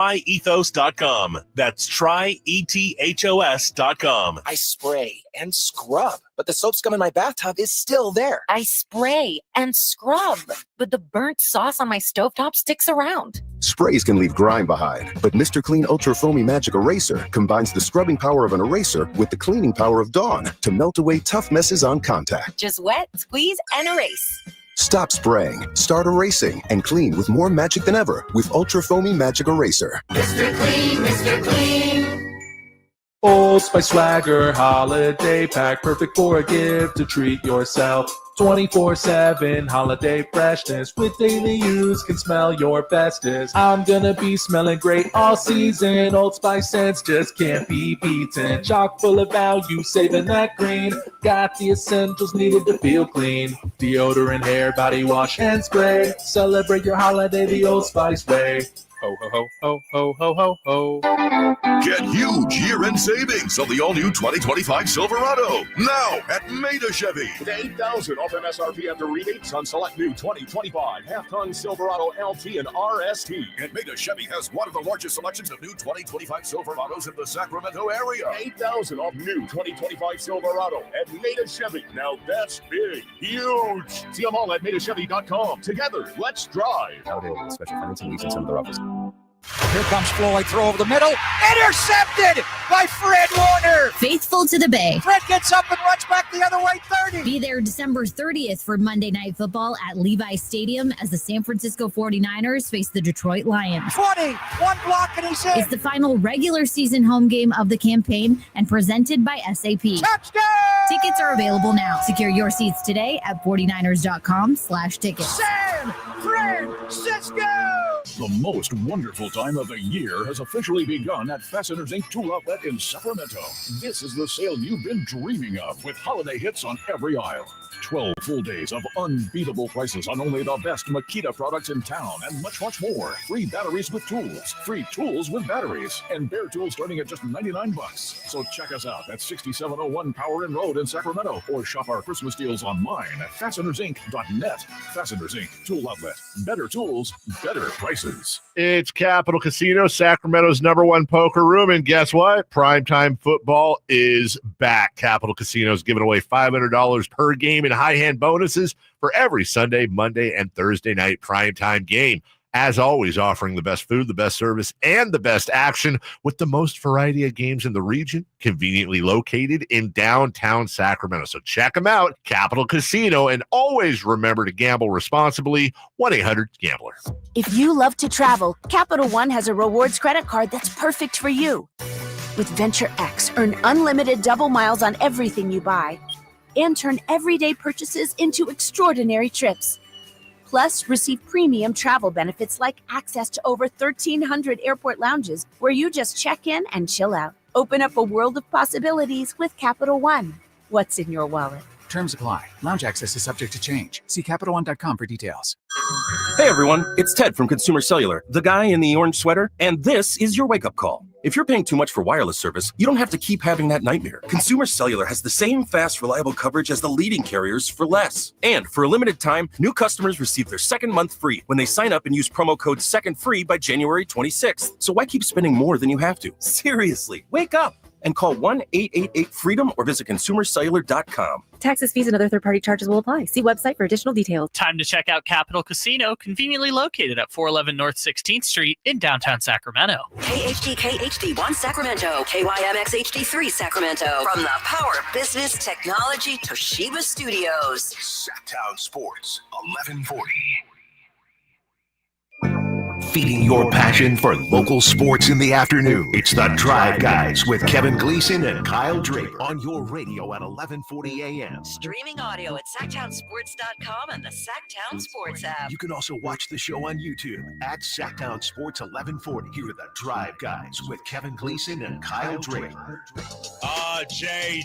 TryEthos.com. That's TryEthos.com. I spray and scrub, but the soap scum in my bathtub is still there. I spray and scrub, but the burnt sauce on my stovetop sticks around. Sprays can leave grime behind, but Mr. Clean Ultra Foamy Magic Eraser combines the scrubbing power of an eraser with the cleaning power of Dawn to melt away tough messes on contact. Just wet, squeeze, and erase. Stop spraying, start erasing, and clean with more magic than ever with Ultra Foamy Magic Eraser. Mr. Clean, Mr. Clean. Old Spice Swagger Holiday Pack, perfect for a gift to treat yourself. 24/7 holiday freshness with daily use can smell your bestest. I'm gonna be smelling great all season. Old Spice scents just can't be beaten. Chock full of value, saving that green. Got the essentials needed to feel clean. Deodorant, hair, body wash, and spray. Celebrate your holiday the Old Spice way. Ho, ho, ho, ho, ho, ho, ho, ho. Get huge year-end savings on the all-new 2025 Silverado. Now at Maida Chevy. With $8,000 off MSRP after rebates on select new 2025 half-ton Silverado LT and RST. And Maida Chevy has one of the largest selections of new 2025 Silverados in the Sacramento area. $8,000 off new 2025 Silverado at Maida Chevy. Now that's big. Huge. See them all at MaidaChevy.com. Together, let's drive. Nowadays, special financing leasing some of their offers. Here comes Floyd, throw over the middle, intercepted by Fred Warner. Faithful to the Bay. Fred gets up and runs back the other way, 30. Be there December 30th for Monday Night Football at Levi Stadium as the San Francisco 49ers face the Detroit Lions. 20, one block and he's in. It's the final regular season home game of the campaign and presented by SAP. Touchdown! Tickets are available now. Secure your seats today at 49ers.com/tickets. San Francisco! The most wonderful time of the year has officially begun at Fasteners Inc. Tool Outlet in Sacramento. This is the sale you've been dreaming of with holiday hits on every aisle. 12 full days of unbeatable prices on only the best Makita products in town and much, much more. Free batteries with tools, free tools with batteries, and bare tools starting at just $99. So check us out at 6701 Power Inn Road in Sacramento or shop our Christmas deals online at fastenersinc.net. Fasteners Inc. Tool Outlet. Better tools, better prices. It's Capital Casino, Sacramento's #1 poker room, and guess what? Primetime football is back. Capital Casino is giving away $500 per game in high hand bonuses for every Sunday, Monday, and Thursday night primetime game. As always, offering the best food, the best service, and the best action with the most variety of games in the region, conveniently located in downtown Sacramento. So check them out, Capital Casino, and always remember to gamble responsibly. 1-800-GAMBLER. If you love to travel, Capital One has a rewards credit card that's perfect for you. With Venture X, earn unlimited double miles on everything you buy and turn everyday purchases into extraordinary trips. Plus, receive premium travel benefits like access to over 1,300 airport lounges where you just check in and chill out. Open up a world of possibilities with Capital One. What's in your wallet? Terms apply. Lounge access is subject to change. See CapitalOne.com for details. Hey everyone, it's Ted from Consumer Cellular, the guy in the orange sweater, and this is your wake-up call. If you're paying too much for wireless service, you don't have to keep having that nightmare. Consumer Cellular has the same fast, reliable coverage as the leading carriers for less. And for a limited time, new customers receive their second month free when they sign up and use promo code SECONDFREE by January 26th. So why keep spending more than you have to? Seriously, wake up and call 1-888-FREEDOM or visit consumercellular.com. Taxes, fees, and other third-party charges will apply. See website for additional details. Time to check out Capital Casino, conveniently located at 411 North 16th Street in downtown Sacramento. KHDK HD1 Sacramento, KYMX HD3 Sacramento. From the Power Business Technology Toshiba Studios. Sacktown Sports, 1140. Feeding your passion for local sports in the afternoon. It's the Drive Guys with Kevin Gleason and Kyle Draper on your radio at 1140 a.m. Streaming audio at SacktownSports.com and the Sacktown Sports app. You can also watch the show on YouTube at Sacktown Sports 1140. Here are the Drive Guys with Kevin Gleason and Kyle Draper. Jay,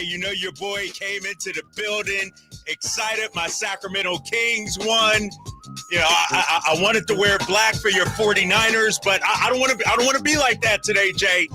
you know your boy came into the building excited. My Sacramento Kings won. You know, I wanted to wear black for your 49ers, but I don't want to be like that today, Jay.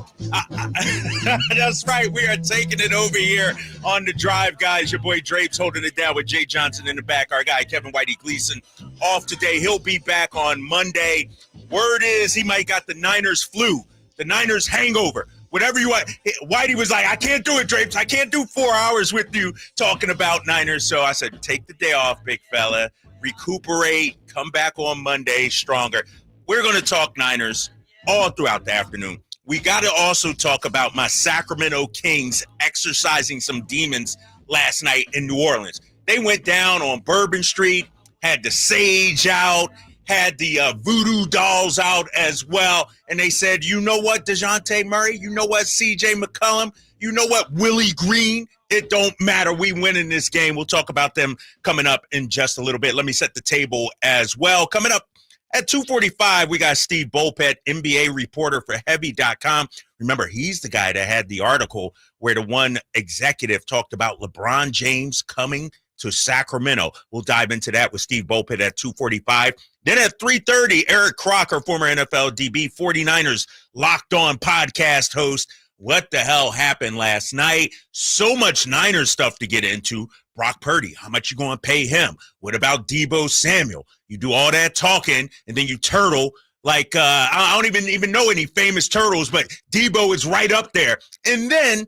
That's right. We are taking it over here on the Drive, guys. Your boy Drape's holding it down with Jay Johnson in the back. Our guy Kevin Whitey Gleason off today. He'll be back on Monday. Word is he might got the Niners flu, the Niners hangover, whatever you want. Whitey was like, I can't do it, Drapes. I can't do 4 hours with you talking about Niners. So I said, take the day off, big fella. Recuperate. Come back on Monday stronger. We're going to talk Niners all throughout the afternoon. We got to also talk about my Sacramento Kings exercising some demons last night in New Orleans. They went down on Bourbon Street, had the sage out, had the voodoo dolls out as well. And they said, you know what, DeJounte Murray? You know what, C.J. McCollum? You know what, Willie Green? It don't matter. We win in this game. We'll talk about them coming up in just a little bit. Let me set the table as well. Coming up at 2:45, we got Steve Bulpett, NBA reporter for Heavy.com. Remember, he's the guy that had the article where the one executive talked about LeBron James coming to Sacramento. We'll dive into that with Steve Bulpett at 2:45. Then at 3:30, Eric Crocker, former NFL DB, 49ers Locked On podcast host. What the hell happened last night? So much Niners stuff to get into. Brock Purdy, how much you going to pay him? What about Deebo Samuel? You do all that talking, and then you turtle like I don't even know any famous turtles, but Deebo is right up there. And then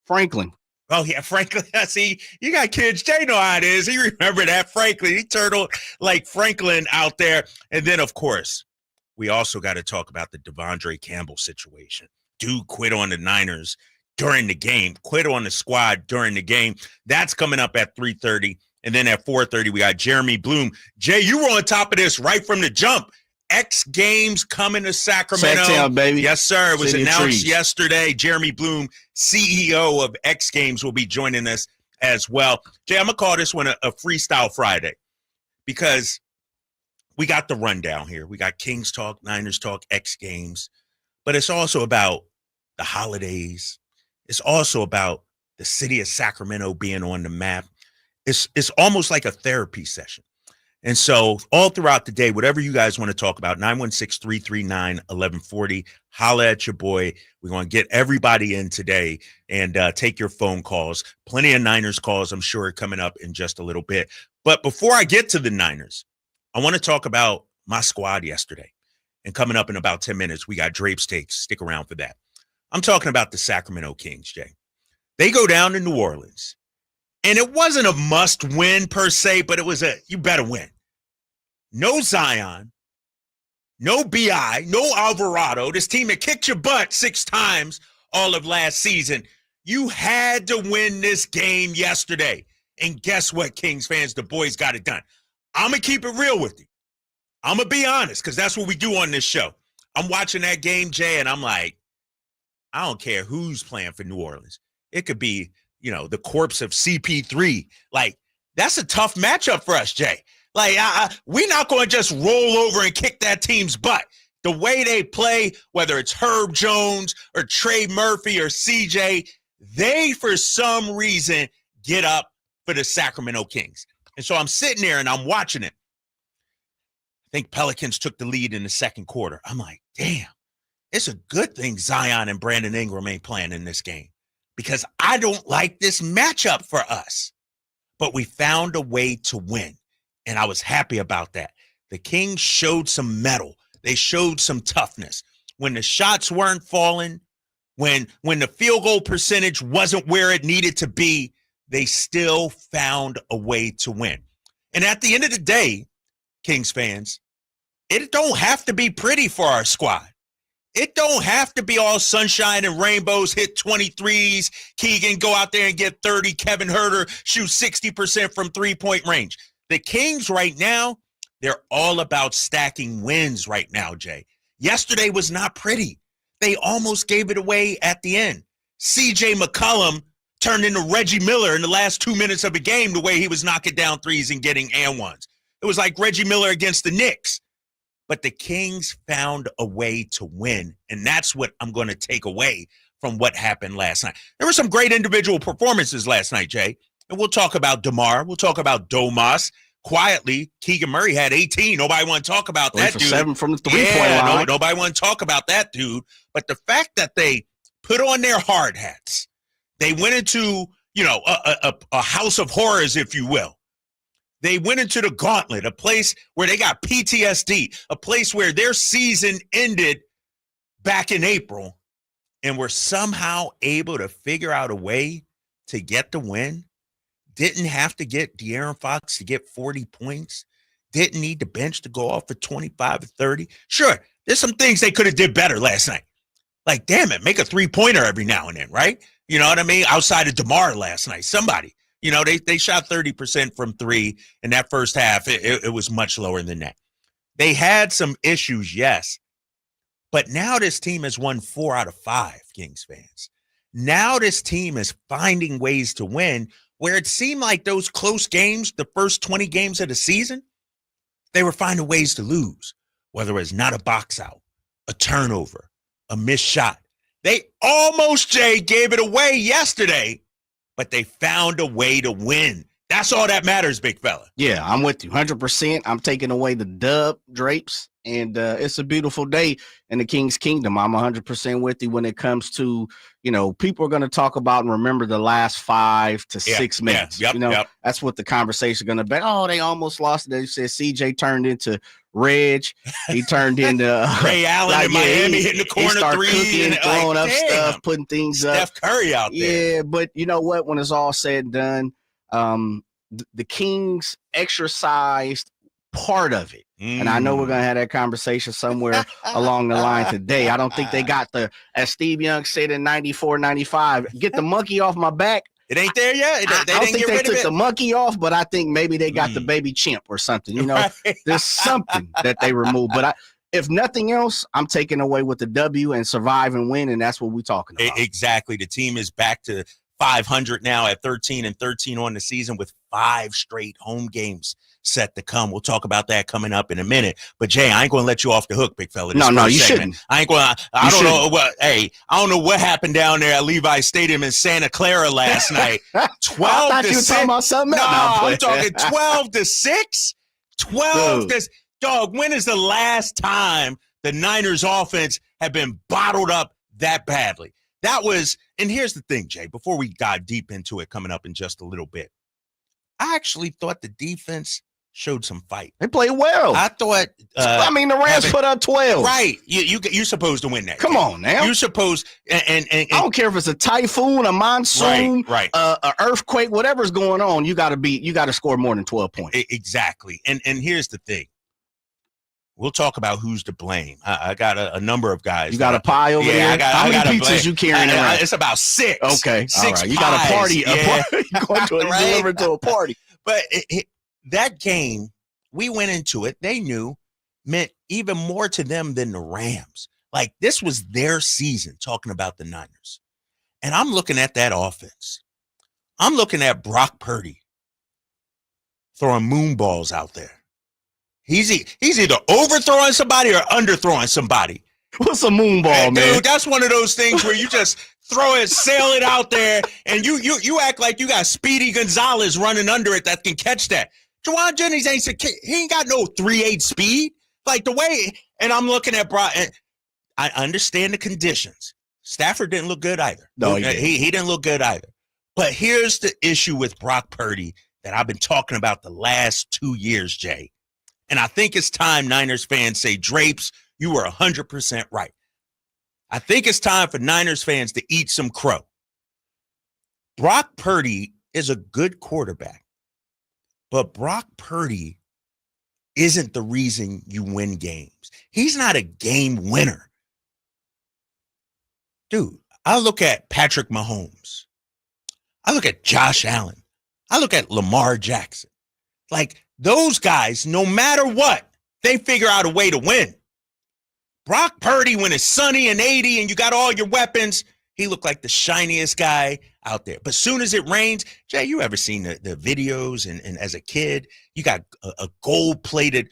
Franklin. Oh, yeah, Franklin. See, you got kids. Jay know how it is. He remember that Franklin. He turtled like Franklin out there. And then, of course, we also got to talk about the Devondre Campbell situation. Dude quit on the Niners during the game, quit on the squad during the game. That's coming up at 3:30. And then at 4:30, we got Jeremy Bloom. Jay, you were on top of this right from the jump. X Games coming to Sacramento. Sacktown, baby. Yes, sir. It was City announced yesterday. Jeremy Bloom, CEO of X Games, will be joining us as well. Jay, I'm going to call this one a Freestyle Friday because we got the rundown here. We got Kings Talk, Niners Talk, X Games. But it's also about the holidays. It's also about the city of Sacramento being on the map. It's almost like a therapy session. And so all throughout the day, whatever you guys want to talk about, 916-339-1140, holla at your boy. We're going to get everybody in today and take your phone calls. Plenty of Niners calls, I'm sure, coming up in just a little bit. But before I get to the Niners, I want to talk about my squad yesterday. And coming up in about 10 minutes, we got Drape's Takes. Stick around for that. I'm talking about the Sacramento Kings, Jay. They go down to New Orleans. And it wasn't a must win per se, but it was you better win. No Zion, no B.I., no Alvarado. This team that kicked your butt 6 times all of last season. You had to win this game yesterday. And guess what, Kings fans? The boys got it done. I'm going to keep it real with you. I'm going to be honest because that's what we do on this show. I'm watching that game, Jay, and I'm like, I don't care who's playing for New Orleans. It could be, the corpse of CP3. Like, that's a tough matchup for us, Jay. Like, we're not going to just roll over and kick that team's butt. The way they play, whether it's Herb Jones or Trey Murphy or CJ, they, for some reason, get up for the Sacramento Kings. And so I'm sitting there and I'm watching it. I think Pelicans took the lead in the second quarter. I'm like, damn, it's a good thing Zion and Brandon Ingram ain't playing in this game because I don't like this matchup for us. But we found a way to win, and I was happy about that. The Kings showed some mettle. They showed some toughness. When the shots weren't falling, when the field goal percentage wasn't where it needed to be, they still found a way to win. And at the end of the day, Kings fans, it don't have to be pretty for our squad. It don't have to be all sunshine and rainbows, hit 23s, Keegan go out there and get 30, Kevin Huerter shoot 60% from three-point range. The Kings right now, they're all about stacking wins right now, Jay. Yesterday was not pretty. They almost gave it away at the end. C.J. McCollum turned into Reggie Miller in the last 2 minutes of the game the way he was knocking down threes and getting and ones. It was like Reggie Miller against the Knicks. But the Kings found a way to win, and that's what I'm going to take away from what happened last night. There were some great individual performances last night, Jay, and we'll talk about DeMar. We'll talk about Domas. Quietly, Keegan Murray had 18. Nobody want to talk about that dude. 7 from the three-point line. Nobody want to talk about that dude. But the fact that they put on their hard hats, they went into, a house of horrors, if you will. They went into the gauntlet, a place where they got PTSD, a place where their season ended back in April, and were somehow able to figure out a way to get the win. Didn't have to get De'Aaron Fox to get 40 points. Didn't need the bench to go off for 25 or 30. Sure, there's some things they could have did better last night. Like, damn it, make a three-pointer every now and then, right? You know what I mean? Outside of DeMar last night, somebody. You know, they shot 30% from three in that first half. It was much lower than that. They had some issues, yes. But now this team has won 4 out of 5, Kings fans. Now this team is finding ways to win where it seemed like those close games, the first 20 games of the season, they were finding ways to lose, whether it was not a box out, a turnover, a missed shot. They almost, Jay, gave it away yesterday, but they found a way to win. That's all that matters, big fella. Yeah, I'm with you 100%. I'm taking away the dub, Drapes, and it's a beautiful day in the King's Kingdom. I'm 100% with you when it comes to, you know, people are going to talk about and remember the last 5 to 6 minutes. That's what the conversation is going to be. Oh, they almost lost. They said CJ turned into Reg. He turned into Ray Allen in Miami hitting the corner three cooking, and throwing up damn, stuff, putting things up. Steph Curry out there. Yeah, but you know what? When it's all said and done, the Kings exercised part of it. And I know we're going to have that conversation somewhere along the line today. I don't think they got as Steve Young said in 94, 95, get the monkey off my back. It ain't there yet? I don't think they took the monkey off, but I think maybe they got the baby chimp or something. You know, Right. there's something that they removed. But if nothing else, I'm taking away with the W and survive and win, and that's what we're talking about. Exactly. The team is back to 500 now at 13-13 on the season with 5 straight home games set to come. We'll talk about that coming up in a minute. But Jay, I ain't going to let you off the hook, big fella. No, you shouldn't. I ain't going to. I don't know what. Hey, I don't know what happened down there at Levi Stadium in Santa Clara last night. 12 I thought to you were 6. talking about something else. No, I'm talking 12 to 6. 12 to dog. When is the last time the Niners offense have been bottled up that badly? That was, and here's the thing, Jay, before we got deep into it coming up in just a little bit, I actually thought the defense showed some fight. They played well. I thought. The Rams put up 12. Right. You're supposed to win that. Come on now. You're supposed, and I don't care if it's a typhoon, a monsoon, right. An earthquake, whatever's going on, you got to score more than 12 points. Exactly. And here's the thing. We'll talk about who's to blame. I got a number of guys. You got a pie over there? How many pizzas you carrying around? It's about 6. Okay. 6 all right. You pies. got a party. Yeah. You're going to deliver to a party. But that game, we went into it, they knew, meant even more to them than the Rams. Like, this was their season, talking about the Niners. And I'm looking at that offense. I'm looking at Brock Purdy throwing moonballs out there. He's either overthrowing somebody or underthrowing somebody. What's a moonball, man? Dude, that's one of those things where you just throw it, sail it out there, and you act like you got Speedy Gonzalez running under it that can catch that. Juwan Jennings he ain't got no 3.8 speed. Like the way, and I'm looking at Brock, and I understand the conditions. Stafford didn't look good either. No, he didn't look good either. But here's the issue with Brock Purdy that I've been talking about the last 2 years, Jay. And I think it's time Niners fans say, Drapes, you were 100% right. I think it's time for Niners fans to eat some crow. Brock Purdy is a good quarterback, but Brock Purdy isn't the reason you win games. He's not a game winner. Dude, I look at Patrick Mahomes. I look at Josh Allen. I look at Lamar Jackson. Like, those guys, no matter what, they figure out a way to win. Brock Purdy, when it's sunny and 80 and you got all your weapons, he looked like the shiniest guy out there. But soon as it rains, Jay, you ever seen the videos and as a kid, you got a gold-plated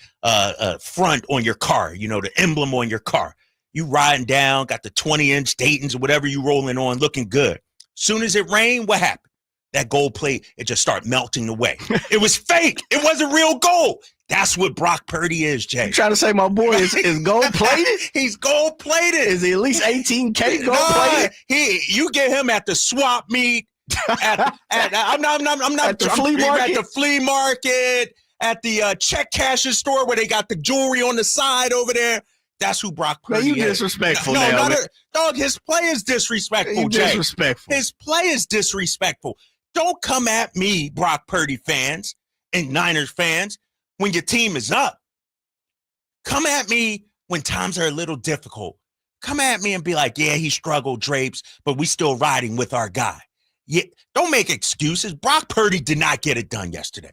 front on your car, you know, the emblem on your car. You riding down, got the 20-inch Daytons or whatever you rolling on, looking good. Soon as it rained, what happened? That gold plate, it just started melting away. It was fake. It wasn't real gold. That's what Brock Purdy is, Jay. You trying to say my boy is gold-plated? He's gold-plated. Is he at least 18K gold-plated? You get him at the swap meet. I'm not At the flea market? At the flea market. at the check cashing store where they got the jewelry on the side over there. That's who Brock Purdy is. You disrespectful No, now. dog, his play is disrespectful, You Jay. disrespectful. His play is disrespectful. Don't come at me, Brock Purdy fans and Niners fans, when your team is up. Come at me when times are a little difficult. Come at me and be like, yeah, he struggled, Drapes, but we still riding with our guy. Yeah, don't make excuses. Brock Purdy did not get it done yesterday.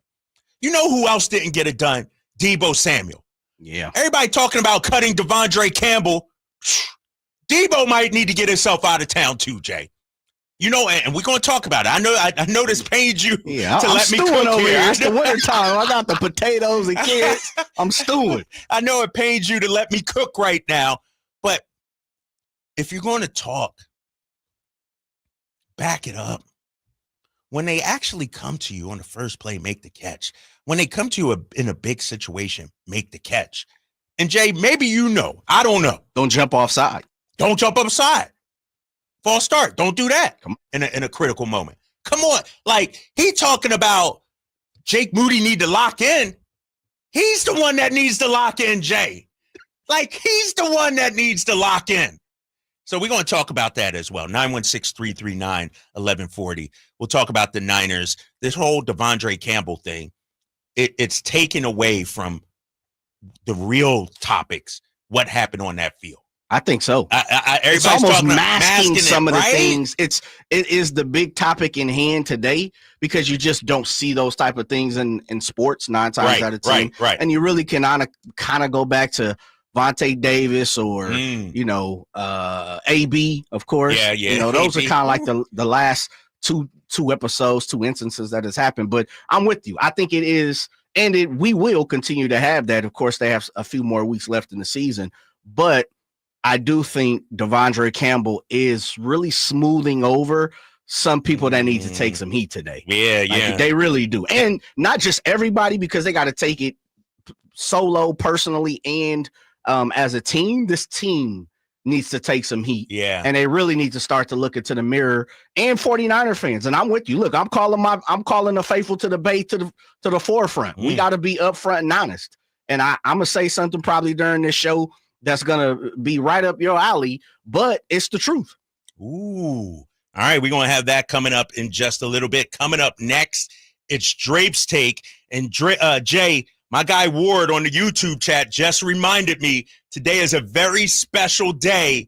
You know who else didn't get it done? Debo Samuel. Yeah. Everybody talking about cutting Devondre Campbell. Debo might need to get himself out of town too, Jay. You know, and we're going to talk about it. I know this pains you to let me cook over here. It's the winter time. I got the potatoes and kids. I'm stewing. I know it pains you to let me cook right now, but if you're going to talk, back it up. When they actually come to you on the first play, make the catch. When they come to you in a big situation, make the catch. And Jay, maybe you know. I don't know. Don't jump offside. Don't jump offside. False start. Don't do that in a critical moment. Come on. Like, he talking about Jake Moody need to lock in. He's the one that needs to lock in, Jay. Like, he's the one that needs to lock in. So we're going to talk about that as well. 916-339-1140. We'll talk about the Niners. This whole Devondre Campbell thing, it's taken away from the real topics, what happened on that field. I think so. Everybody's It's almost talking about masking some it, of the right? things. It is the big topic in hand today because you just don't see those type of things in sports 9 times out of 10. Right. And you really can kind of go back to Vontae Davis or, AB, of course. Yeah. You know, those AB. are kind of like the last two episodes, 2 instances that has happened. But I'm with you. I think it is, and we will continue to have that. Of course, they have a few more weeks left in the season. But I do think Devondre Campbell is really smoothing over some people that need to take some heat today. Yeah. They really do. And not just everybody, because they got to take it solo, personally, and as a team. This team needs to take some heat. Yeah. And they really need to start to look into the mirror, and 49er fans. And I'm with you. Look, I'm calling the faithful to the bay to the forefront. We got to be upfront and honest. And I'm going to say something probably during this show that's going to be right up your alley, but it's the truth. Ooh. All right, we're going to have that coming up in just a little bit. Coming up next, it's Drape's Take. And Jay, my guy Ward on the YouTube chat just reminded me today is a very special day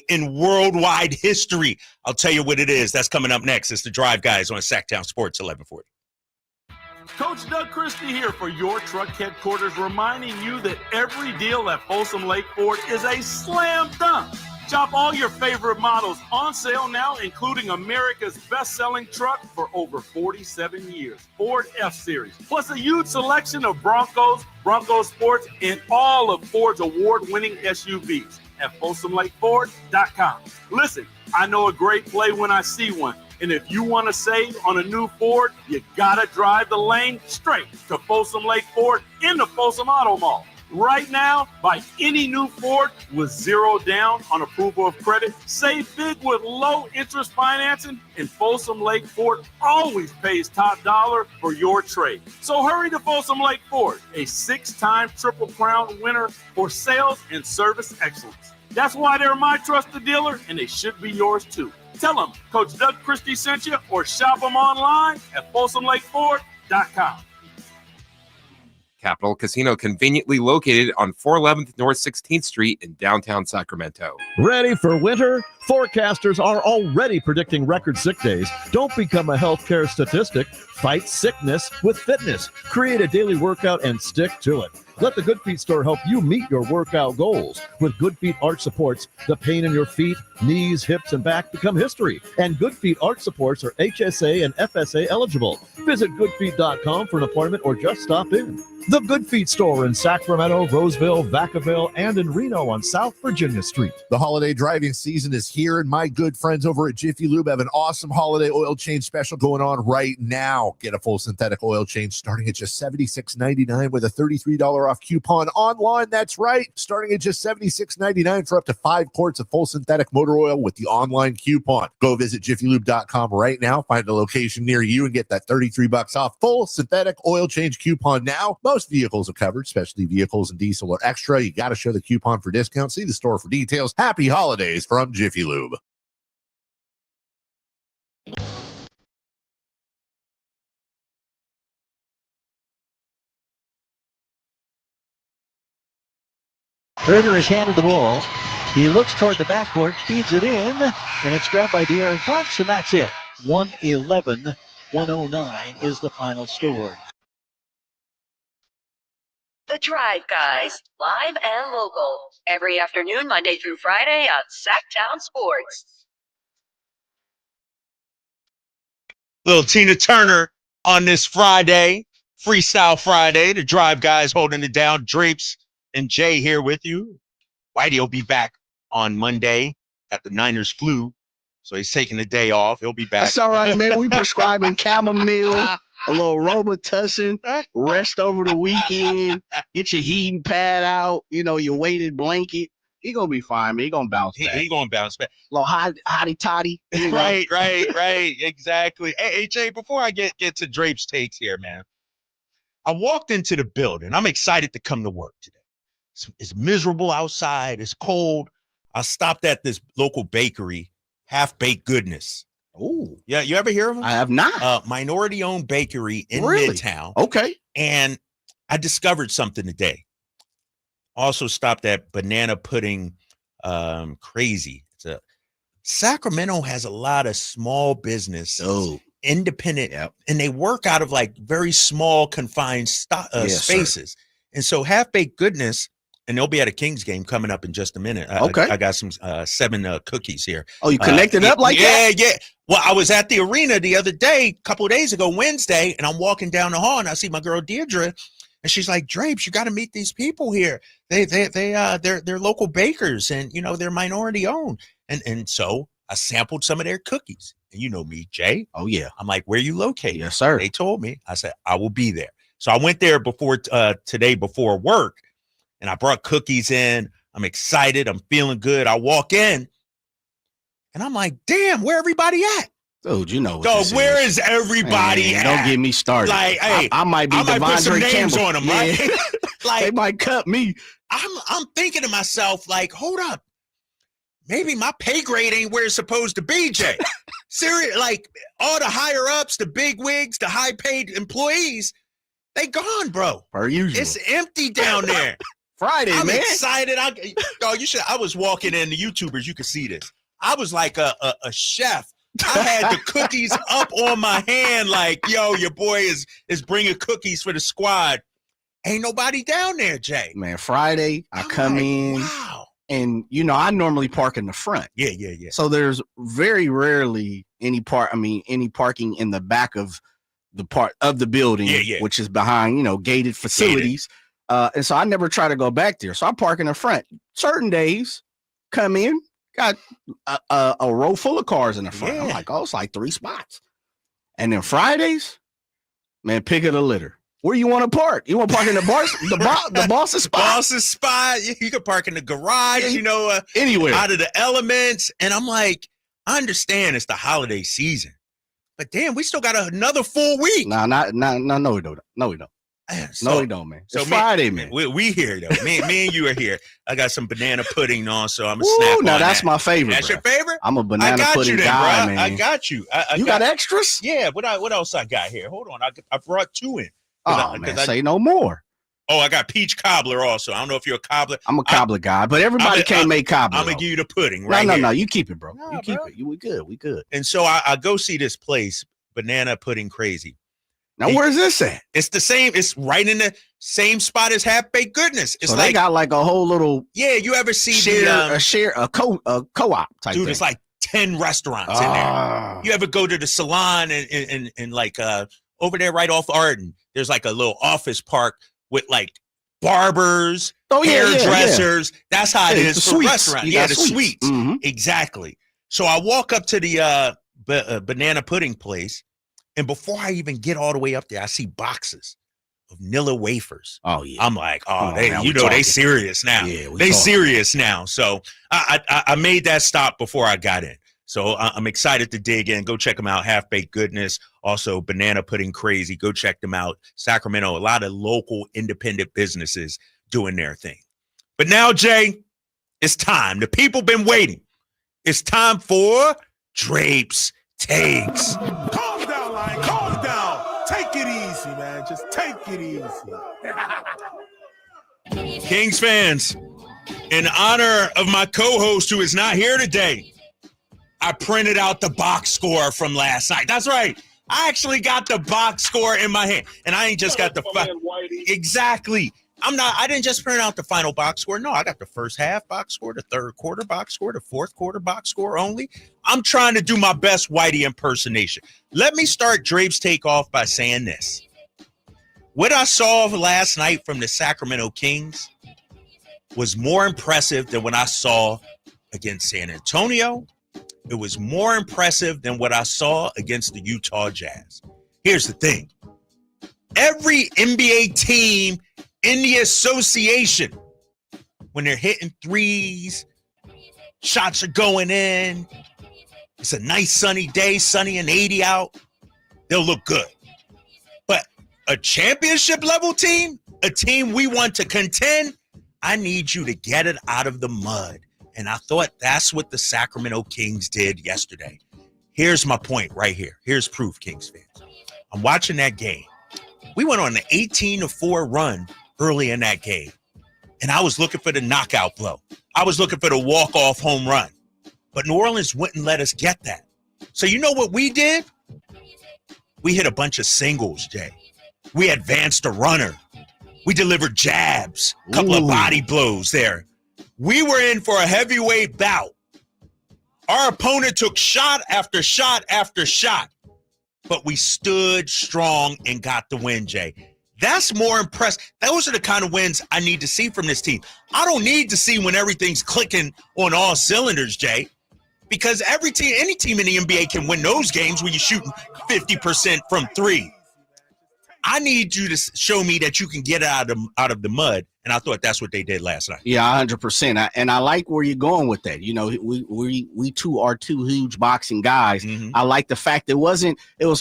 in worldwide history. I'll tell you what it is. That's coming up next. It's the Drive Guys on Sacktown Sports 1140. Coach Doug Christie here for your truck headquarters, reminding you that every deal at Folsom Lake Ford is a slam dunk. Shop all your favorite models on sale now, including America's best-selling truck for over 47 years, Ford F-Series, plus a huge selection of Broncos, Bronco Sports, and all of Ford's award-winning SUVs at FolsomLakeFord.com. Listen, I know a great play when I see one. And if you want to save on a new Ford, you got to drive the lane straight to Folsom Lake Ford in the Folsom Auto Mall. Right now, buy any new Ford with 0 down on approval of credit. Save big with low interest financing. And Folsom Lake Ford always pays top dollar for your trade. So hurry to Folsom Lake Ford, a 6-time Triple Crown winner for sales and service excellence. That's why they're my trusted dealer, and they should be yours too. Tell them Coach Doug Christie sent you, or shop them online at FolsomLakeFord.com. Capital Casino, conveniently located on 411th North 16th Street in downtown Sacramento. Ready for winter? Forecasters are already predicting record sick days. Don't become a healthcare statistic. Fight sickness with fitness. Create a daily workout and stick to it. Let the Good Feet store help you meet your workout goals. With Good Feet Arch Supports, the pain in your feet, knees, hips, and back become history. And Good Feet Arch Supports are HSA and FSA eligible. Visit goodfeet.com for an appointment or just stop in. The Good Feet store in Sacramento, Roseville, Vacaville, and in Reno on South Virginia Street. The holiday driving season is here, and my good friends over at Jiffy Lube have an awesome holiday oil change special going on right now. Get a full synthetic oil change starting at just $76.99 with a $33 off coupon online. That's right, starting at just $76.99 for up to 5 quarts of full synthetic motor oil with the online coupon. Go visit jiffylube.com right now, find a location near you, and get that $33 off full synthetic oil change coupon now. Most vehicles are covered, especially vehicles and diesel or extra. You got to show the coupon for discount. See the store for details. Happy holidays from Jiffy Lube. Herder has handled the ball. He looks toward the backcourt, feeds it in, and it's grabbed by De'Aaron Fox, and that's it. 111-109 is the final score. The Drive Guys, live and local, every afternoon, Monday through Friday on Sacktown Sports. Little Tina Turner on this Friday, Freestyle Friday. The Drive Guys holding it down. Drapes and Jay here with you. Whitey will be back on Monday at the Niners flu, so he's taking the day off. He'll be back. That's all right, man. We prescribing chamomile, a little Robitussin, rest over the weekend, get your heating pad out, your weighted blanket. He gonna be fine, man. He gonna bounce back. He gonna bounce back. A little hotty toddy. Right, exactly. Hey, Jay, before I get to Drape's takes here, man, I walked into the building. I'm excited to come to work today. It's miserable outside. It's cold. I stopped at this local bakery, Half Baked Goodness. Oh, yeah. You ever hear of them? I have not. Minority-owned bakery in Really? Midtown. Okay. And I discovered something today. Also stopped at Banana Pudding Crazy. Sacramento has a lot of small business, independent, and they work out of like very small, confined spaces. Sir. And so Half Baked Goodness, and they'll be at a Kings game coming up in just a minute. Okay. I got some 7 cookies here. Oh, you connected up like that? Yeah. Well, I was at the arena the other day, a couple of days ago, Wednesday, and I'm walking down the hall and I see my girl Deirdre, and she's like, Drapes, you got to meet these people here. They're local bakers, and they're minority owned. And so I sampled some of their cookies. And you know me, Jay. Oh yeah. I'm like, where you located? Yes, sir. They told me. I said, I will be there. So I went there today before work, and I brought cookies in. I'm excited. I'm feeling good. I walk in, and I'm like, damn, where everybody at? Dude, you know what Dog, where is everybody at? Don't get me started. Like, hey, I might be put some Devondre names Campbell. on them, right? Like, they might cut me. I'm thinking to myself, like, hold up. Maybe my pay grade ain't where it's supposed to be, Jay. Serious, like all the higher ups, the big wigs, the high paid employees, they gone, bro. Per usual. It's empty down there. Friday, I'm man. excited. I was walking in, the YouTubers, you can see this. I was like a chef. I had the cookies up on my hand, like, yo, your boy is bringing cookies for the squad. Ain't nobody down there, Jay. Man, Friday, I come in. Wow. And I normally park in the front. Yeah. So there's very rarely any parking in the back of the part of the building, which is behind, gated facilities. And so I never try to go back there. So I park in the front. Certain days, come in, got a row full of cars in the front. I'm like, it's like 3 spots. And then Fridays, man, pick of the litter. Where you want to park? You want to park in the boss's spot? Boss's spot. You can park in the garage, anywhere. Out of the elements. And I'm like, I understand it's the holiday season, but damn, we still got another full week. No, we don't. No, we don't. No, we don't, man. So it's Friday, man. We here though. Me and you are here. I got some banana pudding on, so I'm a snap. Now that's my favorite. That's bro. your favorite? I'm a banana pudding guy, man. I got you. You got extras? Yeah. What else I got here? Hold on. I brought 2 in. Man, say no more. Oh, I got peach cobbler also. I don't know if you're a cobbler. I'm a cobbler guy, but everybody can't make cobbler. I'm going to give you the pudding, right? No. You keep it, bro. You keep it. We good. And so I go see this place, Banana Pudding Crazy. Now, where's this at? It's the same. It's right in the same spot as Half Baked Goodness. It's so like they got like a whole little. Yeah, you ever see a co-op type dude, thing. It's like 10 restaurants in there. You ever go to the salon and like over there right off Arden, there's like a little office park with like barbers, yeah, hairdressers. Yeah. That's how it is for suites. restaurants. Yeah, the suites. Mm-hmm. Exactly. So I walk up to the banana pudding place, and before I even get all the way up there, I see boxes of Nilla wafers. Oh yeah. I'm like, they talking. serious now. Yeah, they serious now. So I made that stop before I got in. So I'm excited to dig in. Go check them out. Half Baked Goodness. Also Banana Pudding Crazy. Go check them out. Sacramento, a lot of local independent businesses doing their thing. But now, Jay, it's time. The people been waiting. It's time for Drapes Takes. Calm down, Lion. Calm down. Take it easy, man. Just take it easy. Kings fans, in honor of my co-host who is not here today, I printed out the box score from last night. That's right. I actually got the box score in my hand. And I ain't just got the exactly. I didn't just print out the final box score. No, I got the first half box score, the third quarter box score, the fourth quarter box score only. I'm trying to do my best Whitey impersonation. Let me start Drape's take off by saying this. What I saw last night from the Sacramento Kings was more impressive than what I saw against San Antonio. It was more impressive than what I saw against the Utah Jazz. Here's the thing. Every NBA team in the association, when they're hitting threes, shots are going in, it's a nice sunny day, sunny and 80 out, they'll look good. But a championship level team, a team we want to contend, I need you to get it out of the mud. And I thought that's what the Sacramento Kings did yesterday. Here's my point right here. Here's proof, Kings fans. I'm watching that game. We went on an 18-4 run early in that game. And I was looking for the knockout blow. I was looking for the walk-off home run. But New Orleans wouldn't let us get that. So you know what we did? We hit a bunch of singles, Jay. We advanced a runner. We delivered jabs, a couple of body blows there. We were in for a heavyweight bout. Our opponent took shot after shot after shot, but we stood strong and got the win, Jay. That's more impressive. Those are the kind of wins I need to see from this team. I don't need to see when everything's clicking on all cylinders, Jay, because any team in the NBA can win those games when you're shooting 50% from three. I need you to show me that you can get out of the mud, and I thought that's what they did last night. Yeah, 100%. And I like where you're going with that. You know, we two are two huge boxing guys. Mm-hmm. I like the fact it was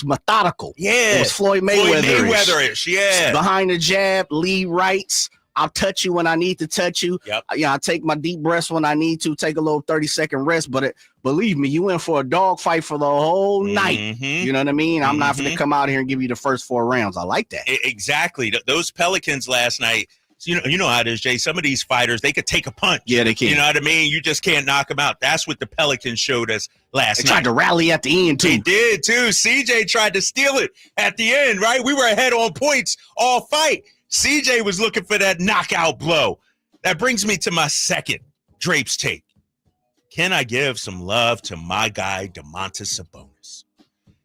methodical. Yeah, it was Floyd Mayweather-ish. Yeah, behind the jab, lead rights. I'll touch you when I need to touch you. Yep. I take my deep breaths when I need to, take a little 30-second rest. But believe me, you in for a dog fight for the whole night. You know what I mean? I'm not going to come out here and give you the first 4 rounds. I like that. Exactly. Those Pelicans last night, you know how it is, Jay. Some of these fighters, they could take a punch. Yeah, they can. You know what I mean? You just can't knock them out. That's what the Pelicans showed us last night. They tried to rally at the end, too. They did, too. CJ tried to steal it at the end, right? We were ahead on points all fight. CJ was looking for that knockout blow. That brings me to my second Drapes take. Can I give some love to my guy, Domantas Sabonis?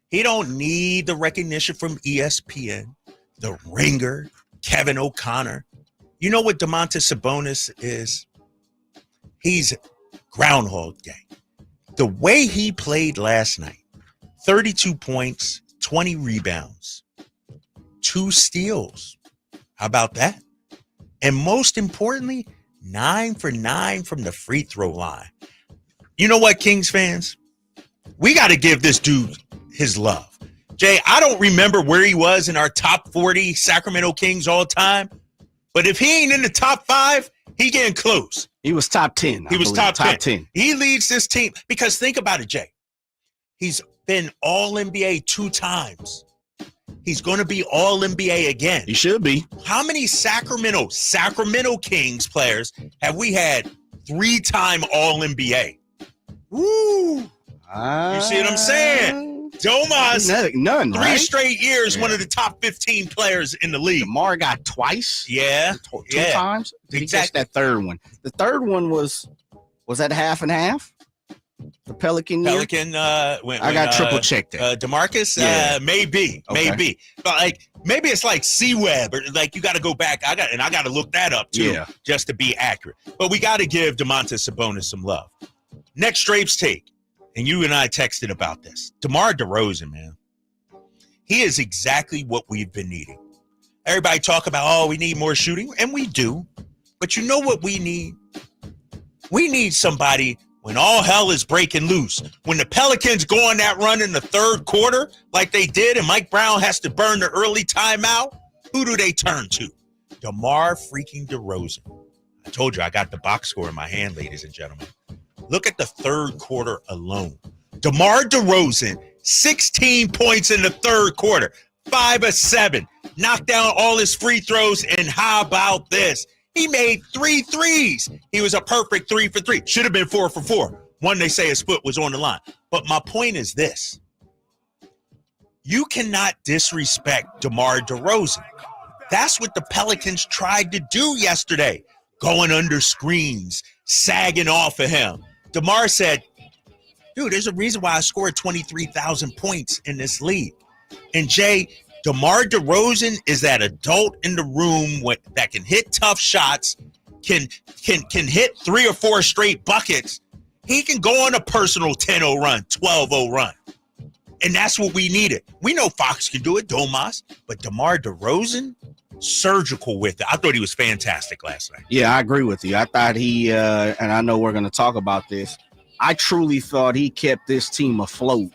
He don't need the recognition from ESPN, The Ringer, Kevin O'Connor. You know what Domantas Sabonis is? He's Groundhog Day. The way he played last night, 32 points, 20 rebounds, 2 steals. How about that? And most importantly, 9 for 9 from the free throw line. You know what, Kings fans? We got to give this dude his love. Jay, I don't remember where he was in our top 40 Sacramento Kings all time, but if he ain't in the top 5, he getting close. He was top 10. He was top 10. He leads this team because think about it, Jay. He's been All-NBA 2 times. He's going to be All-NBA again. He should be. How many Sacramento Kings players have we had 3-time All-NBA? Woo! You see what I'm saying? Domas, none, 3 straight years, one of the top 15 players in the league. DeMar got twice. Yeah. 2 times. Exactly. That third one. The third one was that half and half? The Pelican year? I got triple checked it. DeMarcus, maybe. But maybe it's like C-Web, or you got to go back. I got to look that up too, just to be accurate. But we got to give Domantas Sabonis some love. Next Drapes take, and you and I texted about this. DeMar DeRozan, man, he is exactly what we've been needing. Everybody talk about, we need more shooting, and we do. But you know what we need? We need somebody when all hell is breaking loose. When the Pelicans go on that run in the third quarter like they did, and Mike Brown has to burn the early timeout, who do they turn to? DeMar freaking DeRozan. I told you I got the box score in my hand, ladies and gentlemen. Look at the third quarter alone. DeMar DeRozan, 16 points in the third quarter, 5 of 7, knocked down all his free throws, and how about this? He made 3 threes. He was a perfect 3 for 3. Should have been 4 for 4. One, they say his foot was on the line. But my point is this. You cannot disrespect DeMar DeRozan. That's what the Pelicans tried to do yesterday, going under screens, sagging off of him. DeMar said, dude, there's a reason why I scored 23,000 points in this league. And Jay, DeMar DeRozan is that adult in the room that can hit tough shots, can hit 3 or 4 straight buckets. He can go on a personal 10-0 run, 12-0 run. And that's what we needed. We know Fox can do it, Domas, but DeMar DeRozan, surgical with it. I thought he was fantastic last night. Yeah, I agree with you. I thought he, and I know we're going to talk about this, I truly thought he kept this team afloat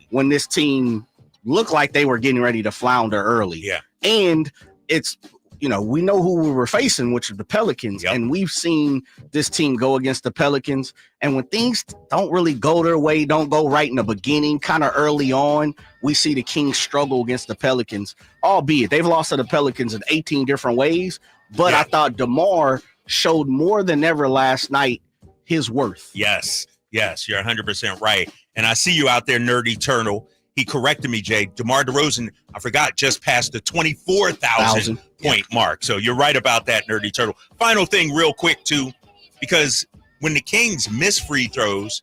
when this team looked like they were getting ready to flounder early. Yeah. And it's, we know who we were facing, which are the Pelicans. Yep. And we've seen this team go against the Pelicans. And when things don't really go their way, don't go right in the beginning, kind of early on, we see the Kings struggle against the Pelicans, albeit they've lost to the Pelicans in 18 different ways. But I thought DeMar showed more than ever last night his worth. Yes, you're 100% right. And I see you out there, Nerdy Turtle. He corrected me, Jay. DeMar DeRozan, I forgot, just passed the 24,000 point mark. So you're right about that, Nerdy Turtle. Final thing real quick, too, because when the Kings miss free throws,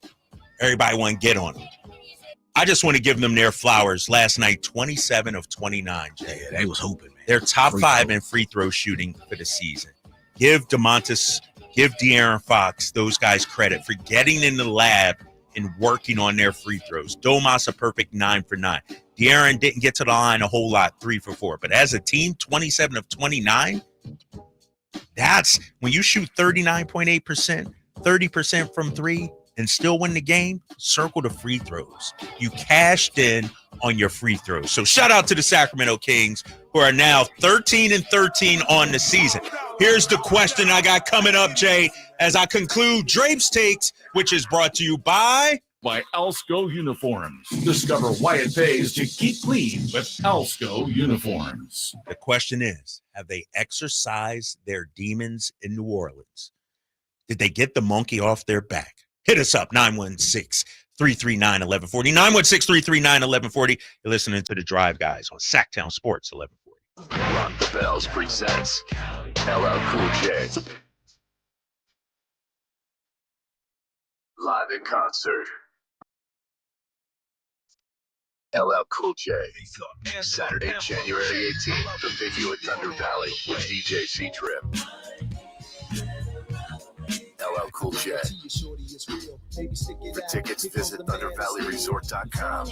everybody want to get on them. I just want to give them their flowers. Last night, 27 of 29, Jay. Yeah, they was hoping, man. They're top 5 in free throw shooting for the season. Give DeMontis, give De'Aaron Fox, those guys credit for getting in the lab and working on their free throws. Domas a perfect 9 for 9. De'Aaron didn't get to the line a whole lot, 3 for 4. But as a team, 27 of 29, that's when you shoot 39.8%, 30% from 3, and still win the game, circle the free throws. You cashed in on your free throws. So shout out to the Sacramento Kings, who are now 13-13 on the season. Here's the question I got coming up, Jay, as I conclude Drapes Takes, which is brought to you by Alsco Uniforms. Discover why it pays to keep clean with Alsco Uniforms. The question is, have they exorcised their demons in New Orleans? Did they get the monkey off their back? Hit us up, 916-339-1140. 916-339-1140. You're listening to The Drive Guys on Sacktown Sports 1140. Rock the Bells presents LL Cool J. Live in concert. LL Cool J. Saturday, January 18th. The venue at Thunder Valley with DJ C-Trip. LL Cool J. For tickets, visit ThunderValleyResort.com.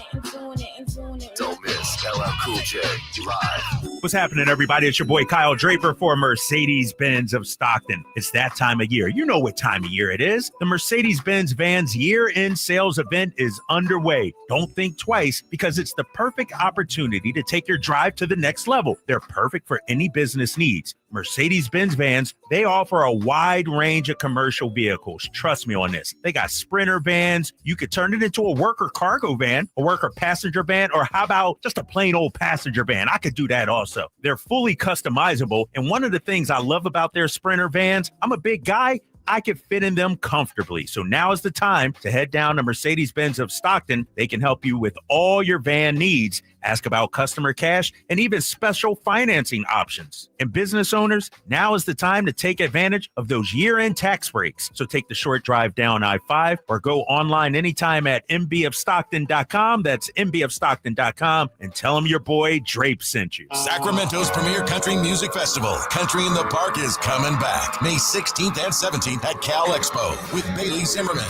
Don't miss LL Cool J live. What's happening, everybody? It's your boy Kyle Draper for Mercedes-Benz of Stockton. It's that time of year. You know what time of year it is. The Mercedes-Benz Vans year-end sales event is underway. Don't think twice, because it's the perfect opportunity to take your drive to the next level. They're perfect for any business needs. Mercedes-Benz Vans, they offer a wide range of commercial vehicles. Trust me on this. They got Sprinter vans. You could turn it into a worker cargo van, a worker passenger van, or how about just a plain old passenger van? I could do that also. They're fully customizable. And one of the things I love about their Sprinter vans, I'm a big guy, I could fit in them comfortably. So now is the time to head down to Mercedes-Benz of Stockton. They can help you with all your van needs Ask about customer cash and even special financing options. And business owners, now is the time to take advantage of those year-end tax breaks. So take the short drive down I-5 or go online anytime at mbofstockton.com. That's mbofstockton.com, and tell them your boy Drape sent you. Sacramento's premier country music festival, Country in the Park, is coming back May 16th and 17th at Cal Expo with Bailey Zimmerman,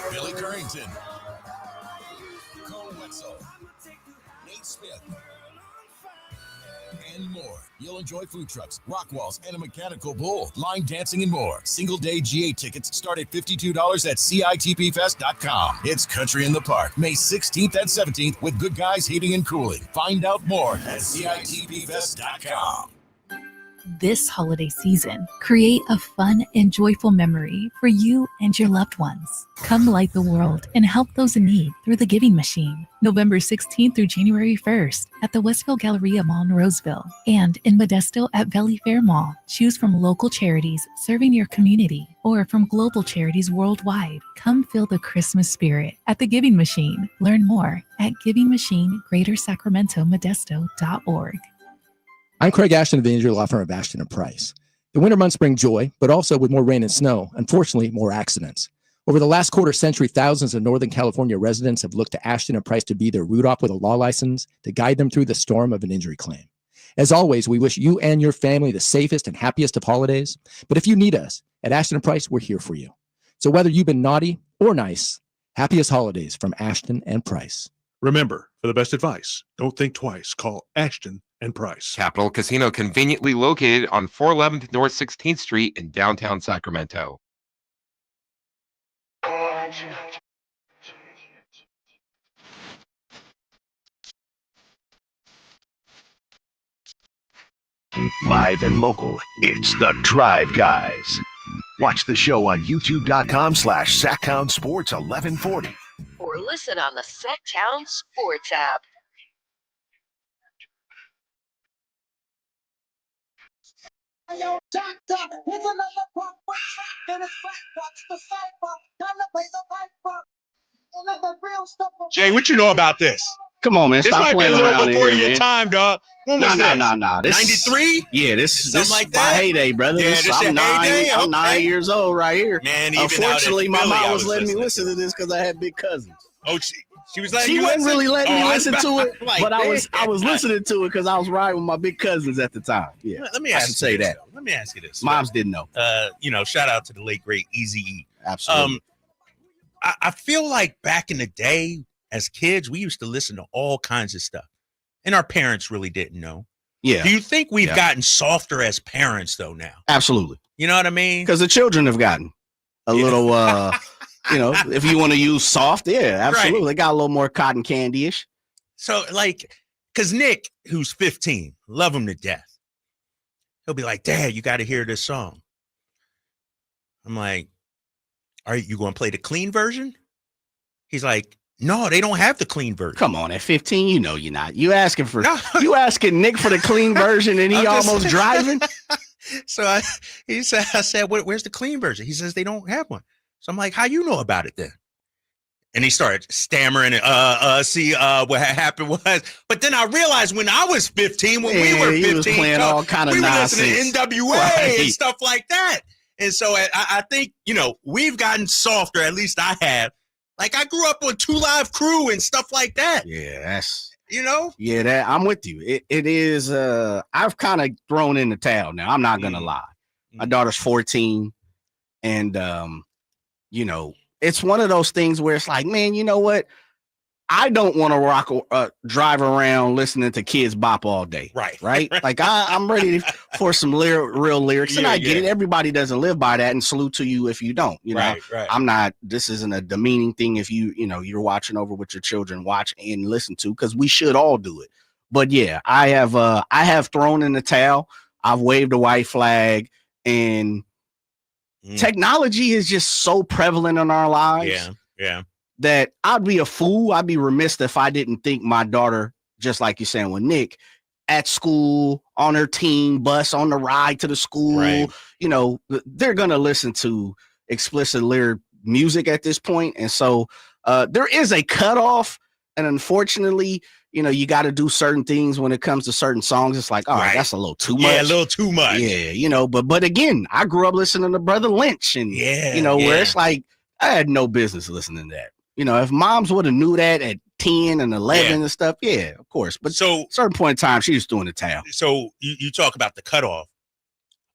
Billy Currington, Cole Wetzel, Nate Smith, and more. You'll enjoy food trucks, rock walls, and a mechanical bull, line dancing, and more. Single day GA tickets start at $52 at CITPFest.com. It's Country in the Park, May 16th and 17th with Good Guys Heating and Cooling. Find out more at CITPFest.com. This holiday season, create a fun and joyful memory for you and your loved ones. Come light the world and help those in need through the Giving Machine, November 16th through January 1st at the Westville Galleria Mall in Roseville and in Modesto at Valley Fair Mall. Choose from local charities serving your community or from global charities worldwide. Come feel the Christmas spirit at the Giving Machine. Learn more at givingmachine.greatersacramentomodesto.org. I'm Craig Ashton of the injury law firm of Ashton & Price. The winter months bring joy, but also with more rain and snow, unfortunately, more accidents. Over the last quarter century, thousands of Northern California residents have looked to Ashton & Price to be their root op with a law license to guide them through the storm of an injury claim. As always, we wish you and your family the safest and happiest of holidays. But if you need us, at Ashton & Price, we're here for you. So whether you've been naughty or nice, happiest holidays from Ashton & Price. Remember, for the best advice, don't think twice. Call Ashton & Price. Capital Casino, conveniently located on 411th North 16th Street in downtown Sacramento. Live and local, it's the Drive Guys. Watch the show on youtube.com/SacTown Sports 1140. Or listen on the Sacktown Sports app. Jay, what you know about this? Come on, man. This Stop might be a playing little around before in here, your man. time, dog. When was this? Nah. 93? Yeah, this like my that? heyday, brother. Yeah, this I'm your heyday? I'm 9 years old right here. Man, even unfortunately, out in my Philly, mom I was letting me listening listen to this because I had big cousins. Oh, she was letting She you wasn't listen? really letting me Oh, listen to it, like, but I was man. listening to it because I was riding with my big cousins at the time. Yeah, Let me I ask should you say this, that. though. Let me ask you this. Moms didn't know. Shout out to the late great Eazy-E. Absolutely. I feel like back in the day, as kids, we used to listen to all kinds of stuff, and our parents really didn't know. Yeah. Do you think we've gotten softer as parents though now? Absolutely. You know what I mean? Because the children have gotten a little, if you want to use soft, yeah, absolutely. Right. They got a little more cotton candy-ish. So, because Nick, who's 15, love him to death. He'll be like, Dad, you got to hear this song. I'm like, are you going to play the clean version? He's like, no, they don't have the clean version. Come on, at 15, you know you're not. You asking asking Nick for the clean version and he almost driving? So I said, where's the clean version? He says they don't have one. So I'm like, how you know about it then? And he started stammering and what happened was, but then I realized when I was 15, when we were 15, was playing all kind of we nonsense. were listening to NWA Right. and stuff like that. And so I think, we've gotten softer, at least I have. Like I grew up on 2 Live Crew and stuff like that. Yeah, that's Yeah, that I'm with you. It is I've kind of thrown in the towel now. I'm not gonna lie. My daughter's 14, and it's one of those things where it's like, man, you know what? I don't want to drive around listening to Kids Bop all day. Right. Like I'm ready for some real lyrics, and I get it. Everybody doesn't live by that, and salute to you if you don't. Right. I'm not. This isn't a demeaning thing if you're watching over what your children watch and listen to, because we should all do it. But yeah, I have thrown in the towel. I've waved a white flag, and technology is just so prevalent in our lives. Yeah. That I'd be a fool. I'd be remiss if I didn't think my daughter, just like you're saying with Nick, at school, on her teen bus, on the ride to the school, they're going to listen to explicit lyric music at this point. And so there is a cutoff. And unfortunately, you got to do certain things when it comes to certain songs. It's like, all right, that's a little too much. Yeah, a little too much. Yeah, but again, I grew up listening to Brother Lynch, and where it's like I had no business listening to that. If moms would have knew that at 10 and 11 and stuff, of course. But so at a certain point in time, she was doing the towel. So you talk about the cutoff.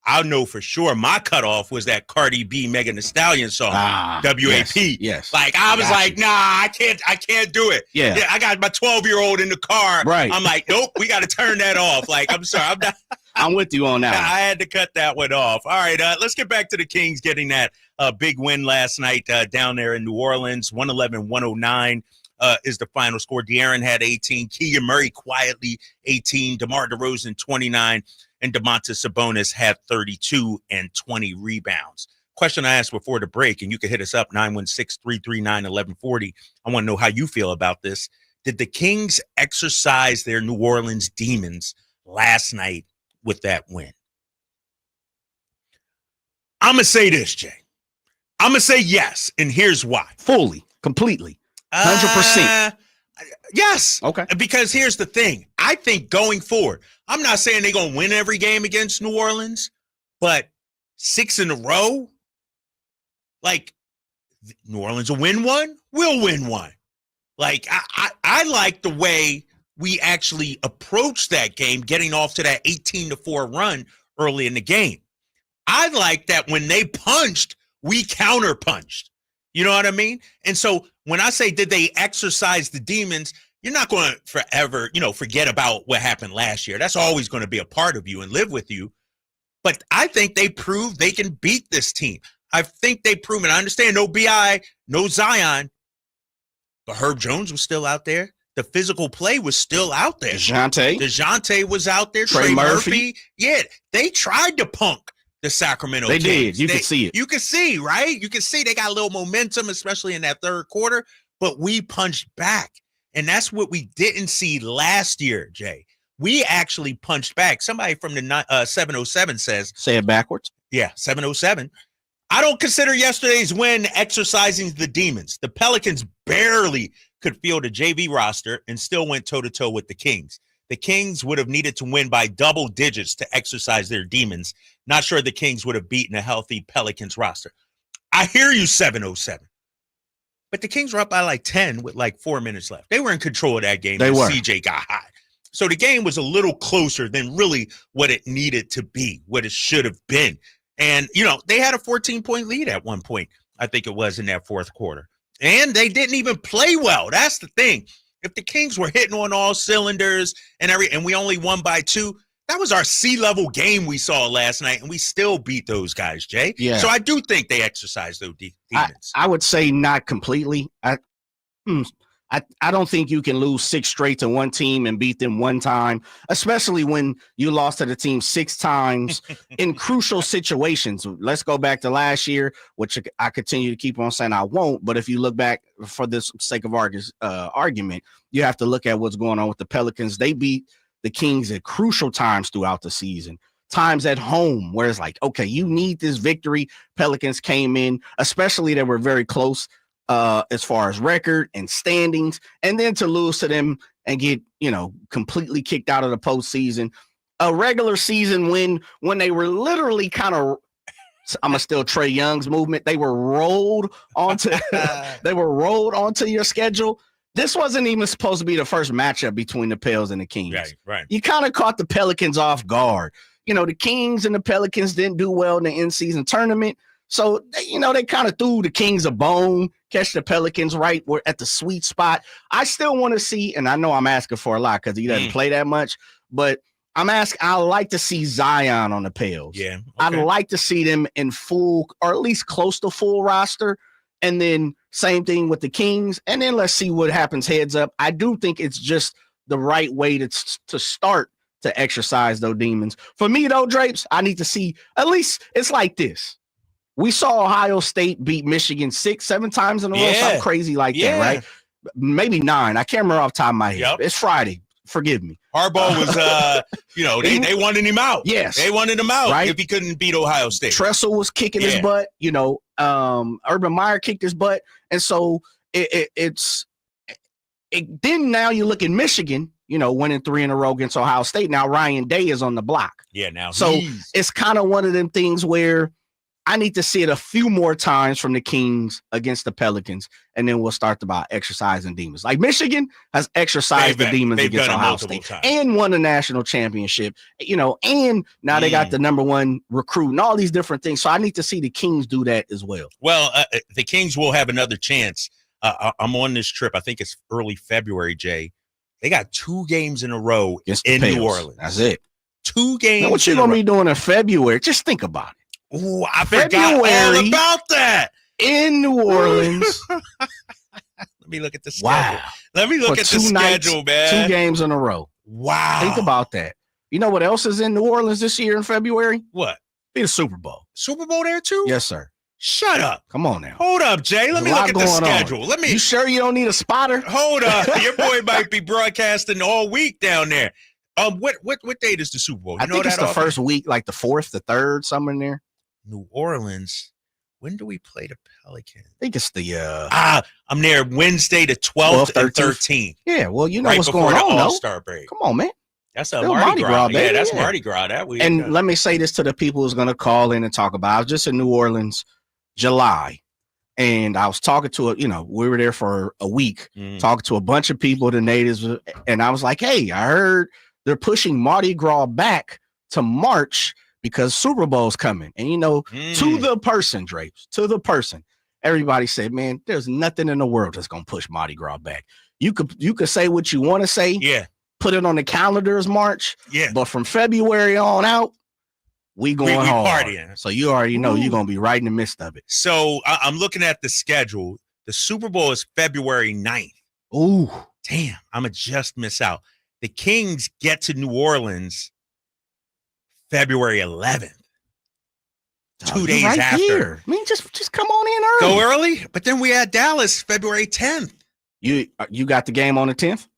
I'll know for sure my cutoff was that Cardi B Megan Thee Stallion song, WAP. Yes. Like I was like, nah, I can't do it. Yeah. I got my 12-year-old in the car. Right. I'm like, nope, we got to turn that off. Like, I'm sorry, I'm not. I'm with you on that. I had to cut that one off. All right, let's get back to the Kings getting that big win last night down there in New Orleans. 111-109 is the final score. De'Aaron had 18. Keegan Murray quietly 18. DeMar DeRozan 29. And Domantas Sabonis had 32 and 20 rebounds. Question I asked before the break, and you can hit us up, 916-339-1140. I want to know how you feel about this. Did the Kings exercise their New Orleans demons last night with that win? I'm going to say this, Jay. I'm going to say yes, and here's why. Fully, completely, 100%. Yes. Okay. Because here's the thing. I think going forward, I'm not saying they're going to win every game against New Orleans, but 6 in a row, like New Orleans will win one, we'll win one. Like I like the way we actually approached that game, getting off to that 18-4 run early in the game. I like that when they punched, we counter-punched. You know what I mean? And so when I say did they exercise the demons, you're not going to forever, forget about what happened last year. That's always going to be a part of you and live with you. But I think they proved they can beat this team. I think they proved it. I understand no BI, no Zion, but Herb Jones was still out there. The physical play was still out there. DeJounte was out there. Trey Murphy. Yeah, they tried to punk the Sacramento Kings. They did. You could see it. You could see, right? You could see they got a little momentum, especially in that third quarter, but we punched back. And that's what we didn't see last year, Jay. We actually punched back. Somebody from the 707 says. Say it backwards. Yeah, 707. I don't consider yesterday's win exercising the demons. The Pelicans barely could field a JV roster and still went toe-to-toe with the Kings. The Kings would have needed to win by double digits to exercise their demons. Not sure the Kings would have beaten a healthy Pelicans roster. I hear you, 707. But the Kings were up by like 10 with like 4 minutes left. They were in control of that game. They were. CJ got hot. So the game was a little closer than really what it needed to be, what it should have been. And, they had a 14-point lead at one point, I think it was in that fourth quarter. And they didn't even play well. That's the thing. If the Kings were hitting on all cylinders and we only won by 2, that was our C-level game we saw last night, and we still beat those guys, Jay. Yeah. So I do think they exercised those demons. I would say not completely. I don't think you can lose 6 straight to one team and beat them one time, especially when you lost to the team 6 times in crucial situations. Let's go back to last year, which I continue to keep on saying I won't. But if you look back for this sake of argument, you have to look at what's going on with the Pelicans. They beat the Kings at crucial times throughout the season, times at home where it's like, okay, you need this victory. Pelicans came in, especially they were very close as far as record and standings, and then to lose to them and get, completely kicked out of the postseason. A regular season win when they were literally kind of, I'm gonna steal Trae Young's movement. They were rolled onto your schedule. This wasn't even supposed to be the first matchup between the Pels and the Kings. Right. You kind of caught the Pelicans off guard. The Kings and the Pelicans didn't do well in the in-season tournament. So, they kind of threw the Kings a bone, catch the Pelicans right at the sweet spot. I still want to see, and I know I'm asking for a lot because he doesn't play that much, but I like to see Zion on the Pels. Yeah. Okay. I'd like to see them in full, or at least close to full roster. And then same thing with the Kings. And then let's see what happens heads up. I do think it's just the right way to start to exercise those demons. For me, though, Drapes, I need to see, at least it's like this. We saw Ohio State beat Michigan 6-7 times in a row, something crazy like that, right? Maybe 9. I can't remember off the top of my head. Yep. It's Friday. Forgive me. Harbaugh was, they wanted him out. Yes. They wanted him out, right? If he couldn't beat Ohio State. Tressel was kicking his butt, Urban Meyer kicked his butt. And so it's Then now you look at Michigan, winning 3 in a row against Ohio State. Now Ryan Day is on the block. Yeah, now so it's kind of one of them things where I need to see it a few more times from the Kings against the Pelicans, and then we'll start about exercising demons. Like Michigan has exercised the demons against Ohio State and won a national championship, and now they got the number 1 recruit and all these different things. So I need to see the Kings do that as well. Well, the Kings will have another chance. I'm on this trip. I think it's early February, Jay. They got 2 games in a row in New Orleans. That's it. 2 games. Now what you gonna be doing in February? Just think about it. Ooh, I forgot all about that. In New Orleans. Let me look at the schedule. Wow. Let me look at the schedule, man. 2 games in a row. Wow. Think about that. You know what else is in New Orleans this year in February? What? Be the Super Bowl. Super Bowl there too? Yes, sir. Shut up. Come on now. Hold up, Jay. Let me look at the schedule. You sure you don't need a spotter? Hold up. Your boy might be broadcasting all week down there. What date is the Super Bowl? I think it's the first week, like the 4th, the 3rd, somewhere in there. New Orleans. When do we play the Pelicans? I think it's the I'm there Wednesday the 12th and 13th. Yeah, well, you know right what's before going on, the All-Star break. Come on, man. That's a Mardi Gras. Yeah, that's Mardi Gras that week. And let me say this to the people who's going to call in and talk about. I was just in New Orleans, July, and I was talking to we were there for a week, talking to a bunch of people, the natives, and I was like, hey, I heard they're pushing Mardi Gras back to March because Super Bowl's coming. And, to the person, Drapes, to the person, everybody said, man, there's nothing in the world that's going to push Mardi Gras back. You could say what you want to say. Yeah. Put it on the calendar as March. Yeah. But from February on out, we going home. Partying. So you already know you're going to be right in the midst of it. So I'm looking at the schedule. The Super Bowl is February 9th. Ooh. Damn, I'm going to just miss out. The Kings get to New Orleans February 11th. 2 days right after. Here. I mean, just come on in early. Go early, but then we had Dallas February 10th. You got the game on the 10th?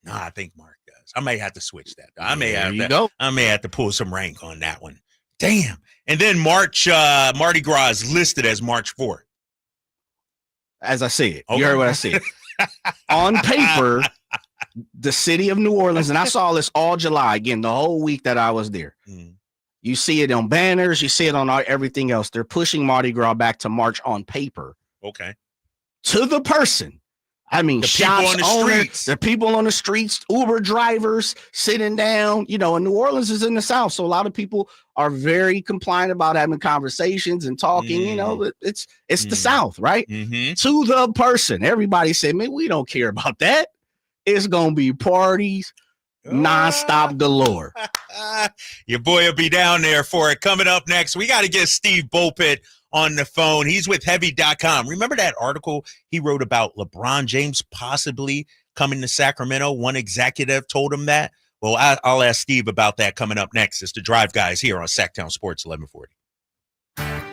No, I think Mark does. I may have to switch that. I may have to pull some rank on that one. Damn. And then Mardi Gras is listed as March 4th. As I said, you heard what I said. On paper, the city of New Orleans, and I saw this all July, again, the whole week that I was there. You see it on banners, you see it on everything else. They're pushing Mardi Gras back to March on paper. Okay. To the person. I mean, shops owners, the people on the streets, Uber drivers sitting down, and New Orleans is in the South. So a lot of people are very compliant about having conversations and talking, it's the South, right? To the person. Everybody said, man, we don't care about that. It's going to be parties, nonstop galore. Your boy will be down there for it. Coming up next, we got to get Steve Bulpett on the phone. He's with Heavy.com. Remember that article he wrote about LeBron James possibly coming to Sacramento? One executive told him that. Well, I'll ask Steve about that coming up next. It's the Drive Guys here on Sacktown Sports 1140.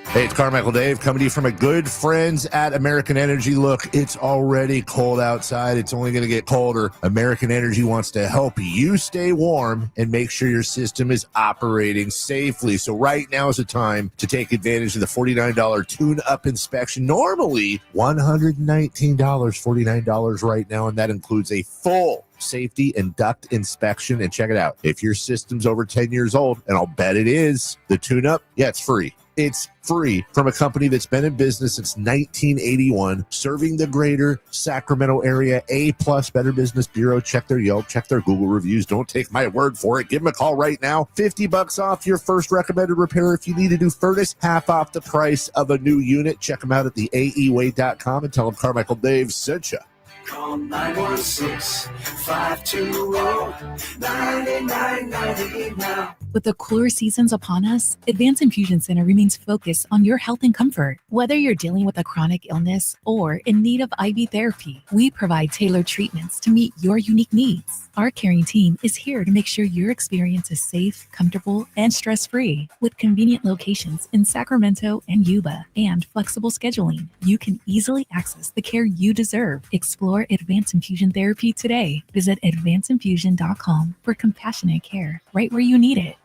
Hey, it's Carmichael Dave coming to you from my good friends at American Energy. Look, it's already cold outside. It's only going to get colder. American Energy wants to help you stay warm and make sure your system is operating safely. So right now is the time to take advantage of the $49 tune-up inspection. Normally $119, $49 right now, and that includes a full safety and duct inspection. And check it out. If your system's over 10 years old, and I'll bet it is, the tune-up, it's free. It's free from a company that's been in business since 1981, serving the greater Sacramento area. A+ Better Business Bureau. Check their Yelp, check their Google reviews. Don't take my word for it. Give them a call right now. $50 off your first recommended repair. If you need a new furnace, half off the price of a new unit. Check them out at theaeway.com and tell them Carmichael Dave sent you. Call 916-520-9990 now. With the cooler seasons upon us, Advanced Infusion Center remains focused on your health and comfort. Whether you're dealing with a chronic illness or in need of IV therapy, we provide tailored treatments to meet your unique needs. Our caring team is here to make sure your experience is safe, comfortable, and stress-free. With convenient locations in Sacramento and Yuba and flexible scheduling, you can easily access the care you deserve. Explore Advanced Infusion Therapy today. Visit advancedinfusion.com for compassionate care right where you need it.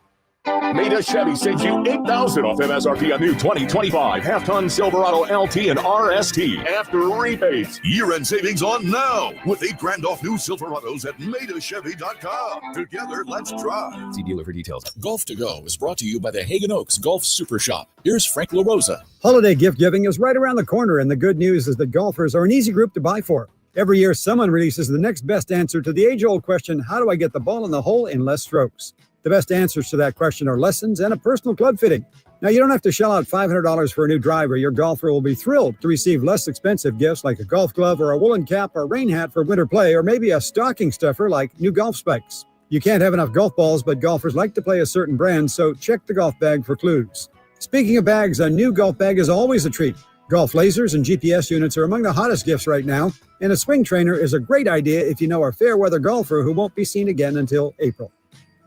Maida Chevy sends you $8,000 off MSRP on new 2025 half-ton Silverado LT and RST after rebates. Year-end savings on now with $8,000 off new Silverados at MaidaChevy.com. Together, let's drive. See dealer for details. Golf to Go is brought to you by the Hagen Oaks Golf Super Shop. Here's Frank LaRosa. Holiday gift giving is right around the corner, and the good news is that golfers are an easy group to buy for. Every year, someone releases the next best answer to the age-old question, how do I get the ball in the hole in less strokes? The best answers to that question are lessons and a personal club fitting. Now, you don't have to shell out $500 for a new driver. Your golfer will be thrilled to receive less expensive gifts like a golf glove or a woolen cap or rain hat for winter play, or maybe a stocking stuffer like new golf spikes. You can't have enough golf balls, but golfers like to play a certain brand, so check the golf bag for clues. Speaking of bags, a new golf bag is always a treat. Golf lasers and GPS units are among the hottest gifts right now, and a swing trainer is a great idea if you know a fair weather golfer who won't be seen again until April.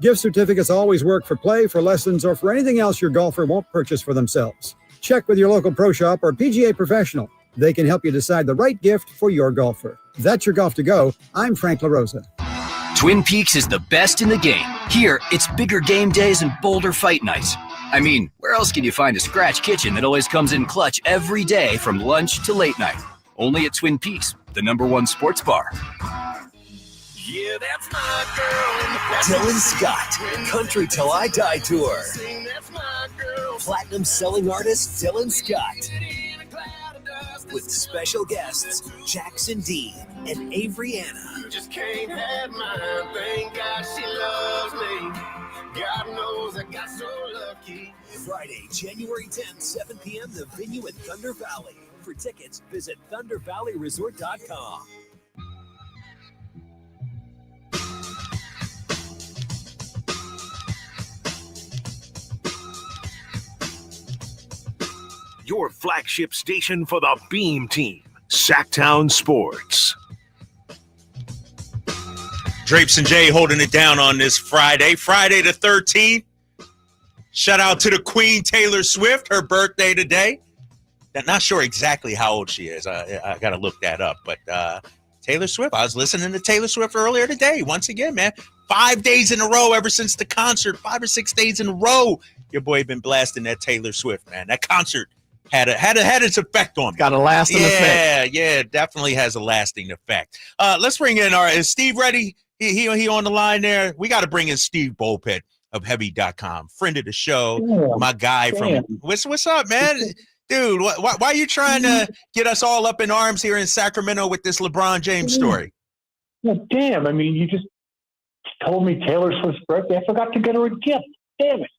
Gift certificates always work for play, for lessons, or for anything else your golfer won't purchase for themselves. Check with your local pro shop or PGA professional. They can help you decide the right gift for your golfer. That's your Golf to Go. I'm Frank LaRosa. Twin Peaks is the best in the game. Here, it's bigger game days and bolder fight nights. I mean, where else can you find a scratch kitchen that always comes in clutch every day from lunch to late night? Only at Twin Peaks, the #1 sports bar. Yeah, that's my girl. Dylan Scott, Country Till I Die Tour. Platinum selling artist Dylan Scott. With special guests Jackson Dean and Avery Anna. Just can't have mine. Thank God she loves me. God knows I got so lucky. Friday, January 10th, 7 p.m. The venue at Thunder Valley. For tickets, visit ThunderValleyResort.com. Your flagship station for the Beam Team, Sacktown Sports. Drapes and Jay holding it down on this Friday the 13th. Shout out to the Queen Taylor Swift, her birthday today. I'm not sure exactly how old she is. I got to look that up. But Taylor Swift, I was listening to Taylor Swift earlier today. Once again, man, 5 days in a row ever since the concert, 5 or 6 days in a row. Your boy been blasting that Taylor Swift, man. That concert had its effect on me. Got a lasting effect. Yeah, definitely has a lasting effect. Let's bring in is Steve ready? He on the line there. We got to bring in Steve Bulpett of Heavy.com, friend of the show, my guy from what's up, man? Dude, why are you trying to get us all up in arms here in Sacramento with this LeBron James story? Well, damn, I mean, you just told me Taylor Swift's birthday. I forgot to get her a gift. Damn it.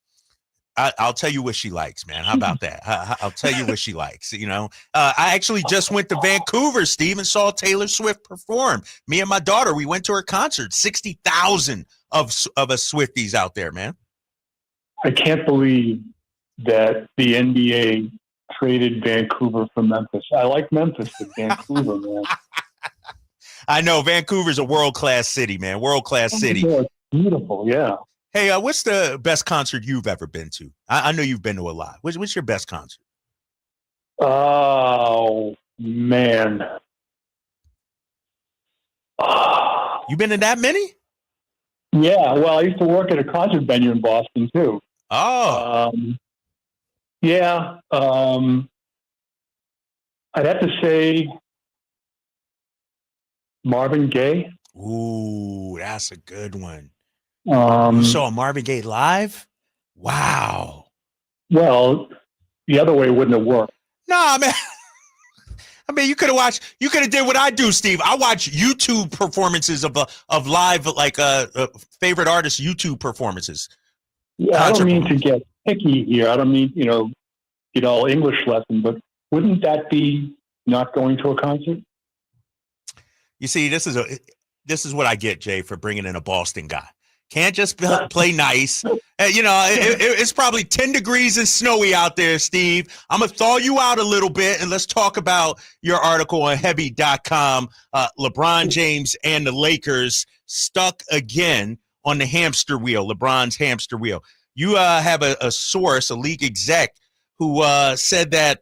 I'll tell you what she likes, man. How about that? I'll tell you what she likes. You know, I actually just went to Vancouver, Steve, and saw Taylor Swift perform. Me and my daughter, we went to her concert. 60,000 of us Swifties out there, man. I can't believe that the NBA traded Vancouver for Memphis. I like Memphis, but Vancouver, man. I know Vancouver's a world-class city, man. World-class city. It's beautiful, yeah. Hey, what's the best concert you've ever been to? I know you've been to a lot. What's your best concert? Oh, man. You been to that many? Yeah, well, I used to work at a concert venue in Boston, too. Oh. Yeah. I'd have to say Marvin Gaye. Ooh, that's a good one. You saw Marvin Gaye live? Wow. Well, the other way wouldn't have worked. Nah, man. I mean, you could have did what I do, Steve. I watch YouTube performances of live, like favorite artists' YouTube performances. Yeah, I don't mean to get picky here. I don't mean, get all English lesson, but wouldn't that be not going to a concert? You see, this is what I get, Jay, for bringing in a Boston guy. Can't just play nice. It's probably 10 degrees and snowy out there, Steve. I'm going to thaw you out a little bit, and let's talk about your article on Heavy.com. LeBron James and the Lakers stuck again on the hamster wheel, LeBron's hamster wheel. You have a source, a league exec, who said that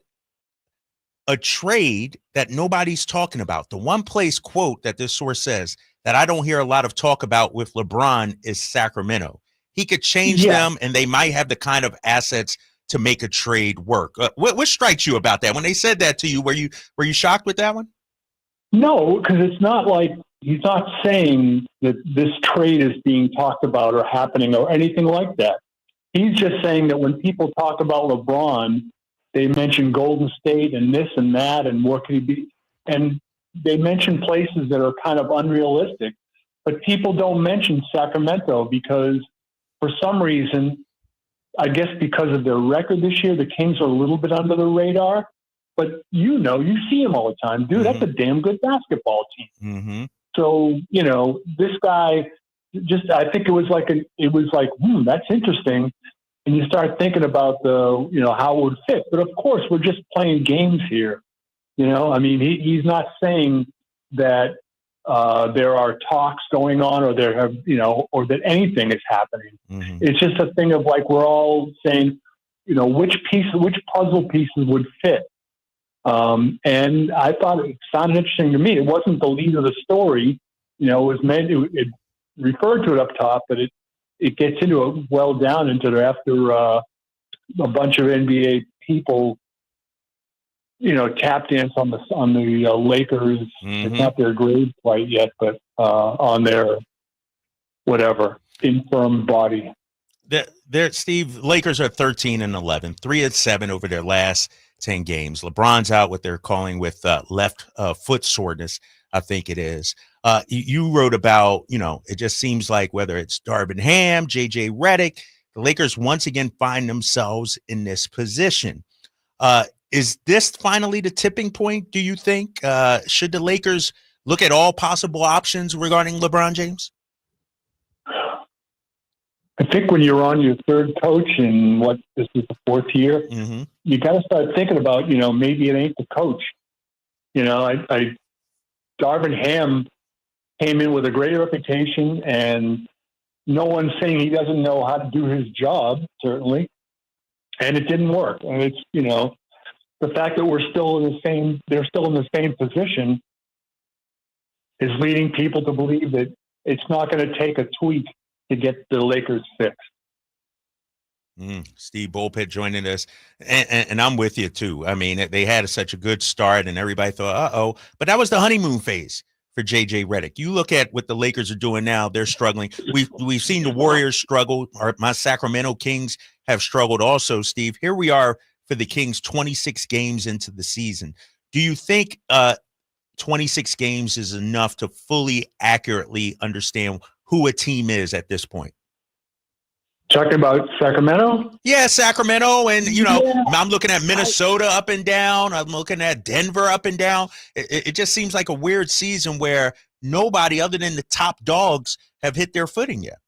a trade that nobody's talking about, the one place, quote, that this source says, that I don't hear a lot of talk about with LeBron is Sacramento. he could change them, and they might have the kind of assets to make a trade work. What strikes you about that? When they said that to you, were you shocked with that one? No, because it's not like he's not saying that this trade is being talked about or happening or anything like that. He's just saying that when people talk about LeBron, they mention Golden State and this and that and what could he be, and they mention places that are kind of unrealistic. But people don't mention Sacramento because, for some reason, I guess because of their record this year, the Kings are a little bit under the radar. But you see them all the time, dude. That's a damn good basketball team. Mm-hmm. So this guy, I think it was like that's interesting. And you start thinking about how it would fit. But of course, we're just playing games here. I mean, he's not saying that there are talks going on, or there have, or that anything is happening. Mm-hmm. It's just a thing of like we're all saying, which puzzle pieces would fit. And I thought it sounded interesting to me. It wasn't the lead of the story. It was it referred to it up top, but it gets into it well down into it after a bunch of NBA people, tap dance on the Lakers. Mm-hmm. It's not their grade quite yet, but on their whatever infirm body. Steve, Lakers are 13-11, 3-7 over their last 10 games. LeBron's out what they're calling with left foot soreness, I think it is. You wrote about, it just seems like whether it's Darvin Ham, JJ Redick, the Lakers once again find themselves in this position. Is this finally the tipping point, do you think? Should the Lakers look at all possible options regarding LeBron James? I think when you're on your third coach and this is the fourth year, mm-hmm. you got to start thinking about, maybe it ain't the coach. Darvin Ham came in with a great reputation, and no one's saying he doesn't know how to do his job, certainly. And it didn't work. And it's, the fact that they're still in the same position is leading people to believe that it's not going to take a tweak to get the Lakers fixed. Steve Bulpett joining us, and I'm with you too. I mean, they had such a good start, and everybody thought, but that was the honeymoon phase for JJ Redick. You look at what the Lakers are doing now; they're struggling. We've seen the Warriors struggle, or my Sacramento Kings have struggled also. Steve, here we are for the Kings, 26 games into the season. Do you think 26 games is enough to fully accurately understand who a team is at this point? Talking about Sacramento? Yeah, Sacramento. And, I'm looking at Minnesota up and down. I'm looking at Denver up and down. It just seems like a weird season where nobody other than the top dogs have hit their footing yet.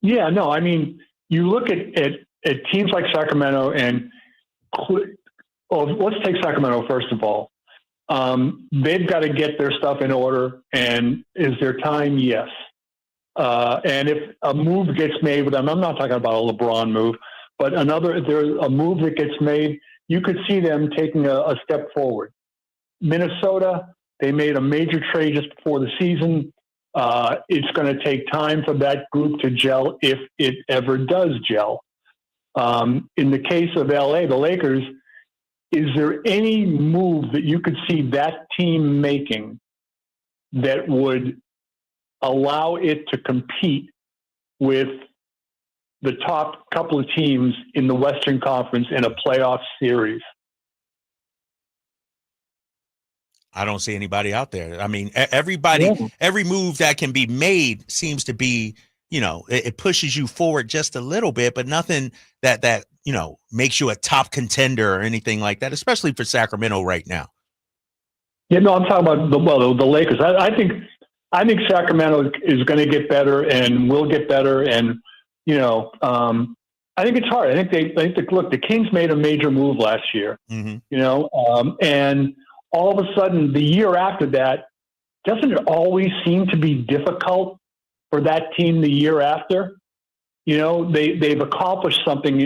Yeah, no, I mean, you look at teams like Sacramento and let's take Sacramento first of all. They've got to get their stuff in order. And is there time? Yes. And if a move gets made with them, I'm not talking about a LeBron move, but there's a move that gets made, you could see them taking a step forward. Minnesota, they made a major trade just before the season. It's going to take time for that group to gel if it ever does gel. In the case of LA, the Lakers, is there any move that you could see that team making that would allow it to compete with the top couple of teams in the Western Conference in a playoff series? I don't see anybody out there. I mean, every move that can be made seems to be, it pushes you forward just a little bit, but nothing that makes you a top contender or anything like that, especially for Sacramento right now. Yeah, no, I'm talking about the Lakers. I think Sacramento is going to get better and will get better. And, I think it's hard. I think the Kings made a major move last year, mm-hmm. And all of a sudden the year after that, doesn't it always seem to be difficult for that team the year after? They've accomplished something,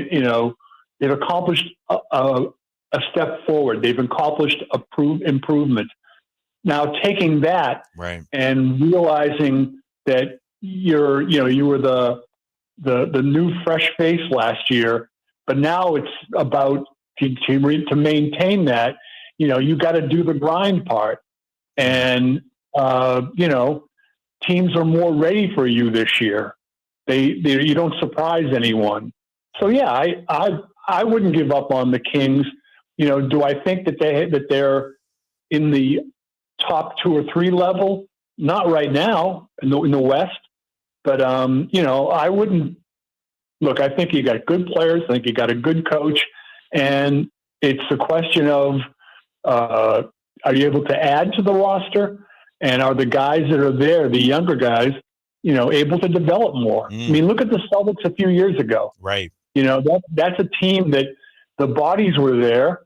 they've accomplished a step forward. They've accomplished improvement. Now taking that right. and realizing that you were the the new fresh face last year, but now it's about to maintain that. You got to do the grind part, and teams are more ready for you this year. You don't surprise anyone. So yeah, I wouldn't give up on the Kings. Do I think that they're in the top 2 or 3 level? Not right now in the West, but I wouldn't. Look, I think you got good players. I think you got a good coach, and it's a question of are you able to add to the roster, and are the guys that are there, the younger guys, able to develop more? I mean, look at the Celtics a few years ago. Right. That's a team that the bodies were there,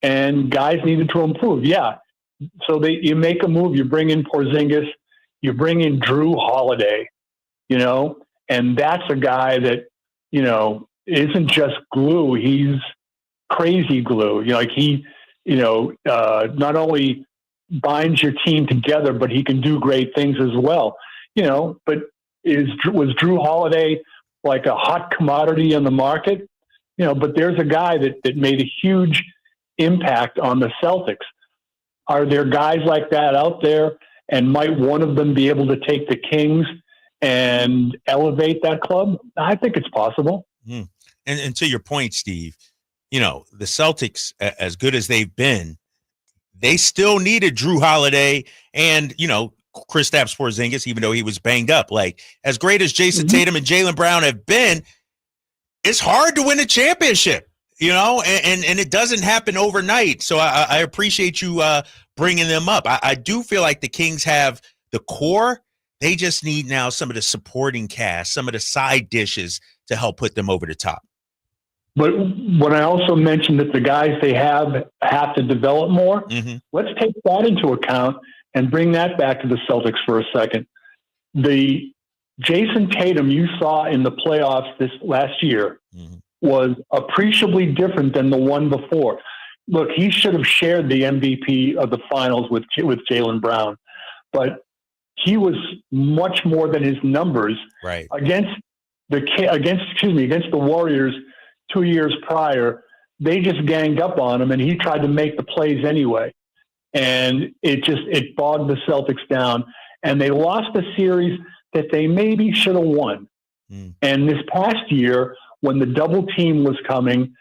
and guys needed to improve. Yeah. So you make a move. You bring in Porzingis. You bring in Drew Holiday. And that's a guy that isn't just glue. He's crazy glue. He not only binds your team together, but he can do great things as well. But was Drew Holiday like a hot commodity in the market? But there's a guy that made a huge impact on the Celtics. Are there guys like that out there? And might one of them be able to take the Kings and elevate that club? I think it's possible. And to your point, Steve, the Celtics, as good as they've been, they still needed Drew Holiday and, Kristaps Porzingis, even though he was banged up. Like, as great as Jason Tatum and Jaylen Brown have been, it's hard to win a championship, and it doesn't happen overnight. So I appreciate you bringing them up. I do feel like the Kings have the core. They just need now some of the supporting cast, some of the side dishes to help put them over the top. But when I also mentioned that the guys they have to develop more, let's take that into account and bring that back to the Celtics for a second. The Jason Tatum you saw in the playoffs this last year was appreciably different than the one before. Look, he should have shared the MVP of the finals with Jaylen Brown, but he was much more than his numbers against the Warriors 2 years prior. They just ganged up on him, and he tried to make the plays anyway. And it bogged the Celtics down, and they lost a series that they maybe should have won. And this past year, when the double team was coming,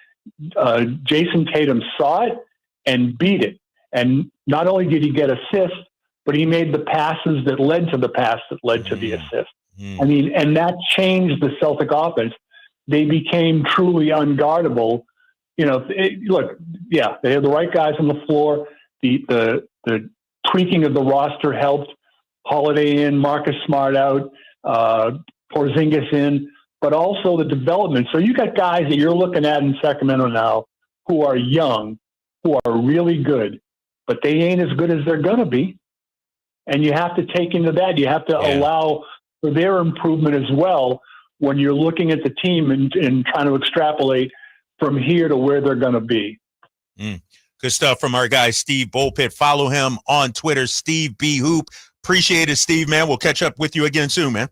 Jason Tatum saw it and beat it. And not only did he get assists, but he made the passes that led to the pass that led to the assist. I mean, and that changed the Celtic offense. They became truly unguardable. Look, yeah, they had the right guys on the floor. The tweaking of the roster helped. Holiday in, Marcus Smart out, Porzingis in, but also the development. So you got guys that you're looking at in Sacramento now who are young, who are really good, but they ain't as good as they're going to be. And you have to take into that. You have to allow for their improvement as well when you're looking at the team and trying to extrapolate from here to where they're going to be. Good stuff from our guy, Steve Bulpett. Follow him on Twitter, Steve B. Hoop. Appreciate it, Steve, man. We'll catch up with you again soon, man.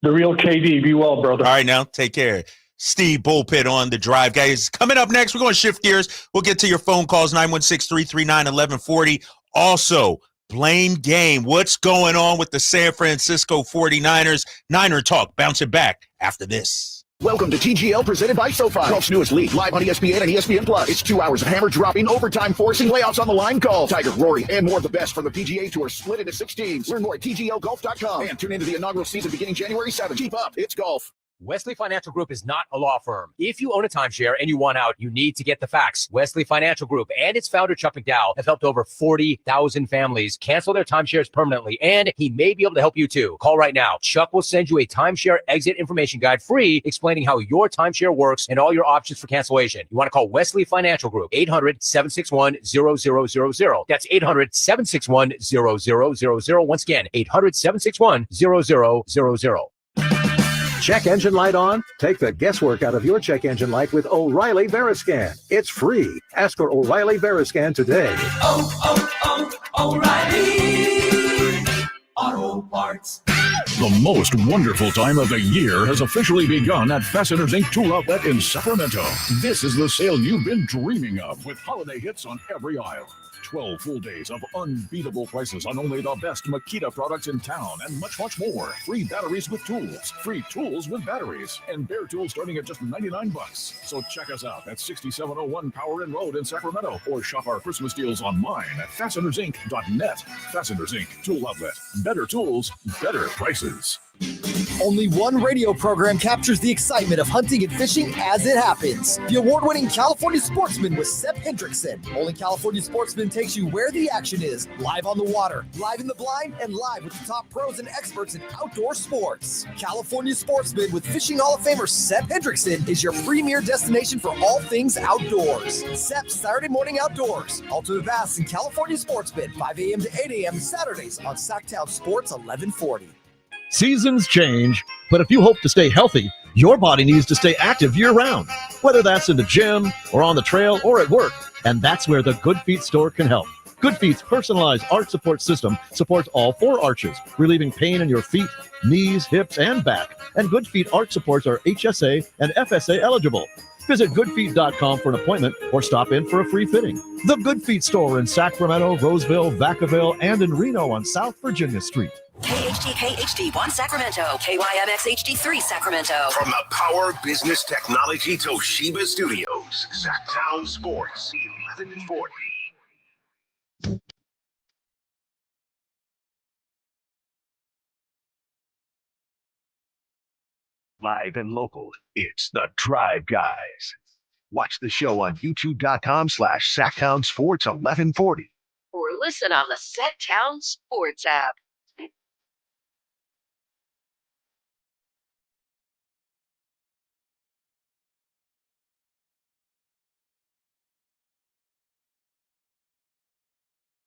The real KD. Be well, brother. All right, now, take care. Steve Bulpett on The Drive, guys. Coming up next, we're going to shift gears. We'll get to your phone calls, 916-339-1140. Also, Blame Game. What's going on with the San Francisco 49ers? Niner Talk. Bouncing back after this. Welcome to TGL, presented by SoFi. Golf's newest league, live on ESPN and ESPN Plus. It's 2 hours of hammer-dropping, overtime forcing, layoffs on the line golf. Tiger, Rory, and more of the best from the PGA Tour split into 6 teams. Learn more at TGLGolf.com and tune into the inaugural season beginning January 7th. Keep up. It's golf. Wesley Financial Group is not a law firm. If you own a timeshare and you want out, you need to get the facts. Wesley Financial Group and its founder, Chuck McDowell, have helped over 40,000 families cancel their timeshares permanently, and he may be able to help you too. Call right now. Chuck will send you a timeshare exit information guide free, explaining how your timeshare works and all your options for cancellation. You want to call Wesley Financial Group, 800-761-0000. That's 800-761-0000. Once again, 800-761-0000. Check engine light on? Take the guesswork out of your check engine light with O'Reilly Veriscan. It's free. Ask for O'Reilly Veriscan today. O'Reilly Auto Parts. The most wonderful time of the year has officially begun at Fasteners Inc. Tool Outlet in Sacramento. This is the sale you've been dreaming of, with holiday hits on every aisle. 12 full days of unbeatable prices on only the best Makita products in town, and much, much more. Free batteries with tools, free tools with batteries, and bare tools starting at just $99. So check us out at 6701 Power Inn Road in Sacramento, or shop our Christmas deals online at fastenersinc.net. Fasteners Inc. Tool Outlet. Better tools, better prices. Only one radio program captures the excitement of hunting and fishing as it happens. The award-winning California Sportsman with Seth Hendrickson. Only California Sportsman takes you where the action is, live on the water, live in the blind, and live with the top pros and experts in outdoor sports. California Sportsman with Fishing Hall of Famer Seth Hendrickson is your premier destination for all things outdoors. Seth's Saturday Morning Outdoors. Ultimate Bass and California Sportsman, 5 a.m. to 8 a.m. Saturdays on Sacktown Sports 1140. Seasons change, but if you hope to stay healthy, your body needs to stay active year-round, whether that's in the gym or on the trail or at work, and that's where the Good Feet store can help. Good Feet's personalized arch support system supports all 4 arches, relieving pain in your feet, knees, hips, and back. And Good Feet arch supports are HSA and FSA eligible. Visit goodfeet.com for an appointment or stop in for a free fitting. The Good Feet store in Sacramento, Roseville, Vacaville, and in Reno on South Virginia Street. KHD1 Sacramento, KYMX HD3 Sacramento. From the Power Business Technology Toshiba Studios, Sacktown Sports 1140. Live and local, it's the Drive Guys. Watch the show on youtube.com/Sacktown Sports 1140. Or listen on the Sacktown Sports app.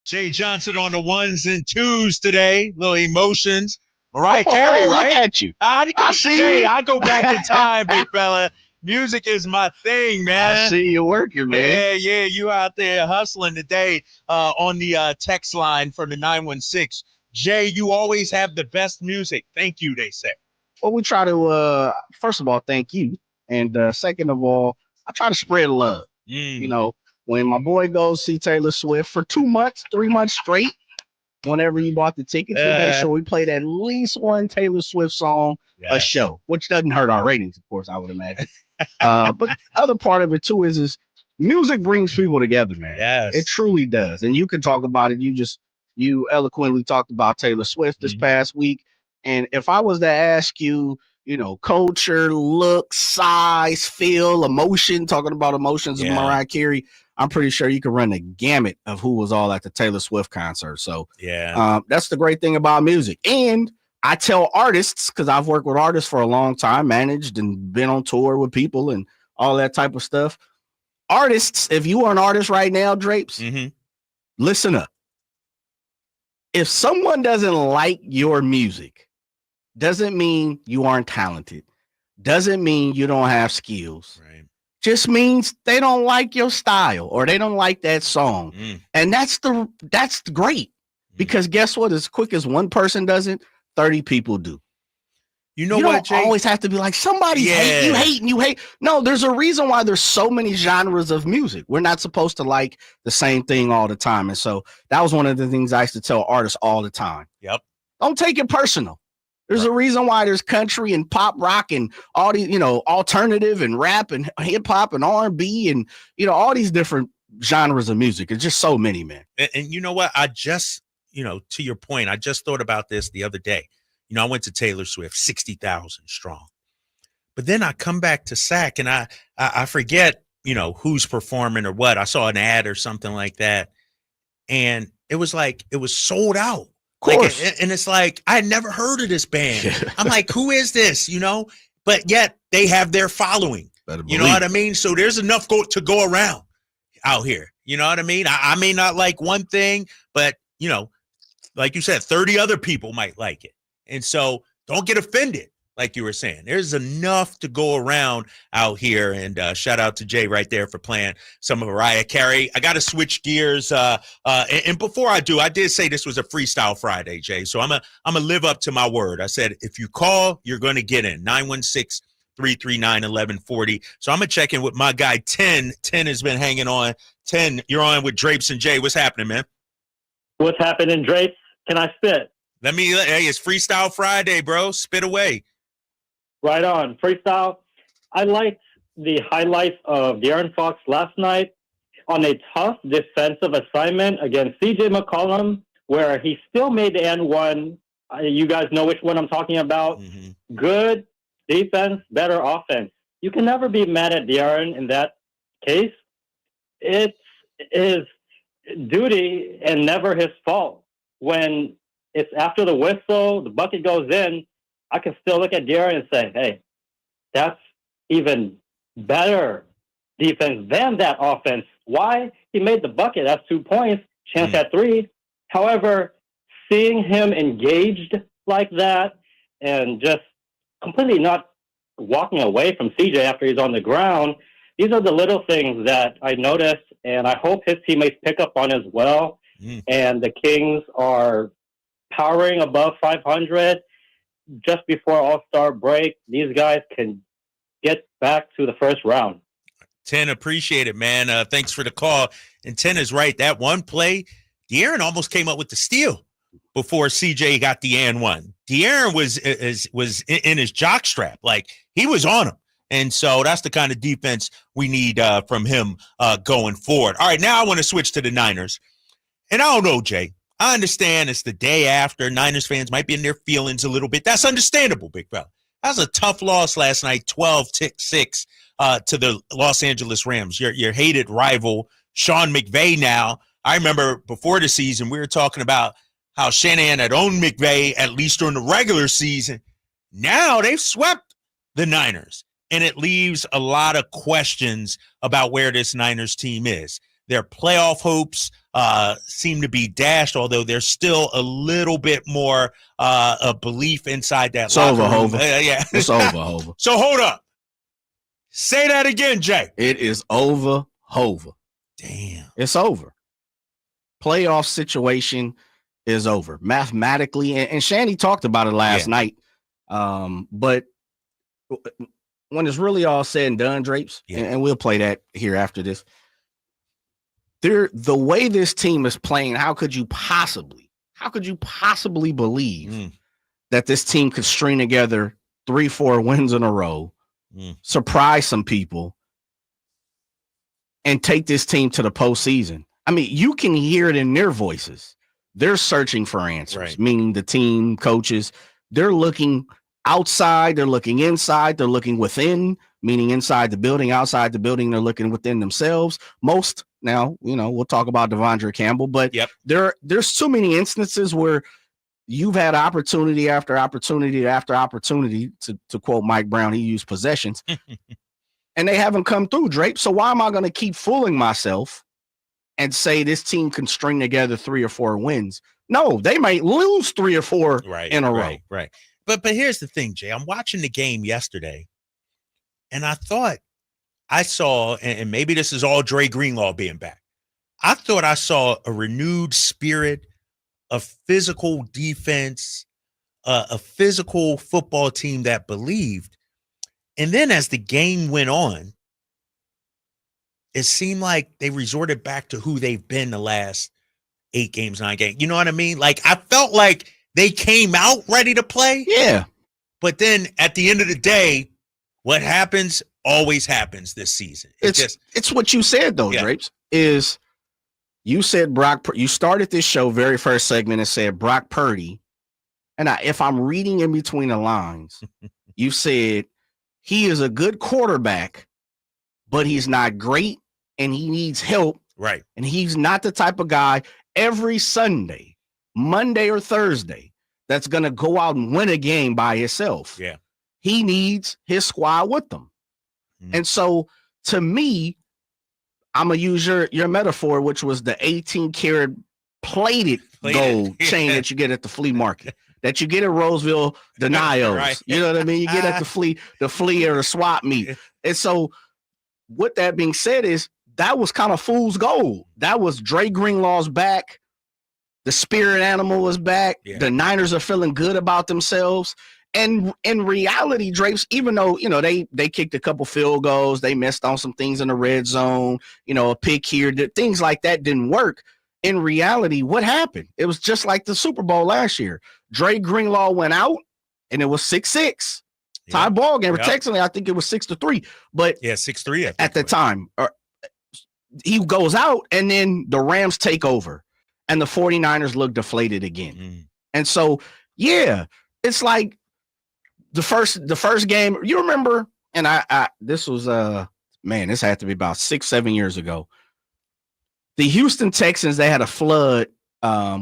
Jay Johnson on the ones and twos today. Little emotions. Mariah Carey, right? At you. I see. I go back in time, big fella. Music is my thing, man. I see you working, man. Yeah. You out there hustling today on the text line from the 916. Jay, you always have the best music. Thank you, they say. Well, we try to, first of all, thank you. And second of all, I try to spread love. You know, when my boy goes see Taylor Swift for 2 months, 3 months straight, whenever you bought the tickets, we make sure we played at least one Taylor Swift song a show, which doesn't hurt our ratings, of course, I would imagine. But the other part of it, too, is music brings people together, man. Yes. It truly does. And you can talk about it. You eloquently talked about Taylor Swift this past week. And if I was to ask you, you know, culture, look, size, feel, emotion, talking about emotions of Mariah Carey, I'm pretty sure you can run the gamut of who was all at the Taylor Swift concert. So that's the great thing about music. And I tell artists, because I've worked with artists for a long time, managed and been on tour with people and all that type of stuff. Artists, if you are an artist right now, Drapes, listen up. If someone doesn't like your music, doesn't mean you aren't talented. Doesn't mean you don't have skills. Right. Just means they don't like your style or they don't like that song. And that's great. Because guess what? As quick as one person doesn't, 30 people do. You know you what, don't Jay? always have to be like, somebody's hate, you hate. No, there's a reason why there's so many genres of music. We're not supposed to like the same thing all the time. And so that was one of the things I used to tell artists all the time. Yep. Don't take it personal. There's a reason why there's country and pop rock and all these, you know, alternative and rap and hip hop and R&B and, you know, all these different genres of music. It's just so many, man. And you know what? I just, you know, to your point, I just thought about this the other day. You know, I went to Taylor Swift, 60,000 strong. But then I come back to SAC and I forget, you know, who's performing or what. I saw an ad or something like that. And it was like, it was sold out. Of course. Like, and it's like, I had never heard of this band. I'm like, who is this? You know, but yet they have their following. You know what I mean? So there's enough to go around out here. You know what I mean? I may not like one thing, but, you know, like you said, 30 other people might like it. And so don't get offended. like you were saying. There's enough to go around out here. And shout out to Jay right there for playing some of Mariah Carey. I got to switch gears. And before I do, I did say this was a Freestyle Friday, Jay. So I'm gonna live up to my word. I said, if you call, you're going to get in. 916-339-1140. So I'm going to check in with my guy, 10. 10 has been hanging on. 10, you're on with Drapes and Jay. What's happening, man? What's happening, Drapes? Can I spit? Hey, it's Freestyle Friday, bro. Spit away. Right on. Freestyle. I liked the highlights of De'Aaron Fox last night on a tough defensive assignment against C.J. McCollum, where he still made the N1. You guys know which one I'm talking about. Mm-hmm. Good defense, better offense. You can never be mad at De'Aaron in that case. It's his duty and never his fault. When it's after the whistle, the bucket goes in, I can still look at De'Aaron and say, hey, that's even better defense than that offense. Why? He made the bucket. That's 2 points. Chance at 3. However, seeing him engaged like that and just completely not walking away from CJ after he's on the ground, these are the little things that I noticed, and I hope his teammates pick up on as well. And the Kings are powering above 500 just before All-Star break. These guys can get back to the first round. 10, appreciate it, man. Thanks for the call. And 10 is right. That one play, De'Aaron almost came up with the steal before CJ got the and one. De'Aaron was in his jockstrap. Like, he was on him. And so that's the kind of defense we need from him going forward. All right, now I want to switch to the Niners. And I don't know, Jay. I understand it's the day after. Niners fans might be in their feelings a little bit. That's understandable, big fella. That was a tough loss last night, 12-6 to the Los Angeles Rams, your hated rival, Sean McVay now. I remember before the season, we were talking about how Shanahan had owned McVay, at least during the regular season. Now they've swept the Niners, and it leaves a lot of questions about where this Niners team is. Their playoff hopes seem to be dashed, although there's still a little bit more a belief inside that locker room. Yeah. It's over, Hova. So hold up. Say that again, Jay. It is over, Hova. Damn. It's over. Playoff situation is over. Mathematically, and Shanny talked about it last night. But when it's really all said and done, Drapes, and we'll play that here after this, the way this team is playing, how could you possibly believe that this team could string together 3-4 wins in a row, surprise some people, and take this team to the postseason? I mean, you can hear it in their voices. They're searching for answers, meaning the team, coaches. They're looking outside, they're looking inside, they're looking within, meaning inside the building, outside the building, they're looking within themselves. Most now, we'll talk about Devondre Campbell, but there's too many instances where you've had opportunity after opportunity after opportunity, to quote Mike Brown, he used possessions, and they haven't come through, Drape. So why am I going to keep fooling myself and say this team can string together 3 or 4 wins? No, they might lose 3 or 4 in a row. Right. But here's the thing, Jay. I'm watching the game yesterday, and I thought I saw, and maybe this is all Dre Greenlaw being back, I thought I saw a renewed spirit of physical defense, a physical football team that believed. And then as the game went on, it seemed like they resorted back to who they've been the last 8 games, 9 games. You know what I mean? Like, I felt like they came out ready to play. Yeah. But then at the end of the day, what happens always happens this season. It's what you said, though, Drapes, is you said you started this show very first segment and said Brock Purdy. And if I'm reading in between the lines, you said he is a good quarterback, but he's not great and he needs help. Right. And he's not the type of guy every Sunday, Monday or Thursday, that's going to go out and win a game by himself. Yeah. He needs his squad with them. And so to me, I'm going to use your metaphor, which was the 18-karat plated gold chain that you get at the flea market. that you get at Roseville Denials. Right. You know what I mean? You get at the flea or the swap meet. And so with that being said is that was kind of fool's gold. That was Dre Greenlaw's back. The spirit animal was back. Yeah. The Niners are feeling good about themselves. And in reality, Drapes, even though, they kicked a couple field goals, they missed on some things in the red zone, a pick here, things like that didn't work. In reality, what happened? It was just like the Super Bowl last year. Dre Greenlaw went out, and it was 6-6. Tie ball game. Technically, I think it was 6-3. But 6-3 at the time. He goes out, and then the Rams take over, and the 49ers look deflated again. And so, it's like the first game. You remember, and this was this had to be about 6-7 years ago. The Houston Texans, they had a flood,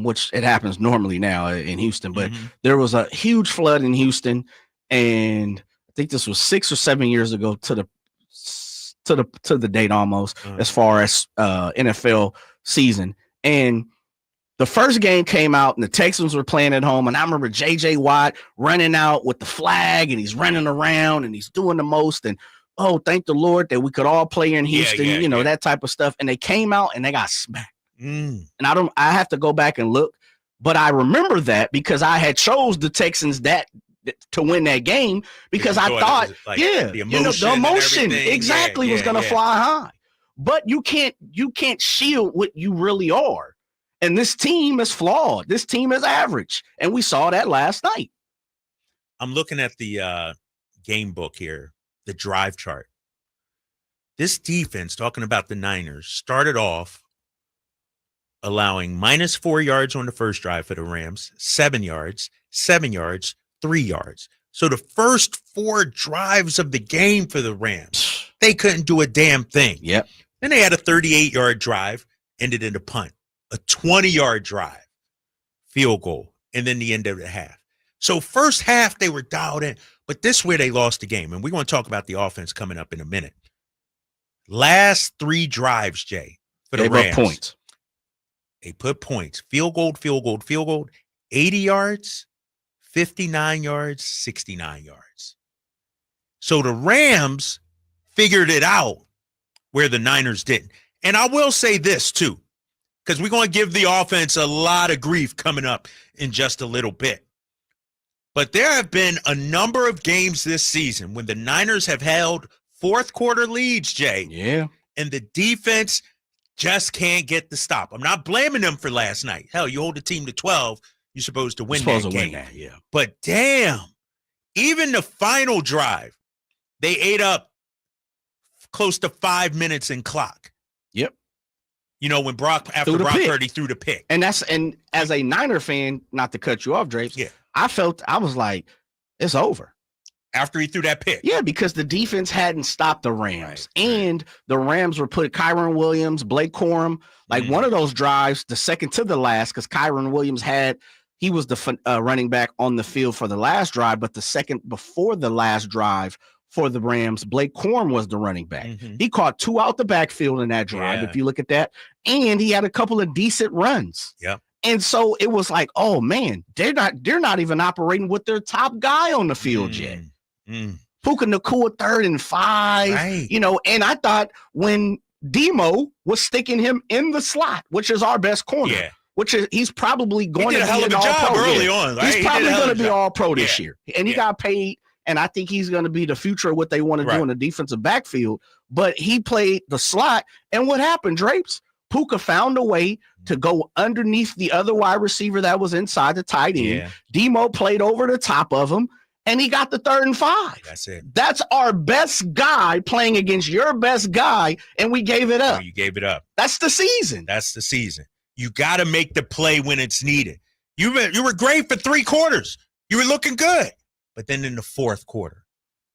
which it happens normally now in Houston, but there was a huge flood in Houston, and I think this was 6 or 7 years ago to the date almost, as far as NFL season. And the first game came out, and the Texans were playing at home, and I remember J.J. Watt running out with the flag, and he's running around, and he's doing the most, and thank the Lord that we could all play in Houston, that type of stuff. And they came out and they got smacked. And I have to go back and look, but I remember that because I had chose the Texans to win that game because I thought, the emotion exactly was going to fly high. But you can't shield what you really are. And this team is flawed. This team is average. And we saw that last night. I'm looking at the game book here. The drive chart. This defense, talking about the Niners, started off allowing -4 yards on the first drive for the Rams, 7 yards, 7 yards, 3 yards. So the first 4 drives of the game for the Rams, they couldn't do a damn thing. Yep. Then they had a 38-yard drive, ended in a punt, a 20-yard drive, field goal, and then the end of the half. So first half, they were dialed in. But this is where they lost the game, and we're going to talk about the offense coming up in a minute. Last 3 drives, Jay, for the Rams. Points. They put points. Field goal, field goal, field goal. 80 yards, 59 yards, 69 yards. So the Rams figured it out where the Niners didn't. And I will say this, too, because we're going to give the offense a lot of grief coming up in just a little bit. But there have been a number of games this season when the Niners have held fourth quarter leads, Jay. Yeah. And the defense just can't get the stop. I'm not blaming them for last night. Hell, you hold the team to 12, you're supposed to win that game. But damn, even the final drive, they ate up close to 5 minutes in clock. Yep. When Brock Purdy threw the pick. And as a Niner fan, not to cut you off, Drapes, I was like, it's over. After he threw that pick. Yeah, because the defense hadn't stopped the Rams. Right. And the Rams were putting Kyron Williams, Blake Corum, one of those drives, the second to the last, because Kyron Williams he was the running back on the field for the last drive, but the second before the last drive for the Rams, Blake Corum was the running back. He caught 2 out the backfield in that drive, if you look at that. And he had a couple of decent runs. Yeah. And so it was like, oh man, they're not even operating with their top guy on the field yet. Puka Nacua 3rd and 5, and I thought when Demo was sticking him in the slot, which is our best corner, which is he's probably going to be an all-pro early on. Right? He's probably going to be all-pro this year, and he got paid, and I think he's going to be the future of what they want to do in the defensive backfield. But he played the slot, and what happened, Drapes? Puka found a way to go underneath the other wide receiver that was inside the tight end. Demo played over the top of him, and he got the 3rd and 5. That's it. That's our best guy playing against your best guy, and we gave it up. You gave it up. That's the season. That's the season. You got to make the play when it's needed. You were great for 3 quarters. You were looking good. But then in the 4th quarter,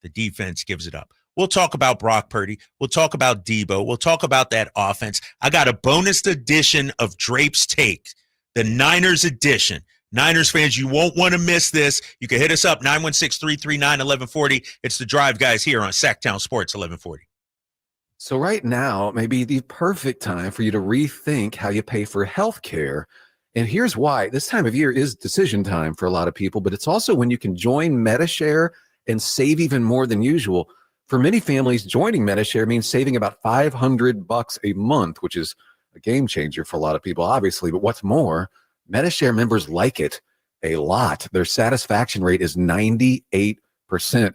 the defense gives it up. We'll talk about Brock Purdy. We'll talk about Debo. We'll talk about that offense. I got a bonus edition of Drape's Take, the Niners edition. Niners fans, you won't want to miss this. You can hit us up, 916-339-1140. It's the Drive Guys here on Sacktown Sports 1140. So right now may be the perfect time for you to rethink how you pay for health care And here's why. This time of year is decision time for a lot of people, but it's also when you can join MetaShare and save even more than usual. For many families, joining MetaShare means saving about $500 a month, which is a game changer for a lot of people, obviously. But what's more, MetaShare members like it a lot. Their satisfaction rate is 98%.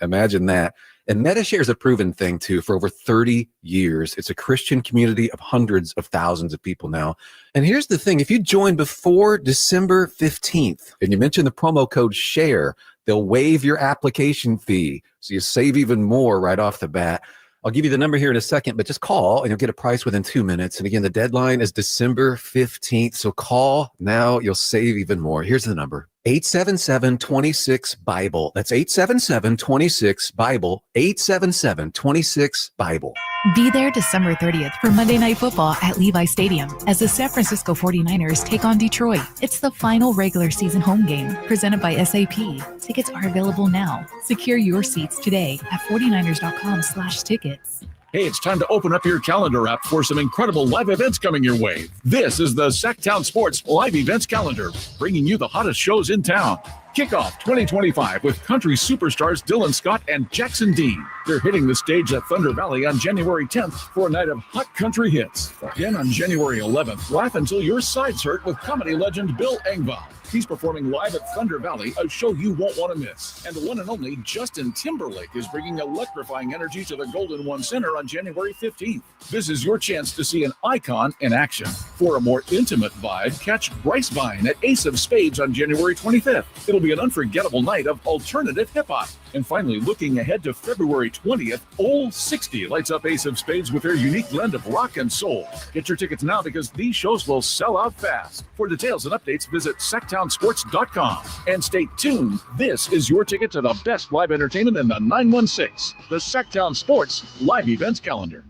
Imagine that. And MetaShare is a proven thing, too, for over 30 years. It's a Christian community of hundreds of thousands of people now. And here's the thing. If you join before December 15th and you mention the promo code SHARE, they'll waive your application fee. So you save even more right off the bat. I'll give you the number here in a second, but just call and you'll get a price within 2 minutes. And again, the deadline is December 15th. So call now. You'll save even more. Here's the number. 877-26-BIBLE. That's 877-26-BIBLE. 877-26-BIBLE. Be there December 30th for Monday Night Football at Levi Stadium as the San Francisco 49ers take on Detroit. It's the final regular season home game presented by SAP. Tickets are available now. Secure your seats today at 49ers.com/tickets. Hey, it's time to open up your calendar app for some incredible live events coming your way. This is the Sacktown Sports Live Events Calendar, bringing you the hottest shows in town. Kick off 2025 with country superstars Dylan Scott and Jackson Dean. They're hitting the stage at Thunder Valley on January 10th for a night of hot country hits. Then on January 11th, laugh until your sides hurt with comedy legend Bill Engvall. He's performing live at Thunder Valley, a show you won't want to miss. And the one and only Justin Timberlake is bringing electrifying energy to the Golden One Center on January 15th. This is your chance to see an icon in action. For a more intimate vibe, catch Bryce Vine at Ace of Spades on January 25th. It'll be an unforgettable night of alternative hip-hop. And finally, looking ahead to February 20th, Old 60 lights up Ace of Spades with their unique blend of rock and soul. Get your tickets now because these shows will sell out fast. For details and updates, visit SacktownSports.com. And stay tuned. This is your ticket to the best live entertainment in the 916, the Sacktown Sports Live Events Calendar.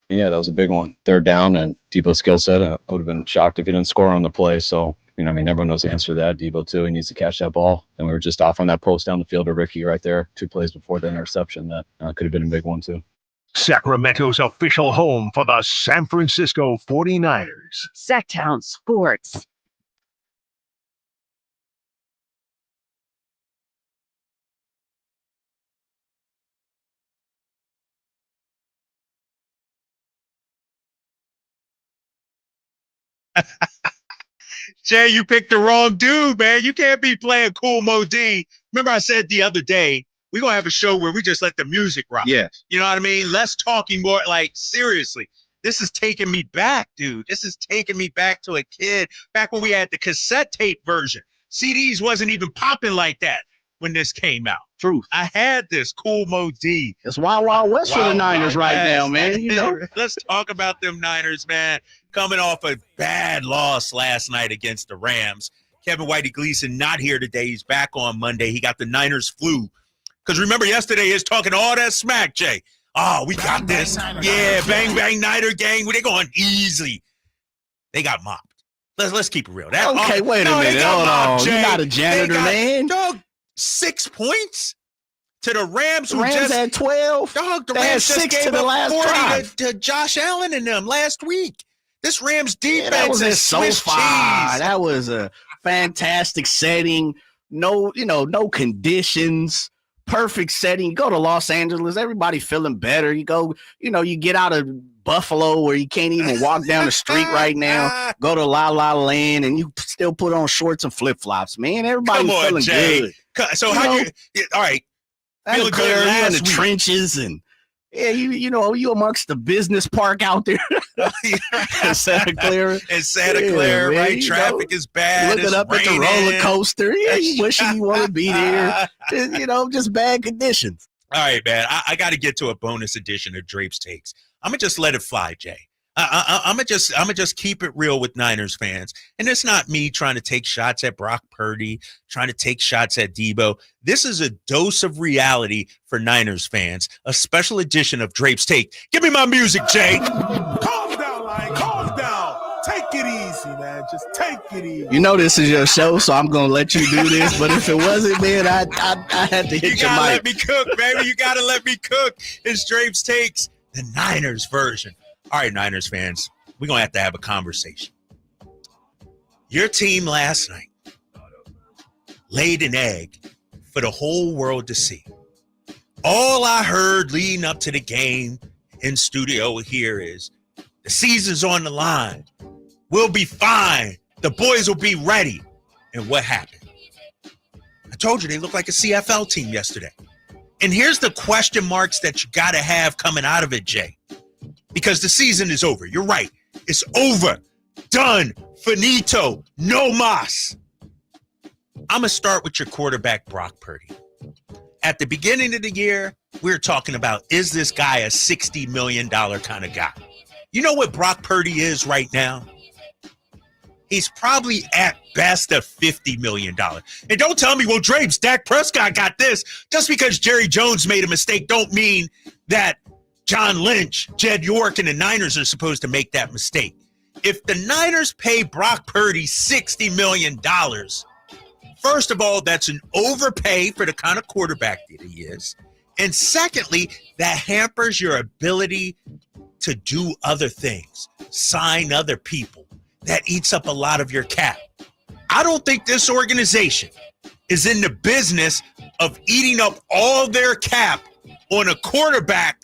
Yeah, that was a big one. Third down and Debo's skill set. I would have been shocked if he didn't score on the play. So, everyone knows the answer to that. Debo, too. He needs to catch that ball. And we were just off on that post down the field to Ricky right there. 2 plays before the interception. That could have been a big one, too. Sacramento's official home for the San Francisco 49ers. Sacktown Sports. Jay, you picked the wrong dude, man. You can't be playing Cool Mo D. Remember I said the other day, we're going to have a show where we just let the music rock. Yes. You know what I mean? Less talking, more like, seriously. This is taking me back, dude. This is taking me back to a kid, back when we had the cassette tape version. CDs wasn't even popping like that when this came out. Truth. I had this Cool Mo D. It's Wild Wild West for the Niners right now, man. Let's talk about them Niners, man. Coming off a bad loss last night against the Rams. Kevin Whitey Gleason not here today. He's back on Monday. He got the Niners flu. Because remember yesterday he was talking all that smack, Jay. Oh, we got this. Yeah, bang, bang, Niner gang. They're going easy. They got mopped. Let's keep it real. Wait a minute. Hold on. You're not a janitor, man. Dog, 6 points to the Rams. The Rams had 12. Dog, the They Rams had just 6 gave to the up last 40 drive. to Josh Allen and them last week. This Rams defense that was is Swiss SoFi. cheese. That was a fantastic setting. No conditions. Perfect setting. You go to Los Angeles, everybody feeling better. You go, you get out of Buffalo where you can't even walk down the street right now. Go to La La Land and you still put on shorts and flip-flops, man. Everybody's Come on, feeling Jay. good. So all right. Feeling good in the trenches and you amongst the business park out there in Santa Clara. In Santa Clara, man, right? Traffic is bad. Looking up at the roller coaster. Yeah, you wishing you want to be there. Just bad conditions. All right, man. I got to get to a bonus edition of Drape's Takes. I'm gonna just let it fly, Jay. I'm gonna just keep it real with Niners fans, and it's not me trying to take shots at Brock Purdy, trying to take shots at Debo. This is a dose of reality for Niners fans, a special edition of Drape's Take. Give me my music, Jay. Calm down, Lion. Calm down. Take it easy, man. Just take it easy. You know this is your show, so I'm gonna let you do this. But if it wasn't, man, I had to hit You your gotta mic. let me cook, baby. You gotta let me cook. It's Drapes Takes, the Niners version. All right, Niners fans, we're gonna have to have a conversation. Your team last night laid an egg for the whole world to see. All I heard leading up to the game in studio here is the season's on the line. We'll be fine. The boys will be ready. And what happened? I told you they looked like a CFL team yesterday. And here's the question marks that you got to have coming out of it, Jay. Because the season is over. You're right. It's over. Done. Finito. No mas. I'm going to start with your quarterback, Brock Purdy. At the beginning of the year, we were talking about, is this guy a $60 million kind of guy? You know what Brock Purdy is right now? He's probably at best a $50 million. And don't tell me, well, Drapes, Dak Prescott got this. Just because Jerry Jones made a mistake don't mean that John Lynch, Jed York, and the Niners are supposed to make that mistake. If the Niners pay Brock Purdy $60 million, first of all, that's an overpay for the kind of quarterback that he is. And secondly, that hampers your ability to do other things, sign other people. That eats up a lot of your cap. I don't think this organization is in the business of eating up all their cap on a quarterback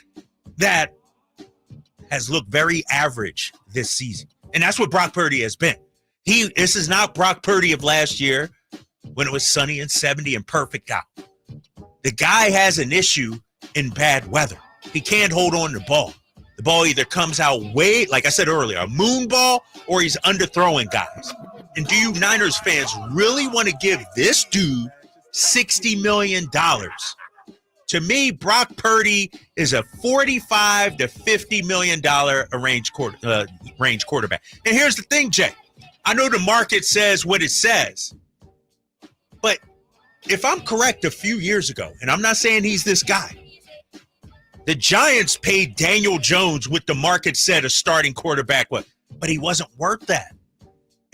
that has looked very average this season. And that's what Brock Purdy has been. This is not Brock Purdy of last year when it was sunny and 70 and perfect out. The guy has an issue in bad weather. He can't hold on to the ball. The ball either comes out way, like I said earlier, a moon ball, or he's underthrowing guys. And do you Niners fans really want to give this dude $60 million? To me, Brock Purdy is a $45 to $50 million range quarterback. And here's the thing, Jay. I know the market says what it says. But if I'm correct, a few years ago, and I'm not saying he's this guy, the Giants paid Daniel Jones what the market said a starting quarterback was, but he wasn't worth that.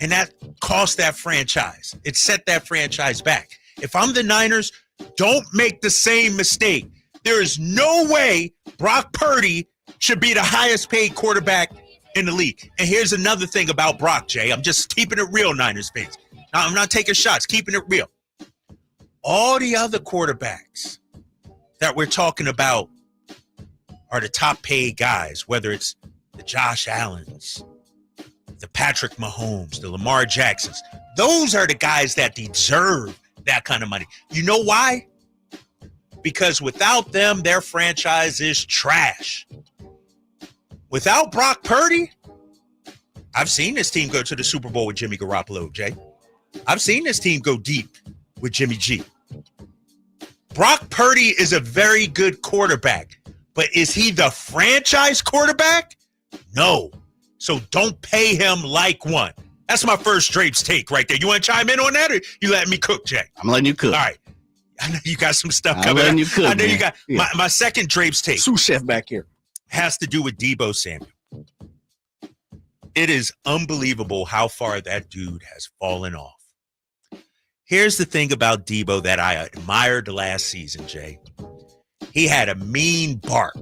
And that cost that franchise. It set that franchise back. If I'm the Niners, don't make the same mistake. There is no way Brock Purdy should be the highest paid quarterback in the league. And here's another thing about Brock, Jay. I'm just keeping it real, Niners fans. Now, I'm not taking shots, keeping it real. All the other quarterbacks that we're talking about are the top paid guys, whether it's the Josh Allens, the Patrick Mahomes, the Lamar Jacksons. Those are the guys that deserve that kind of money. You know why? Because without them, their franchise is trash. Without Brock Purdy, I've seen this team go to the Super Bowl with Jimmy Garoppolo, Jay. I've seen this team go deep with Jimmy G. Brock Purdy is a very good quarterback. But is he the franchise quarterback? No. So don't pay him like one. That's my first Drapes take right there. You want to chime in on that, or you letting me cook, Jay? I'm letting you cook. All right. I know you got some stuff I'm coming letting up. you cook, I know man. you got my second Drapes take. Sous chef back here. Has to do with Deebo Samuel. It is unbelievable how far that dude has fallen off. Here's the thing about Deebo that I admired last season, Jay. He had a mean bark,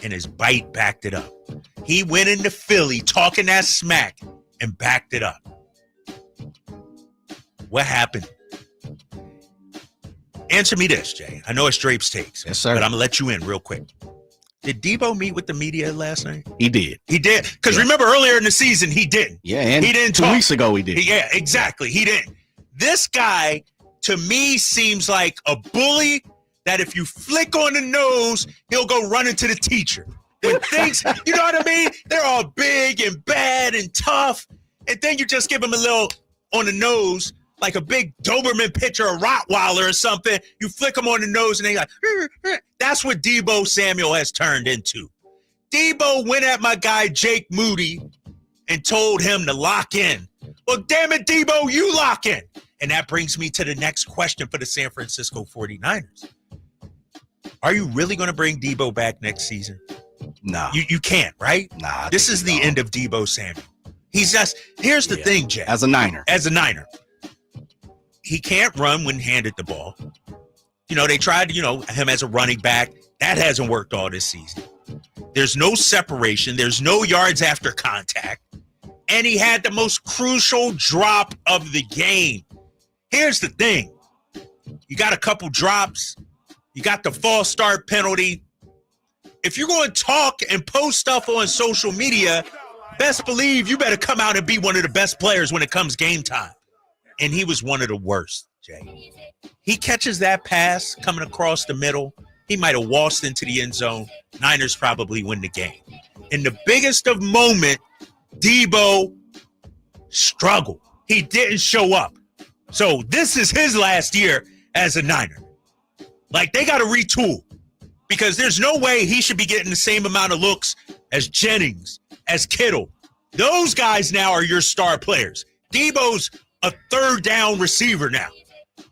and his bite backed it up. He went into Philly talking that smack and backed it up. What happened? Answer me this, Jay. I know it's Drapes Takes, yes, sir, but I'm going to let you in real quick. Did Deebo meet with the media last night? He did. He did? Because remember earlier in the season, he didn't. Yeah, and he didn't 2 talk. weeks ago he did. Yeah, exactly. He didn't. This guy, to me, seems like a bully that if you flick on the nose, he'll go running to the teacher. When things, you know what I mean? They're all big and bad and tough. And then you just give him a little on the nose, like a big Doberman pitcher, a Rottweiler or something. You flick him on the nose and they like, that's what Deebo Samuel has turned into. Deebo went at my guy Jake Moody and told him to lock in. Well, damn it, Deebo, you lock in. And that brings me to the next question for the San Francisco 49ers. Are you really going to bring Deebo back next season? No. You can't, right? Nah. This is the end of Deebo Samuel. Here's the thing, Jay. As a Niner, he can't run when handed the ball. They tried, him as a running back. That hasn't worked all this season. There's no separation. There's no yards after contact. And he had the most crucial drop of the game. Here's the thing. You got a couple drops. You got the false start penalty. If you're going to talk and post stuff on social media, best believe you better come out and be one of the best players when it comes game time. And he was one of the worst, Jay. He catches that pass coming across the middle. He might have waltzed into the end zone. Niners probably win the game. In the biggest of moment, Debo struggled. He didn't show up. So this is his last year as a Niner. Like, they got to retool because there's no way he should be getting the same amount of looks as Jennings, as Kittle. Those guys now are your star players. Debo's a third down receiver now.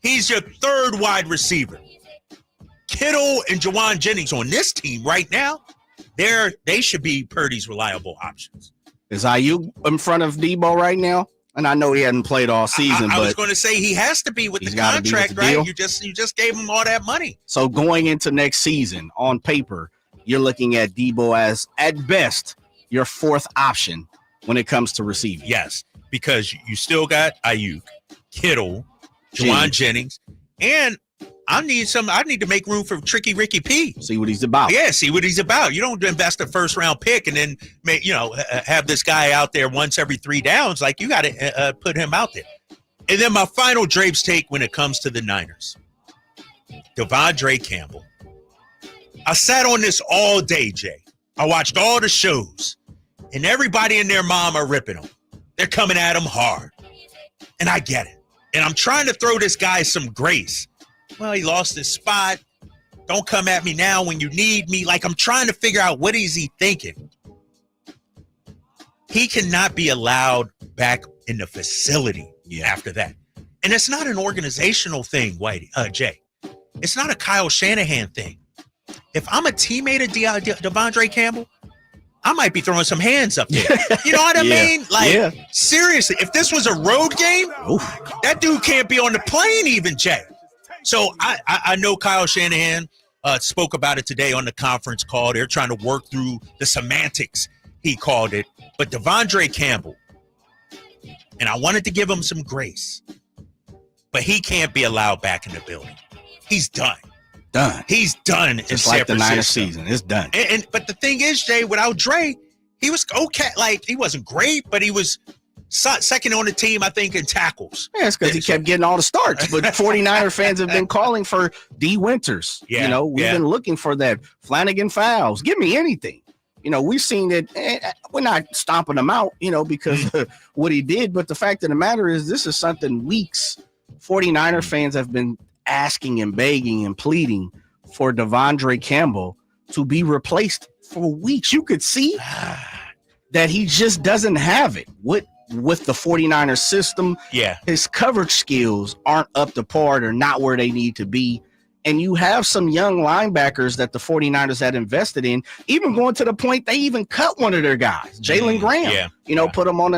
He's your third wide receiver. Kittle and Jawan Jennings on this team right now, they should be Purdy's reliable options. Is IU in front of Debo right now? And I know he hadn't played all season. I but was going to say he has to be with the contract, right? Deal. You just gave him all that money. So going into next season, on paper, you're looking at Debo as, at best, your fourth option when it comes to receiving. Yes, because you still got Ayuk, Kittle, Jawan Jennings, and I need to make room for Tricky Ricky P. See what he's about. Yeah, see what he's about. You don't invest a first round pick and then have this guy out there once every 3 downs. Like, you got to put him out there. And then my final Drapes take when it comes to the Niners. Devondre Campbell. I sat on this all day, Jay. I watched all the shows, and everybody and their mom are ripping him. They're coming at him hard. And I get it. And I'm trying to throw this guy some grace. Well, he lost his spot. Don't come at me now when you need me. Like, I'm trying to figure out what is he thinking. He cannot be allowed back in the facility after that. And it's not an organizational thing, Jay. It's not a Kyle Shanahan thing. If I'm a teammate of Devondre Campbell, I might be throwing some hands up there. You know what I mean? Like, seriously, if this was a road game, that dude can't be on the plane even, Jay. So I know Kyle Shanahan spoke about it today on the conference call. They're trying to work through the semantics, he called it. But Devondre Campbell, and I wanted to give him some grace, but he can't be allowed back in the building. He's done. He's done. Just like the Niners season. It's done. But the thing is, Jay, without Dre, he was okay. Like, he wasn't great, but he was second on the team, I think, in tackles. Yeah, it's because he kept getting all the starts. But 49er fans have been calling for D. Winters. Yeah, we've been looking for that. Flanagan Fowles. Give me anything. We've seen it. We're not stomping him out, because of what he did. But the fact of the matter is, this is something weeks 49er fans have been asking and begging and pleading for Devondre Campbell to be replaced for weeks. You could see that he just doesn't have it with the 49ers system. Yeah. His coverage skills aren't up to par. They're not where they need to be. And you have some young linebackers that the 49ers had invested in, even going to the point they even cut one of their guys, Jalen Graham. Put him on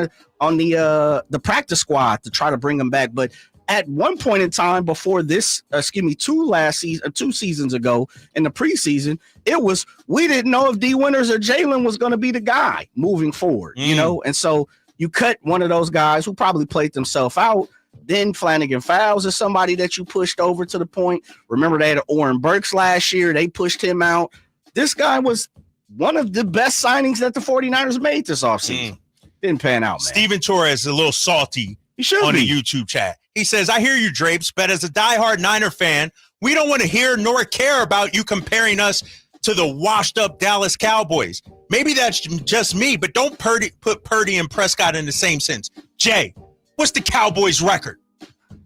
the practice squad to try to bring him back. But at one point in time before this, 2 seasons ago in the preseason, it was, we didn't know if D. Winters or Jalen was going to be the guy moving forward, and so you cut one of those guys who probably played themselves out. Then Flanagan Fowles is somebody that you pushed over to the point. Remember, they had Oren Burks last year. They pushed him out. This guy was one of the best signings that the 49ers made this offseason. Didn't pan out, man. Steven Torres is a little salty on the YouTube chat. He says, I hear you, Drapes, but as a diehard Niner fan, we don't want to hear nor care about you comparing us to the washed-up Dallas Cowboys. Maybe that's just me, but don't put Purdy and Prescott in the same sense. Jay, what's the Cowboys' record?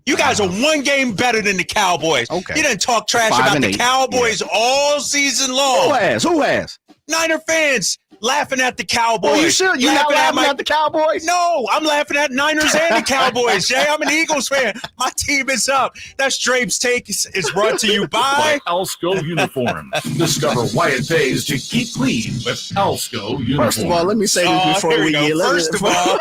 You guys are one game better than the Cowboys. Okay. You didn't talk trash about the Cowboys all season long. Who has? Niner fans laughing at the Cowboys. Well, you should. You're not laughing at the Cowboys? No, I'm laughing at Niners and the Cowboys, Jay. I'm an Eagles fan. My team is up. That's Drape's Take is brought to you by Alsco Uniforms. Discover why it pays to keep clean with Alsco Uniforms. First of all, let me say this before we get. First of all,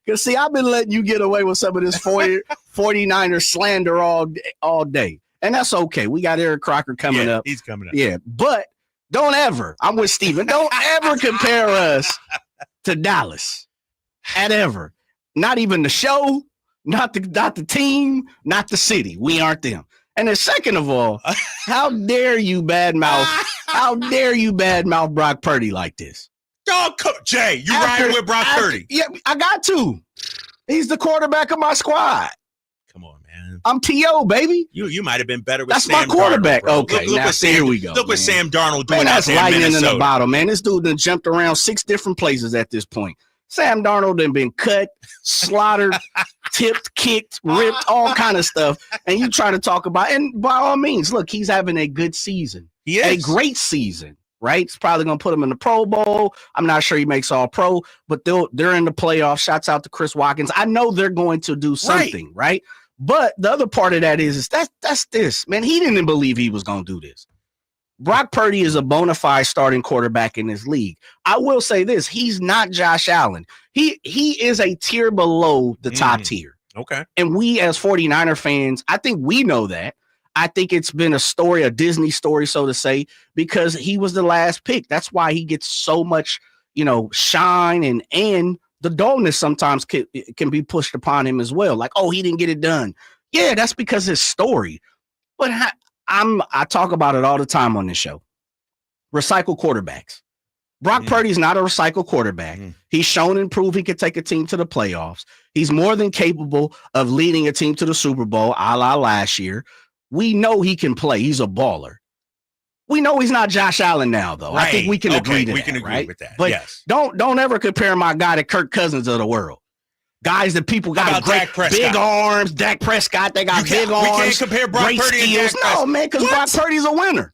because see, I've been letting you get away with some of this 49er slander all day, and that's okay. We got Eric Crocker coming up. He's coming up. Yeah, but don't ever. I'm with Steven. Don't ever compare us to Dallas. At ever. Not even the show, not the team, not the city. We aren't them. And then second of all, how dare you badmouth Brock Purdy like this? Jay, you riding with Brock Purdy? Yeah, I got to. He's the quarterback of my squad. Come on, man. I'm T.O., baby. You might have been better with That's Sam my quarterback. Darnold, okay, look now here we go. Look what Sam Darnold doing man, out that's there in lightning in Minnesota. the bottle, man. This dude done jumped around 6 different places at this point. Sam Darnold done been cut, slaughtered, tipped, kicked, ripped, all kind of stuff. And you try to talk about, and by all means, look, he's having a good season. He is. A great season, right? It's probably going to put him in the Pro Bowl. I'm not sure he makes all pro, but they're in the playoffs. Shouts out to Chris Watkins. I know they're going to do something, right? But the other part of that is that's this. Man, he didn't believe he was going to do this. Brock Purdy is a bona fide starting quarterback in this league. I will say this. He's not Josh Allen. He is a tier below the top tier. Okay. And we as 49er fans, I think we know that. I think it's been a Disney story, so to say, because he was the last pick. That's why he gets so much, shine and the dullness sometimes can be pushed upon him as well. Like, oh, he didn't get it done. Yeah, that's because his story. But I talk about it all the time on this show. Recycle quarterbacks. Brock Purdy's not a recycled quarterback. He's shown and proved he could take a team to the playoffs. He's more than capable of leading a team to the Super Bowl, a la last year. We know he can play. He's a baller. We know he's not Josh Allen now, though. Right. I think we can agree to we that, can agree right? with that. But yes. don't ever compare my guy to Kirk Cousins of the world. Guys that people got great big arms. Dak Prescott, they got big arms. We can't compare Brock Purdy and Dak Prescott. No, man, because Brock Purdy's a winner.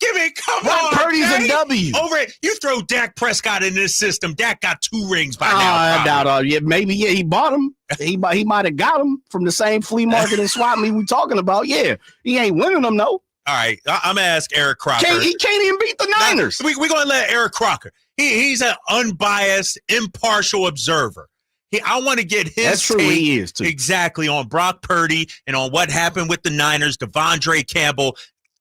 Brock Purdy's a W. Over it. You throw Dak Prescott in this system. Dak got 2 rings by now. I doubt. Maybe he bought him. He might have got him from the same flea market and swap meet we talking about. Yeah, he ain't winning them though. All right, I'm gonna ask Eric Crocker. He can't even beat the Niners. We're gonna let Eric Crocker. He's an unbiased, impartial observer. I want to get his That's true. take He is too. exactly on Brock Purdy and on what happened with the Niners, Devondre Campbell.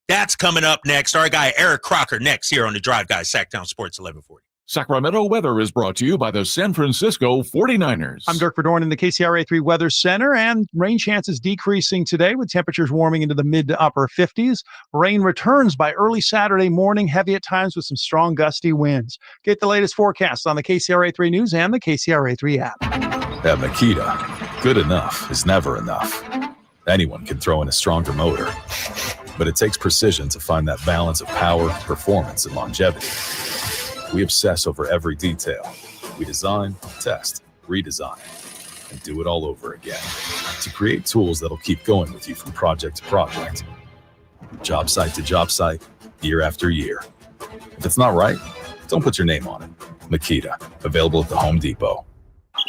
That's coming up next. Our guy Eric Crocker next here on the Drive Guys, Sacktown Sports 1140. Sacramento weather is brought to you by the San Francisco 49ers. I'm Dirk Verdorn in the KCRA3 Weather Center, and rain chances decreasing today with temperatures warming into the mid to upper 50s. Rain returns by early Saturday morning, heavy at times with some strong gusty winds. Get the latest forecast on the KCRA3 News and the KCRA3 app. At Makita, good enough is never enough. Anyone can throw in a stronger motor, but it takes precision to find that balance of power, performance, and longevity. We obsess over every detail. We design, test, redesign, and do it all over again to create tools that'll keep going with you from project to project, job site to job site, year after year. If it's not right, don't put your name on it. Makita, available at the Home Depot.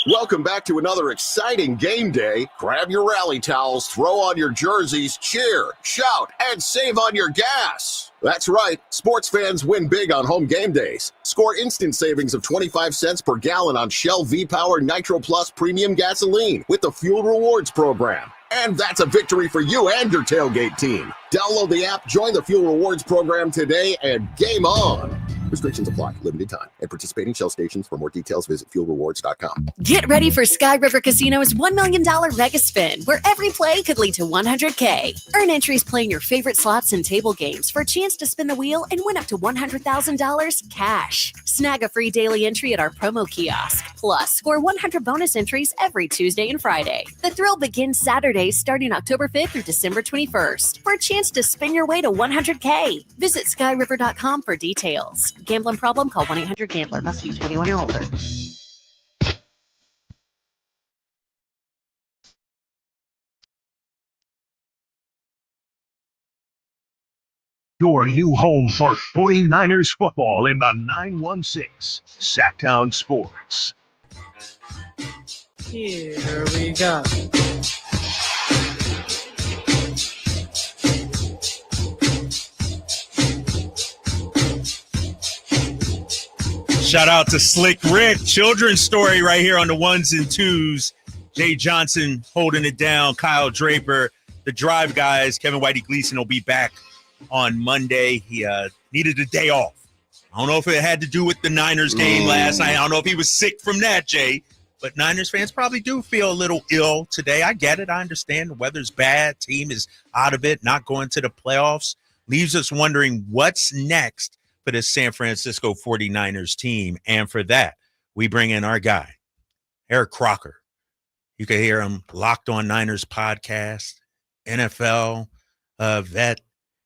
Welcome back to another exciting game day. Grab your rally towels, throw on your jerseys, cheer, shout, and save on your gas. That's right, sports fans win big on home game days. Score instant savings of 25 cents per gallon on Shell V-Power Nitro Plus Premium Gasoline with the Fuel Rewards program. And that's a victory for you and your tailgate team. Download the app, join the Fuel Rewards program today, and game on. Restrictions apply. Limited time. At participating Shell stations. For more details, visit fuelrewards.com. Get ready for Sky River Casino's $1 million Mega Spin, where every play could lead to $100K. Earn entries playing your favorite slots and table games for a chance to spin the wheel and win up to $100,000 cash. Snag a free daily entry at our promo kiosk. Plus, score 100 bonus entries every Tuesday and Friday. The thrill begins Saturday, starting October 5th through December 21st, for a chance to spin your way to $100K. Visit skyriver.com for details. Gambling problem? Call 1-800-GAMBLER. Must be 21 or older. Your new home for 49ers football in the 916 Sacktown Sports. Here we go. Shout out to Slick Rick. Children's story right here on the ones and twos. Jay Johnson holding it down. Kyle Draper, the drive guys. Kevin Whitey Gleason will be back on Monday. He needed a day off. I don't know if it had to do with the Niners game last night. I don't know if he was sick from that, Jay. But Niners fans probably do feel a little ill today. I get it. I understand. The weather's bad. Team is out of it, not going to the playoffs. Leaves us wondering what's next for this San Francisco 49ers team. And for that, we bring in our guy, Eric Crocker. You can hear him Locked On Niners podcast, NFL vet.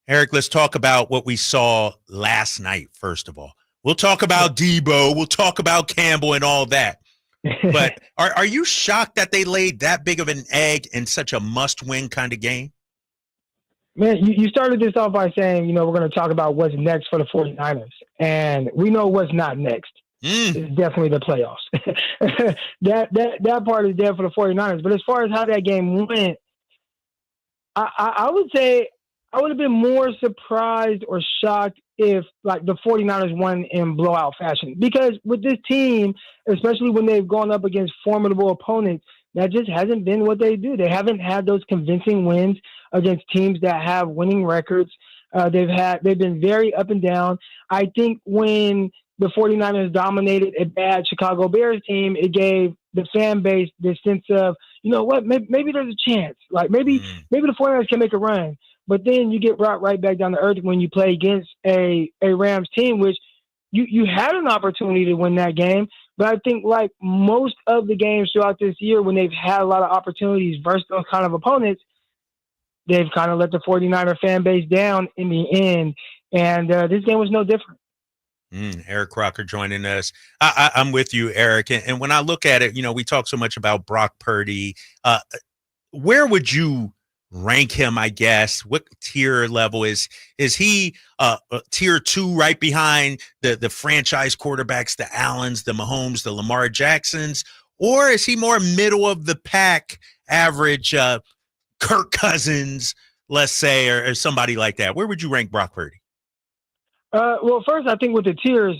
Eric, let's talk about what we saw last night, first of all. We'll talk about Debo. We'll talk about Campbell and all that. But are you shocked that they laid that big of an egg in such a must-win kind of game? Man, you started this off by saying, we're going to talk about what's next for the 49ers. And we know what's not next. It's definitely the playoffs. that part is dead for the 49ers. But as far as how that game went, I would say I would have been more surprised or shocked if the 49ers won in blowout fashion. Because with this team, especially when they've gone up against formidable opponents, that just hasn't been what they do. They haven't had those convincing wins against teams that have winning records. They've been very up and down. I think when the 49ers dominated a bad Chicago Bears team, it gave the fan base this sense of, maybe there's a chance. Maybe the 49ers can make a run. But then you get brought right back down to earth when you play against a Rams team, which you had an opportunity to win that game. But I think like most of the games throughout this year, when they've had a lot of opportunities versus those kind of opponents, they've kind of let the 49er fan base down in the end. And this game was no different. Eric Crocker joining us. I'm with you, Eric. And when I look at it, we talk so much about Brock Purdy. Where would you rank him, I guess? What tier level is he tier 2 right behind the franchise quarterbacks, the Allens, the Mahomes, the Lamar Jacksons? Or is he more middle of the pack, average Kirk Cousins, let's say, or somebody like that? Where would you rank Brock Purdy? Well, first, I think with the tiers,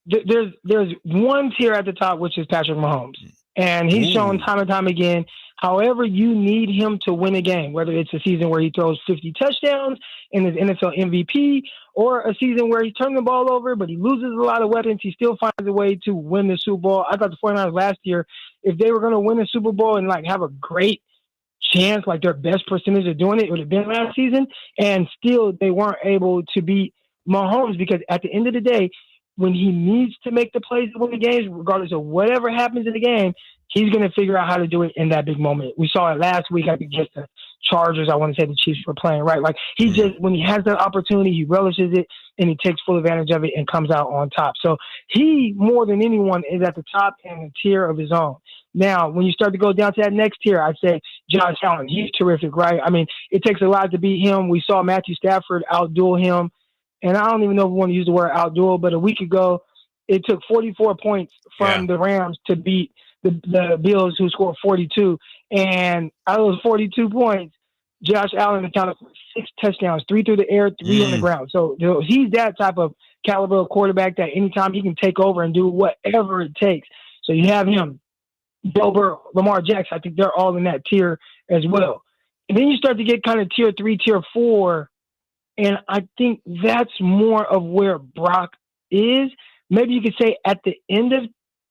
there's one tier at the top, which is Patrick Mahomes. And he's shown time and time again, however you need him to win a game, whether it's a season where he throws 50 touchdowns and is NFL MVP, or a season where he's turning the ball over, but he loses a lot of weapons, he still finds a way to win the Super Bowl. I thought the 49ers last year, if they were going to win the Super Bowl and have a great chance, their best percentage of doing it, it would have been last season, and still they weren't able to beat Mahomes, because at the end of the day, when he needs to make the plays to win the games, regardless of whatever happens in the game, he's going to figure out how to do it in that big moment. We saw it last week, I think, against the Chargers. I want to say the Chiefs were playing, right? He just, when he has that opportunity, he relishes it, and he takes full advantage of it and comes out on top. So he, more than anyone, is at the top in a tier of his own. Now, when you start to go down to that next tier, I'd say Josh Allen. He's terrific, right? I mean, it takes a lot to beat him. We saw Matthew Stafford outduel him. And I don't even know if we want to use the word outduel, but a week ago, it took 44 points from the Rams to beat the Bills, who scored 42. And out of those 42 points, Josh Allen accounted for 6 touchdowns, 3 through the air, 3 on the ground. So he's that type of caliber of quarterback that anytime he can take over and do whatever it takes. So you have him, Joe Burrow, Lamar Jackson. I think they're all in that tier as well. And then you start to get kind of tier 3, tier 4. And I think that's more of where Brock is. Maybe you could say at the end of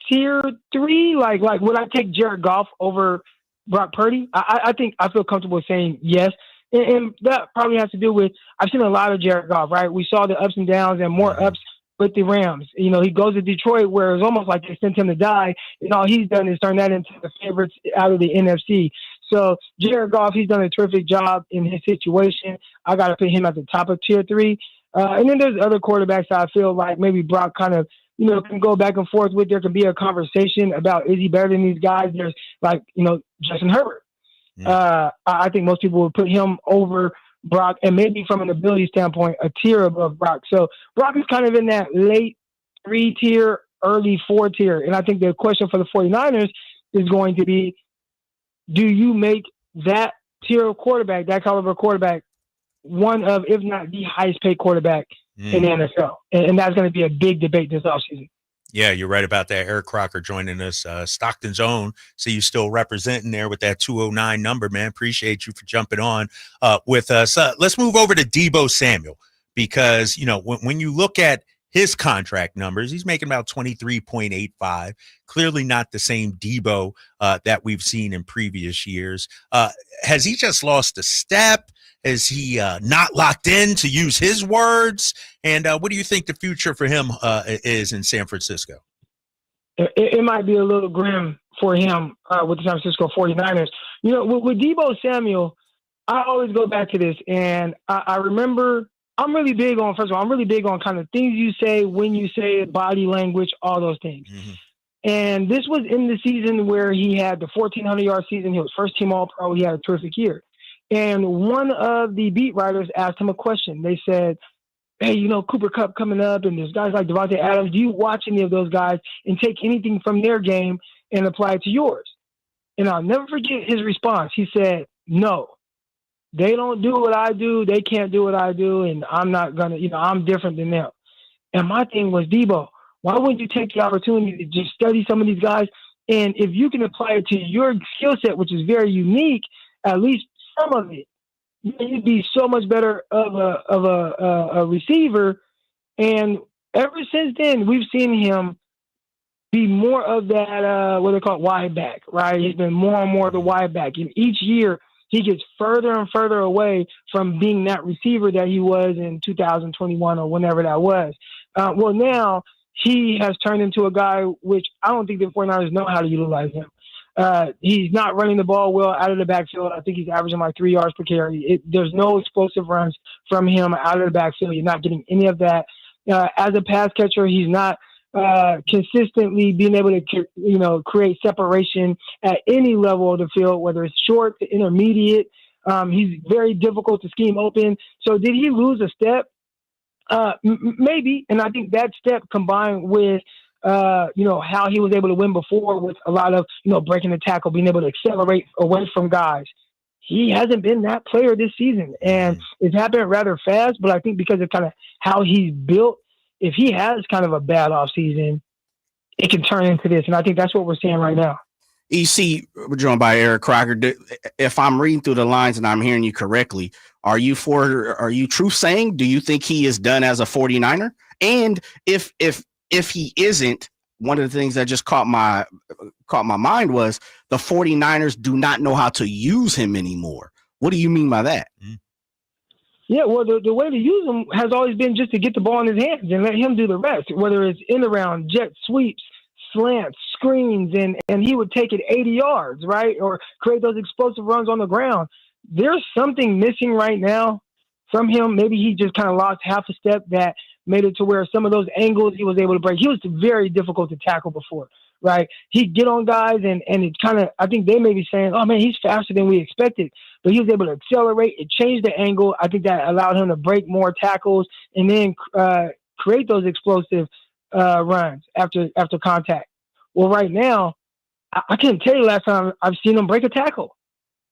tier 3, like would I take Jared Goff over Brock Purdy? I think I feel comfortable saying yes. And that probably has to do with, I've seen a lot of Jared Goff, right? We saw the ups and downs and more ups with the Rams. He goes to Detroit where it's almost like they sent him to die, and all he's done is turn that into the favorites out of the NFC. So Jared Goff, he's done a terrific job in his situation. I got to put him at the top of tier 3. And then there's other quarterbacks that I feel like maybe Brock kind of, can go back and forth with. There can be a conversation about, is he better than these guys? There's Justin Herbert. I think most people would put him over Brock, and maybe from an ability standpoint, a tier above Brock. So Brock is kind of in that late 3-tier, early 4-tier. And I think the question for the 49ers is going to be, do you make that tier of quarterback, that caliber quarterback, one of, if not the highest paid quarterback in the NFL? And that's going to be a big debate this offseason. Yeah, you're right about that. Eric Crocker joining us, Stockton's own. So you still representing there with that 209 number, man. Appreciate you for jumping on with us. Let's move over to Deebo Samuel, because, you know, when you look at his contract numbers, he's making about 23.85. Clearly not the same Deebo that we've seen in previous years. Has he just lost a step? Is he not locked in, to use his words? And what do you think the future for him is in San Francisco? It might be a little grim for him with the San Francisco 49ers. You know, with Deebo Samuel, I always go back to this, and I remember I'm really big on, first of all, I'm really big on kind of things you say, when you say it, body language, all those things. Mm-hmm. And this was in the season where he had the 1,400-yard season. He was first-team All-Pro. He had a terrific year. And one of the beat writers asked him a question. They said, hey, you know, Cooper Kupp coming up, and there's guys like Devontae Adams. Do you watch any of those guys and take anything from their game and apply it to yours? And I'll never forget his response. He said, no, they don't do what I do. They can't do what I do, and I'm not going to, you know, I'm different than them. And my thing was, Deebo, why wouldn't you take the opportunity to just study some of these guys? And if you can apply it to your skill set, which is very unique, at least some of it, you'd be so much better of a receiver. And ever since then, we've seen him be more of that, what they call wide back, right? He's been more and more the wide back. And each year, he gets further and further away from being that receiver that he was in 2021 or whenever that was. Well, now he has turned into a guy which I don't think the 49ers know how to utilize him. He's not running the ball well out of the backfield. I think he's averaging like 3 yards per carry. There's no explosive runs from him out of the backfield. You're not getting any of that. As a pass catcher, he's not consistently being able to, you know, create separation at any level of the field, whether it's short to intermediate. He's very difficult to scheme open. So did he lose a step? Maybe. And I think that step combined with, you know, how he was able to win before with a lot of, you know, breaking the tackle, being able to accelerate away from guys. He hasn't been that player this season. And it's happened rather fast, but I think because of kind of how he's built, if he has kind of a bad offseason, it can turn into this. And I think that's what we're seeing right now. EC, we're joined by Eric Crocker. If I'm reading through the lines and I'm hearing you correctly, are you truth saying? Do you think he is done as a 49er? And if he isn't, one of the things that just caught my mind was the 49ers do not know how to use him anymore. What do you mean by that? Yeah, well, the way to use him has always been just to get the ball in his hands and let him do the rest, whether it's in the round, jet sweeps, slants, screens, and he would take it 80 yards, right? Or create those explosive runs on the ground. There's something missing right now from him. Maybe he just kind of lost half a step that made it to where some of those angles he was able to break. He was very difficult to tackle before, right? He'd get on guys and it kind of, I think they may be saying, oh man, he's faster than we expected, but he was able to accelerate. It changed the angle. I think that allowed him to break more tackles and then create those explosive runs after contact. Well, right now, I can't tell you last time I've seen him break a tackle.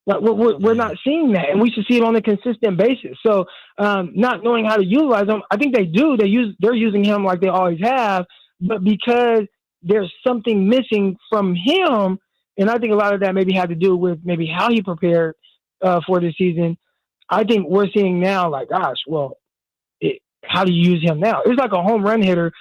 Like we're not seeing that, and we should see it on a consistent basis. So, not knowing how to utilize him, I think they do. They're using him like they always have, but because there's something missing from him, and I think a lot of that maybe had to do with maybe how he prepared for the season. I think we're seeing now, like, gosh, well, how do you use him now? It's like a home run hitter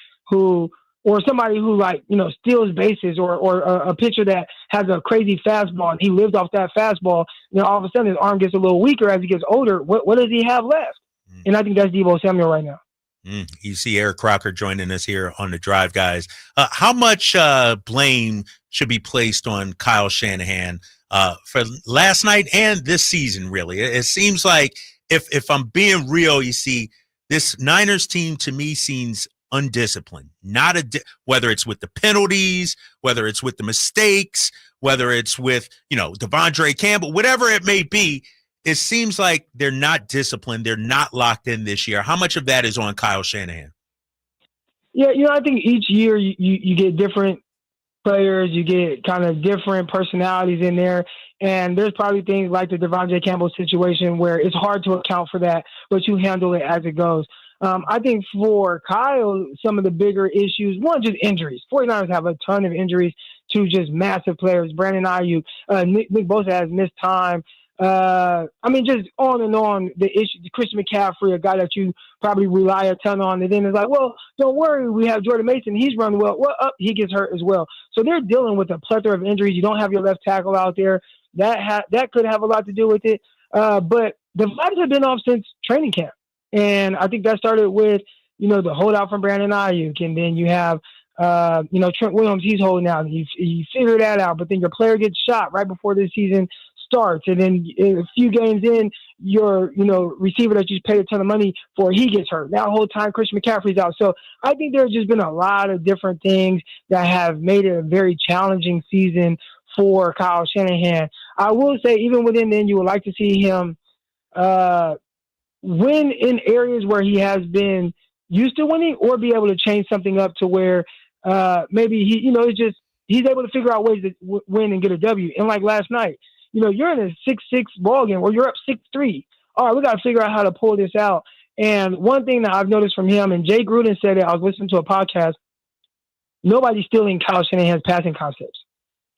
or somebody who, like, you know, steals bases or a pitcher that has a crazy fastball and he lives off that fastball. You know, all of a sudden his arm gets a little weaker as he gets older. What does he have left? And I think that's Deebo Samuel right now. You see Eric Crocker joining us here on the Drive, guys. How much blame should be placed on Kyle Shanahan for last night and this season, really? It seems like, if I'm being real, you see, this Niners team to me seems undisciplined, whether it's with the penalties, whether it's with the mistakes, whether it's with, you know, Devondre Campbell, whatever it may be. it seems like they're not disciplined. They're not locked in this year. How much of that is on Kyle Shanahan? Yeah, I think each year you get different players, you get kind of different personalities in there, and there's probably things like the Devondre Campbell situation where it's hard to account for that, but you handle it as it goes. I think for Kyle, some of the bigger issues, one, just injuries. 49ers have a ton of injuries to just massive players. Brandon Ayuk, Nick Bosa has missed time. Just on and on the issue. Christian McCaffrey, a guy that you probably rely a ton on, and then it's like, well, don't worry, we have Jordan Mason. He's run well. Well, he gets hurt as well. So they're dealing with a plethora of injuries. You don't have your left tackle out there. That could have a lot to do with it. But the vibes have been off since training camp, and I think that started with the holdout from Brandon Ayuk, and then you have Trent Williams. He's holding out. You figure that out, but then your player gets shot right before the season starts, and then a few games in, your receiver that you paid a ton of money for, he gets hurt. That whole time, Christian McCaffrey's out. So I think there's just been a lot of different things that have made it a very challenging season for Kyle Shanahan. I will say, even within then, you would like to see him win in areas where he has been used to winning, or be able to change something up to where maybe he's able to figure out ways to win and get a W. And like last night, you're in a 6-6 ball game, or you're up 6-3. All right, we got to figure out how to pull this out. And one thing that I've noticed from him, and Jay Gruden said it, I was listening to a podcast, nobody's stealing Kyle Shanahan's passing concepts.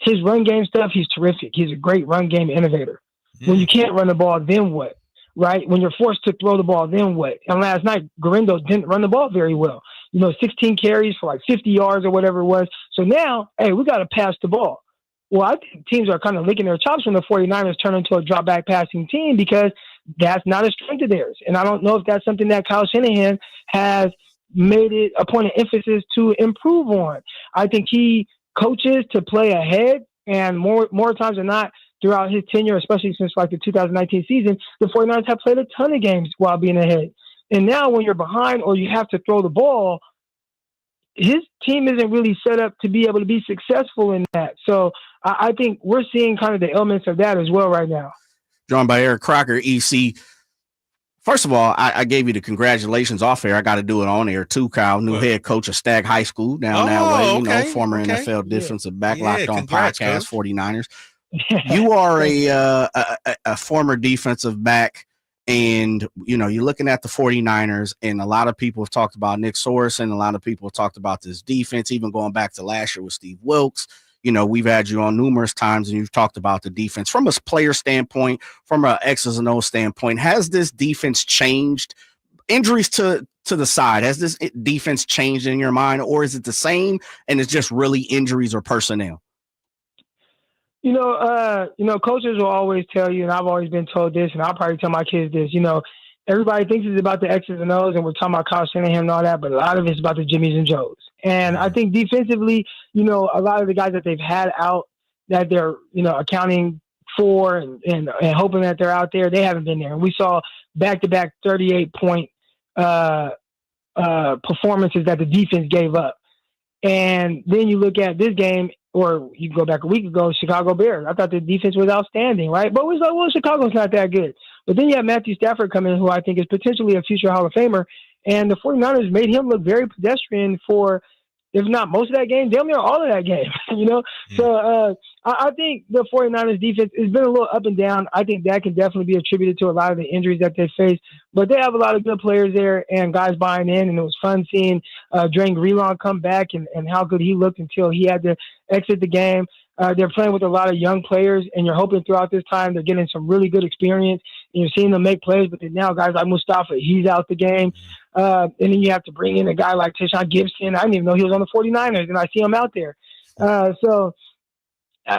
His run game stuff, he's terrific. He's a great run game innovator. When you can't run the ball, then what? Right? When you're forced to throw the ball, then what? And last night, Garindo didn't run the ball very well. 16 carries for like 50 yards or whatever it was. So now, hey, we got to pass the ball. Well, I think teams are kind of licking their chops when the 49ers turn into a drop-back passing team, because that's not a strength of theirs. And I don't know if that's something that Kyle Shanahan has made it a point of emphasis to improve on. I think he coaches to play ahead, and more times than not throughout his tenure, especially since like the 2019 season, the 49ers have played a ton of games while being ahead. And now when you're behind or you have to throw the ball, his team isn't really set up to be able to be successful in that. So I think we're seeing kind of the elements of that as well right now. Joined by Eric Crocker, EC. First of all, I gave you the congratulations off air. I got to do it on air too, Kyle. New head coach of Stagg High School down that way. Former NFL defensive back, Locked On Podcast, coach. 49ers. You are a former defensive back, and you're looking at the 49ers, and a lot of people have talked about Nick Sorensen. A lot of people have talked about this defense, even going back to last year with Steve Wilkes. We've had you on numerous times, and you've talked about the defense from a player standpoint, from a X's and O's standpoint. Has this defense changed? Injuries to the side, has this defense changed in your mind, or is it the same and it's just really injuries or personnel? Coaches will always tell you, and I've always been told this, and I'll probably tell my kids this, everybody thinks it's about the X's and O's, and we're talking about Kyle Shanahan and all that, but a lot of it's about the Jimmies and Joes. And I think defensively, a lot of the guys that they've had out that they're, accounting for and hoping that they're out there, they haven't been there. And we saw back-to-back 38-point performances that the defense gave up. And then you look at this game, or you go back a week ago, Chicago Bears. I thought the defense was outstanding, right? But it was like, well, Chicago's not that good. But then you have Matthew Stafford come in, who I think is potentially a future Hall of Famer. And the 49ers made him look very pedestrian for, if not most of that game, damn near all of that game, So I think the 49ers defense has been a little up and down. I think that can definitely be attributed to a lot of the injuries that they face. But they have a lot of good players there and guys buying in. And it was fun seeing Dwayne Grelon come back and how good he looked until he had to exit the game. They're playing with a lot of young players, and you're hoping throughout this time they're getting some really good experience. And you're seeing them make plays, but then now guys like Mustafa, he's out the game. And then you have to bring in a guy like Tashawn Gibson. I didn't even know he was on the 49ers, and I see him out there. So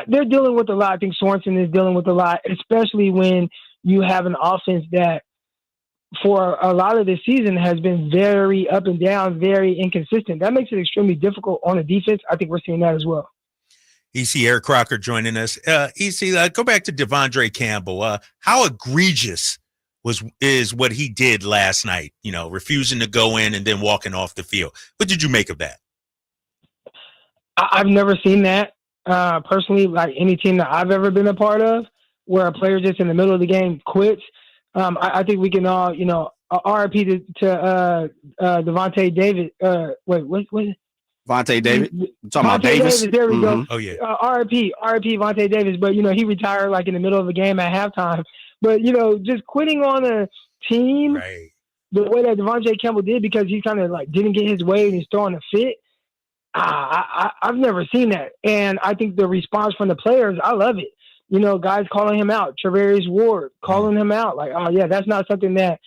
they're dealing with a lot. I think Sorensen is dealing with a lot, especially when you have an offense that for a lot of this season has been very up and down, very inconsistent. That makes it extremely difficult on the defense. I think we're seeing that as well. EC Eric Crocker joining us. EC, go back to Devondre Campbell. How egregious is what he did last night? Refusing to go in and then walking off the field. What did you make of that? I've never seen that personally, like any team that I've ever been a part of. where a player just in the middle of the game quits. I think we can all, RIP to Devontae David. What? Vontae Davis. I'm talking about Vontae Davis. There we go. Oh, yeah. RIP Vontae Davis. But, he retired like in the middle of a game at halftime. But, just quitting on a team the way that Devontae Campbell did because he kind of like didn't get his way and he's throwing a fit. I've never seen that. And I think the response from the players, I love it. Guys calling him out. Travarius Ward calling him out. Like, oh, yeah, that's not something that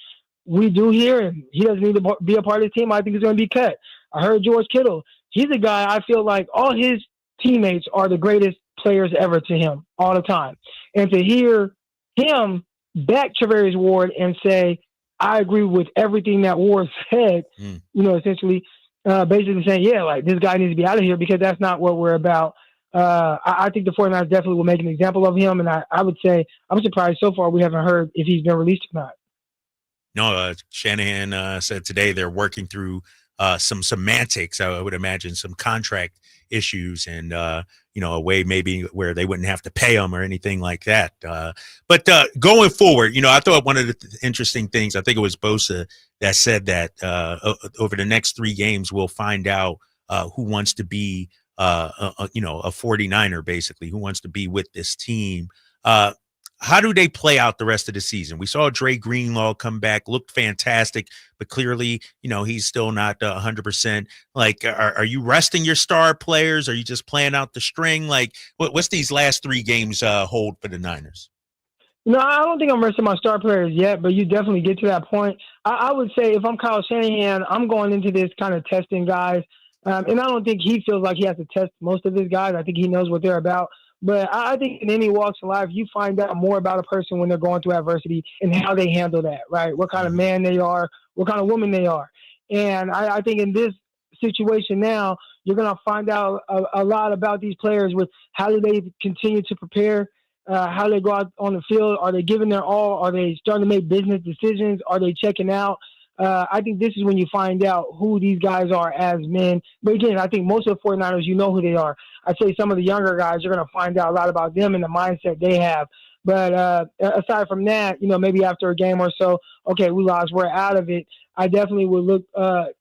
we do here. And he doesn't need to be a part of the team. I think he's going to be cut. I heard George Kittle. He's a guy I feel like all his teammates are the greatest players ever to him all the time. And to hear him back Travarius Ward and say, I agree with everything that Ward said, essentially basically saying, yeah, like this guy needs to be out of here because that's not what we're about. I think the 49ers definitely will make an example of him. And I would say I'm surprised so far we haven't heard if he's been released or not. No, Shanahan said today they're working through some semantics, I would imagine, some contract issues and, a way maybe where they wouldn't have to pay them or anything like that. But going forward, I thought one of the interesting things, I think it was Bosa that said that over the next 3 games, we'll find out who wants to be, a 49er, basically, who wants to be with this team. How do they play out the rest of the season? We saw Dre Greenlaw come back, looked fantastic, but clearly, he's still not 100%. Like, are you resting your star players? Are you just playing out the string? Like, what's these last 3 games hold for the Niners? No, I don't think I'm resting my star players yet, but you definitely get to that point. I would say if I'm Kyle Shanahan, I'm going into this kind of testing guys. And I don't think he feels like he has to test most of his guys. I think he knows what they're about. But I think in any walks of life, you find out more about a person when they're going through adversity and how they handle that, right? What kind of man they are, what kind of woman they are. And I think in this situation now, you're going to find out a lot about these players with how do they continue to prepare, how do they go out on the field. Are they giving their all? Are they starting to make business decisions? Are they checking out? I think this is when you find out who these guys are as men. But again, I think most of the 49ers, you know who they are. I'd say some of the younger guys, you're going to find out a lot about them and the mindset they have. But aside from that, maybe after a game or so, okay, we lost, we're out of it. I definitely would look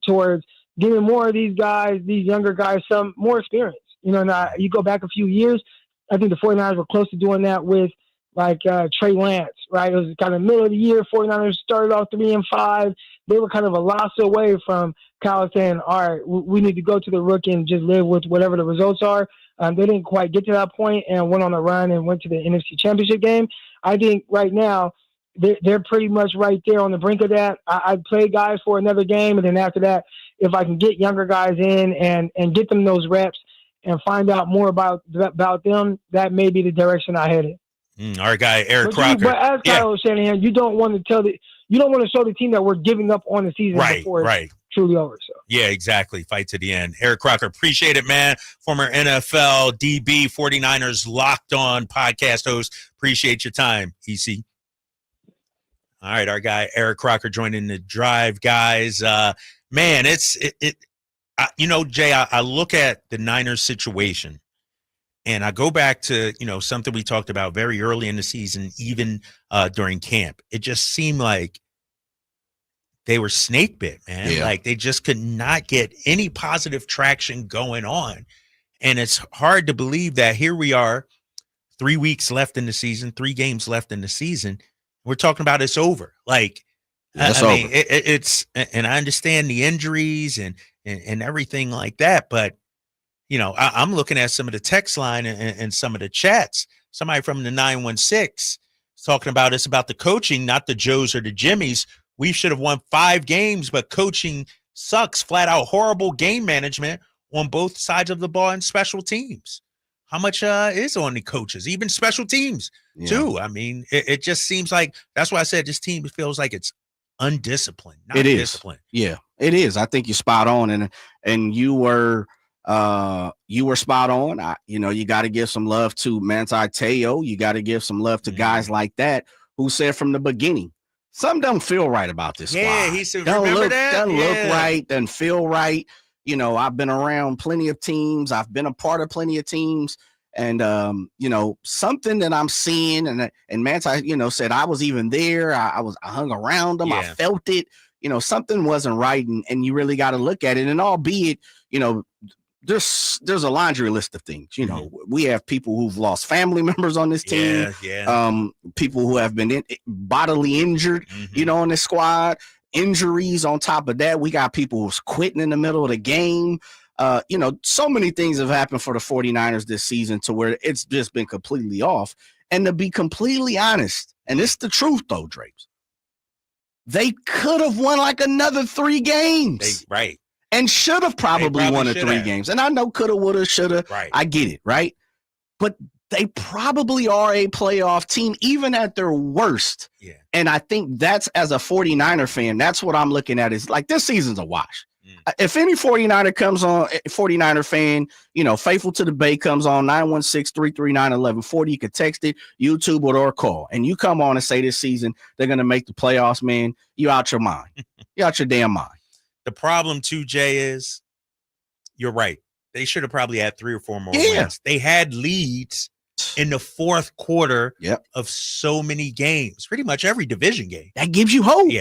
towards giving more of these guys, these younger guys, some more experience. Now you go back a few years, I think the 49ers were close to doing that with like Trey Lance, right? It was kind of middle of the year. 49ers started off 3-5. They were kind of a loss away from Kyle saying, all right, we need to go to the rookie and just live with whatever the results are. They didn't quite get to that point and went on a run and went to the NFC Championship game. I think right now they're pretty much right there on the brink of that. I'd play guys for another game, and then after that, if I can get younger guys in and get them those reps and find out more about them, that may be the direction I headed. Our guy Eric Crocker. But as Kyle Shanahan, you don't want to show the team that we're giving up on the season before it's truly over. So yeah, exactly. Fight to the end. Eric Crocker, appreciate it, man. Former NFL DB, 49ers Locked On podcast host. Appreciate your time, EC. All right, our guy Eric Crocker joining the drive, guys. Man, Jay, I look at the Niners situation. And I go back to, something we talked about very early in the season, even during camp. It just seemed like they were snake bit, man. Yeah. Like they just could not get any positive traction going on. And it's hard to believe that here we are, 3 weeks left in the season, 3 games left in the season. We're talking about it's over. Like, I mean, it's, and I understand the injuries and everything like that, but I'm looking at some of the text line and some of the chats. Somebody from the 916 is talking about it's about the coaching, not the Joes or the Jimmies. We should have won 5 games, but coaching sucks. Flat out horrible game management on both sides of the ball and special teams. How much is on the coaches, even special teams too? I mean, it just seems like that's why I said this team feels like it's undisciplined. Not disciplined. Yeah, it is. I think you're spot on, and you were spot on. You got to give some love to Manti Te'o. You got to give some love to guys like that who said from the beginning, something don't feel right about this squad. Yeah, he said, Doesn't look right, doesn't feel right. I've been around plenty of teams. I've been a part of plenty of teams. And, something that I'm seeing, and Manti, said I was even there. I hung around them. I felt it. Something wasn't right. And you really got to look at it. And albeit, there's a laundry list of things. We have people who've lost family members on this team. People who have been bodily injured, on this squad. Injuries on top of that. We got people who's quitting in the middle of the game. So many things have happened for the 49ers this season to where it's just been completely off. And to be completely honest, and it's the truth though, Drapes, they could have won like another 3 games. Right. And should have probably won 3 games. And I know coulda, woulda, shoulda. Right. I get it, right? But they probably are a playoff team, even at their worst. Yeah. And I think that's, as a 49er fan, that's what I'm looking at, is like, this season's a wash. If any 49er fan, faithful to the Bay, comes on 916-339-1140, you can text it, YouTube it, or call. And you come on and say this season they're going to make the playoffs, man, you out your mind. You out your damn mind. The problem too, Jay, is you're right. They should have probably had 3 or 4 more wins. They had leads in the fourth quarter of so many games, pretty much every division game. That gives you hope.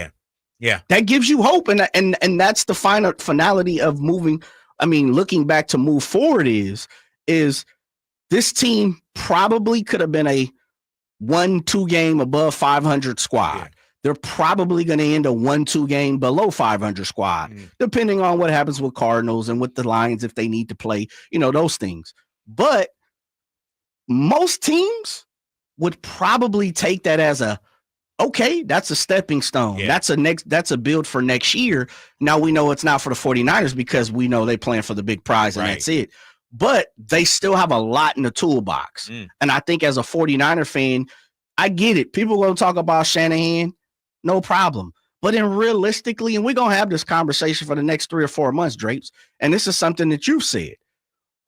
Yeah. That gives you hope. And that's the finality of moving. I mean, looking back to move forward is this team probably could have been a 1-2 game above 500 squad. Yeah. They're probably going to end a 1-2 game below 500 squad, depending on what happens with Cardinals and with the Lions, if they need to play, those things. But most teams would probably take that as okay, that's a stepping stone. Yeah. That's a build for next year. Now we know it's not for the 49ers because we know they plan for the big prize and that's it. But they still have a lot in the toolbox. And I think as a 49er fan, I get it. People are going to talk about Shanahan, no problem. But realistically, and we're going to have this conversation for the next 3 or 4 months, Drapes, and this is something that you've said.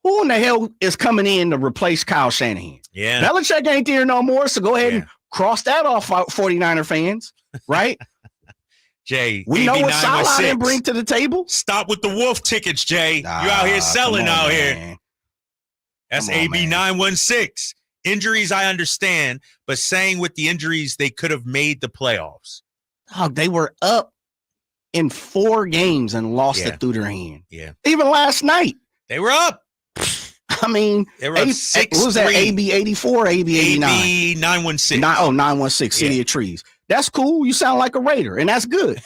Who in the hell is coming in to replace Kyle Shanahan? Yeah. Belichick ain't there no more, so go ahead and cross that off, 49er fans, right? Jay, we know what Salah didn't bring to the table. Stop with the wolf tickets, Jay. You out here selling out here. That's AB 916. Injuries, I understand, but saying with the injuries, they could have made the playoffs. Oh, they were up in 4 games and lost it through their hand. Yeah. Even last night. They were up. I mean, they were up 6-3. What was that, AB 84 or AB 89? AB 916. 916, City of Trees. That's cool. You sound like a Raider, and that's good.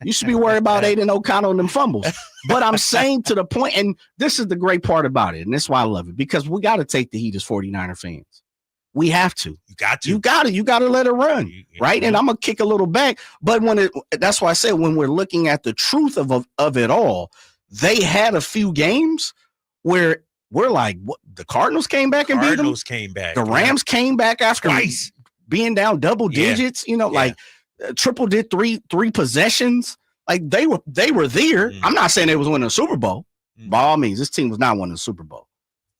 You should be worried about Aiden O'Connell and them fumbles. But I'm saying to the point, and this is the great part about it, and this is why I love it, because we got to take the heat as 49er fans. We have to. You got to. You got to let it run, right? And I'm going to kick a little back. But that's why I said when we're looking at the truth of it all, they had a few games where we're like, what? The Cardinals came back and beat them. The Rams came back after being down double digits. Triple did three possessions. Like they were there. I'm not saying they was winning a Super Bowl. By all means, this team was not winning a Super Bowl.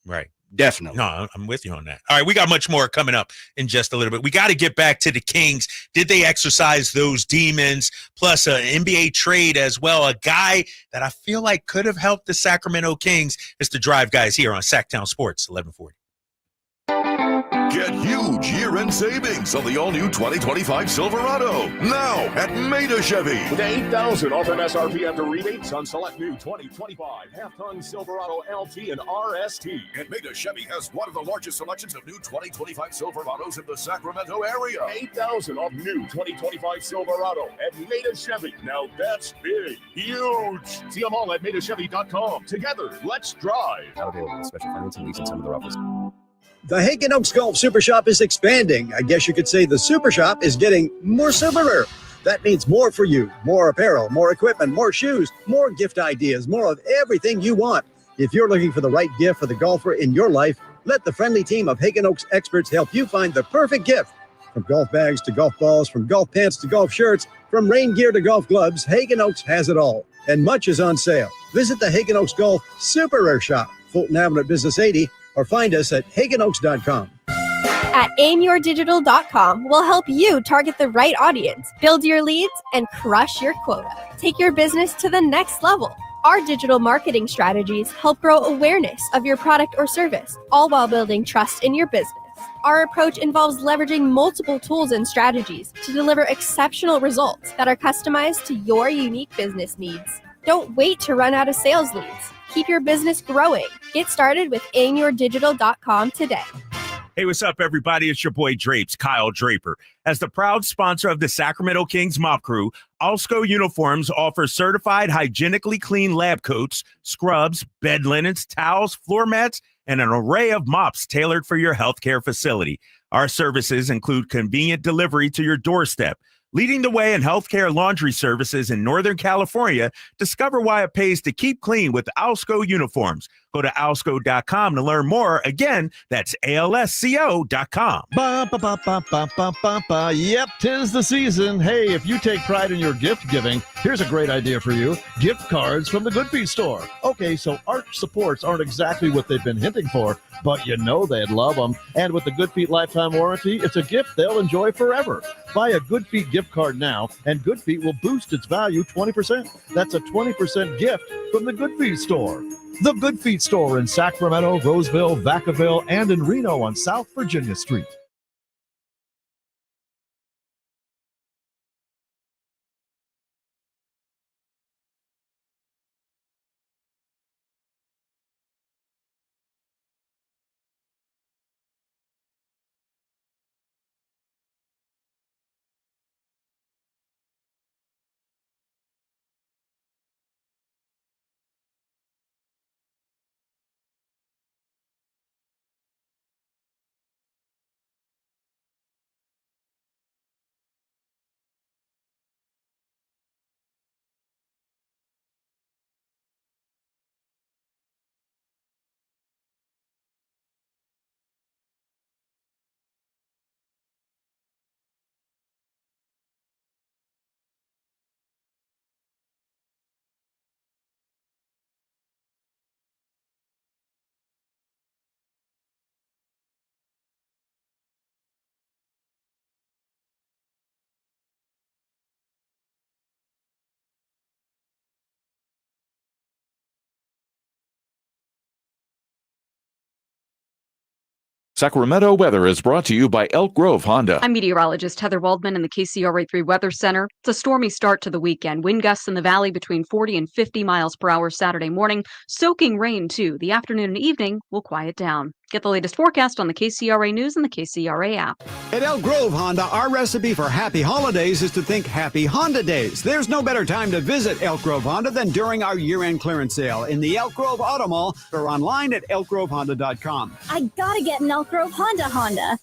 Right. Definitely. No, I'm with you on that. All right, we got much more coming up in just a little bit. We got to get back to the Kings. Did they exercise those demons? Plus an NBA trade as well. A guy that I feel like could have helped the Sacramento Kings. It's the Drive Guys here on Sacktown Sports 1140. Get huge year-end savings on the all-new 2025 Silverado now at Maida Chevy. With $8,000 off MSRP after rebates on select new 2025 half-ton Silverado LT and RST. And Maida Chevy has one of the largest selections of new 2025 Silverados in the Sacramento area. $8,000 off new 2025 Silverado at Maida Chevy. Now that's big, huge. See them all at MaidaChevy.com. Together, let's drive. Now available with special financing lease in some of their offers. The Hagen Oaks Golf Super Shop is expanding. I guess you could say the Super Shop is getting more superer. That means more for you, more apparel, more equipment, more shoes, more gift ideas, more of everything you want. If you're looking for the right gift for the golfer in your life, let the friendly team of Hagen Oaks experts help you find the perfect gift. From golf bags to golf balls, from golf pants to golf shirts, from rain gear to golf gloves, Hagen Oaks has it all. And much is on sale. Visit the Hagen Oaks Golf Superer Shop, Fulton Avenue at Business 80, or find us at HagenOaks.com. At aimyourdigital.com, we'll help you target the right audience, build your leads, and crush your quota. Take your business to the next level. Our digital marketing strategies help grow awareness of your product or service, all while building trust in your business. Our approach involves leveraging multiple tools and strategies to deliver exceptional results that are customized to your unique business needs. Don't wait to run out of sales leads. Keep your business growing. Get started with aimyourdigital.com today. Hey, what's up, everybody? It's your boy Drapes, Kyle Draper. As the proud sponsor of the Sacramento Kings Mop Crew, Alsco Uniforms offers certified hygienically clean lab coats, scrubs, bed linens, towels, floor mats, and an array of mops tailored for your healthcare facility. Our services include convenient delivery to your doorstep. Leading the way in healthcare laundry services in Northern California, discover why it pays to keep clean with Alsco Uniforms. Go to alsco.com to learn more. Again, that's alsco.com. Ba, ba, ba, ba, ba, ba, ba, ba. Yep, 'tis the season. Hey, if you take pride in your gift giving, here's a great idea for you. Gift cards from the Good Feet store. Okay, so arch supports aren't exactly what they've been hinting for, but you know they'd love them. And with the Good Feet lifetime warranty, it's a gift they'll enjoy forever. Buy a Good Feet gift card now, and Good Feet will boost its value 20%. That's a 20% gift from the Good Feet store. The Good Feet store in Sacramento, Roseville, Vacaville, and in Reno on South Virginia Street. Sacramento weather is brought to you by Elk Grove Honda. I'm meteorologist Heather Waldman in the KCRA3 Weather Center. It's a stormy start to the weekend. Wind gusts in the valley between 40 and 50 miles per hour Saturday morning. Soaking rain, too. The afternoon and evening will quiet down. Get the latest forecast on the KCRA News and the KCRA app. At Elk Grove Honda, our recipe for happy holidays is to think happy Honda days. There's no better time to visit Elk Grove Honda than during our year-end clearance sale in the Elk Grove Auto Mall or online at elkgrovehonda.com. I gotta get an Elk Grove Honda.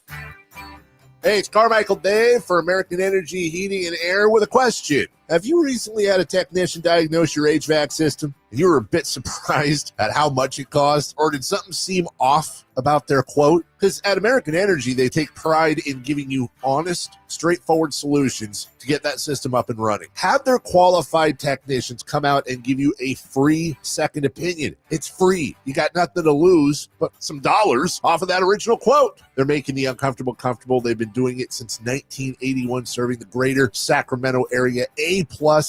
Hey, it's Carmichael Dave for American Energy Heating and Air with a question. Have you recently had a technician diagnose your HVAC system and you were a bit surprised at how much it cost? Or did something seem off about their quote? Because at American Energy, they take pride in giving you honest, straightforward solutions to get that system up and running. Have their qualified technicians come out and give you a free second opinion. It's free. You got nothing to lose but some dollars off of that original quote. They're making the uncomfortable comfortable. They've been doing it since 1981, serving the greater Sacramento area. A+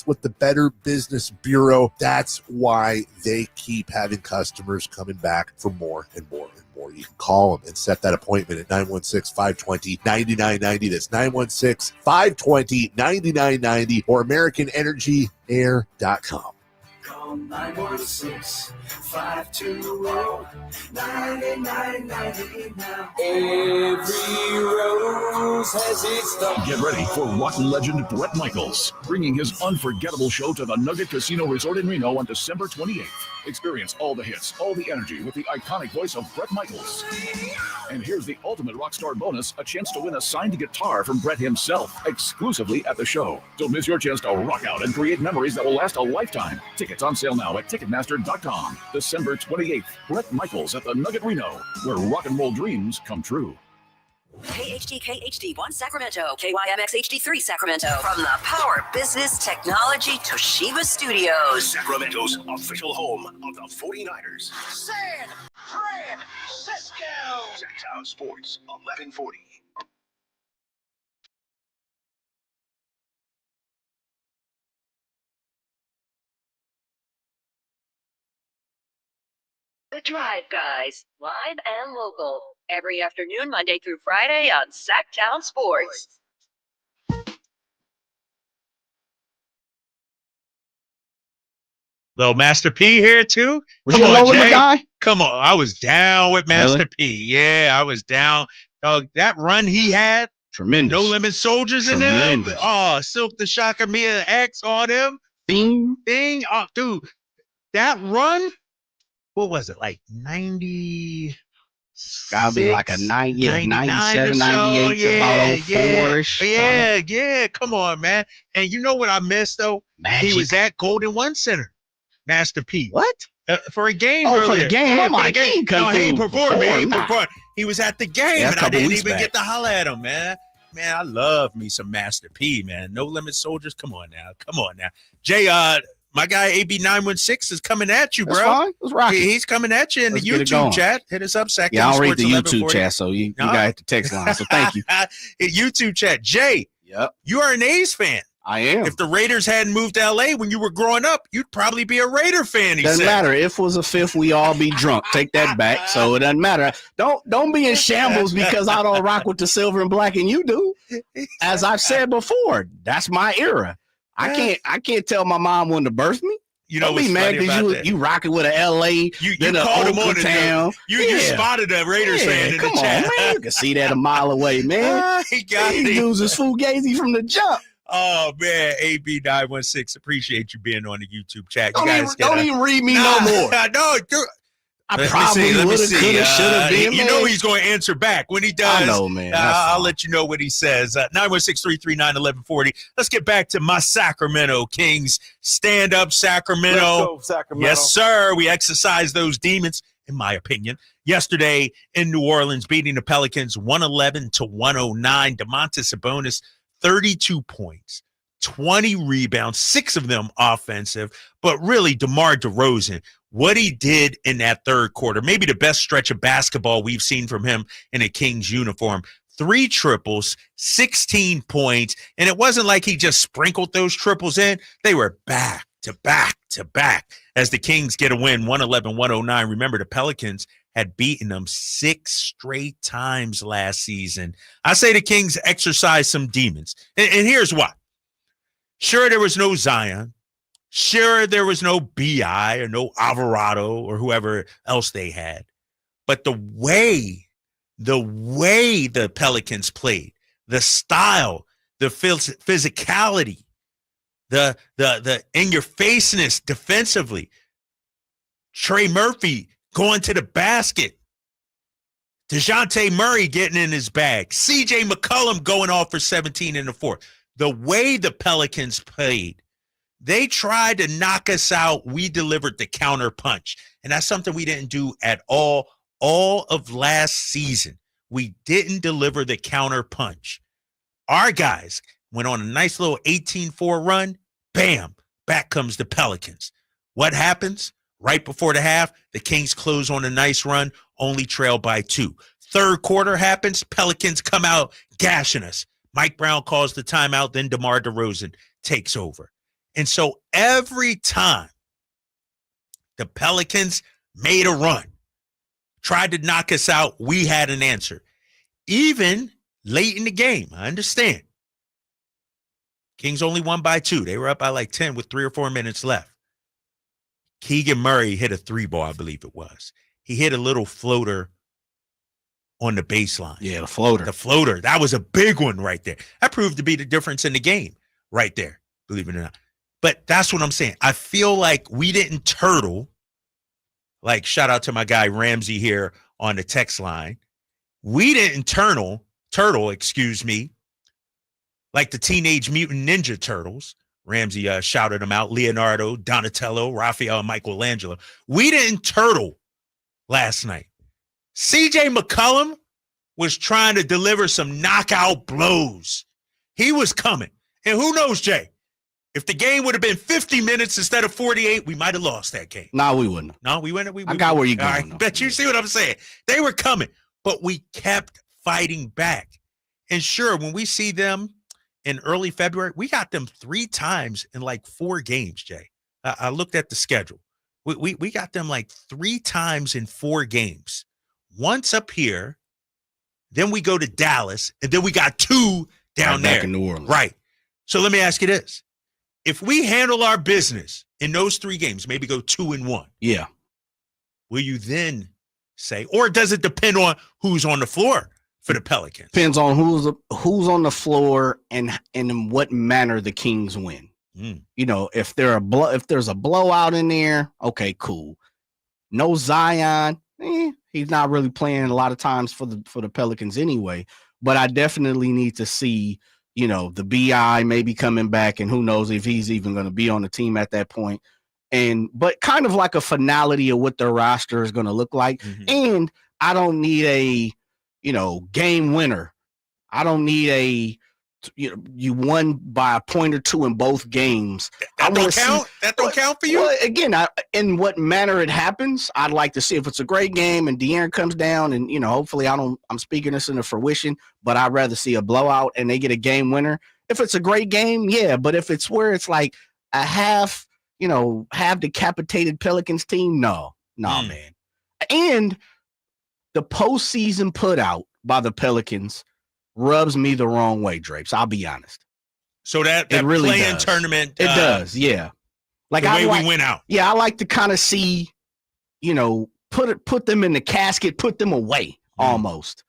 with the Better Business Bureau. That's why they keep having customers coming back for more and more and more. You can call them and set that appointment at 916-520-9990. That's 916-520-9990 or AmericanEnergyAir.com. Call 916-520-9990 now. Every rose has its thorn. Get ready for rock legend Bret Michaels, bringing his unforgettable show to the Nugget Casino Resort in Reno on December 28th. Experience all the hits, all the energy with the iconic voice of Bret Michaels. And here's the ultimate rock star bonus, a chance to win a signed guitar from Bret himself, exclusively at the show. Don't miss your chance to rock out and create memories that will last a lifetime. Tickets on sale now at Ticketmaster.com. December 28th, Bret Michaels at the Nugget Reno, where rock and roll dreams come true. KHD1 Sacramento, KYMX HD3 Sacramento. From the Power Business Technology Toshiba Studios. Sacramento's official home of the 49ers. San Francisco. Sacktown Sports 1140. The Drive Guys, live and local, every afternoon, Monday through Friday on Sacktown Sports. Little Master P here too. Was you low with the guy? Come on, I was down with Master Really? P. Yeah, I was down. That run he had, Tremendous. No Limit Soldiers in there. Tremendous. Oh, Silk the Shocker Mia X on him. Thing. Oh, dude, that run. What was it, like 90? Gotta be like a 97, 98, yeah, about 04-ish. Yeah. Come on, man. And you know what I missed though? Magic. He was at Golden One Center, Master P. What? For a game. Oh, earlier. for the game. Yeah, I'm like, he ain't come no, he through performed. before, He nah. performed. He was at the game, Yeah, a and I couple didn't weeks even back. get to holler at him, man. Man, I love me some Master P, man. No Limit Soldiers. Come on now. Jay, my guy AB916 is coming at you, bro. That's fine. Let's rock it. He's coming at you in Let's the get it YouTube going. chat. Hit us up, Sacktown Yeah, I don't read the Sports YouTube 1140. chat, so you got to hit the text line. So thank you. YouTube chat. Jay, Yep. you are an A's fan. I am. If the Raiders hadn't moved to LA when you were growing up, you'd probably be a Raider fan. He Doesn't said. matter. If was a fifth, we all be drunk. Take that back. So it doesn't matter. Don't be in shambles because I don't rock with the silver and black and you do. As I've said before, that's my era. I can't tell my mom when to birth me. You know Don't be what's mad funny about because that? you rocking with a LA, You then a called him on Oakland it. town. You spotted a Raiders fan in the come chat. on, man. You can see that a mile away, man. He got He it. uses fugazi from the jump. Oh man, AB916, appreciate you being on the YouTube chat. You Don't even read me no more. No, dude. I Let me probably see, let me woulda, see. coulda, shoulda been, You man. know he's going to answer back. When he does, I know, man. That's I'll fine. let you know what he says. 916-339-1140. Let's get back to my Sacramento Kings. Stand up, Sacramento. Let's go, Sacramento. Yes, sir. We exercise those demons, in my opinion. Yesterday in New Orleans, beating the Pelicans 111-109. DeMontis Sabonis, 32 points. 20 rebounds, 6 of them offensive, but really DeMar DeRozan, what he did in that third quarter, maybe the best stretch of basketball we've seen from him in a Kings uniform. 3 triples, 16 points, and it wasn't like he just sprinkled those triples in. They were back to back to back as the Kings get a win, 111-109. Remember, the Pelicans had beaten them 6 straight times last season. I say the Kings exercised some demons, and here's why. Sure, there was no Zion. Sure, there was no B.I. or no Alvarado or whoever else they had. But the way the Pelicans played, the style, the physicality, the in-your-faceness defensively, Trey Murphy going to the basket, DeJounte Murray getting in his bag, C.J. McCollum going off for 17 in the fourth. The way the Pelicans played, they tried to knock us out. We delivered the counter punch. And that's something we didn't do at all of last season. We didn't deliver the counter punch. Our guys went on a nice little 18-4 run. Bam, back comes the Pelicans. What happens? Right before the half, the Kings close on a nice run, only trail by 2. Third quarter happens, Pelicans come out gashing us. Mike Brown calls the timeout, then DeMar DeRozan takes over. And so every time the Pelicans made a run, tried to knock us out, we had an answer. Even late in the game, I understand. Kings only won by 2. They were up by like 10 with 3 or 4 minutes left. Keegan Murray hit a 3-ball, I believe it was. He hit a little floater on the baseline. Yeah, the floater. The floater. That was a big one right there. That proved to be the difference in the game right there, believe it or not. But that's what I'm saying. I feel like we didn't turtle. Like, shout out to my guy Ramsey here on the text line. We didn't turtle, like the Teenage Mutant Ninja Turtles. Ramsey shouted them out. Leonardo, Donatello, Raphael, and Michelangelo. We didn't turtle last night. C.J. McCollum was trying to deliver some knockout blows. He was coming. And who knows, Jay? If the game would have been 50 minutes instead of 48, we might have lost that game. No, we wouldn't. No, we wouldn't. I got where you're going. All right, but you see what I'm saying? They were coming, but we kept fighting back. And sure, when we see them in early February, we got them 3 times in like 4 games, Jay. I looked at the schedule. We got them like 3 times in 4 games. Once up here, then we go to Dallas, and then we got 2 down there. Back in New Orleans. Right. So let me ask you this. If we handle our business in those 3 games, maybe go 2-1. Yeah. Will you then say, or does it depend on who's on the floor for the Pelicans? Depends on who's on the floor and in what manner the Kings win. You know, if there's a blowout in there, okay, cool. No Zion, he's not really playing a lot of times for the Pelicans anyway. But I definitely need to see, you know, the BI maybe coming back, and who knows if he's even going to be on the team at that point. But kind of like a finality of what their roster is going to look like. And I don't need a, you know, game winner. I don't need you won by a point or 2 in both games. That don't count? That don't count for you? Well, again, in what manner it happens, I'd like to see if it's a great game and De'Aaron comes down and, you know, hopefully I'm speaking this into fruition, but I'd rather see a blowout and they get a game winner. If it's a great game, yeah, but if it's where it's like a half decapitated Pelicans team, no, man. And the postseason put out by the Pelicans rubs me the wrong way, Drapes. I'll be honest. So that really play-in does. tournament, it does, yeah. Like the way we went out. Yeah, I like to kind of see, you know, put them in the casket, put them away almost.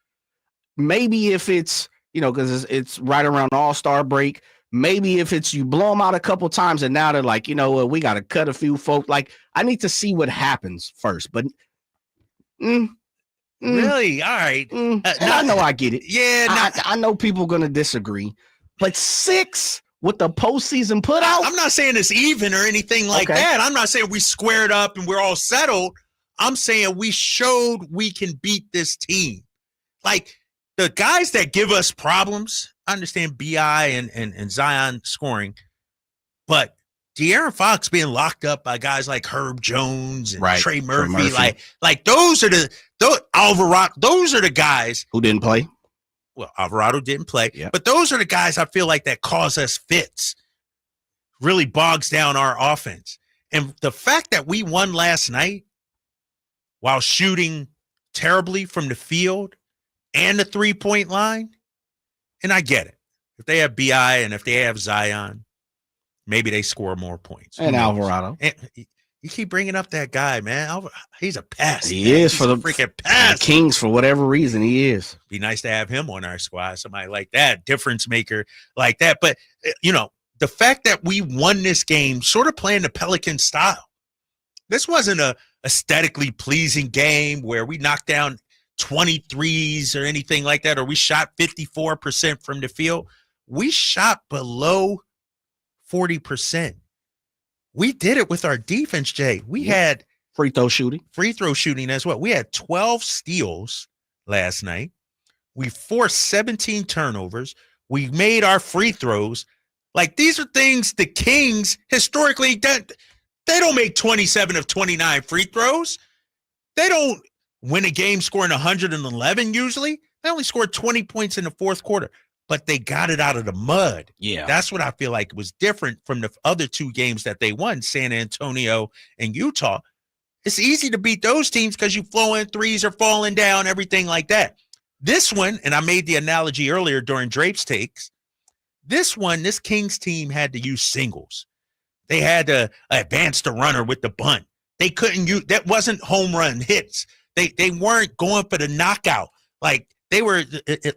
Maybe if it's, you know, because it's right around All-Star break. Maybe if it's you blow them out a couple times and now they're like, you know what, we got to cut a few folks. Like, I need to see what happens first. But really? All right. I know I get it. Yeah. I know people are going to disagree. But 6 with the postseason put out? I'm not saying it's even or anything like that. I'm not saying we squared up and we're all settled. I'm saying we showed we can beat this team. Like, the guys that give us problems, I understand BI and Zion scoring, but De'Aaron Fox being locked up by guys like Herb Jones and Trey Murphy, like those are Alvarado, those are the guys who didn't play. Well, Alvarado didn't play, but those are the guys I feel like that cause us fits, really bogs down our offense. And the fact that we won last night while shooting terribly from the field and the 3-point line, and I get it. If they have BI and if they have Zion, maybe they score more points. And Alvarado. And you keep bringing up that guy, man. He's a pest. He is for the freaking pest. The Kings, for whatever reason, he is. Be nice to have him on our squad, somebody like that, difference maker like that. But, you know, the fact that we won this game sort of playing the Pelican style. This wasn't a aesthetically pleasing game where we knocked down 23s or anything like that, or we shot 54% from the field. We shot below 40%. We did it with our defense, Jay. We had free throw shooting as well. We had 12 steals last night. We forced 17 turnovers. We made our free throws. Like, these are things the Kings historically done. They don't make 27 of 29 free throws. They don't win a game scoring 111 usually. They only scored 20 points in the fourth quarter, but they got it out of the mud. Yeah. That's what I feel like was different from the other 2 games that they won, San Antonio and Utah. It's easy to beat those teams because you flow in threes are falling down, everything like that. This one, and I made the analogy earlier during Drape's takes, this Kings team had to use singles. They had to advance the runner with the bunt. They couldn't use, that wasn't home run hits. They weren't going for the knockout. Like, they were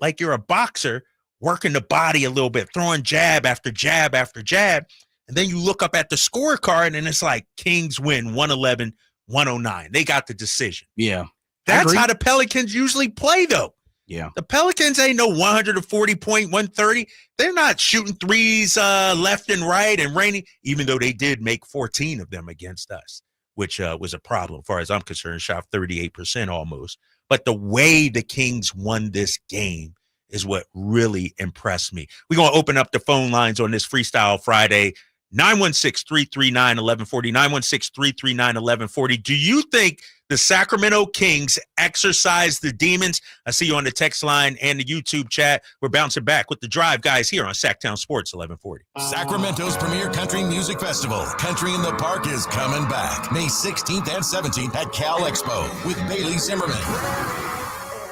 like you're a boxer working the body a little bit, throwing jab after jab after jab. And then you look up at the scorecard and it's like Kings win 111-109. They got the decision. Yeah. That's how the Pelicans usually play, though. Yeah. The Pelicans ain't no 140 point, 130. They're not shooting threes left and right and raining, even though they did make 14 of them against us, which was a problem as far as I'm concerned, shot 38% almost. But the way the Kings won this game is what really impressed me. We're going to open up the phone lines on this Freestyle Friday, 916-339-1140, 916-339-1140. Do you think The Sacramento Kings exercise the demons. I see you on the text line and the YouTube chat. We're bouncing back with the Drive Guys here on Sacktown Sports 1140. Sacramento's premier country music festival, Country in the Park, is coming back May 16th and 17th at Cal Expo with Bailey Zimmerman,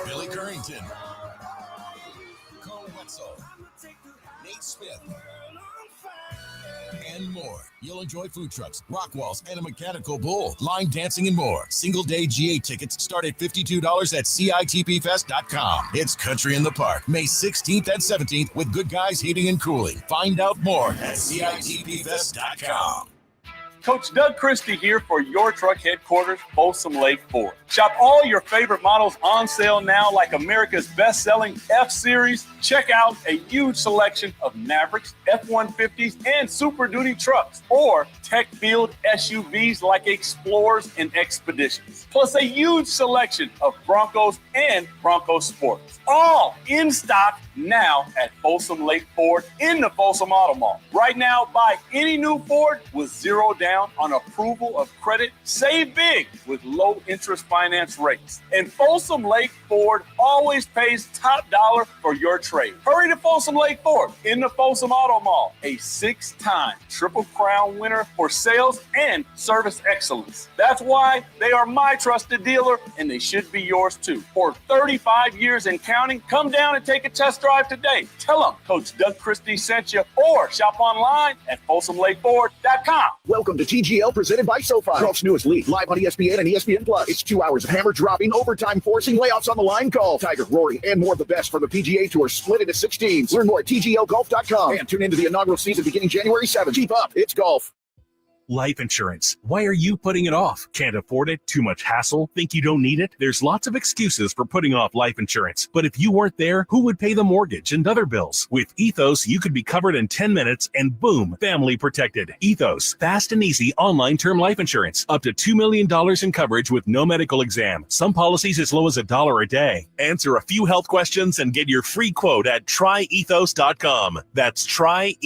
Billy Currington, Cole Wetzel, Nate Smith, and more. You'll enjoy food trucks, rock walls, and a mechanical bull, line dancing, and more. Single-day GA tickets start at $52 at CITPFest.com. It's Country in the Park, May 16th and 17th with Good Guys Heating and Cooling. Find out more at CITPFest.com. Coach Doug Christie here for your truck headquarters, Folsom Lake Ford. Shop all your favorite models on sale now, like America's best-selling F-Series. Check out a huge selection of Mavericks, F-150s, and Super Duty trucks, or tech-filled SUVs like Explorers and Expeditions, plus a huge selection of Broncos and Bronco Sports. All in stock now at Folsom Lake Ford in the Folsom Auto Mall. Right now, buy any new Ford with zero down on approval of credit. Save big with low interest finance rates. And Folsom Lake Ford always pays top dollar for your trade. Hurry to Folsom Lake Ford in the Folsom Auto Mall, a 6-time Triple Crown winner for sales and service excellence. That's why they are my trusted dealer, and they should be yours too. For 35 years and counting, come down and take a test drive today. Tell them Coach Doug Christie sent you, or shop online at FolsomLakeFord.com. Welcome to TGL, presented by SoFi. Golf's newest league, live on ESPN and ESPN Plus. It's 2 hours of hammer dropping, overtime forcing, layouts on the line golf. Tiger, Rory, and more of the best from the PGA Tour split into 6 teams. Learn more at TGLGolf.com and tune into the inaugural season beginning January 7th. Keep up, it's golf. Life insurance. Why are you putting it off? Can't afford it? Too much hassle? Think you don't need it? There's lots of excuses for putting off life insurance. But if you weren't there, who would pay the mortgage and other bills? With Ethos, you could be covered in 10 minutes and boom, family protected. Ethos, fast and easy online term life insurance. Up to $2 million in coverage with no medical exam. Some policies as low as $1 a day. Answer a few health questions and get your free quote at tryethos.com. That's tryethos.com.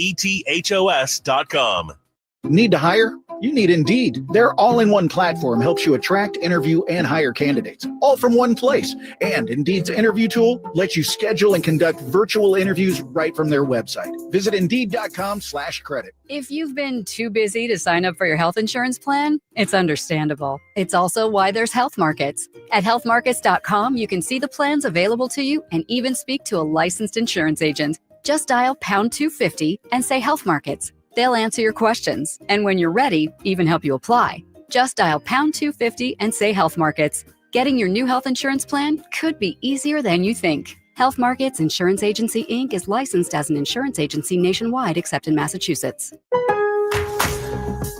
Need to hire? You need Indeed. Their all-in-one platform helps you attract, interview, and hire candidates, all from one place. And Indeed's interview tool lets you schedule and conduct virtual interviews right from their website. Visit Indeed.com/credit. If you've been too busy to sign up for your health insurance plan, it's understandable. It's also why there's Health Markets. At healthmarkets.com, you can see the plans available to you and even speak to a licensed insurance agent. Just dial pound 250 and say Health Markets. They'll answer your questions, and when you're ready, even help you apply. Just dial pound 250 and say Health Markets. Getting your new health insurance plan could be easier than you think. Health Markets Insurance Agency, Inc. is licensed as an insurance agency nationwide except in Massachusetts.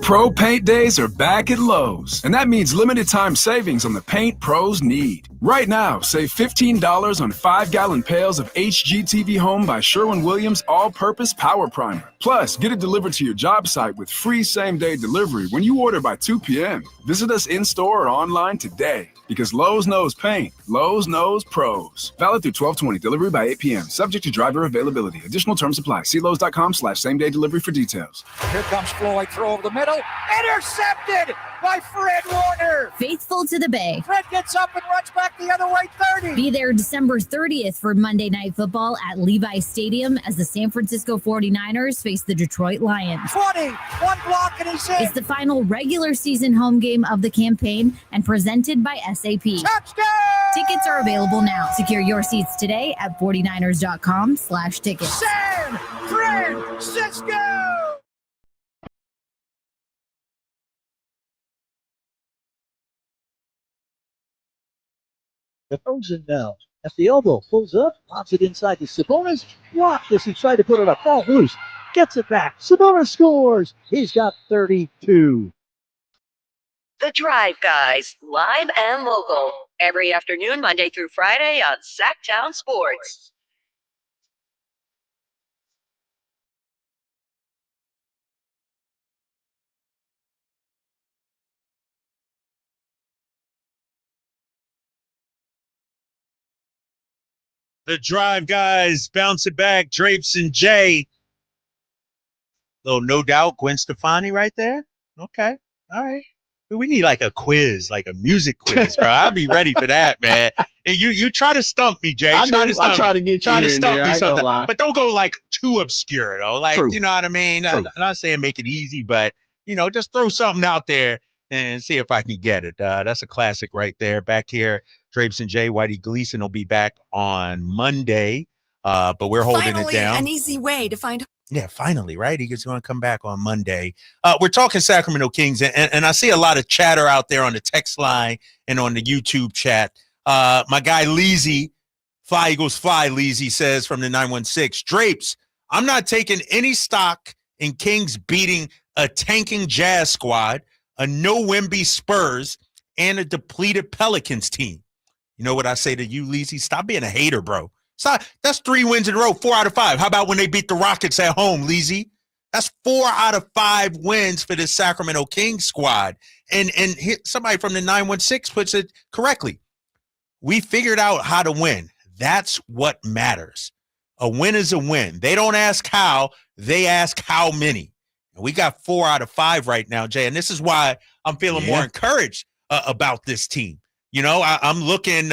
Pro Paint Days are back at Lowe's, and that means limited time savings on the paint pros need. Right now, save $15 on 5-gallon pails of HGTV Home by Sherwin-Williams All-Purpose Power Primer. Plus, get it delivered to your job site with free same-day delivery when you order by 2 p.m. Visit us in-store or online today, because Lowe's knows paint. Lowe's knows pros. Valid through 12/20. Delivery by 8 p.m. Subject to driver availability. Additional terms apply. See Lowe's.com/same-day delivery for details. Here comes Floyd, throw over the middle. Intercepted by Fred Warner. Faithful to the Bay. Fred gets up and runs back the other way, 30. Be there December 30th for Monday Night Football at Levi Stadium as the San Francisco 49ers face the Detroit Lions. 20, one block and he's in. It's the final regular season home game of the campaign and presented by SAP. Touchdown! Tickets are available now. Secure your seats today at 49ers.com/tickets. San Francisco! The phone's in now. As the elbow pulls up, pops it inside to Sabonis. Blocked as he tried to put it up. Ball loose. Gets it back. Sabonis scores. He's got 32. The Drive Guys, live and local, every afternoon, Monday through Friday on Sacktown Sports. The Drive Guys, bounce it back, Drapes and Jay. Little No Doubt, Gwen Stefani right there. Okay, all right. We need like a quiz, like a music quiz, bro. I'll be ready for that, man. And you try to stump me, Jay. I try to get try you to in stump there. me I ain't gonna something, lie. but don't go like too obscure, though. Like, True. you know what I mean? True. I'm not saying make it easy, but just throw something out there and see if I can get it. That's a classic right there. Back here, Drapes and Jay, Whitey Gleason will be back on Monday, but we're holding it down. An easy way to find. Yeah, finally, right? He's going to come back on Monday. We're talking Sacramento Kings, and I see a lot of chatter out there on the text line and on the YouTube chat. My guy, Leezy, Fly Eagles Fly, Leezy says from the 916, Drapes, I'm not taking any stock in Kings beating a tanking Jazz squad, a no-Wemby Spurs, and a depleted Pelicans team. You know what I say to you, Leezy? Stop being a hater, bro. So that's 3 wins in a row, 4 out of 5. How about when they beat the Rockets at home, Leezy? That's 4 out of 5 wins for the Sacramento Kings squad. And somebody from the 916 puts it correctly. We figured out how to win. That's what matters. A win is a win. They don't ask how, they ask how many. And we got 4 out of 5 right now, Jay. And this is why I'm feeling more encouraged about this team. I'm looking,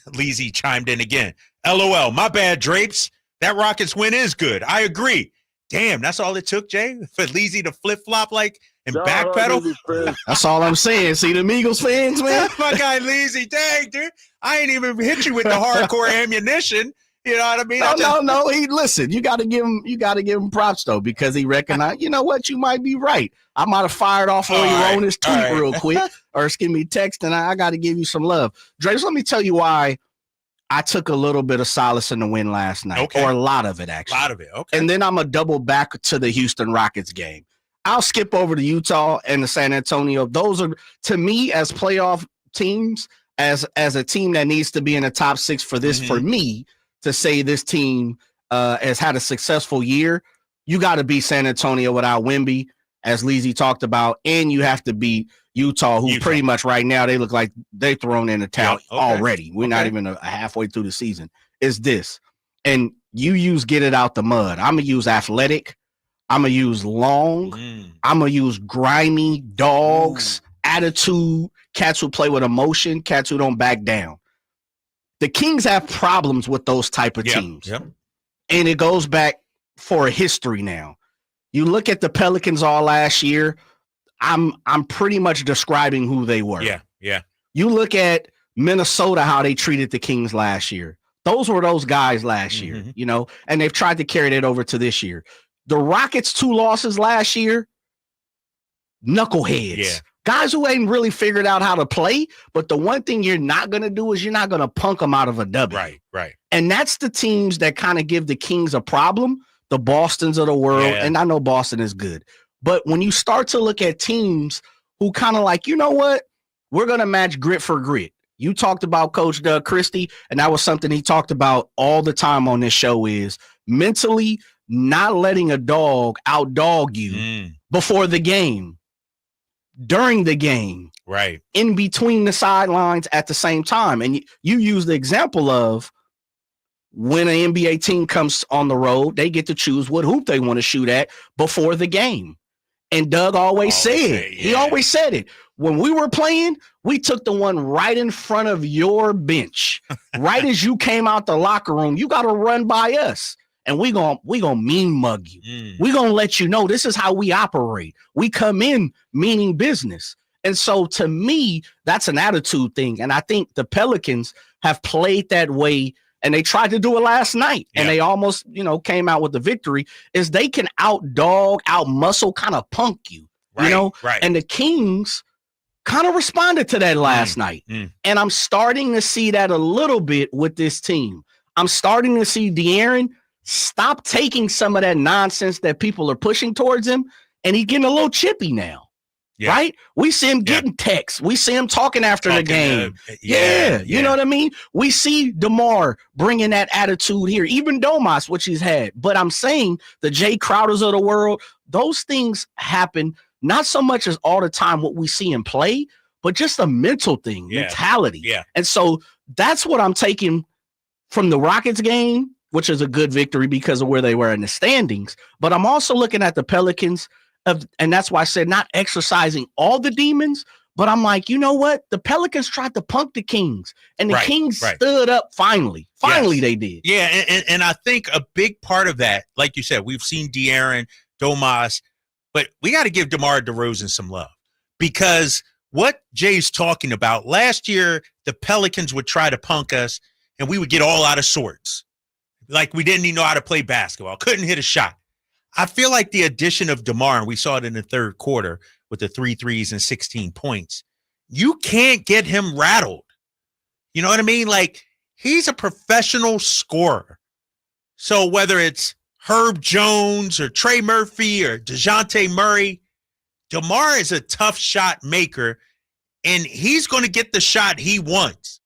Leezy chimed in again. LOL, my bad, Drapes. That Rockets win is good. I agree. Damn, that's all it took, Jay, for Leezy to flip-flop and backpedal? That's all I'm saying. See them Eagles fans, man? My guy, Leezy, dang, dude. I ain't even hit you with the hardcore ammunition. You know what I mean? No. Listen, you got to give him props though, because he recognized. You know what? You might be right. I might have fired off on you on his tweet real quick, or give me text, and I got to give you some love. Drapes, let me tell you why I took a little bit of solace in the win last night, or a lot of it actually. A lot of it, okay. And then I'm gonna double back to the Houston Rockets game. I'll skip over to Utah and the San Antonio. Those are, to me, as playoff teams, as a team that needs to be in the top 6 for this, for me to say this team has had a successful year. You got to beat San Antonio without Wemby, as Leezy talked about, and you have to beat Utah, who pretty much right now they look like they're thrown in the towel already. We're not even halfway through the season. Is this? And you use get it out the mud. I'm going to use athletic. I'm going to use long. I'm going to use grimy dogs, attitude, cats who play with emotion, cats who don't back down. The Kings have problems with those type of teams. And it goes back for a history now. You look at the Pelicans all last year, I'm pretty much describing who they were. Yeah. You look at Minnesota, how they treated the Kings last year. Those were those guys last year, and they've tried to carry that over to this year. The Rockets' 2 losses last year, knuckleheads. Yeah. Guys who ain't really figured out how to play, but the one thing you're not going to do is you're not going to punk them out of a W. Right. And that's the teams that kind of give the Kings a problem, the Bostons of the world. Yeah. And I know Boston is good. But when you start to look at teams who kind of like, you know what, we're going to match grit for grit. You talked about Coach Doug Christie, and that was something he talked about all the time on this show, is mentally not letting a dog outdog you before the game, during the game, right, in between the sidelines at the same time. And you use the example of when an NBA team comes on the road, they get to choose what hoop they want to shoot at before the game. And Doug always said, he always said it. When we were playing, we took the one right in front of your bench. Right as you came out the locker room, you got to run by us. And we gonna mean mug you. We gonna let you know this is how we operate. We come in meaning business. And so to me, that's an attitude thing. And I think the Pelicans have played that way, and they tried to do it last night. And they almost, came out with the victory, is they can out-dog, out-muscle, kind of punk you, Right. And the Kings kind of responded to that last night. And I'm starting to see that a little bit with this team. I'm starting to see De'Aaron stop taking some of that nonsense that people are pushing towards him, and he's getting a little chippy now, right? We see him getting texts. We see him talking after the game. You know what I mean? We see DeMar bringing that attitude here, even Domas, which he's had. But I'm saying the Jay Crowders of the world, those things happen not so much as all the time what we see in play, but just a mental thing, mentality. And so that's what I'm taking from the Rockets game, which is a good victory because of where they were in the standings. But I'm also looking at the Pelicans. and that's why I said not exercising all the demons, but I'm like, you know what? The Pelicans tried to punk the Kings, and the Kings stood up finally. Finally, they did. Yeah, and I think a big part of that, like you said, we've seen De'Aaron, Domas, but we got to give DeMar DeRozan some love, because what Jay's talking about, last year, the Pelicans would try to punk us, and we would get all out of sorts. Like we didn't even know how to play basketball, couldn't hit a shot. I feel like the addition of DeMar, and we saw it in the third quarter with the 3 threes and 16 points, you can't get him rattled. You know what I mean? Like, he's a professional scorer. So whether it's Herb Jones or Trey Murphy or DeJounte Murray, DeMar is a tough shot maker, and he's going to get the shot he wants.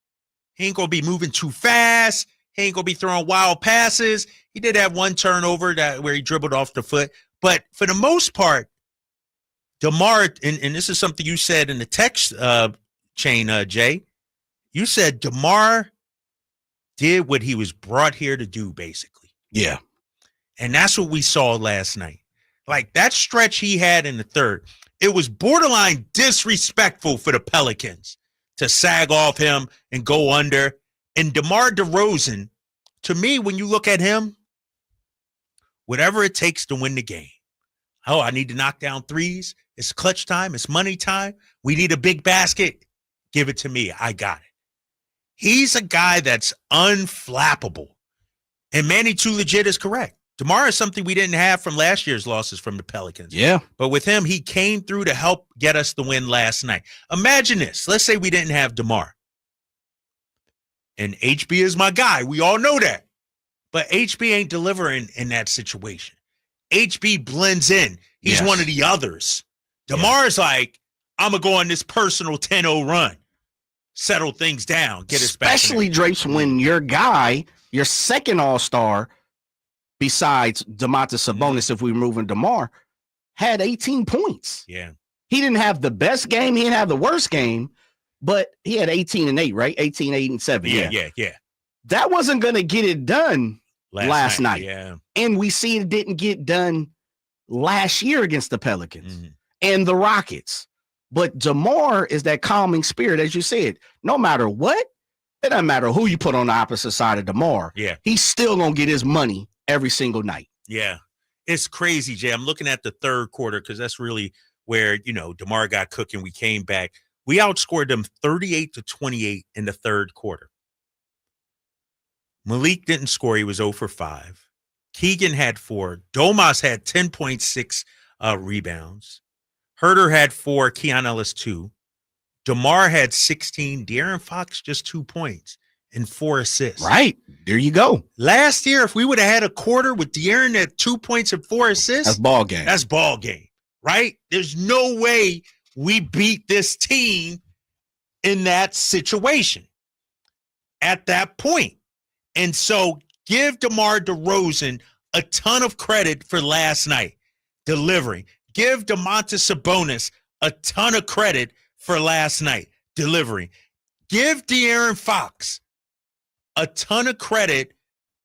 He ain't going to be moving too fast. He ain't going to be throwing wild passes. He did have one turnover where he dribbled off the foot. But for the most part, DeMar, and this is something you said in the text chain, Jay, you said DeMar did what he was brought here to do, basically. Yeah. And that's what we saw last night. Like, that stretch he had in the third, it was borderline disrespectful for the Pelicans to sag off him and go under. And DeMar DeRozan, to me, when you look at him, whatever it takes to win the game. Oh, I need to knock down threes. It's clutch time. It's money time. We need a big basket. Give it to me. I got it. He's a guy that's unflappable. And Manny Too Legit is correct. DeMar is something we didn't have from last year's losses from the Pelicans. Yeah. But with him, he came through to help get us the win last night. Imagine this. Let's say we didn't have DeMar. And HB is my guy. We all know that. But HB ain't delivering in that situation. HB blends in. He's one of the others. DeMar's like, I'm going to go on this personal 10-0 run. Settle things down. Get us back. Especially, Drapes, when your guy, your second all-star, besides Domantas Sabonis, if we're moving DeMar, had 18 points. Yeah. He didn't have the best game. He didn't have the worst game, but he had 18 and 8, right? 18, 8, and 7. Yeah. That wasn't going to get it done last night. Yeah. And we see it didn't get done last year against the Pelicans and the Rockets. But DeMar is that calming spirit, as you said. No matter what, it doesn't matter who you put on the opposite side of DeMar. Yeah. He's still going to get his money every single night. Yeah. It's crazy, Jay. I'm looking at the third quarter because that's really where, DeMar got cooking. We came back. We outscored them 38-28 in the third quarter. Malik didn't score. He was 0 for 5. Keegan had 4. Domas had 10.6 rebounds. Herter had 4. Keon Ellis 2. DeMar had 16. De'Aaron Fox just 2 points and 4 assists. Right. There you go. Last year, if we would have had a quarter with De'Aaron at 2 points and 4 assists, that's ball game. That's ball game, right? There's no way we beat this team in that situation at that point. And so give DeMar DeRozan a ton of credit for last night delivering. Give Domantas Sabonis a ton of credit for last night delivering. Give De'Aaron Fox a ton of credit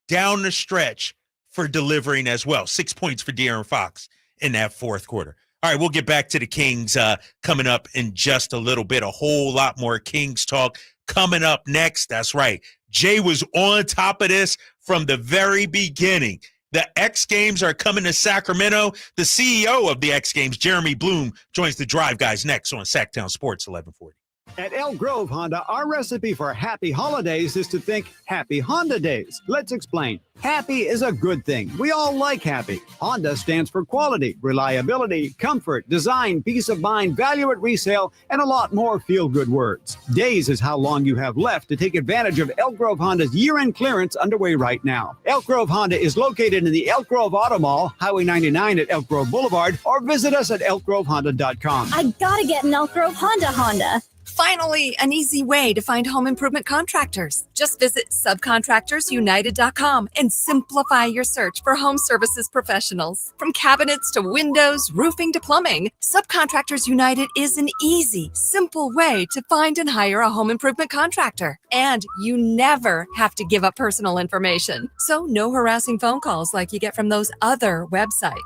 down the stretch for delivering as well. 6 points for De'Aaron Fox in that fourth quarter. All right, we'll get back to the Kings coming up in just a little bit. A whole lot more Kings talk coming up next. That's right. Jay was on top of this from the very beginning. The X Games are coming to Sacramento. The CEO of the X Games, Jeremy Bloom, joins the Drive Guys next on Sacktown Sports 1140. At Elk Grove Honda, our recipe for happy holidays is to think happy Honda days. Let's explain. Happy is a good thing. We all like happy. Honda stands for quality, reliability, comfort, design, peace of mind, value at resale, and a lot more feel-good words. Days is how long you have left to take advantage of Elk Grove Honda's year-end clearance underway right now. Elk Grove Honda is located in the Elk Grove Auto Mall, Highway 99 at Elk Grove Boulevard, or visit us at elkgrovehonda.com. I gotta get an Elk Grove Honda. Finally, an easy way to find home improvement contractors. Just visit subcontractorsunited.com and simplify your search for home services professionals. From cabinets to windows, roofing to plumbing, Subcontractors United is an easy, simple way to find and hire a home improvement contractor. And you never have to give up personal information. So no harassing phone calls like you get from those other websites.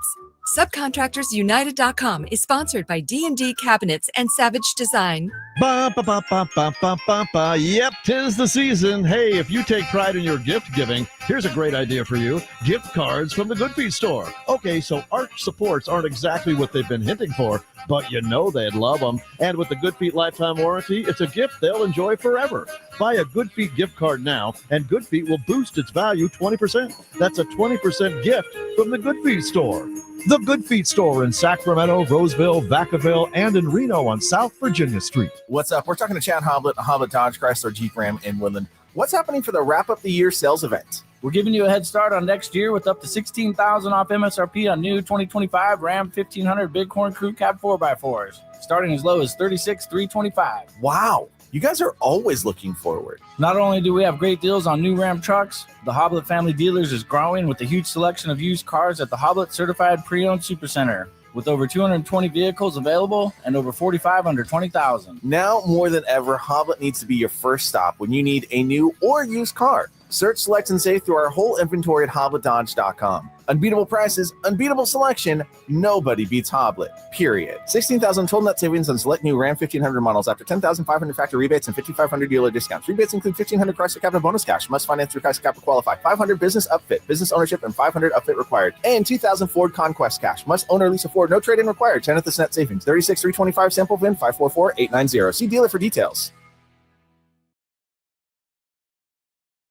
SubcontractorsUnited.com is sponsored by D&D Cabinets and Savage Design. Ba, ba, ba, ba, ba, ba, ba, ba. Yep, 'tis the season. Hey, if you take pride in your gift giving, here's a great idea for you. Gift cards from the Good Feet store. Okay, so arch supports aren't exactly what they've been hinting for, but you know they'd love them. And with the Good Feet lifetime warranty, it's a gift they'll enjoy forever. Buy a Good Feet gift card now, and Good Feet will boost its value 20%. That's a 20% gift from the Good Feet store. The Good Feet store in Sacramento, Roseville, Vacaville, and in Reno on South Virginia Street. What's up? We're talking to Chad Hoblet, Hoblet Dodge Chrysler Jeep Ram in Woodland. What's happening for the Wrap Up the Year sales event? We're giving you a head start on next year with up to $16,000 off MSRP on new 2025 Ram 1500 Bighorn Crew Cab 4x4s, starting as low as $36,325. Wow. You guys are always looking forward. Not only do we have great deals on new Ram trucks, the Hoblet Family Dealers is growing with a huge selection of used cars at the Hoblet Certified Pre-Owned Supercenter, with over 220 vehicles available and over 45 under 20,000. Now more than ever, Hoblet needs to be your first stop when you need a new or used car. Search, select, and save through our whole inventory at HobletDodge.com. Unbeatable prices, unbeatable selection, nobody beats Hoblet, period. 16,000 total net savings on select new Ram 1500 models after 10,500 factory rebates and 5,500 dealer discounts. Rebates include 1,500 Chrysler Capital bonus cash. Must finance through Chrysler Capital qualify. 500 business upfit, business ownership, and 500 upfit required. And 2,000 Ford Conquest cash. Must own or lease a Ford. No trade-in required. 10th the net savings. 36,325 sample VIN 544-890. See dealer for details.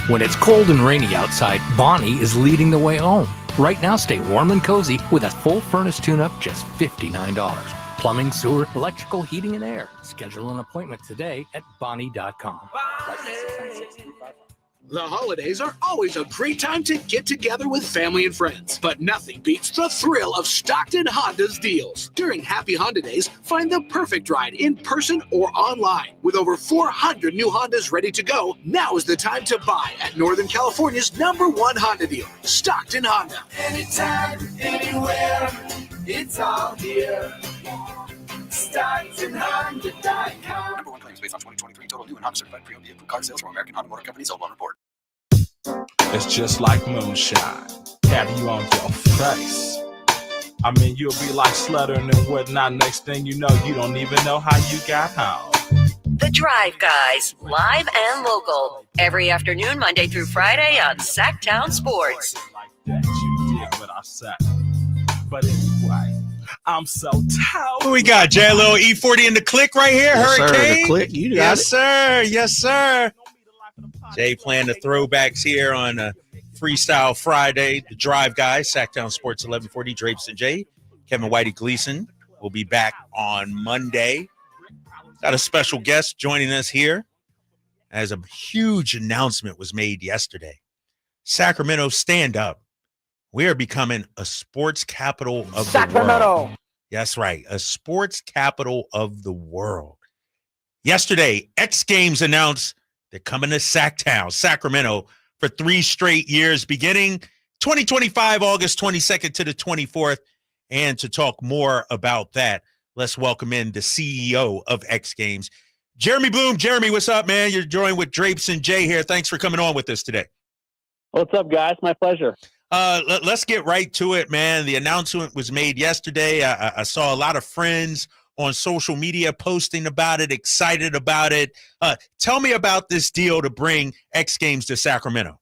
When it's cold and rainy outside, Bonnie is leading the way home. Right now, stay warm and cozy with a full furnace tune-up, just $59. Plumbing, sewer, electrical, heating, and air. Schedule an appointment today at Bonnie.com. The holidays are always a great time to get together with family and friends, but nothing beats the thrill of Stockton Honda's deals. During Happy Honda Days, find the perfect ride in person or online. With over 400 new Hondas ready to go, now is the time to buy at Northern California's #1 Honda dealer, Stockton Honda. Anytime, anywhere, it's all here. StocktonHonda.com. Number one claims based on 2023 total new and Honda certified pre-owned vehicle car sales from American Honda Motor Company sold on report. It's just like moonshine, have you on your face. I mean, you'll be like sluttering and whatnot. Next thing you know, you don't even know how you got home. The Drive Guys, live and local, every afternoon, Monday through Friday on Sacktown Sports. That you did what I said. But anyway, I'm so tired. Who we got? Jay, a little E40 in the click right here. Yes, Hurricane. sir, the click. You got yes, it. sir. Yes, sir. Jay playing the throwbacks here on Freestyle Friday. The Drive Guys, Sacktown Sports 1140, Drapes and Jay. Kevin Whitey Gleason will be back on Monday. Got a special guest joining us here as a huge announcement was made yesterday. Sacramento, stand up. We are becoming a sports capital of Sacramento. the world. That's right, a sports capital of the world. Yesterday, X Games announced they're coming to Sacktown, Sacramento, for 3 straight years, beginning 2025, August 22nd to the 24th. And to talk more about that, let's welcome in the CEO of X Games, Jeremy Bloom. Jeremy, what's up, man? You're joined with Drapes and Jay here. Thanks for coming on with us today. What's up, guys? My pleasure. Let's get right to it, man. The announcement was made yesterday. I saw a lot of friends on social media posting about it, excited about it. Tell me about this deal to bring X Games to Sacramento.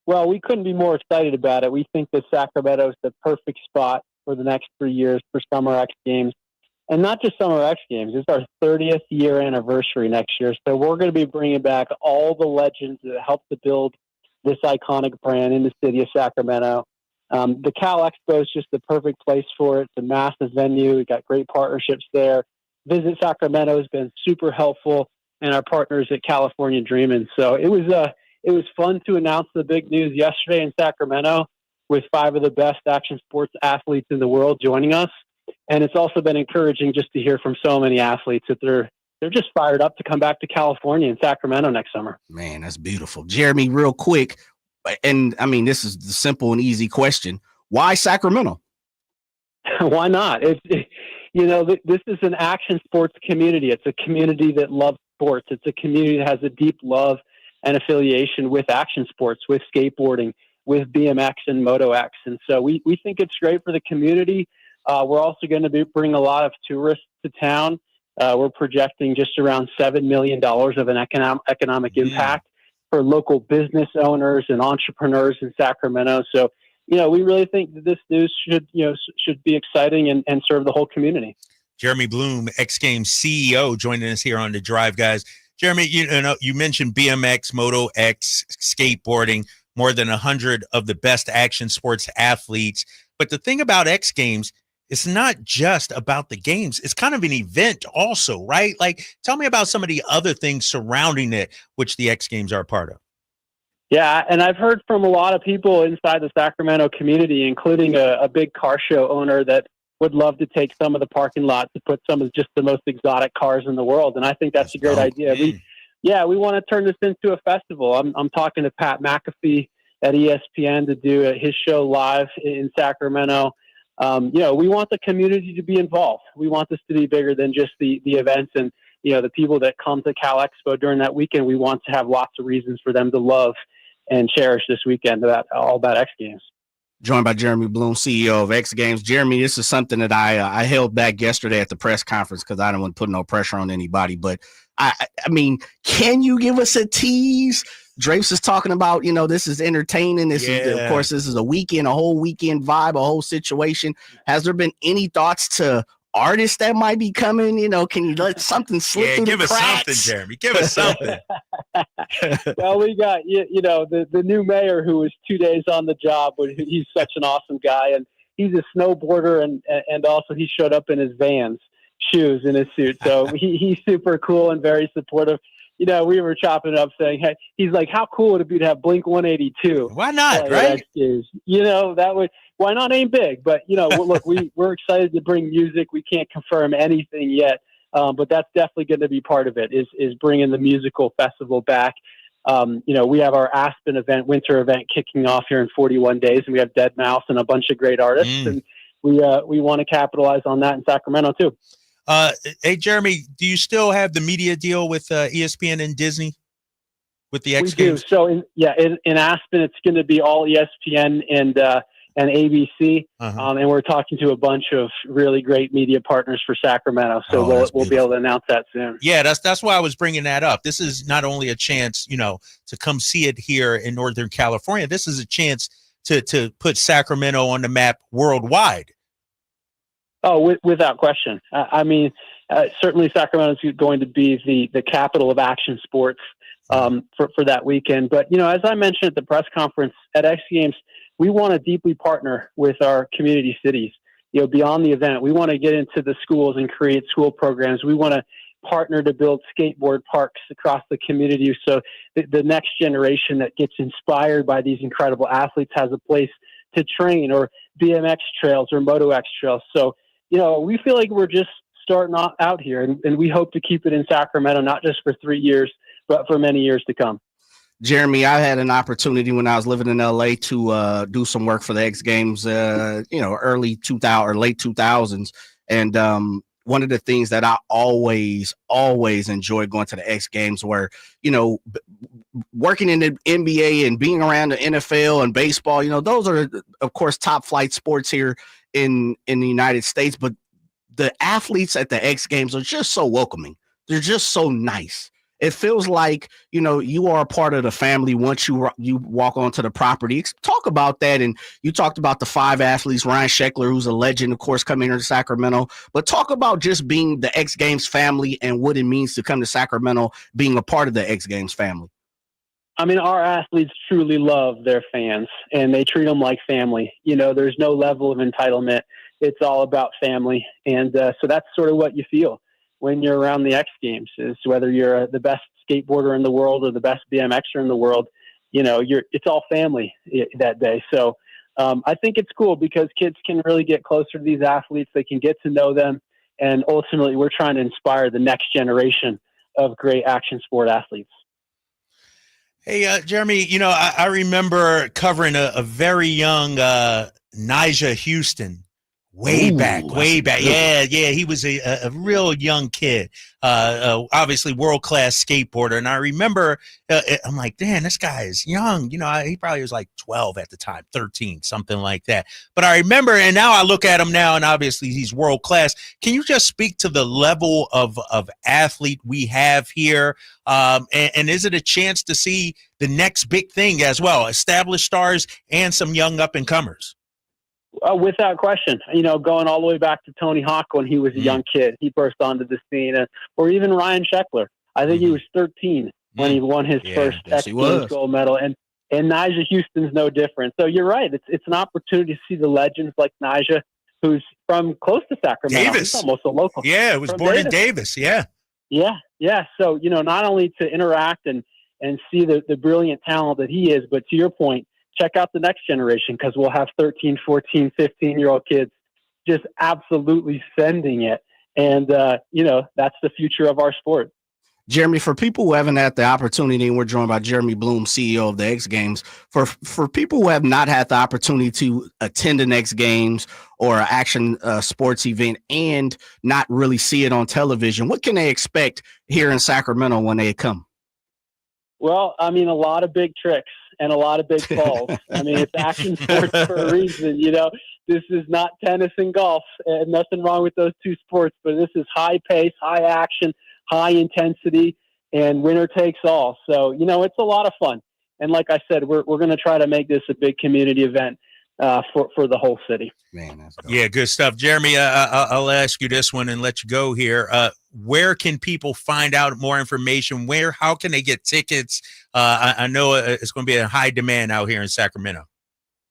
Well, we couldn't be more excited about it. We think that Sacramento is the perfect spot for the next 3 years for Summer X Games. And not just Summer X Games. It's our 30th year anniversary next year. So we're going to be bringing back all the legends that helped to build this iconic brand in the city of Sacramento. The Cal Expo is just the perfect place for it. It's a massive venue. We've got great partnerships there. Visit Sacramento has been super helpful, and our partners at California Dreamin'. So it was fun to announce the big news yesterday in Sacramento with 5 of the best action sports athletes in the world joining us. And it's also been encouraging just to hear from so many athletes that they're just fired up to come back to California and Sacramento next summer. Man, that's beautiful. Jeremy, real quick, and I mean, this is the simple and easy question. Why Sacramento? Why not? This is an action sports community. It's a community that loves sports. It's a community that has a deep love and affiliation with action sports, with skateboarding, with BMX and Moto X. And so we think it's great for the community. We're also going to bring a lot of tourists to town. We're projecting just around $7 million of an economic impact for local business owners and entrepreneurs in Sacramento. So, we really think that this news should be exciting and serve the whole community. Jeremy Bloom, X Games CEO, joining us here on The Drive, guys. Jeremy, you mentioned BMX, Moto X, skateboarding, more than 100 of the best action sports athletes. But the thing about X Games, it's not just about the games. It's kind of an event also, right? Like, tell me about some of the other things surrounding it, which the X Games are a part of. Yeah, and I've heard from a lot of people inside the Sacramento community, including a big car show owner that would love to take some of the parking lot to put some of just the most exotic cars in the world. And I think that's a great idea. We want to turn this into a festival. I'm talking to Pat McAfee at ESPN to do his show live in Sacramento. We want the community to be involved. We want this to be bigger than just the events and, the people that come to Cal Expo during that weekend. We want to have lots of reasons for them to love and cherish this weekend all about X Games. Joined by Jeremy Bloom, CEO of X Games. Jeremy, this is something that I held back yesterday at the press conference because I don't want to put no pressure on anybody. But, I mean, can you give us a tease? Drapes is talking about, this is entertaining. This is, of course, this is a whole weekend vibe, a whole situation. Has there been any thoughts to artists that might be coming? Can you let something slip through the cracks? Give us something, Jeremy. Give us something. Well, we got, the new mayor who was 2 days on the job. He's such an awesome guy, and he's a snowboarder, and also he showed up in his Vans shoes in his suit. So he's super cool and very supportive. We were chopping it up saying, hey, he's like, how cool would it be to have Blink 182? Why not, right? That would, why not aim big? But, look, we're excited to bring music. We can't confirm anything yet, but that's definitely going to be part of it, is bringing the musical festival back. We have our Aspen winter event kicking off here in 41 days, and we have Dead Mouse and a bunch of great artists, and we want to capitalize on that in Sacramento too. Hey, Jeremy, do you still have the media deal with ESPN and Disney with the X Games? We do. So, in Aspen, it's going to be all ESPN and ABC, and we're talking to a bunch of really great media partners for Sacramento. So we'll be able to announce that soon. Yeah, that's why I was bringing that up. This is not only a chance, to come see it here in Northern California. This is a chance to put Sacramento on the map worldwide. Oh, without question. Certainly Sacramento is going to be the capital of action sports for that weekend. But, as I mentioned at the press conference at X Games, we want to deeply partner with our community cities. Beyond the event, we want to get into the schools and create school programs. We want to partner to build skateboard parks across the community so the next generation that gets inspired by these incredible athletes has a place to train, or BMX trails or Moto X trails. So, we feel like we're just starting out here, and we hope to keep it in Sacramento, not just for 3 years, but for many years to come. Jeremy, I had an opportunity when I was living in LA to do some work for the X Games, early 2000 or late 2000s. And one of the things that I always enjoyed going to the X Games were, working in the NBA and being around the NFL and baseball. Those are, of course, top flight sports here in the United States. But the athletes at the X Games are just so welcoming. They're just so nice. It feels like, you are a part of the family once you walk onto the property. Talk about that. And you talked about the 5 athletes, Ryan Sheckler, who's a legend, of course, coming here to Sacramento. But talk about just being the X Games family and what it means to come to Sacramento, being a part of the X Games family. Our athletes truly love their fans, and they treat them like family. There's no level of entitlement. It's all about family. And so that's sort of what you feel when you're around the X Games, is whether you're the best skateboarder in the world or the best BMXer in the world, it's all family that day. So I think it's cool because kids can really get closer to these athletes. They can get to know them. And ultimately, we're trying to inspire the next generation of great action sport athletes. Hey, Jeremy, I remember covering a very young Nyjah Houston Way back. Yeah. He was a real young kid, obviously world-class skateboarder. And I remember, I'm like, damn, this guy is young. He probably was like 12 at the time, 13, something like that. But I remember, and now I look at him now, and obviously he's world-class. Can you just speak to the level of athlete we have here? And is it a chance to see the next big thing as well, established stars and some young up-and-comers? Without question, going all the way back to Tony Hawk when he was a young kid, he burst onto the scene, or even Ryan Sheckler. I think he was 13 when he won his first X Games gold medal, and Nyjah Houston's no different. So you're right; it's an opportunity to see the legends like Nyjah, who's from close to Sacramento. Davis, he's almost a local. Yeah, was born in Davis. Yeah. So not only to interact and see the brilliant talent that he is, but to your point, check out the next generation, because we'll have 13, 14, 15-year-old kids just absolutely sending it. And, that's the future of our sport. Jeremy, for people who haven't had the opportunity, and we're joined by Jeremy Bloom, CEO of the X Games, for people who have not had the opportunity to attend an X Games or an action sports event and not really see it on television, what can they expect here in Sacramento when they come? Well, a lot of big tricks and a lot of big falls. It's action sports for a reason. This is not tennis and golf, and nothing wrong with those two sports, but this is high pace, high action, high intensity, and winner takes all. So, it's a lot of fun. And like I said, we're going to try to make this a big community event for the whole city. Man, that's dope. Yeah, good stuff. Jeremy, I'll ask you this one and let you go here. Where can people find out more information? How can they get tickets? I know it's going to be a high demand out here in Sacramento.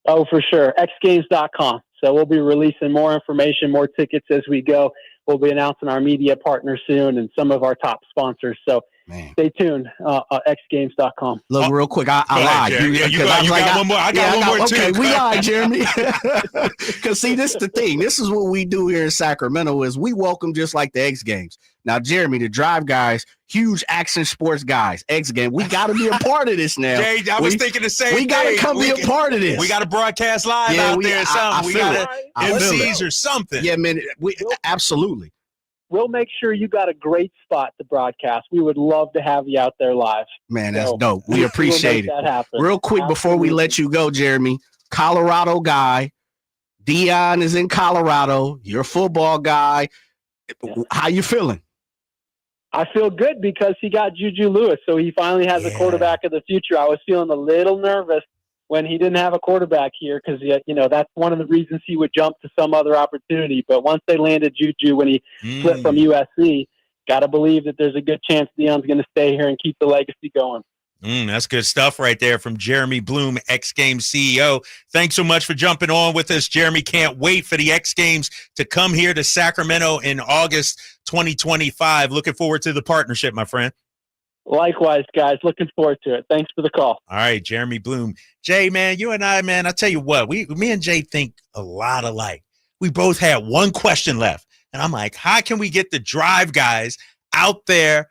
Oh, for sure. xgames.com. So we'll be releasing more information, more tickets as we go. We'll be announcing our media partners soon and some of our top sponsors. So stay tuned. xgames.com. Look, real quick, I lied. You got one more. I got one more too. Okay, we lied, Jeremy. Because see, this is the thing. This is what we do here in Sacramento is we welcome just like the X Games. Now, Jeremy, the Drive guys, huge action sports guys, X Games. We got to be a part of this now. Jay, I was thinking the same thing. We got to come be a part of this. We got to broadcast live out there or something. We got to MCs or something. Yeah, man. Absolutely. We'll make sure you got a great spot to broadcast. We would love to have you out there live. Man, that's dope. We appreciate it. Real quick before we let you go, Jeremy, Colorado guy. Dion is in Colorado. You're a football guy. How you feeling? I feel good because he got Juju Lewis, so he finally has a quarterback of the future. I was feeling a little nervous when he didn't have a quarterback here because, that's one of the reasons he would jump to some other opportunity. But once they landed Juju when he split from USC, got to believe that there's a good chance Dion's going to stay here and keep the legacy going. That's good stuff right there from Jeremy Bloom, X Games CEO. Thanks so much for jumping on with us, Jeremy. Can't wait for the X Games to come here to Sacramento in August 2025. Looking forward to the partnership, my friend. Likewise, guys. Looking forward to it. Thanks for the call. All right, Jeremy Bloom. Jay, man, you and I, man, I tell you what, me and Jay think a lot alike. We both had one question left. And I'm like, how can we get the Drive guys out there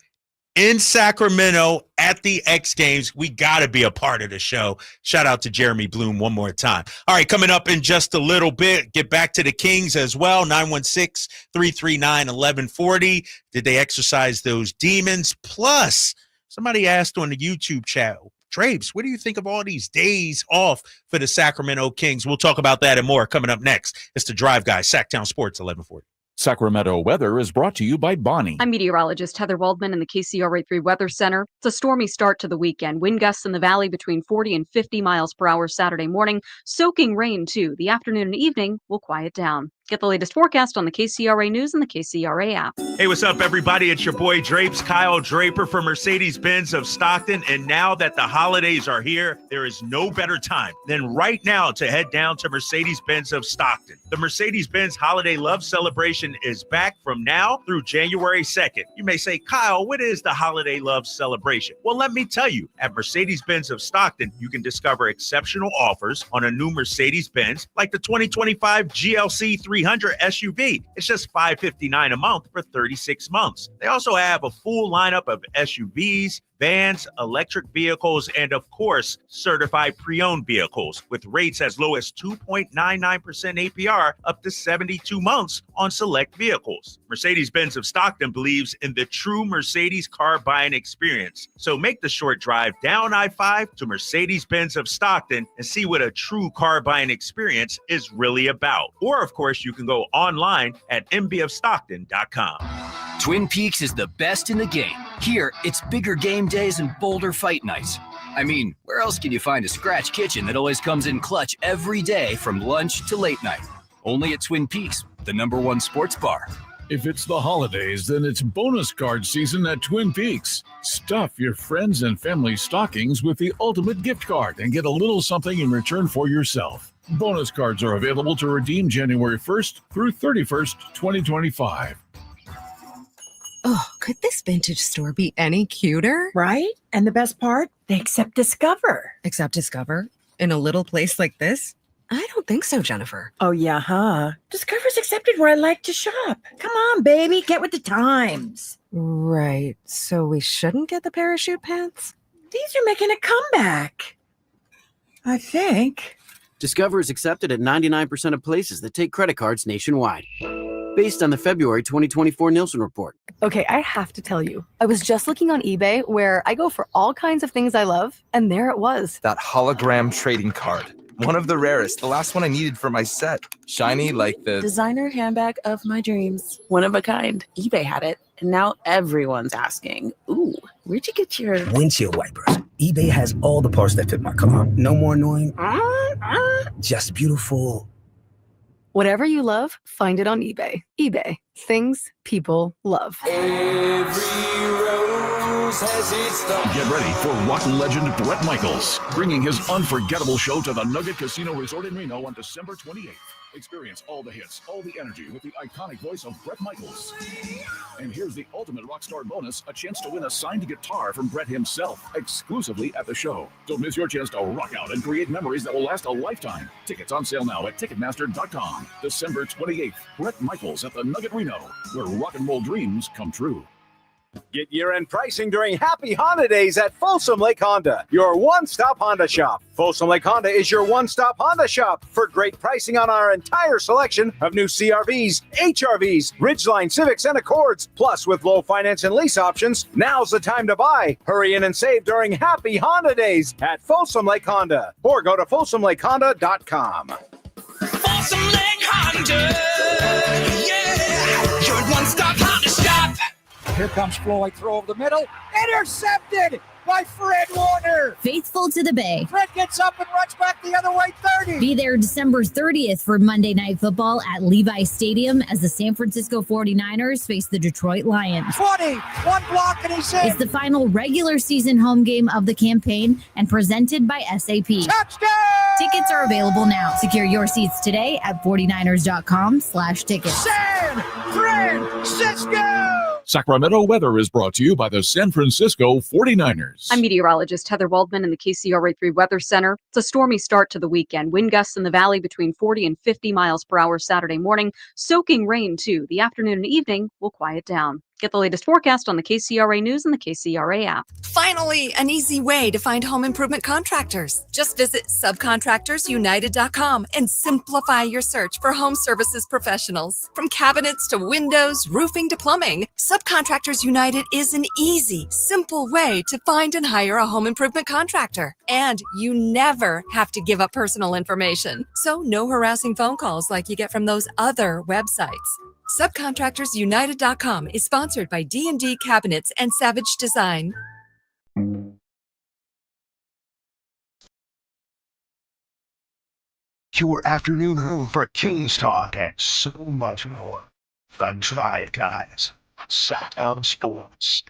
in Sacramento at the X Games? We got to be a part of the show. Shout out to Jeremy Bloom one more time. All right, coming up in just a little bit, get back to the Kings as well, 916-339-1140. Did they exercise those demons? Plus, somebody asked on the YouTube chat, Drapes, what do you think of all these days off for the Sacramento Kings? We'll talk about that and more coming up next. It's the Drive Guys, Sacktown Sports 1140. Sacramento weather is brought to you by Bonnie. I'm meteorologist Heather Waldman in the KCRA3 Weather Center. It's a stormy start to the weekend. Wind gusts in the valley between 40 and 50 miles per hour Saturday morning. Soaking rain, too. The afternoon and evening will quiet down. Get the latest forecast on the KCRA News and the KCRA app. Hey, what's up, everybody? It's your boy Drapes, Kyle Draper from Mercedes-Benz of Stockton. And now that the holidays are here, there is no better time than right now to head down to Mercedes-Benz of Stockton. The Mercedes-Benz Holiday Love Celebration is back from now through January 2nd. You may say, Kyle, what is the Holiday Love Celebration? Well, let me tell you. At Mercedes-Benz of Stockton, you can discover exceptional offers on a new Mercedes-Benz, like the 2025 GLC 300 SUV. It's just $559 a month for 36 months. They also have a full lineup of SUVs, vans, electric vehicles, and of course, certified pre-owned vehicles with rates as low as 2.99% APR up to 72 months on select vehicles. Mercedes-Benz of Stockton believes in the true Mercedes car buying experience. So make the short drive down I-5 to Mercedes-Benz of Stockton and see what a true car buying experience is really about. Or, of course, you can go online at mbofstockton.com. Twin Peaks is the best in the game. Here, it's bigger game days and bolder fight nights. I mean, where else can you find a scratch kitchen that always comes in clutch every day from lunch to late night? Only at Twin Peaks, the #1 sports bar. If it's the holidays, then it's bonus card season at Twin Peaks. Stuff your friends and family stockings with the ultimate gift card and get a little something in return for yourself. Bonus cards are available to redeem January 1st through 31st, 2025. Oh, could this vintage store be any cuter? Right? And the best part? They accept Discover. Accept Discover? In a little place like this? I don't think so, Jennifer. Oh, yeah, huh? Discover's accepted where I like to shop. Come on, baby, get with the times. Right. So we shouldn't get the parachute pants? These are making a comeback. I think. Discover is accepted at 99% of places that take credit cards nationwide. Based on the February 2024 Nielsen report. Okay, I have to tell you, I was just looking on eBay where I go for all kinds of things I love, and there it was. That hologram trading card. One of the rarest, the last one I needed for my set. Shiny like the designer handbag of my dreams. One of a kind. eBay had it, and now everyone's asking, ooh, where'd you get your windshield wipers? eBay has all the parts that fit my car. No more annoying, just beautiful. Whatever you love, find it on eBay. eBay. Things people love. Every rose has its thorn. Get ready for rock legend Bret Michaels, bringing his unforgettable show to the Nugget Casino Resort in Reno on December 28th. Experience all the hits, all the energy with the iconic voice of Bret Michaels. And here's the ultimate rock star bonus, a chance to win a signed guitar from Bret himself, exclusively at the show. Don't miss your chance to rock out and create memories that will last a lifetime. Tickets on sale now at Ticketmaster.com. December 28th, Bret Michaels at the Nugget Reno, where rock and roll dreams come true. Get year-end pricing during Happy Honda Days at Folsom Lake Honda, your one-stop Honda shop. Folsom Lake Honda is your one-stop Honda shop for great pricing on our entire selection of new CRVs, HRVs, Ridgeline Civics, and Accords. Plus, with low finance and lease options, now's the time to buy. Hurry in and save during Happy Honda Days at Folsom Lake Honda, or go to folsomlakehonda.com. Folsom Lake Honda, yeah, your one-stop Honda shop. Here comes Floyd, throw over the middle, intercepted by Fred Warner. Faithful to the Bay. Fred gets up and runs back the other way, 30. Be there December 30th for Monday Night Football at Levi Stadium as the San Francisco 49ers face the Detroit Lions. 20, one block and he's in. It's the final regular season home game of the campaign and presented by SAP. Touchdown! Tickets are available now. Secure your seats today at 49ers.com/tickets. San Francisco! Sacramento weather is brought to you by the San Francisco 49ers. I'm meteorologist Heather Waldman in the KCRA3 Weather Center. It's a stormy start to the weekend. Wind gusts in the valley between 40 and 50 miles per hour Saturday morning. Soaking rain, too. The afternoon and evening will quiet down. Get the latest forecast on the KCRA News and the KCRA app. Finally, an easy way to find home improvement contractors. Just visit subcontractorsunited.com and simplify your search for home services professionals. From cabinets to windows, roofing to plumbing, Subcontractors United is an easy, simple way to find and hire a home improvement contractor. And you never have to give up personal information. So no harassing phone calls like you get from those other websites. Subcontractorsunited.com is sponsored by D&D Cabinets and Savage Design. Your afternoon home for Kings Talk and so much more. That's right, guys. Sacktown Sports.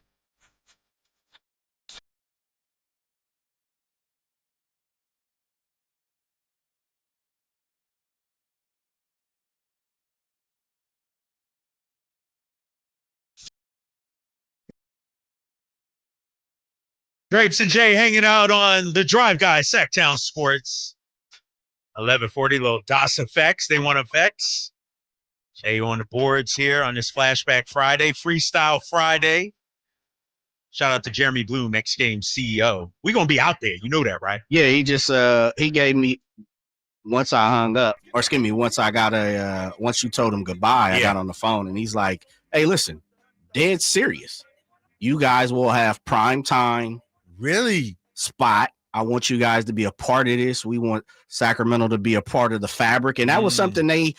Drapes and Jay hanging out on the Drive Guy, Sacktown Sports. 1140, little DOS effects. They want effects. Jay on the boards here on this Flashback Friday, Freestyle Friday. Shout out to Jeremy Bloom, X Games CEO. We're gonna be out there. You know that, right? Yeah, he just he gave me once I hung up, or excuse me, once you told him goodbye, I got on the phone and he's like, "Hey, listen, dead serious. You guys will have prime time spot. I want you guys to be a part of this. We want Sacramento to be a part of the fabric." And that was something I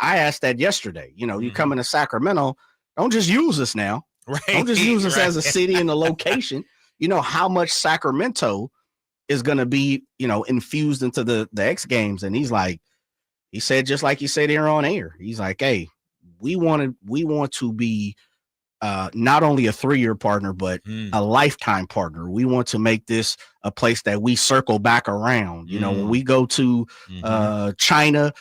asked that yesterday. You come into Sacramento, don't just use us now. Right. Don't just use us as a city and a location. You know how much Sacramento is going to be, infused into the X Games. And he said, just like he said here on air, he's like, hey, we want to be not only a 3-year partner, but a lifetime partner. We want to make this a place that we circle back around. When we go to China,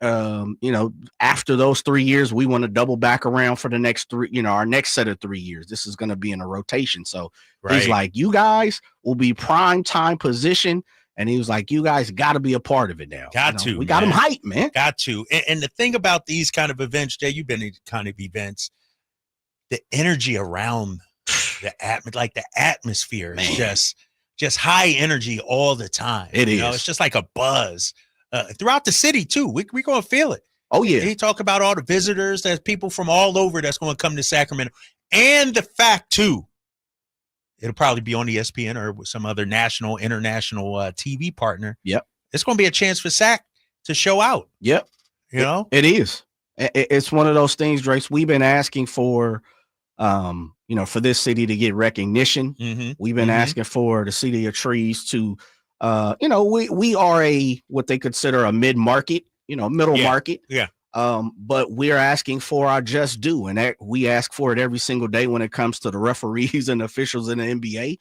after those 3 years, we want to double back around for the next 3, our next set of 3 years. This is going to be in a rotation. So he's like, you guys will be prime time position. And he was like, you guys got to be a part of it now. We got them hyped, man. Got to. And the thing about these kind of events, Jay, you've been in kind of events, the energy around the atmosphere is just high energy all the time. It is. It's just like a buzz. Throughout the city too, we're going to feel it. Oh yeah. He talk about all the visitors. There's people from all over that's going to come to Sacramento, and the fact too, it'll probably be on ESPN or with some other national, international TV partner. Yep. It's going to be a chance for Sac to show out. Yep. It is. It's one of those things, Drace. We've been asking for, for this city to get recognition. We've been asking for the City of Trees to. We are what they consider a mid-market, middle market. Yeah. But we're asking for our just due, and we ask for it every single day when it comes to the referees and officials in the NBA.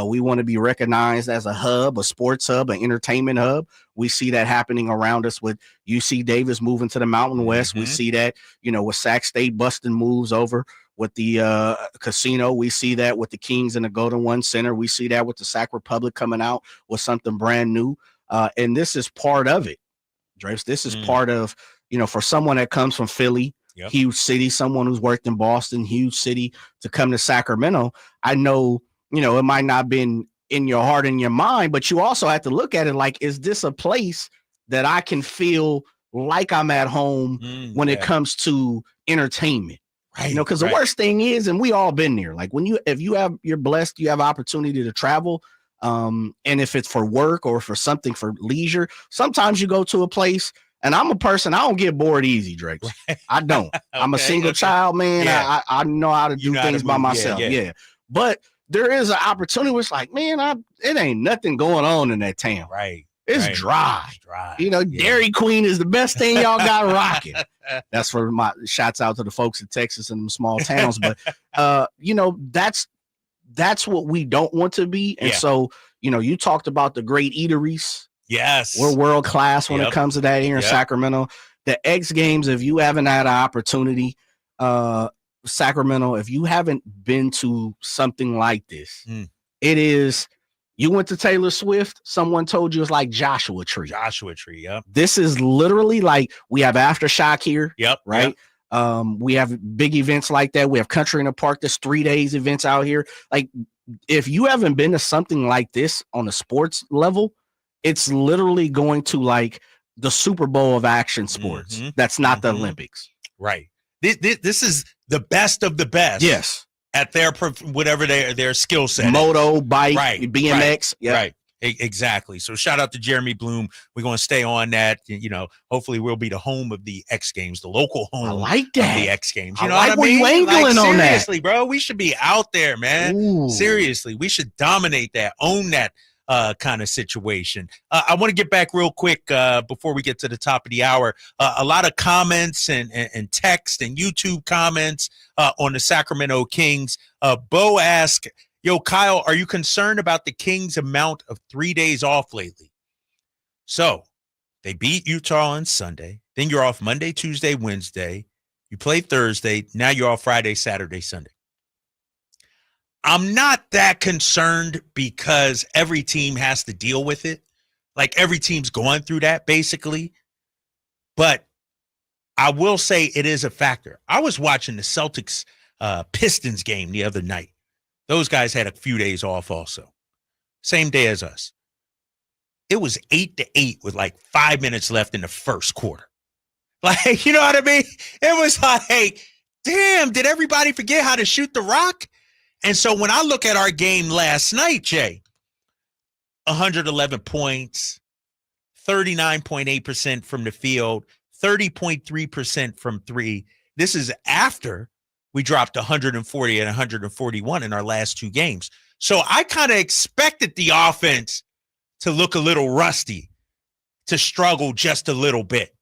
We want to be recognized as a hub, a sports hub, an entertainment hub. We see that happening around us with UC Davis moving to the Mountain West. We see that, with Sac State busting moves over with the casino. We see that with the Kings and the Golden One Center. We see that with the Sac Republic coming out with something brand new. And this is part of it, Drace. This is part of, for someone that comes from Philly, huge city, someone who's worked in Boston, huge city, to come to Sacramento. I know, it might not have been in your heart and your mind, but you also have to look at it like, is this a place that I can feel like I'm at home when it comes to entertainment? Right. Because the worst thing is, and we all been there, like if you're blessed, you have opportunity to travel. And if it's for work or for something for leisure, sometimes you go to a place, and I'm a person, I don't get bored easy, Drake. I don't. I'm a single child, man. Yeah. I know how to do things by myself. Yeah. But there is an opportunity where it's like, man, it ain't nothing going on in that town. Right. It's dry. Dairy Queen is the best thing y'all got rocking. That's for my shouts out to the folks in Texas and them small towns. But that's what we don't want to be. And so, you talked about the great eateries. Yes. We're world class when it comes to that here in Sacramento. The X Games, if you haven't had an opportunity, Sacramento, if you haven't been to something like this, it is. You went to Taylor Swift, someone told you it's like Joshua Tree. Yep. This is literally like, we have Aftershock here. Yep. Right. Yep. We have big events like that. We have Country in the Park. There's 3 days events out here. Like, if you haven't been to something like this on a sports level, it's literally going to like the Super Bowl of action sports. That's not the Olympics. Right. This is the best of the best. Yes. At their whatever their skill set, moto, bike, BMX, right, exactly. So shout out to Jeremy Bloom. We're going to stay on that. Hopefully we'll be the home of the X Games, the local home. I like that. Of the X Games. You know what I mean? You angling on that. Seriously, bro, we should be out there, man. Ooh. Seriously, we should dominate that, own that kind of situation. I want to get back real quick before we get to the top of the hour. A lot of comments and text and YouTube comments on the Sacramento Kings. Bo asked, yo, Kyle, are you concerned about the Kings' amount of 3 days off lately? So they beat Utah on Sunday. Then you're off Monday, Tuesday, Wednesday. You play Thursday. Now you're off Friday, Saturday, Sunday. I'm not that concerned because every team has to deal with it. Like, every team's going through that, basically. But I will say it is a factor. I was watching the Celtics Pistons game the other night. Those guys had a few days off also. Same day as us. It was 8-8 with like 5 minutes left in the first quarter. Like, you know what I mean? It was like, damn, did everybody forget how to shoot the rock? And so when I look at our game last night, Jay, 111 points, 39.8% from the field, 30.3% from three. This is after we dropped 140 and 141 in our last two games. So I kind of expected the offense to look a little rusty, to struggle just a little bit.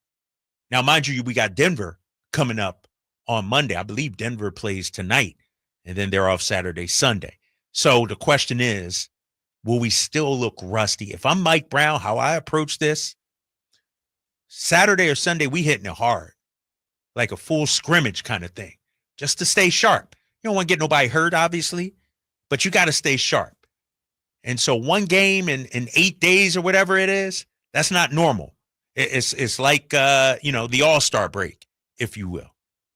Now, mind you, we got Denver coming up on Monday. I believe Denver plays tonight, and then they're off Saturday, Sunday. So the question is, will we still look rusty? If I'm Mike Brown, how I approach this, Saturday or Sunday, we hitting it hard, like a full scrimmage kind of thing, just to stay sharp. You don't want to get nobody hurt, obviously, but you got to stay sharp. And so one game in 8 days or whatever it is, that's not normal. It's like, the All-Star break, if you will.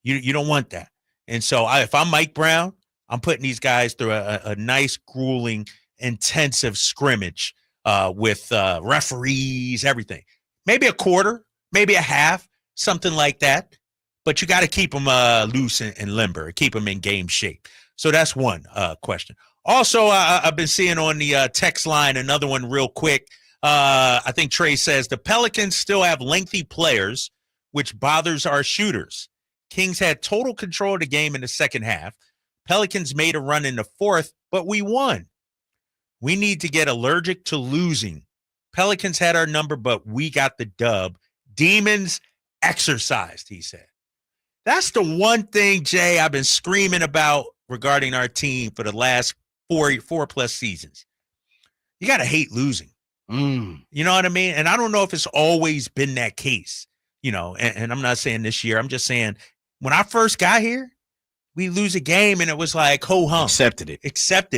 You don't want that. And so if I'm Mike Brown, I'm putting these guys through a nice, grueling, intensive scrimmage with referees, everything. Maybe a quarter, maybe a half, something like that. But you got to keep them loose and limber, keep them in game shape. So that's one question. Also, I've been seeing on the text line another one real quick. I think Trey says the Pelicans still have lengthy players, which bothers our shooters. Kings had total control of the game in the second half. Pelicans made a run in the fourth, but we won. We need to get allergic to losing. Pelicans had our number, but we got the dub. Demons exercised, he said. That's the one thing, Jay, I've been screaming about regarding our team for the last four plus seasons. You got to hate losing. You know what I mean? And I don't know if it's always been that case, and I'm not saying this year. I'm just saying when I first got here, we lose a game and it was like, ho-hum. Accepted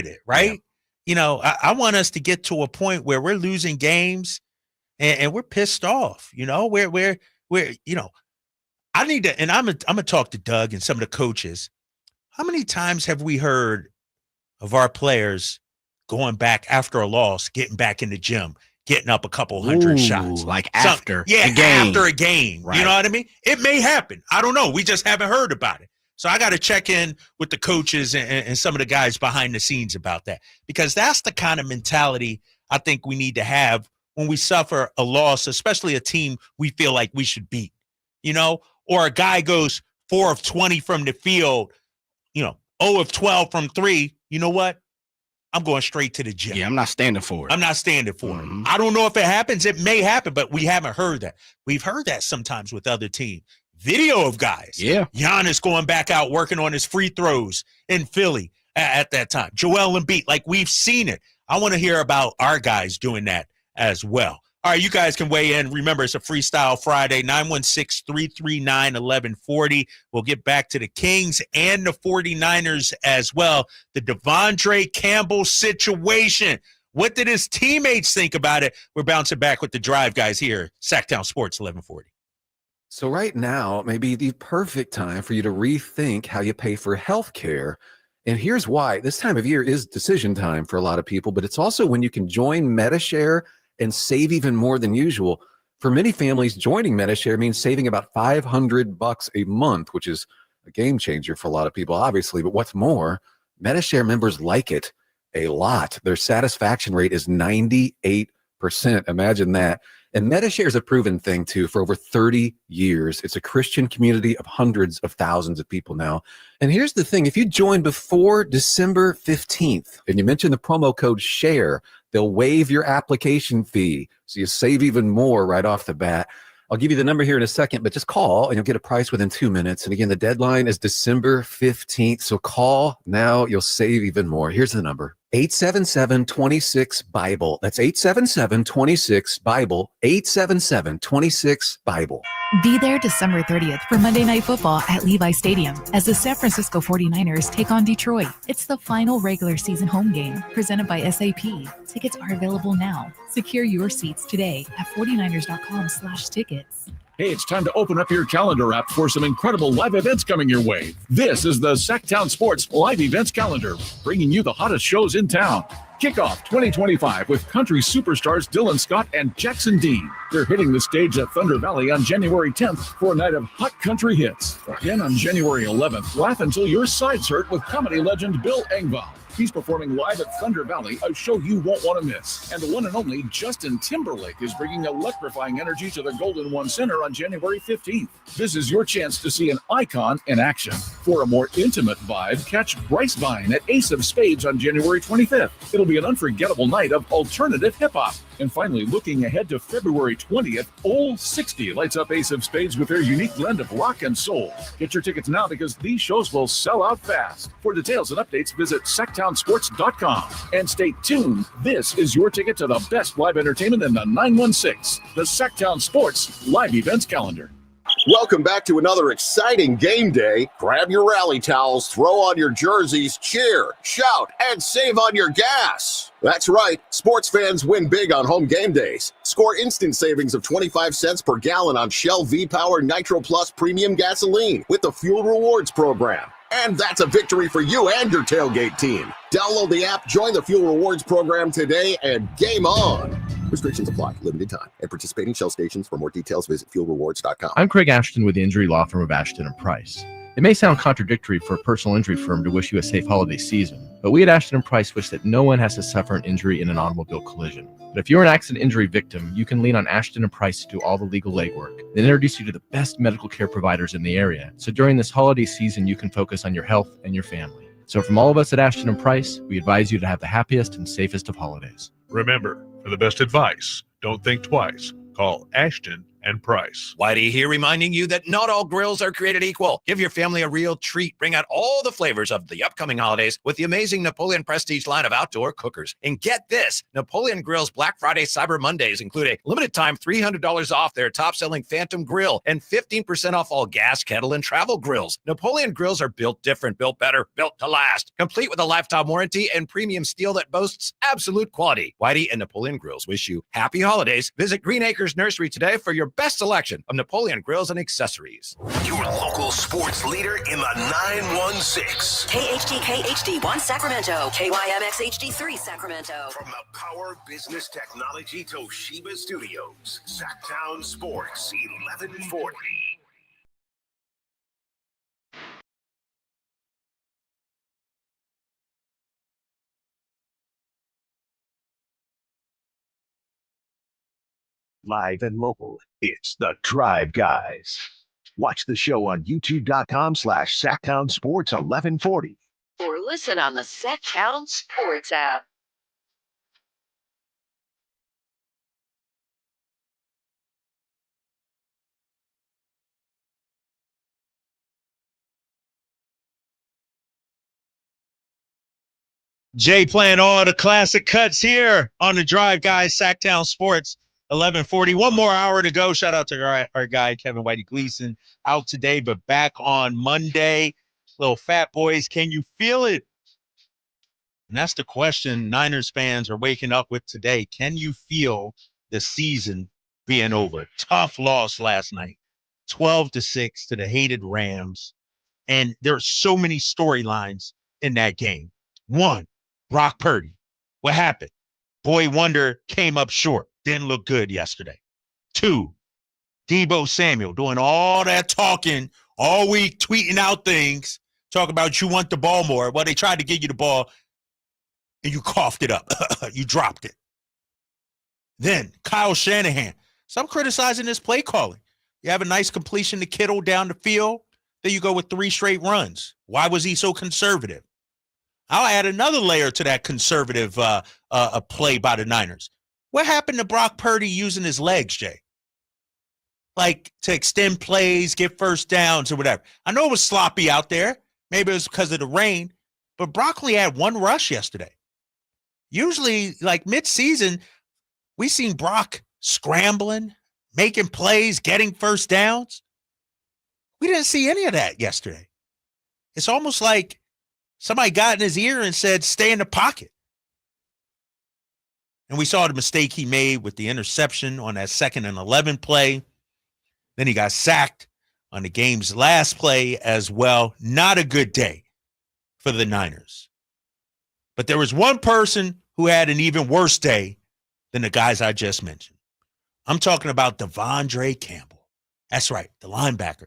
it, right? Yeah. I want us to get to a point where we're losing games and we're pissed off, we're I need to, and I'm gonna talk to Doug and some of the coaches. How many times have we heard of our players going back after a loss, getting back in the gym, getting up a couple hundred shots? Like after a game. After a game. Right. You know what I mean? It may happen. I don't know. We just haven't heard about it. So I got to check in with the coaches and some of the guys behind the scenes about that, because that's the kind of mentality I think we need to have when we suffer a loss, especially a team we feel like we should beat, or a guy goes 4 of 20 from the field, 0 of 12 from three. You know what? I'm going straight to the gym. Yeah, I'm not standing for it. I don't know if it happens. It may happen, but we haven't heard that. We've heard that sometimes with other teams. Video of guys. Yeah. Giannis going back out working on his free throws in Philly at that time. Joel Embiid, like we've seen it. I want to hear about our guys doing that as well. All right, you guys can weigh in. Remember, it's a Freestyle Friday, 916-339-1140. We'll get back to the Kings and the 49ers as well. The Devondre Campbell situation. What did his teammates think about it? We're bouncing back with the Drive guys here, Sacktown Sports 1140. So right now may be the perfect time for you to rethink how you pay for health care. And here's why. This time of year is decision time for a lot of people, but it's also when you can join MediShare and save even more than usual. For many families, joining MediShare means saving about $500 a month, which is a game changer for a lot of people, obviously. But what's more, MediShare members like it a lot. Their satisfaction rate is 98%. Imagine that. And MediShare is a proven thing, too, for over 30 years. It's a Christian community of hundreds of thousands of people now. And here's the thing. If you join before December 15th and you mention the promo code SHARE, they'll waive your application fee, so you save even more right off the bat. I'll give you the number here in a second, but just call and you'll get a price within 2 minutes. And again, the deadline is December 15th, so call now. You'll save even more. Here's the number. 877-26-BIBLE. That's 877-26-BIBLE. 877-26-BIBLE. Be there December 30th for Monday Night Football at Levi Stadium as the San Francisco 49ers take on Detroit. It's the final regular season home game presented by SAP. Tickets are available now. Secure your seats today at 49ers.com/tickets. Hey, it's time to open up your calendar app for some incredible live events coming your way. This is the Sacktown Sports Live Events Calendar, bringing you the hottest shows in town. Kick off 2025 with country superstars Dylan Scott and Jackson Dean. They're hitting the stage at Thunder Valley on January 10th for a night of hot country hits. Again on January 11th, laugh until your sides hurt with comedy legend Bill Engvall. He's performing live at Thunder Valley, a show you won't want to miss. And the one and only Justin Timberlake is bringing electrifying energy to the Golden One Center on January 15th. This is your chance to see an icon in action. For a more intimate vibe, catch Bryce Vine at Ace of Spades on January 25th. It'll be an unforgettable night of alternative hip-hop. And finally, looking ahead to February 20th, Old 60 lights up Ace of Spades with their unique blend of rock and soul. Get your tickets now because these shows will sell out fast. For details and updates, visit sacktownsports.com. And stay tuned. This is your ticket to the best live entertainment in the 916, the Sacktown Sports Live Events Calendar. Welcome back to another exciting game day. Grab your rally towels, throw on your jerseys, cheer, shout, and save on your gas. That's right, sports fans win big on home game days. Score instant savings of 25 cents per gallon on Shell V-Power Nitro Plus Premium Gasoline with the Fuel Rewards program. And that's a victory for you and your tailgate team. Download the app, join the Fuel Rewards program today, and game on. Restrictions apply. Limited time. At participating Shell stations. For more details, visit fuelrewards.com. I'm Craig Ashton with the injury law firm of Ashton & Price. It may sound contradictory for a personal injury firm to wish you a safe holiday season, but we at Ashton & Price wish that no one has to suffer an injury in an automobile collision. But if you're an accident injury victim, you can lean on Ashton & Price to do all the legal legwork. They introduce you to the best medical care providers in the area, so during this holiday season, you can focus on your health and your family. So from all of us at Ashton & Price, we advise you to have the happiest and safest of holidays. Remember, for the best advice, don't think twice. Call Ashton and Price. Whitey here reminding you that not all grills are created equal. Give your family a real treat. Bring out all the flavors of the upcoming holidays with the amazing Napoleon Prestige line of outdoor cookers. And get this, Napoleon Grill's Black Friday Cyber Mondays include a limited time $300 off their top-selling Phantom Grill and 15% off all gas, kettle, and travel grills. Napoleon Grills are built different, built better, built to last. Complete with a lifetime warranty and premium steel that boasts absolute quality. Whitey and Napoleon Grills wish you happy holidays. Visit Green Acres Nursery today for your best selection of Napoleon grills and accessories. Your local sports leader in the 916. KHTK HD1 Sacramento. KYMX HD3 Sacramento. From the Power Business Technology Toshiba Studios, Sacktown Sports 1140. Live and local, it's the Drive Guys. Watch the show on youtube.com/Sacktown Sports 1140. Or listen on the Sacktown Sports app. Jay playing all the classic cuts here on the Drive Guys, Sacktown Sports 1140. One more hour to go. Shout out to our guy, Kevin Whitey Gleason, out today, but back on Monday. Little Fat Boys, can you feel it? And that's the question Niners fans are waking up with today. Can you feel the season being over? Tough loss last night, 12-6 to the hated Rams. And there are so many storylines in that game. One, Brock Purdy. What happened? Boy Wonder came up short. Didn't look good yesterday. Two, Deebo Samuel doing all that talking all week, tweeting out things, talking about you want the ball more. Well, they tried to get you the ball, and you coughed it up. You dropped it. Then Kyle Shanahan. Some criticizing his play calling. You have a nice completion to Kittle down the field. Then you go with 3 straight runs. Why was he so conservative? I'll add another layer to that conservative play by the Niners. What happened to Brock Purdy using his legs, Jay? Like to extend plays, get first downs or whatever. I know it was sloppy out there. Maybe it was because of the rain. But Brock only had 1 rush yesterday. Usually, like mid-season, we seen Brock scrambling, making plays, getting first downs. We didn't see any of that yesterday. It's almost like somebody got in his ear and said, stay in the pocket. And we saw the mistake he made with the interception on that 2nd and 11 play. Then he got sacked on the game's last play as well. Not a good day for the Niners. But there was one person who had an even worse day than the guys I just mentioned. I'm talking about Devondre Campbell. That's right, the linebacker.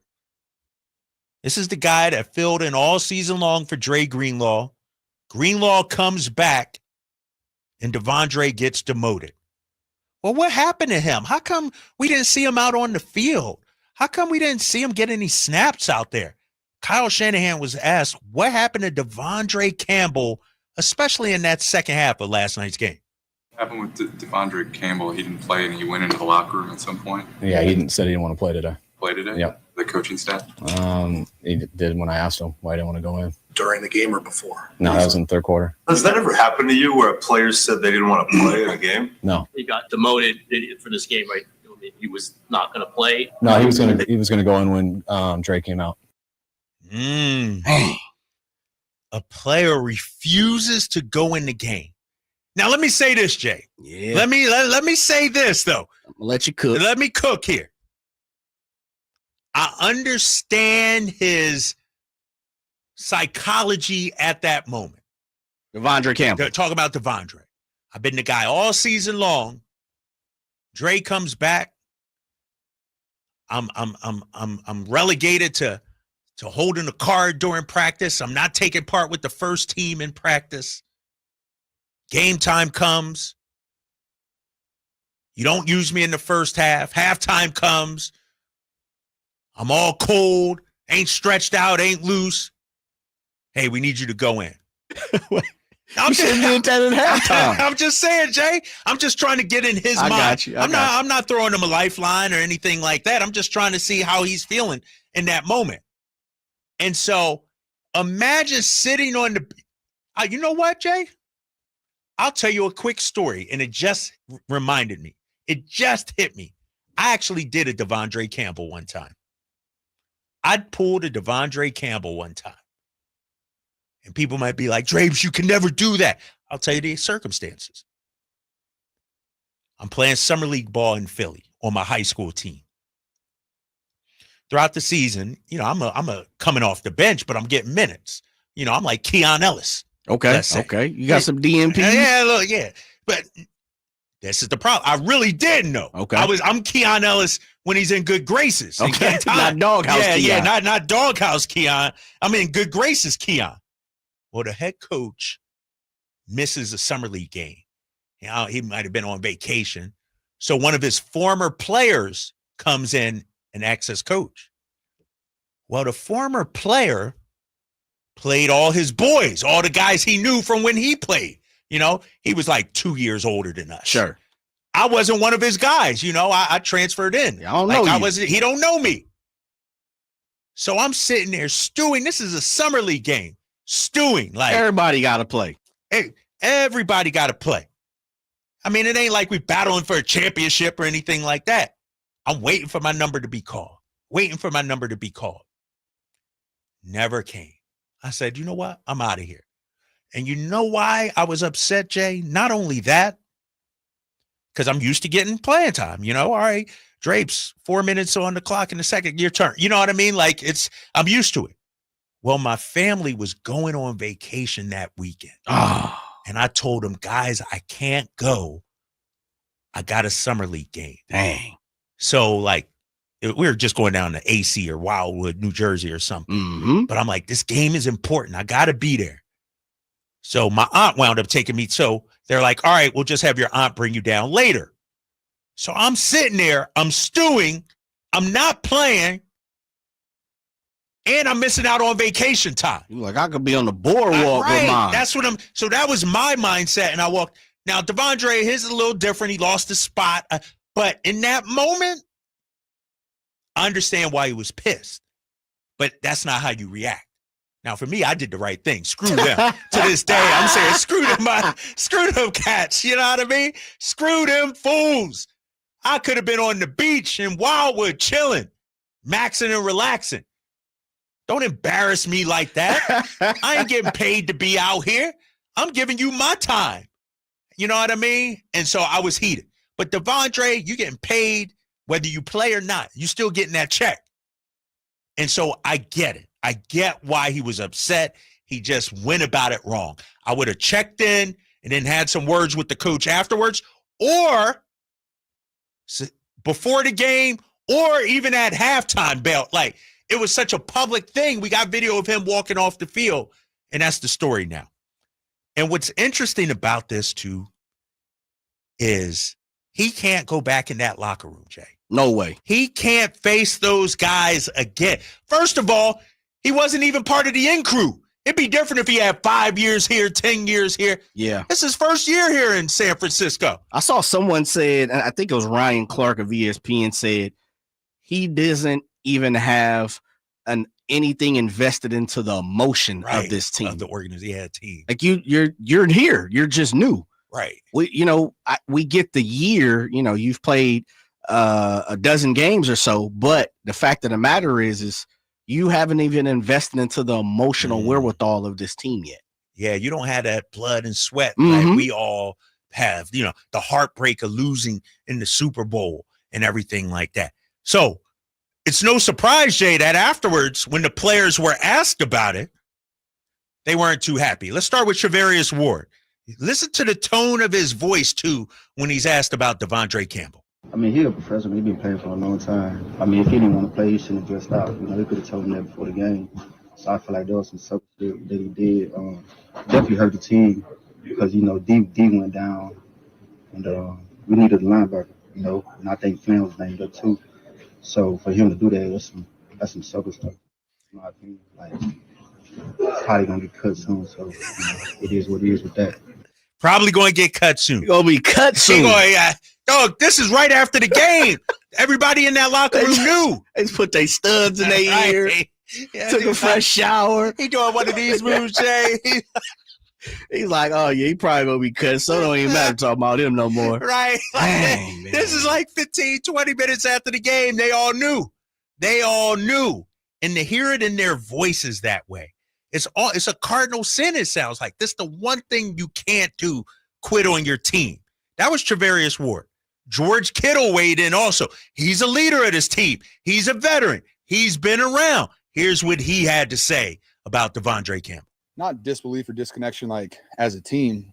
This is the guy that filled in all season long for Dre Greenlaw. Greenlaw comes back, and Devondre gets demoted. Well, what happened to him? How come we didn't see him out on the field? How come we didn't see him get any snaps out there? Kyle Shanahan was asked, what happened to Devondre Campbell, especially in that second half of last night's game? Happened with Devondre Campbell. He didn't play, and he went into the locker room at some point. Yeah, said he didn't want to play today. Play today? Yep. The coaching staff? He did when I asked him why he didn't want to go in. During the game or before? No, that was in the third quarter. Has that ever happened to you where players said they didn't want to play in a game? No. He got demoted for this game, right? I mean, he was not going to play. No, he was going to go in when Dre came out. A player refuses to go in the game. Now, let me say this, Jay. Yeah. Let me say this, though. I'm gonna let you cook. Let me cook here. I understand his psychology at that moment. Devondre Campbell. Talk about Devondre. I've been the guy all season long. Dre comes back. I'm relegated to holding a card during practice. I'm not taking part with the first team in practice. Game time comes. You don't use me in the first half. Halftime comes. I'm all cold, ain't stretched out, ain't loose. Hey, we need you to go in. I'm just saying, Jay. I'm just trying to get in his mind. Got you. I'm not throwing him a lifeline or anything like that. I'm just trying to see how he's feeling in that moment. And so imagine sitting on the you know what, Jay? I'll tell you a quick story, and it just reminded me. It just hit me. I actually did a Devondre Campbell one time. I'd pulled a Devondre Campbell one time. And people might be like, Drapes, you can never do that. I'll tell you the circumstances. I'm playing summer league ball in Philly on my high school team. Throughout the season, I'm a coming off the bench, but I'm getting minutes. I'm like Keon Ellis. Okay. You got some DMP? Yeah, look, yeah. But this is the problem. I really didn't know. Okay. I'm Keon Ellis when he's in good graces. Okay. Not doghouse Keon. Yeah, not doghouse Keon. I'm in good graces Keon. Well, the head coach misses a summer league game. He might have been on vacation. So one of his former players comes in and acts as coach. Well, the former player played all his boys, all the guys he knew from when he played. He was like 2 years older than us. Sure. I wasn't one of his guys. I transferred in. I don't know you. He don't know me. So I'm sitting there stewing. This is a summer league game. Stewing. Like everybody got to play. Hey, everybody got to play. I mean, it ain't like we battling for a championship or anything like that. I'm waiting for my number to be called. Never came. I said, you know what? I'm out of here. And you know why I was upset, Jay? Not only that, because I'm used to getting playing time. All right, Drapes, 4 minutes on the clock in the second, your turn. You know what I mean? Like I'm used to it. Well, my family was going on vacation that weekend. And I told them, guys, I can't go. I got a summer league game. Dang. So we were just going down to AC or Wildwood, New Jersey or something. Mm-hmm. But I'm like, this game is important. I got to be there. So my aunt wound up taking me. So they're like, all right, we'll just have your aunt bring you down later. So I'm sitting there. I'm stewing. I'm not playing. And I'm missing out on vacation time. Like I could be on the boardwalk with mine. That's what so that was my mindset. And I walked. Now, Devondre, his is a little different. He lost his spot. But in that moment, I understand why he was pissed, but that's not how you react. Now, for me, I did the right thing. Screw them. To this day, I'm saying, screw them cats. You know what I mean? Screw them fools. I could have been on the beach in Wildwood chilling, maxing and relaxing. Don't embarrass me like that. I ain't getting paid to be out here. I'm giving you my time. You know what I mean? And so I was heated. But Devondre, you getting paid Whether you play or not, you still getting that check. And so I get it. I get why he was upset. He just went about it wrong. I would have checked in and then had some words with the coach afterwards, or before the game, or even at halftime belt. Like, it was such a public thing. We got video of him walking off the field, and that's the story now. And what's interesting about this, too, is he can't go back in that locker room, Jay. No way. He can't face those guys again. First of all, he wasn't even part of the in crew. It'd be different if he had 5 years here, 10 years here. Yeah. It's his first year here in San Francisco. I saw someone said, and I think it was Ryan Clark of ESPN said, he doesn't even have anything invested into the emotion of this team. Of the organization, team. Like you're here. You're just new. Right. We get the year, you've played a dozen games or so, but the fact of the matter is you haven't even invested into the emotional wherewithal of this team yet. Yeah, you don't have that blood and sweat like we all have, the heartbreak of losing in the Super Bowl and everything like that. So it's no surprise, Jay, that afterwards, when the players were asked about it, they weren't too happy. Let's start with Charvarius Ward. Listen to the tone of his voice, too, when he's asked about Devondre Campbell. I mean, he's a professional. He's been playing for a long time. I mean, if he didn't want to play, he shouldn't have dressed out. He could have told him that before the game. So I feel like there was some stuff that he did. Definitely hurt the team because, D went down. And we needed a linebacker, and I think Flynn was named up, too. So for him to do that, that's some sucker stuff. In my opinion, probably going to get cut soon. So it is what it is with that. Probably going to get cut soon. Going to be cut soon. Dog, this is right after the game. Everybody in that locker room knew. They just put their studs in their ear. Yeah, took a fresh shower. He doing one of these moves, Jay. He's like, oh, yeah, he probably going to be cut. So it don't even matter talking about him no more. Right. Dang, man. This is like 15, 20 minutes after the game. They all knew. And to hear it in their voices that way, it's a cardinal sin, it sounds like. This is the one thing you can't do, quit on your team. That was Charvarius Ward. George Kittle weighed in also. He's a leader of this team. He's a veteran. He's been around. Here's what he had to say about Devondre Campbell. Not disbelief or disconnection as a team.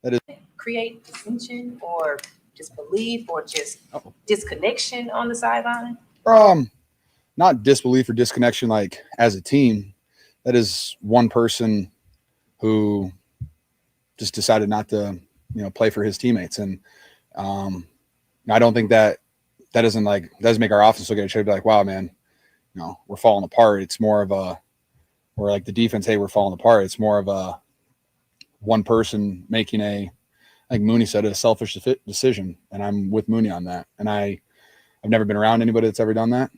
That is create dissension or disbelief or just disconnection on the sideline? Not disbelief or disconnection as a team. That is one person who just decided not to, play for his teammates. And I don't think that doesn't make our offense look at each other like, wow, man, we're falling apart. It's more of or like the defense, hey, we're falling apart. It's more of a one person making like Mooney said, a selfish decision. And I'm with Mooney on that. And I've never been around anybody that's ever done that.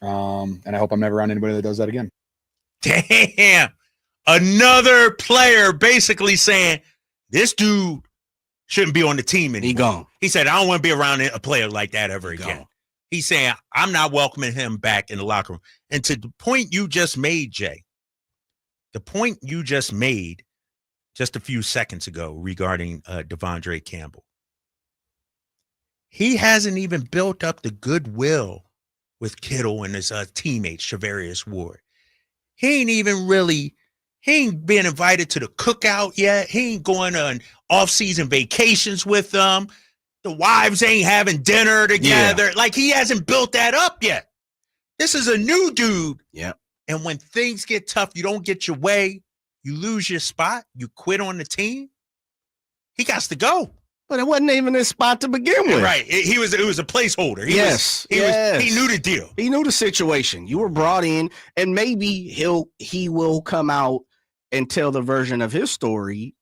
And I hope I'm never around anybody that does that again. Damn. Another player basically saying this dude shouldn't be on the team anymore. He gone. He said, I don't want to be around a player like that ever again. Gone. He's saying, I'm not welcoming him back in the locker room. And to the point you just made, Jay, the point you just made just a few seconds ago regarding Devondre Campbell, he hasn't even built up the goodwill with Kittle and his teammates, Charvarius Ward. He ain't been invited to the cookout yet. He ain't going on off-season vacations with them. The wives ain't having dinner together. Yeah. He hasn't built that up yet. This is a new dude. Yeah. And when things get tough, you don't get your way, you lose your spot, you quit on the team, he got to go. But it wasn't even his spot to begin with. Right. It was a placeholder. He knew the deal. He knew the situation. You were brought in, and maybe he will come out and tell the version of his story,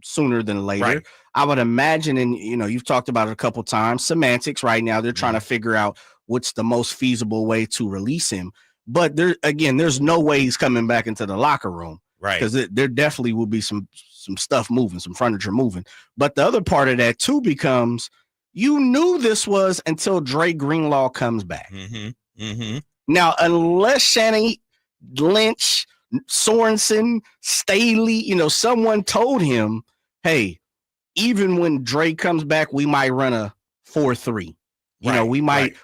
sooner than later. Right. I would imagine, and you've talked about it a couple times, semantics right now. They're trying to figure out what's the most feasible way to release him. But there's no way he's coming back into the locker room. Right. Because there definitely will be some stuff moving, some furniture moving. But the other part of that too becomes, you knew this was until Dre Greenlaw comes back. Mm-hmm. Mm-hmm. Now, unless Shannon Lynch, Sorensen, Staley, someone told him, hey, even when Dre comes back, we might run a 4-3. You know, we might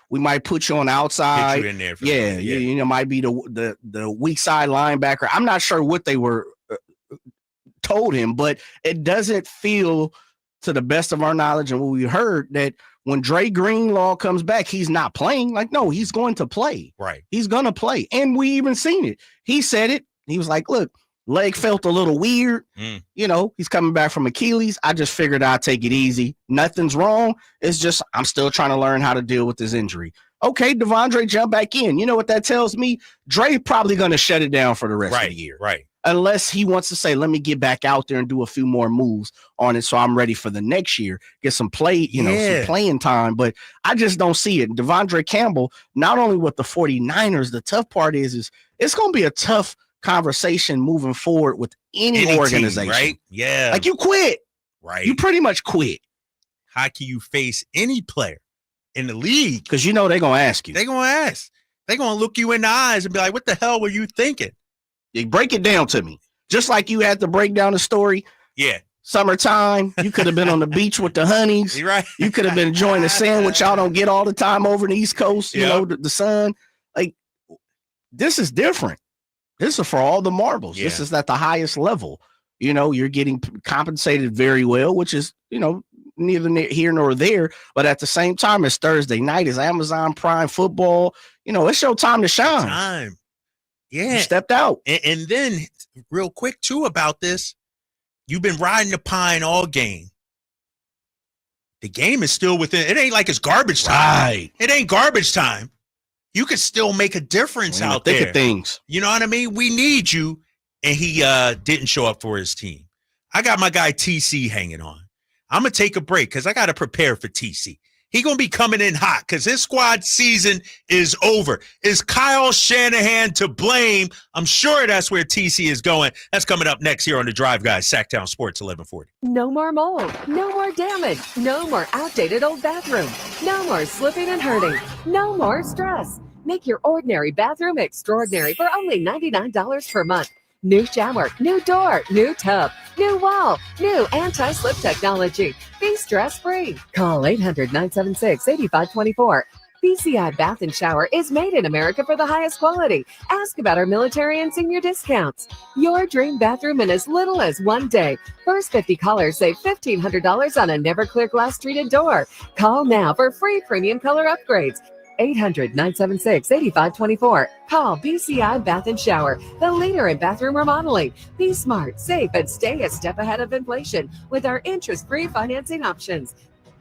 put you on the outside. Get you in there. You know, might be the weak side linebacker. I'm not sure what they were told him, but it doesn't feel, to the best of our knowledge and what we heard, that when Dre Greenlaw comes back, he's not playing. Like, no, he's going to play. Right. He's going to play. And we even seen it. He said it. He was like, look, leg felt a little weird. You know, he's coming back from Achilles. I just figured I'd take it easy. Nothing's wrong. It's just I'm still trying to learn how to deal with this injury. Okay, Devondre, jump back in. You know what that tells me? Dre probably going to shut it down for the rest of the year. Right. Unless he wants to say, let me get back out there and do a few more moves on it so I'm ready for the next year, get some play, some playing time. But I just don't see it. Devondre Campbell, not only with the 49ers, the tough part is it's going to be a tough conversation moving forward with any organization. Team, right? Yeah. Like, you quit. Right. You pretty much quit. How can you face any player in the league? Because you know they're going to ask you. They're going to ask. They're going to look you in the eyes and be like, what the hell were you thinking? You break it down to me. Just like you had to break down the story. Yeah. Summertime. You could have been on the beach with the honeys. Right. You could have been enjoying the sandwich y'all don't get all the time over in the East Coast. You know, the sun. Like, this is different. This is for all the marbles. This is at the highest level. You know, you're getting compensated very well, which is, you know, neither here nor there. But at the same time, it's Thursday night. It's Amazon Prime football. You know, it's your time to shine. Yeah. You stepped out. And then real quick too about this, you've been riding the pine all game. The game is still within. It ain't like it's garbage time. Right. It ain't garbage time. You could still make a difference out there. Think of things. You know what I mean? We need you. And he didn't show up for his team. I got my guy TC hanging on. I'm going to take a break because I got to prepare for TC. He going to be coming in hot because his squad season is over. Is Kyle Shanahan to blame? I'm sure that's where TC is going. That's coming up next here on The Drive, guys. Sacktown Sports 1140. No more mold. No more damage. No more outdated old bathroom. No more slipping and hurting. No more stress. Make your ordinary bathroom extraordinary for only $99 per month. New shower, new door, new tub, new wall, new anti-slip technology. Be stress-free. Call 800-976-8524. BCI Bath and Shower is made in America for the highest quality. Ask about our military and senior discounts. Your dream bathroom in as little as 1 day. First 50 callers save $1,500 on a never clear glass treated door. Call now for free premium color upgrades. 800-976-8524. Call BCI Bath and Shower, the leader in bathroom remodeling. Be smart, safe, and stay a step ahead of inflation with our interest-free financing options.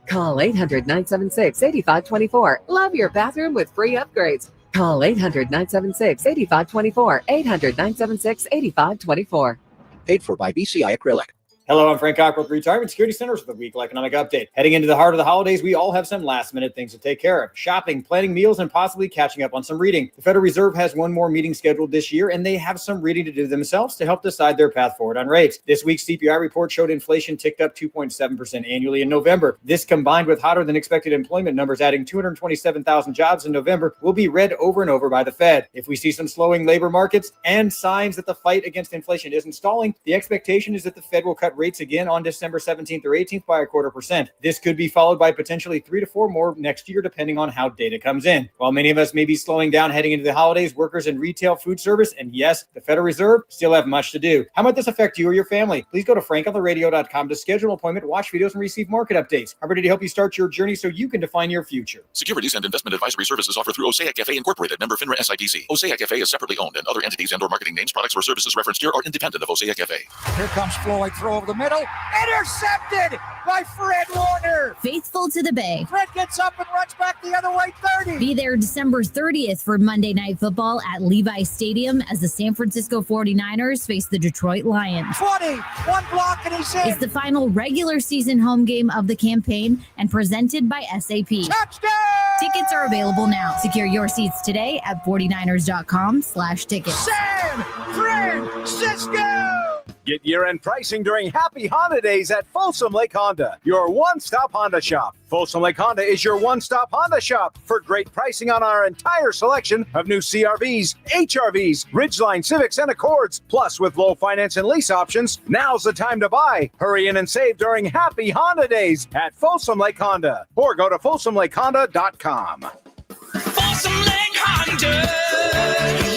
Call 800-976-8524. Love your bathroom with free upgrades. Call 800-976-8524. 800-976-8524. Paid for by BCI Acrylic. Hello, I'm Frank Cockworth, Retirement Security Centers with a weekly economic update. Heading into the heart of the holidays, we all have some last-minute things to take care of. Shopping, planning meals, and possibly catching up on some reading. The Federal Reserve has one more meeting scheduled this year, and they have some reading to do themselves to help decide their path forward on rates. This week's CPI report showed inflation ticked up 2.7% annually in November. This, combined with hotter than expected employment numbers adding 227,000 jobs in November, will be read over and over by the Fed. If we see some slowing labor markets and signs that the fight against inflation isn't stalling, the expectation is that the Fed will cut rates again on December 17th or 18th by 0.25%. This could be followed by potentially 3 to 4 more next year, depending on how data comes in. While many of us may be slowing down heading into the holidays, workers in retail, food service, and yes, the Federal Reserve still have much to do. How might this affect you or your family? Please go to frankontheradio.com to schedule an appointment, watch videos, and receive market updates. I'm ready to help you start your journey so you can define your future. Securities and investment advisory services offered through Osaic FA Incorporated, member FINRA SIPC. Osaic FA is separately owned, and other entities and/or marketing names, products, or services referenced here are independent of Osaic FA. Here comes Floyd, throw over the middle. Intercepted by Fred Warner. Faithful to the Bay. Fred gets up and runs back the other way, 30. Be there December 30th for Monday Night Football at Levi Stadium as the San Francisco 49ers face the Detroit Lions. 20, one block and he's in. It's the final regular season home game of the campaign and presented by SAP. Touchdown! Tickets are available now. Secure your seats today at 49ers.com/tickets. San Francisco! Get year-end pricing during Happy Honda Days at Folsom Lake Honda, your one-stop Honda shop. Folsom Lake Honda is your one-stop Honda shop for great pricing on our entire selection of new CRVs, HRVs, Ridgeline Civics, and Accords. Plus, with low finance and lease options, now's the time to buy. Hurry in and save during Happy Honda Days at Folsom Lake Honda, or go to folsomlakehonda.com. Folsom Lake Honda,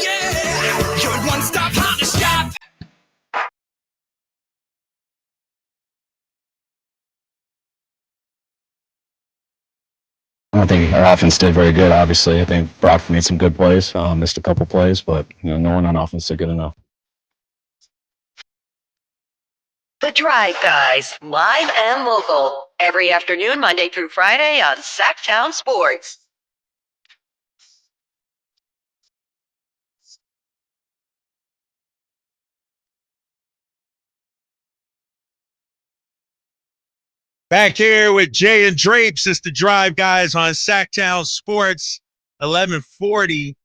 yeah, your one-stop Honda shop. I don't think our offense did very good, obviously. I think Brock made some good plays, missed a couple plays, but no one on offense did good enough. The Drive Guys, live and local, every afternoon, Monday through Friday on Sacktown Sports. Back here with Jay and Drapes. It's the Drive Guys on Sacktown Sports, 1140.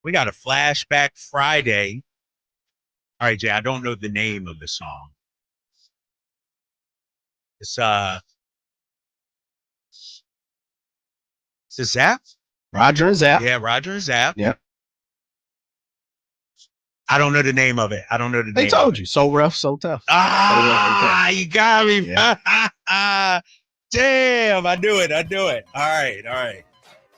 We got a Flashback Friday. All right, Jay, I don't know the name of the song. It's Zap? Roger and Zap. Yeah, Roger and Zap. Yep. I don't know the name of it. I don't know the They name told of you. it. So rough, so tough. You got me. Yeah. Damn, I knew it. All right. I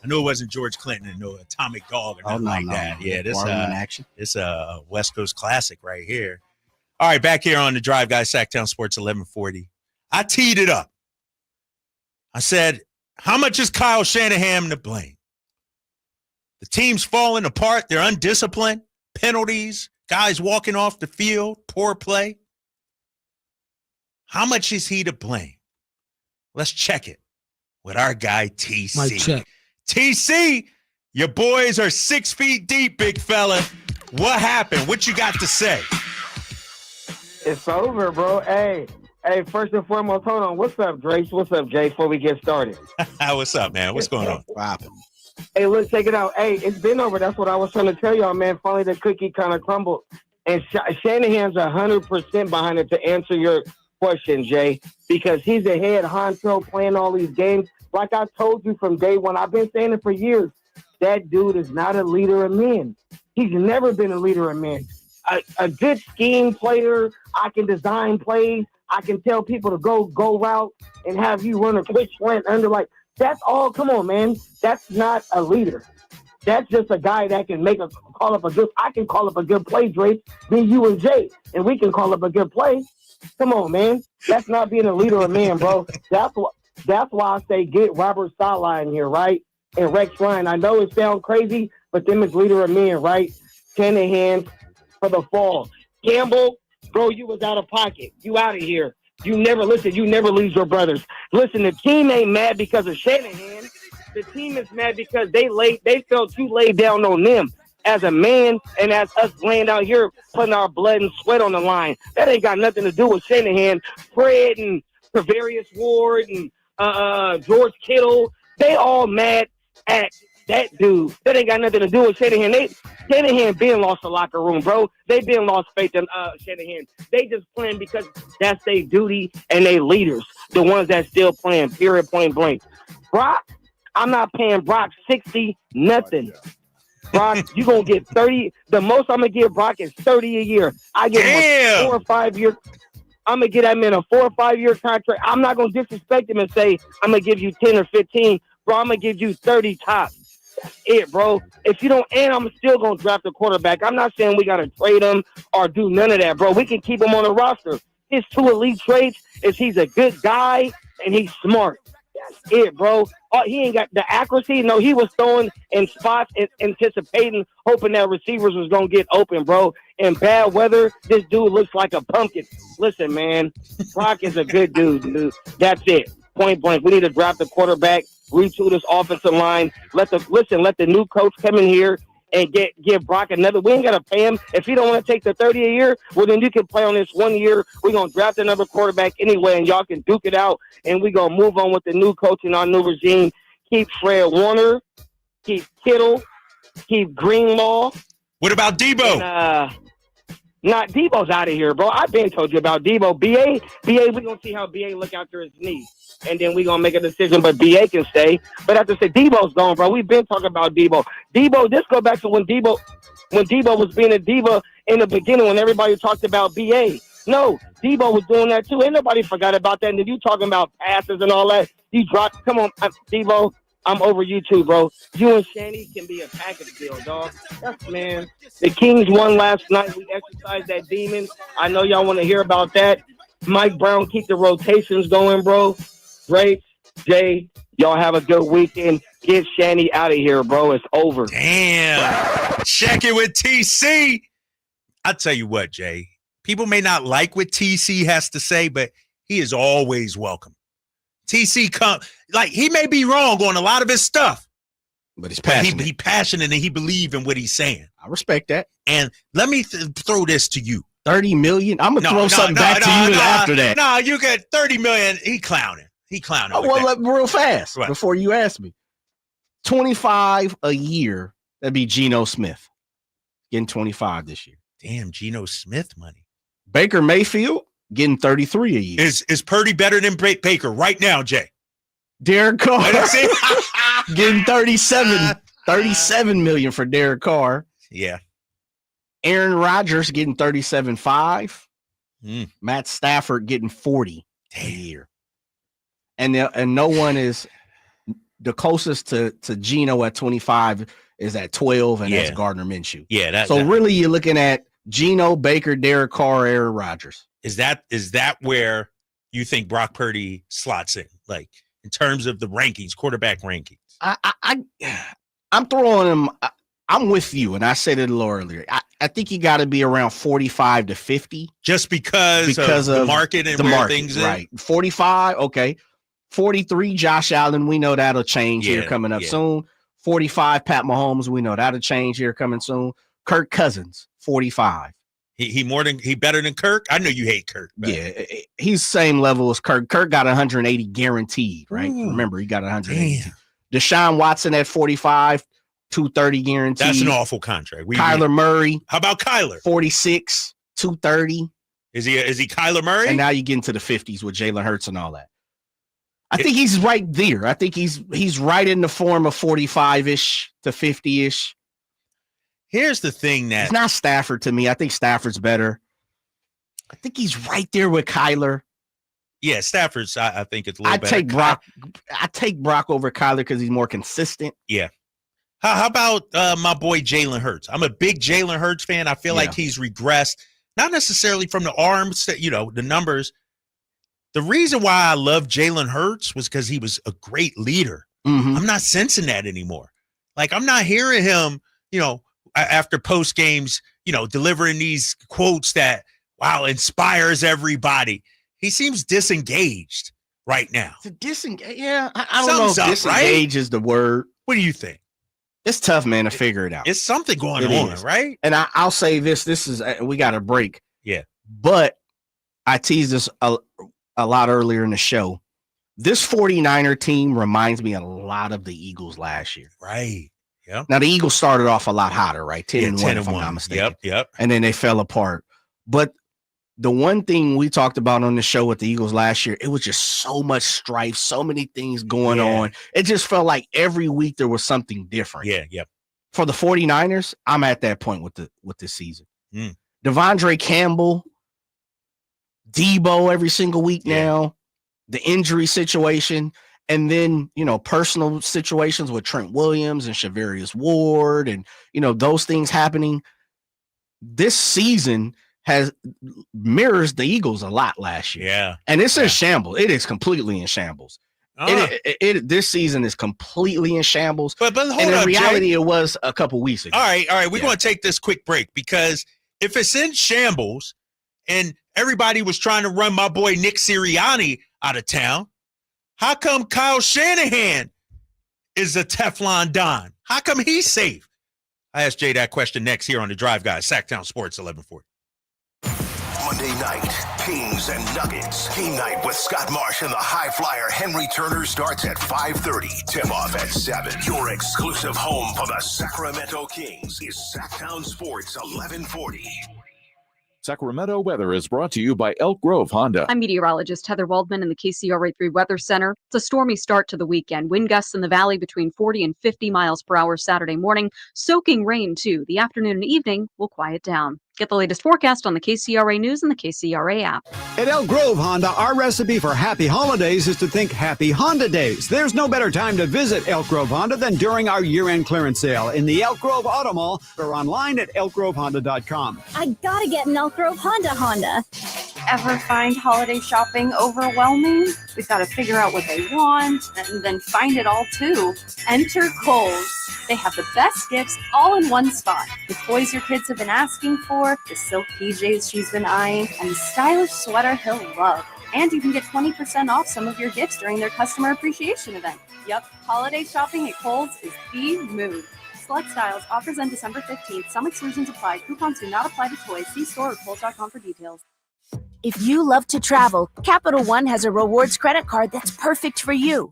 knew it wasn't George Clinton and no Atomic Dog or nothing that. Yeah, this action. It's a West Coast classic right here. All right, back here on the Drive Guys, Sacktown Sports 1140. I teed it up. I said, how much is Kyle Shanahan to blame? The team's falling apart. They're undisciplined. Penalties, guys walking off the field, poor play. How much is he to blame? Let's check it with our guy, TC. Mic check. TC, your boys are 6 feet deep, big fella. What happened? What you got to say? It's over, bro. Hey, first and foremost, hold on. What's up, Drace? What's up, Jay, before we get started? What's up, man? What's going on? What happened? Hey, look, check it out. Hey, it's been over. That's what I was trying to tell y'all, man. Finally, the cookie kind of crumbled. And Shanahan's 100% behind it to answer your question, Jay, because he's the head honcho playing all these games. Like I told you from day one, I've been saying it for years. That dude is not a leader of men. He's never been a leader of men. A good scheme player, I can design plays. I can tell people to go route and have you run a quick slant under. Like, that's all. Come on, man. That's not a leader. That's just a guy that can I can call up a good play, Drake, me, you, and Jay, and we can call up a good play. Come on, man. That's not being a leader of men, bro. That's why I say get Robert Saleh in here, right? And Rex Ryan. I know it sounds crazy, but them is leader of men, right? Shanahan for the fall. Campbell, bro, you was out of pocket. You out of here. You never lose your brothers. Listen, the team ain't mad because of Shanahan. The team is mad because they felt you laid down on them as a man and as us laying out here putting our blood and sweat on the line. That ain't got nothing to do with Shanahan. Fred and Travarius Ward and George Kittle, they all mad at that dude. That ain't got nothing to do with Shanahan. Shanahan been lost the locker room, bro. They been lost faith in Shanahan. They just playing because that's their duty and they leaders, the ones that still playing, period, point blank. Brock, I'm not paying Brock 60 nothing. Brock, you gonna get 30. The most I'm gonna give Brock is 30 a year. I give him a 4 or 5 year. I'm gonna get that man a 4 or 5 year contract. I'm not gonna disrespect him and say I'm gonna give you 10 or 15, bro. I'm gonna give you 30 tops. That's it, bro. If you don't, and I'm still gonna draft a quarterback. I'm not saying we gotta trade him or do none of that, bro. We can keep him on the roster. His 2 elite traits is he's a good guy and he's smart. That's it, bro. He ain't got the accuracy. No, he was throwing in spots, anticipating, hoping that receivers was going to get open, bro. In bad weather, this dude looks like a pumpkin. Listen, man, Brock is a good dude. That's it. Point blank. We need to draft the quarterback, retool this offensive line. Let the new coach come in here and give Brock another. We ain't got to pay him. If he don't want to take the 30 a year, well, then you can play on this 1 year. We're going to draft another quarterback anyway, and y'all can duke it out, and we're going to move on with the new coach and our new regime. Keep Fred Warner. Keep Kittle. Keep Greenlaw. What about Debo? Not Debo's out of here, bro. I've been told you about Debo. BA, we're going to see how BA look after his knee. And then we're going to make a decision, but BA can stay. But after say Debo's gone, bro. We've been talking about Debo. Debo, just go back to when Debo was being a diva in the beginning when everybody talked about BA. No, Debo was doing that too. Ain't nobody forgot about that. And then you talking about passes and all that. You dropped. Come on, Debo. I'm over you too, bro. You and Shanny can be a package deal, dog. That's, man. The Kings won last night. We exercised that demon. I know y'all want to hear about that. Mike Brown, keep the rotations going, bro. Great. Jay, y'all have a good weekend. Get Shanny out of here, bro. It's over. Damn. Check it with TC. I'll tell you what, Jay. People may not like what TC has to say, but he is always welcome. TC he may be wrong on a lot of his stuff, but he's passionate. He's passionate and he believes in what he's saying. I respect that. And let me throw this to you: $30 million. I'm gonna throw something back to you after that. No, you get $30 million. He clowning. Oh, well, real fast before you ask me. 25 a year. That'd be Geno Smith getting 25 this year. Damn, Geno Smith money. Baker Mayfield getting 33 a year. Is Purdy better than Baker right now, Jay? Derek Carr getting 37 million for Derek Carr. Yeah. Aaron Rodgers getting 37.5. Matt Stafford getting 40 a year. And no one is the closest to Geno at 25 is at 12, and that's Gardner Minshew. Yeah. Really you're looking at Geno, Baker, Derek Carr, Aaron Rodgers. Is that where you think Brock Purdy slots in, like in terms of the rankings, quarterback rankings? I'm throwing him. I'm with you, and I said it a little earlier. I think he got to be around 45 to 50, just because of the market and where things are. Right, 45. Okay, 43. Josh Allen. We know that'll change here coming up soon. 45. Pat Mahomes. We know that'll change here coming soon. Kirk Cousins. 45. He better than Kirk? I know you hate Kirk. Yeah, he's same level as Kirk. Kirk got 180 guaranteed, right? Ooh, remember, he got 180. Damn. Deshaun Watson at 45, 230 guaranteed. That's an awful contract. Kyler Murray. How about Kyler? 46, 230. Is he Kyler Murray? And now you get into the 50s with Jalen Hurts and all that. I think he's right there. I think he's right in the form of 45-ish to 50-ish. Here's the thing that it's not Stafford to me. I think Stafford's better. I think he's right there with Kyler. Yeah, Stafford's. I think it's a little better. I take Brock over Kyler because he's more consistent. Yeah. How about my boy Jalen Hurts? I'm a big Jalen Hurts fan. I feel like he's regressed, not necessarily from the arms, the numbers. The reason why I love Jalen Hurts was because he was a great leader. Mm-hmm. I'm not sensing that anymore. Like, I'm not hearing him, after post games, delivering these quotes that, inspires everybody. He seems disengaged right now. Yeah, I don't know if disengaged is the word. What do you think? It's tough, man, to figure it out. It's something going on, right? And I'll say this is, we got a break. Yeah. But I teased this a lot earlier in the show. This 49er team reminds me a lot of the Eagles last year. Right. Yep. Now, the Eagles started off a lot hotter, right? 10-1, if I'm not mistaken. Yep. And then they fell apart. But the one thing we talked about on the show with the Eagles last year, it was just so much strife, so many things going on. It just felt like every week there was something different. Yeah, yep. For the 49ers, I'm at that point with this season. Devondre Campbell, Debo every single week now, the injury situation, and then, personal situations with Trent Williams and Shavarius Ward and, those things happening. This season mirrors the Eagles a lot last year. Yeah. And it's in shambles. It is completely in shambles. This season is completely in shambles. But hold and in up, reality, Jay. It was a couple weeks ago. All right. We're going to take this quick break because if it's in shambles and everybody was trying to run my boy Nick Sirianni out of town, how come Kyle Shanahan is a Teflon Don? How come he's safe? I asked Jay that question next here on The Drive, guys. Sacktown Sports 1140. Monday night, Kings and Nuggets. Game night with Scott Marsh and the high flyer Henry Turner starts at 5:30. Tip off at 7. Your exclusive home for the Sacramento Kings is Sacktown Sports 1140. Sacramento weather is brought to you by Elk Grove Honda. I'm meteorologist Heather Waldman in the KCRA 3 Weather Center. It's a stormy start to the weekend. Wind gusts in the valley between 40 and 50 miles per hour Saturday morning. Soaking rain, too. The afternoon and evening will quiet down. Get the latest forecast on the KCRA News and the KCRA app. At Elk Grove Honda, our recipe for happy holidays is to think Happy Honda Days. There's no better time to visit Elk Grove Honda than during our year-end clearance sale in the Elk Grove Auto Mall or online at elkgrovehonda.com. I gotta get an Elk Grove Honda. Ever find holiday shopping overwhelming? We've got to figure out what they want and then find it all too. Enter Kohl's. They have the best gifts all in one spot. The toys your kids have been asking for, the silk PJs she's been eyeing, and the stylish sweater he'll love. And you can get 20% off some of your gifts during their customer appreciation event. Yep, holiday shopping at Kohl's is the move. Select styles, offers on December 15th. Some exclusions apply. Coupons do not apply to toys. See store or Kohl's.com for details. If you love to travel, Capital One has a rewards credit card that's perfect for you.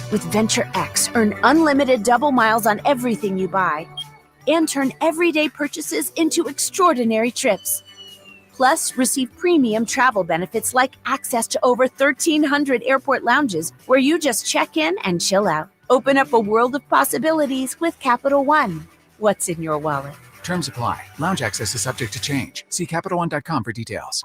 With Venture X, earn unlimited double miles on everything you buy and turn everyday purchases into extraordinary trips. Plus, receive premium travel benefits like access to over 1,300 airport lounges where you just check in and chill out. Open up a world of possibilities with Capital One. What's in your wallet? Terms apply. Lounge access is subject to change. See CapitalOne.com for details.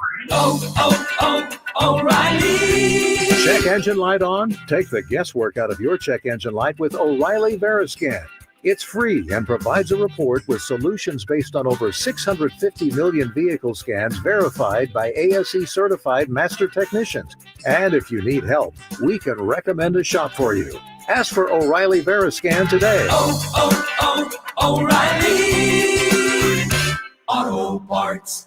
O'Reilly! Check engine light on? Take the guesswork out of your check engine light with O'Reilly Veriscan. It's free and provides a report with solutions based on over 650 million vehicle scans verified by ASE certified master technicians. And if you need help, we can recommend a shop for you. Ask for O'Reilly Veriscan today. O'Reilly Auto Parts.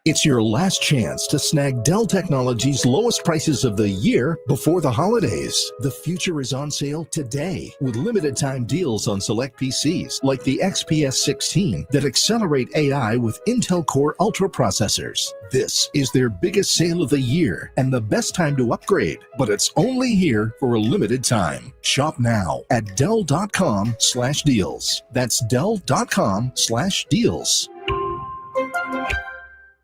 It's your last chance to snag Dell Technologies' lowest prices of the year before the holidays. The future is on sale today with limited time deals on select PCs like the XPS 16 that accelerate AI with Intel Core Ultra processors. This is their biggest sale of the year and the best time to upgrade, but it's only here for a limited time. Shop now at Dell.com/deals. That's Dell.com/deals.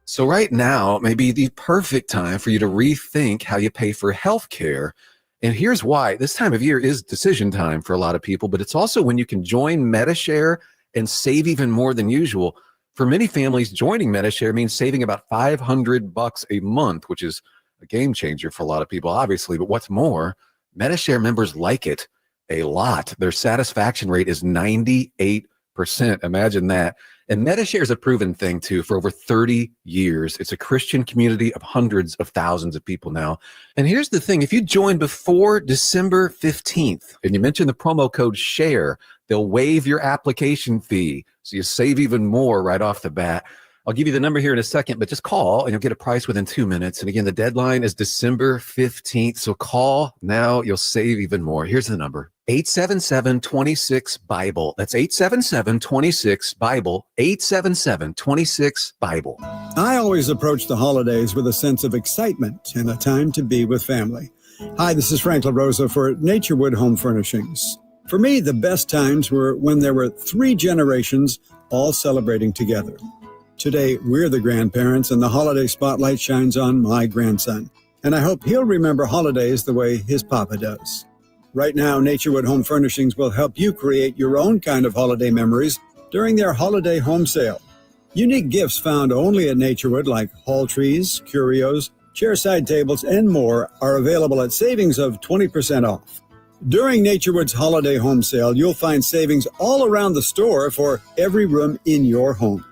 So right now may be the perfect time for you to rethink how you pay for health care. And here's why. This time of year is decision time for a lot of people, but it's also when you can join MediShare and save even more than usual. For many families, joining MediShare means saving about $500 a month, which is a game changer for a lot of people, obviously. But what's more, MediShare members like it a lot. Their satisfaction rate is 98%. Imagine that. And MediShare is a proven thing, too, for over 30 years. It's a Christian community of hundreds of thousands of people now. And here's the thing. If you join before December 15th and you mention the promo code SHARE, they'll waive your application fee. So you save even more right off the bat. I'll give you the number here in a second, but just call and you'll get a price within 2 minutes. And again, the deadline is December 15th. So call now. You'll save even more. Here's the number. 877-26-BIBLE. That's 877-26-BIBLE. 877-26-BIBLE. I always approach the holidays with a sense of excitement and a time to be with family. Hi, this is Frank LaRosa for Naturewood Home Furnishings. For me, the best times were when there were 3 generations all celebrating together. Today, we're the grandparents and the holiday spotlight shines on my grandson. And I hope he'll remember holidays the way his papa does. Right now, Naturewood Home Furnishings will help you create your own kind of holiday memories during their holiday home sale. Unique gifts found only at Naturewood like hall trees, curios, chairside tables, and more are available at savings of 20% off. During Naturewood's holiday home sale, you'll find savings all around the store for every room in your home.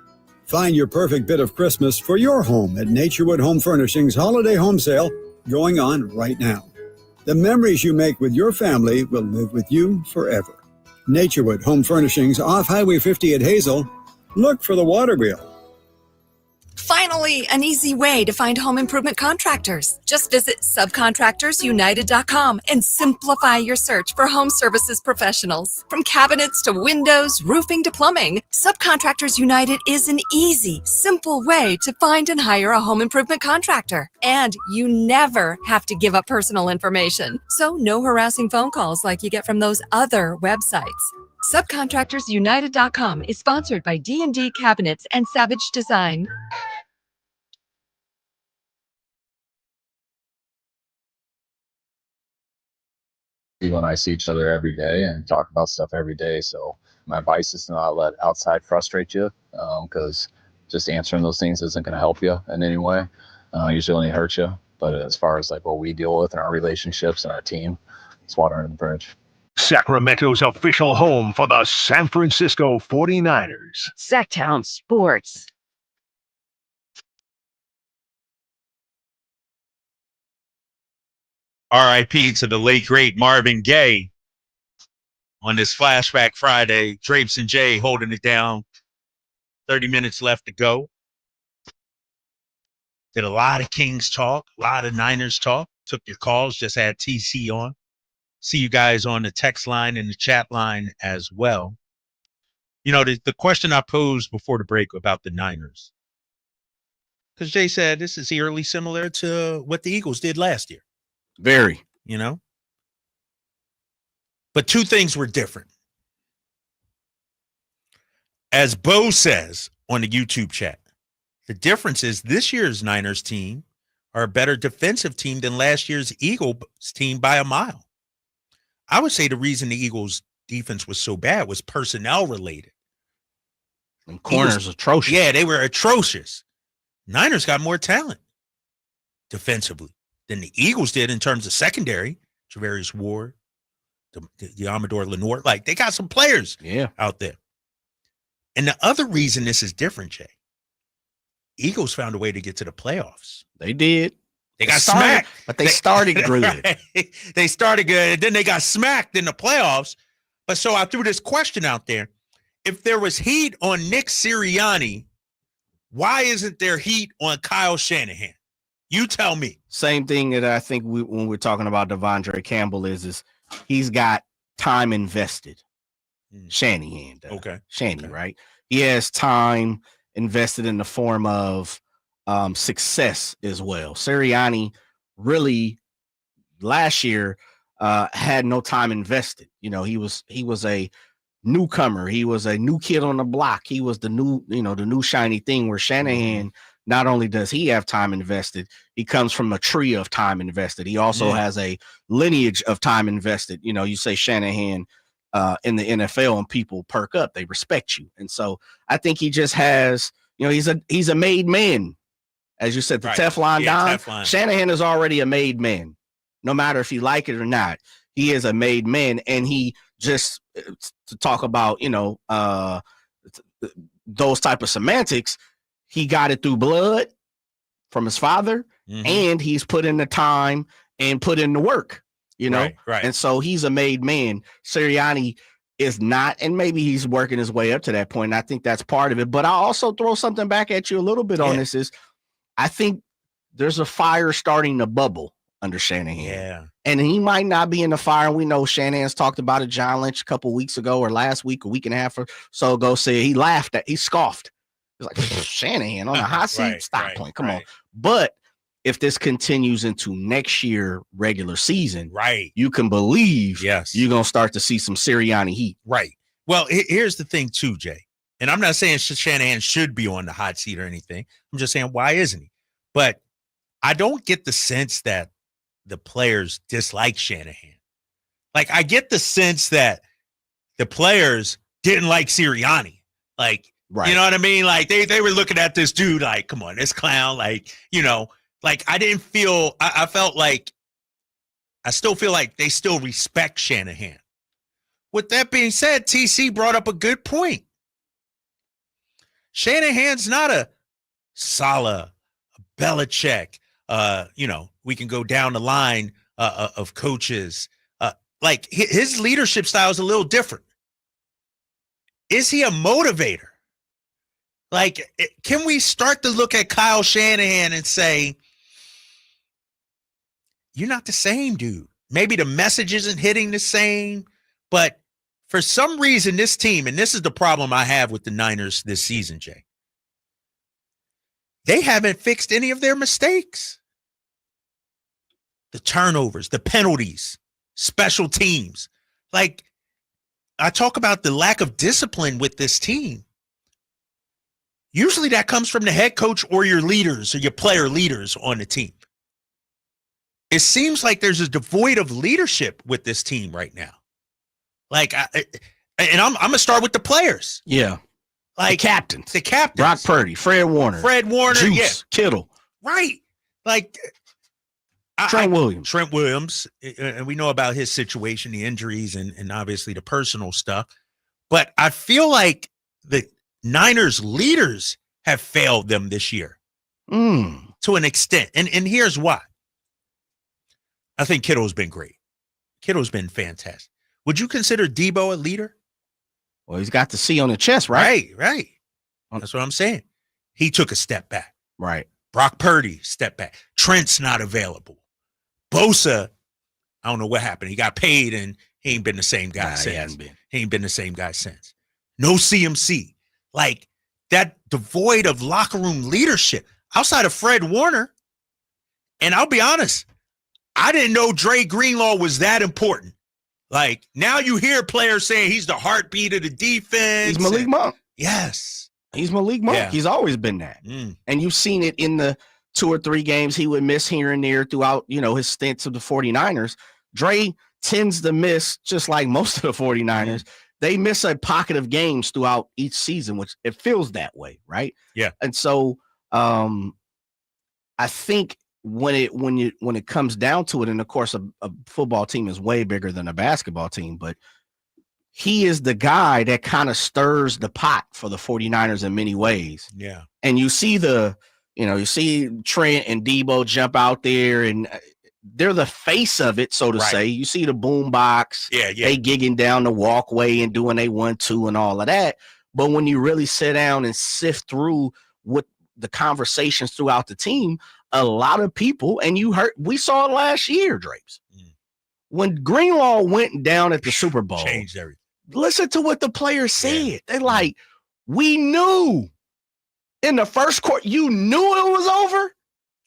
Find your perfect bit of Christmas for your home at Naturewood Home Furnishings Holiday Home Sale going on right now. The memories you make with your family will live with you forever. Naturewood Home Furnishings off Highway 50 at Hazel. Look for the water wheel. Finally, an easy way to find home improvement contractors. Just visit subcontractorsunited.com and simplify your search for home services professionals. From cabinets to windows, roofing to plumbing, Subcontractors United is an easy, simple way to find and hire a home improvement contractor. And you never have to give up personal information. So no harassing phone calls like you get from those other websites. SubcontractorsUnited.com is sponsored by D&D Cabinets and Savage Design. People and I see each other every day and talk about stuff every day. So my advice is to not let outside frustrate you, because just answering those things isn't going to help you in any way. Usually only hurt you. But as far as like what we deal with in our relationships and our team, it's water under the bridge. Sacramento's official home for the San Francisco 49ers. Sacktown Sports. R.I.P. to the late, great Marvin Gaye on this Flashback Friday. Drapes and Jay holding it down. 30 minutes left to go. Did a lot of Kings talk, a lot of Niners talk. Took your calls, just had TC on. See you guys on the text line and the chat line as well. You know, the question I posed before the break about the Niners, because Jay said this is eerily similar to what the Eagles did last year. Very. You know? But two things were different. As Bo says on the YouTube chat, the difference is this year's Niners team are a better defensive team than last year's Eagles team by a mile. I would say the reason the Eagles defense was so bad was personnel related. And corners atrocious. Yeah, they were atrocious. Niners got more talent defensively than the Eagles did in terms of secondary. Travarius Ward, the Amador Lenore, like they got some players out there. And the other reason this is different, Jay, Eagles found a way to get to the playoffs. They did. They got smacked. But they started good. Right? They started good, and then they got smacked in the playoffs. But so I threw this question out there. If there was heat on Nick Sirianni, why isn't there heat on Kyle Shanahan? You tell me. Same thing that I think when we're talking about Devondre Campbell is he's got time invested. Shanahan does. Okay. Right? He has time invested in the form of success as well. Sirianni really last year had no time invested. You know, he was a newcomer. He was a new kid on the block. He was the new shiny thing, where Shanahan, not only does he have time invested, he comes from a tree of time invested. He also has a lineage of time invested. You know, you say Shanahan in the NFL and people perk up, they respect you. And so I think he just has, you know, he's a made man. As you said, the Teflon Don. Teflon. Shanahan is already a made man, no matter if you like it or not. He is a made man, and he just to talk about, you know, those type of semantics. He got it through blood from his father, and he's put in the time and put in the work. You know, right. And so he's a made man. Sirianni is not, and maybe he's working his way up to that point. And I think that's part of it. But I'll also throw something back at you a little bit on this. Is I think there's a fire starting to bubble under Shanahan. Yeah. And he might not be in the fire. We know Shanahan's talked about it. John Lynch a couple weeks ago or last week, a week and a half or so ago, said he scoffed. He's like, Shanahan on the hot seat? Stop playing. Come on. But if this continues into next year regular season, you can believe you're going to start to see some Sirianni heat. Right. Well, here's the thing too, Jay. And I'm not saying Shanahan should be on the hot seat or anything. I'm just saying, why isn't he? But I don't get the sense that the players dislike Shanahan. Like, I get the sense that the players didn't like Sirianni. Like, you know what I mean? Like, they were looking at this dude like, come on, this clown. Like, you know, like I didn't feel, I felt like, I still feel like they still respect Shanahan. With that being said, TC brought up a good point. Shanahan's not a Saleh, a Belichick. You know, we can go down the line of coaches. Like his leadership style is a little different. Is he a motivator? Like, can we start to look at Kyle Shanahan and say, you're not the same, dude. Maybe the message isn't hitting the same, but for some reason, this team, and this is the problem I have with the Niners this season, Jay, they haven't fixed any of their mistakes. The turnovers, the penalties, special teams. Like, I talk about the lack of discipline with this team. Usually that comes from the head coach or your leaders or your player leaders on the team. It seems like there's a devoid of leadership with this team right now. Like, I'm going to start with the players. Yeah. Like the captains. Brock Purdy, Fred Warner, Juice, yeah. Kittle. Right. Like Trent Williams, and we know about his situation, the injuries, and obviously the personal stuff. But I feel like the Niners leaders have failed them this year to an extent. And here's why. I think Kittle's been great. Kittle's been fantastic. Would you consider Debo a leader? Well, he's got the C on the chest, right? Right. That's what I'm saying. He took a step back. Right. Brock Purdy, step back. Trent's not available. Bosa, I don't know what happened. He got paid and he ain't been the same guy since. He hasn't been. He ain't been the same guy since. No CMC. Like, that devoid of locker room leadership outside of Fred Warner. And I'll be honest, I didn't know Dre Greenlaw was that important. Like, now you hear players saying he's the heartbeat of the defense. He's Malik Monk. Yes. He's Malik Monk. Yeah. He's always been that. And you've seen it in the 2 or 3 games he would miss here and there throughout, his stints of the 49ers. Dre tends to miss, just like most of the 49ers. They miss a pocket of games throughout each season, which it feels that way, right? Yeah. And so I think when it comes down to it, and of course a football team is way bigger than a basketball team, but he is the guy that kind of stirs the pot for the 49ers in many ways. Yeah. And you see you see Trent and Debo jump out there and they're the face of it, so to say. You see the boom box. Yeah. They gigging down the walkway and doing a 1-2 and all of that. But when you really sit down and sift through what the conversations throughout the team, a lot of people, and we saw it last year, Drapes. When Greenlaw went down at the Super Bowl, changed everything. Listen to what the players said. They're like, we knew in the first quarter, you knew it was over.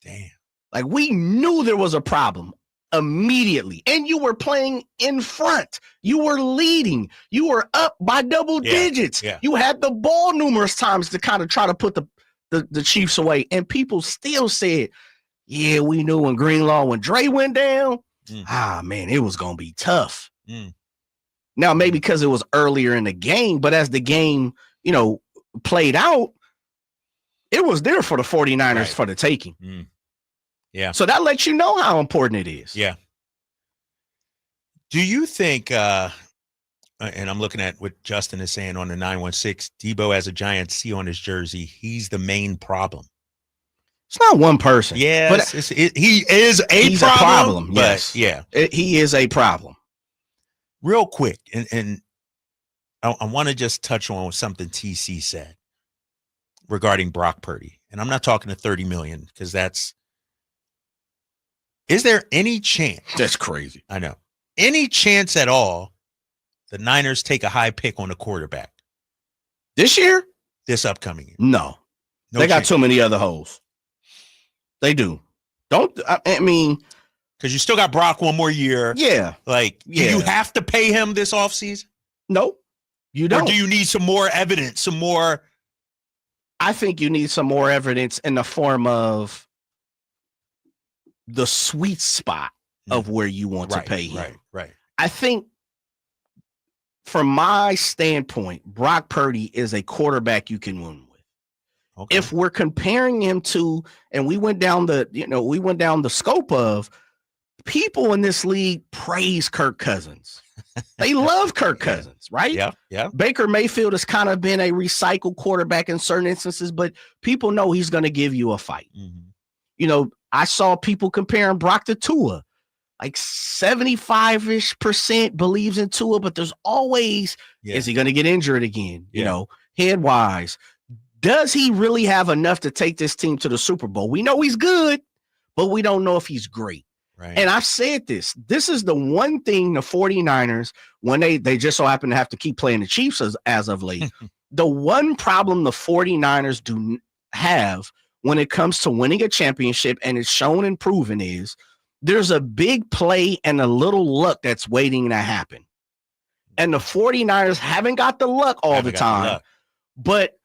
Damn. Like, we knew there was a problem immediately. And you were playing in front. You were leading. You were up by double digits. Yeah. You had the ball numerous times to kind of try to put the Chiefs away. And people still said, yeah, we knew when Dre went down, man, it was going to be tough. Now, maybe because it was earlier in the game, but as the game, played out, it was there for the 49ers for the taking. Yeah. So that lets you know how important it is. Yeah. Do you think, and I'm looking at what Justin is saying on the 916, Debo has a giant C on his jersey. He's the main problem. It's not one person. Yeah, but he is he's problem. A problem. But yes. Yeah. He is a problem. Real quick, and I want to just touch on something TC said regarding Brock Purdy. And I'm not talking to 30 million because is there any chance? That's crazy. I know. Any chance at all the Niners take a high pick on a quarterback? This year? This upcoming year? No they got too many other holes. They do. I mean, because you still got Brock one more year. Yeah. Like, do you have to pay him this offseason? No, you don't. Or do you need some more evidence, some more? I think you need some more evidence in the form of the sweet spot of where you want to pay him. Right. I think from my standpoint, Brock Purdy is a quarterback you can win with. Okay. If we're comparing him to, and we went down the scope of, people in this league praise Kirk Cousins. They love Kirk Cousins, right? Yeah. Baker Mayfield has kind of been a recycled quarterback in certain instances, but people know he's going to give you a fight. I saw people comparing Brock to Tua. Like 75% believes in Tua, but there's always, is he going to get injured again? Head-wise. Does he really have enough to take this team to the Super Bowl? We know he's good, but we don't know if he's great. Right. And I've said this is the one thing the 49ers, when they just so happen to have to keep playing the Chiefs as of late, the one problem the 49ers do have when it comes to winning a championship, and it's shown and proven, is there's a big play and a little luck that's waiting to happen. And the 49ers haven't got the luck all the time. But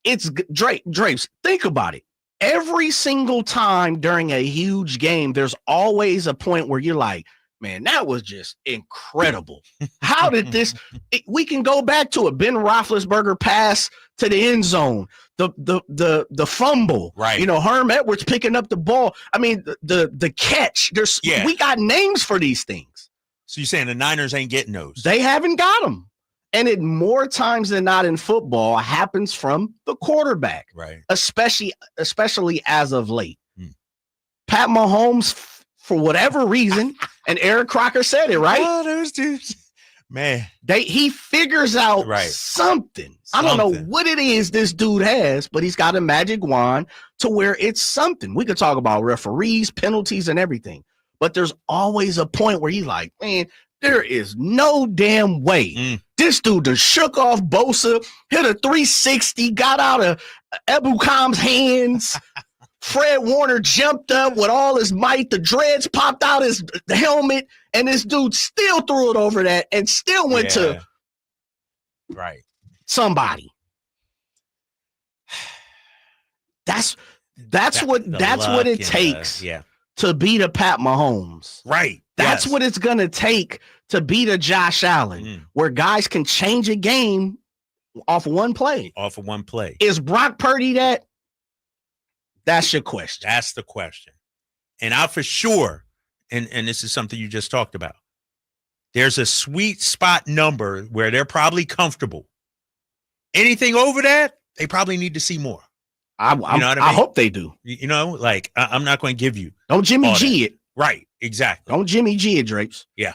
it's Drapes, think about it. Every single time during a huge game, there's always a point where you're like, man, that was just incredible. How did this? We can go back to a Ben Roethlisberger pass to the end zone, the fumble, right? You know, Herm Edwards picking up the ball. I mean, the catch. We got names for these things. So you're saying the Niners ain't getting those? They haven't got them, and it more times than not in football happens from the quarterback, right? Especially as of late. Pat Mahomes, for whatever reason, and Eric Crocker said it, right? Oh, those dudes, man. He figures out something. I don't know what it is this dude has, but he's got a magic wand to where it's something. We could talk about referees, penalties, and everything, but there's always a point where you're like, man, there is no damn way. This dude done shook off Bosa, hit a 360, got out of Ebukam's hands. Fred Warner jumped up with all his might. The dreads popped out his helmet, and this dude still threw it over that and still went to somebody. That's what it takes to beat a Pat Mahomes. Right. That's what it's gonna take to beat a Josh Allen, where guys can change a game off one play. Is Brock Purdy that? That's your question. That's the question. And I for sure, and this is something you just talked about, there's a sweet spot number where they're probably comfortable. Anything over that, they probably need to see more. I hope they do. You know, like I'm not going to give you. Don't Jimmy G it. Right, exactly. Don't Jimmy G it, Drapes. Yeah.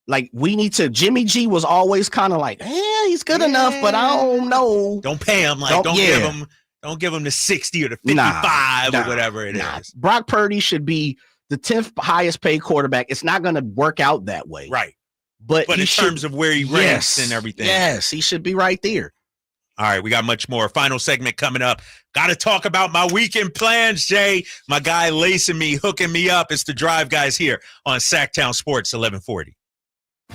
Like we need to. Jimmy G was always kind of like, he's good enough, but I don't know. Don't pay him. Like don't give him. Don't give him the 60 or the 55 or whatever it is. Brock Purdy should be the 10th highest paid quarterback. It's not going to work out that way. Right. But in terms of where he ranks and everything. Yes, he should be right there. All right, we got much more. Final segment coming up. Got to talk about my weekend plans, Jay. My guy lacing me, hooking me up. It's the Drive Guys here on Sacktown Sports 1140.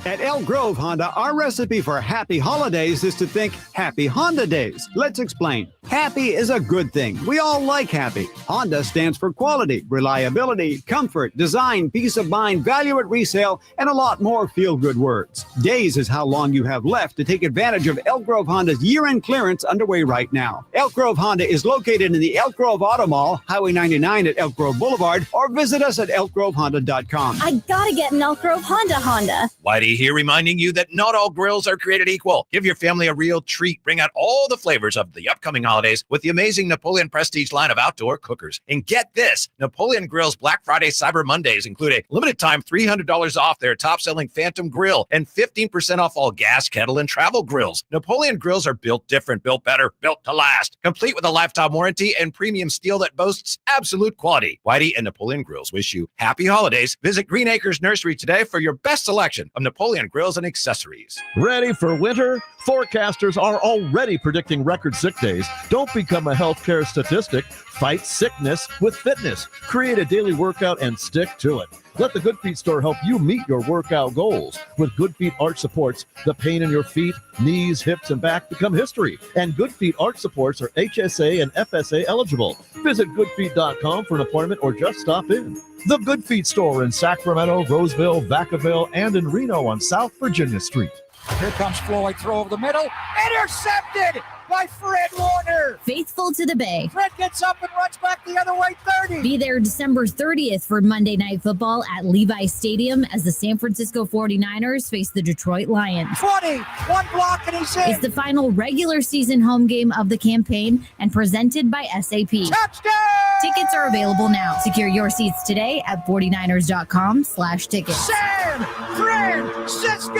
At Elk Grove Honda, our recipe for happy holidays is to think happy Honda days. Let's explain. Happy is a good thing. We all like happy. Honda stands for quality, reliability, comfort, design, peace of mind, value at resale, and a lot more feel-good words. Days is how long you have left to take advantage of Elk Grove Honda's year-end clearance underway right now. Elk Grove Honda is located in the Elk Grove Auto Mall, Highway 99 at Elk Grove Boulevard, or visit us at elkgrovehonda.com. I gotta get an Elk Grove Honda. Whitey here reminding you that not all grills are created equal. Give your family a real treat. Bring out all the flavors of the upcoming holidays with the amazing Napoleon Prestige line of outdoor cookers. And get this, Napoleon Grill's Black Friday Cyber Mondays include a limited time $300 off their top-selling Phantom Grill and 15% off all gas, kettle, and travel grills. Napoleon Grills are built different, built better, built to last. Complete with a lifetime warranty and premium steel that boasts absolute quality. Whitey and Napoleon Grills wish you happy holidays. Visit Green Acres Nursery today for your best selection of Napoleon Grills and accessories. Ready for winter? Forecasters are already predicting record sick days. Don't become a healthcare statistic. Fight sickness with fitness. Create a daily workout and stick to it. Let the Good Feet store help you meet your workout goals. With Good Feet Arch Supports, the pain in your feet, knees, hips, and back become history. And Good Feet Arch Supports are HSA and FSA eligible. Visit goodfeet.com for an appointment or just stop in. The Good Feet store in Sacramento, Roseville, Vacaville, and in Reno on South Virginia Street. Here comes Floyd, throw over the middle, intercepted by Fred Warner. Faithful to the Bay. Fred gets up and runs back the other way, 30. Be there December 30th for Monday Night Football at Levi Stadium as the San Francisco 49ers face the Detroit Lions. 20, one block and he's in. It's the final regular season home game of the campaign and presented by SAP. Touchdown! Tickets are available now. Secure your seats today at 49ers.com/tickets. San Francisco!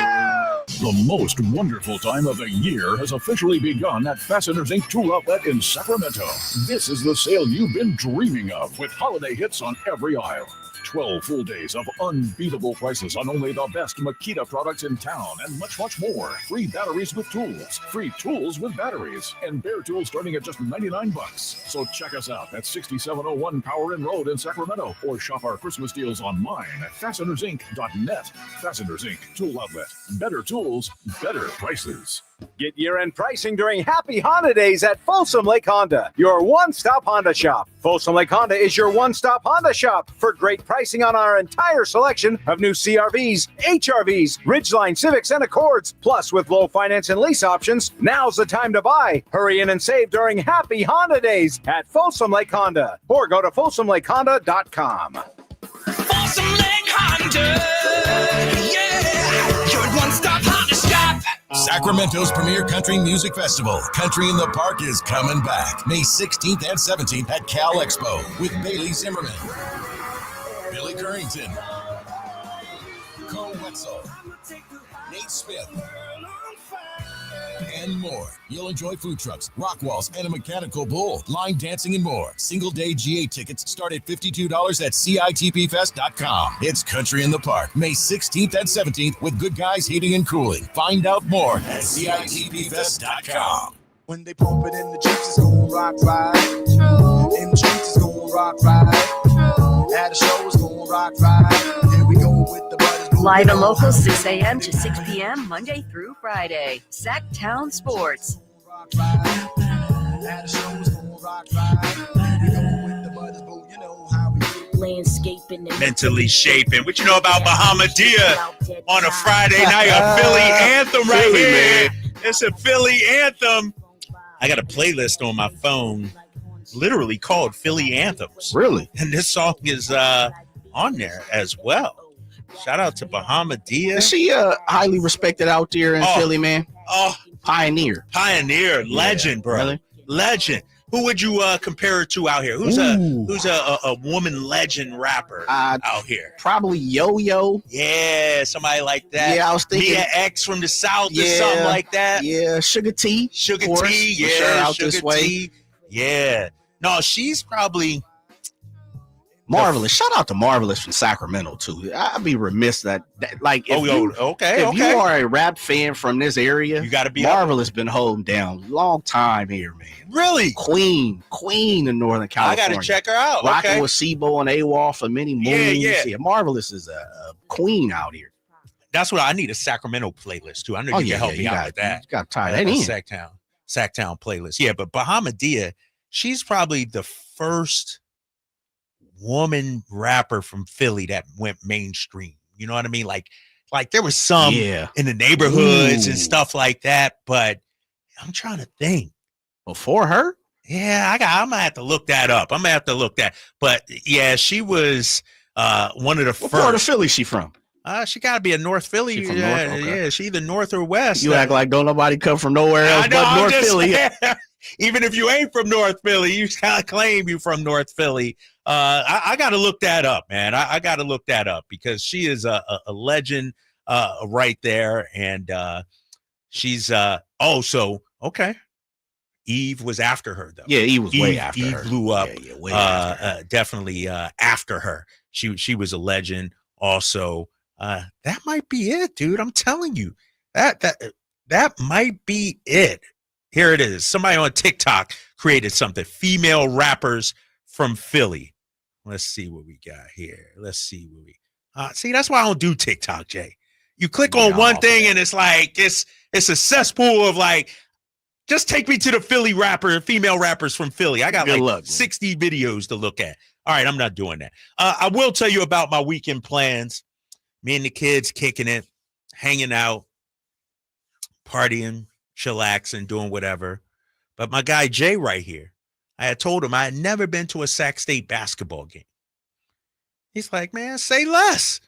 The most wonderful time of the year has officially begun at Fasteners Inc. Tool Outlet in Sacramento. This is the sale you've been dreaming of with holiday hits on every aisle. 12 full days of unbeatable prices on only the best Makita products in town and much, much more. Free batteries with tools, free tools with batteries, and bare tools starting at just $99. So check us out at 6701 Power Inn Road in Sacramento or shop our Christmas deals online at fastenersinc.net. Fasteners Inc. Tool Outlet. Better tools, better prices. Get year-end pricing during Happy Holidays at Folsom Lake Honda, your one-stop Honda shop. Folsom Lake Honda is your one-stop Honda shop for great pricing on our entire selection of new CRVs, HRVs, Ridgeline Civics, and Accords. Plus, with low finance and lease options, now's the time to buy. Hurry in and save during Happy Honda Days at Folsom Lake Honda, or go to folsomlakehonda.com. Folsom Lake Honda, yeah, your one-stop Honda shop. Sacramento's premier country music festival, Country in the Park, is coming back May 16th and 17th at Cal Expo with Bailey Zimmerman, Billy Currington, Cole Wetzel, Nate Smith, and more. You'll enjoy food trucks, rock walls, and a mechanical bull, line dancing, and more. Single-day GA tickets start at $52 at CITPFest.com. It's Country in the Park, May 16th and 17th with Good Guys Heating and Cooling. Find out more at CITPFest.com. When they pump it in the Jeeps, it's gon' rock right. True. In the streets, it's gon' rock right. True. At the show, it's gon' rock right. Here we go with the buddies. Live and local, 6 a.m. to 6 p.m. Monday through Friday. Sacktown Sports. Landscaping and Mentally shaping. What you know about Bahamadia on a Friday night? A Philly anthem right Philly, here. man. It's a Philly anthem. I got a playlist on my phone literally called Philly Anthems. Really? And this song is on there as well. Shout out to Bahamadia. Is she highly respected out there in Philly, man? Oh, Pioneer, legend, bro. Really? Legend. Who would you compare her to out here? Who's a woman legend rapper out here? Probably Yo-Yo. Yeah, somebody like that. Yeah, I was thinking Mia X from the South or something like that. Yeah, Sugar T. Sugar of course, T, for sure, out Sugar this way. T. Yeah. No, she's probably Marvelous. Shout out to Marvelous from Sacramento too. I'd be remiss that like if if you are a rap fan from this area, you got to be Marvelous been holding down long time here, man. Really? Queen in Northern California. I got to check her out. Rocking Okay. with Sibo and AWOL for many moons. Yeah. Marvelous is a queen out here. That's what I need, a Sacramento playlist too. I know you can help me out with that. You got to tie that in. Sacktown playlist. Yeah, but Bahamadia, she's probably the first woman rapper from Philly that went mainstream. You know what I mean? Like there was some in the neighborhoods and stuff like that, but I'm trying to think. Before her? Yeah, I'm gonna have to look that up. But yeah, she was one of the first. What part of Philly she from? She gotta be a North Philly. She from North? Okay. Yeah, she either North or West. You act like don't nobody come from nowhere else but North Philly. Even if you ain't from North Philly, you gotta claim you from North Philly. I gotta look that up, man. I gotta look that up because she is a legend right there, and she's okay. Eve was after her though. Yeah, Eve was way after Eve her. Blew up. Yeah, way after her. Definitely after her. She was a legend also. That might be it, dude. I'm telling you. That might be it. Here it is. Somebody on TikTok created something. Female rappers from Philly. Let's see what we got here. See, that's why I don't do TikTok, Jay. You click on one thing and it's like it's a cesspool of like, just take me to the female rappers from Philly. I got 60 videos to look at. All right, I'm not doing that. I will tell you about my weekend plans. Me and the kids kicking it, hanging out, partying, chillaxing, doing whatever. But my guy Jay right here, I had told him I had never been to a Sac State basketball game. He's like, man, say less.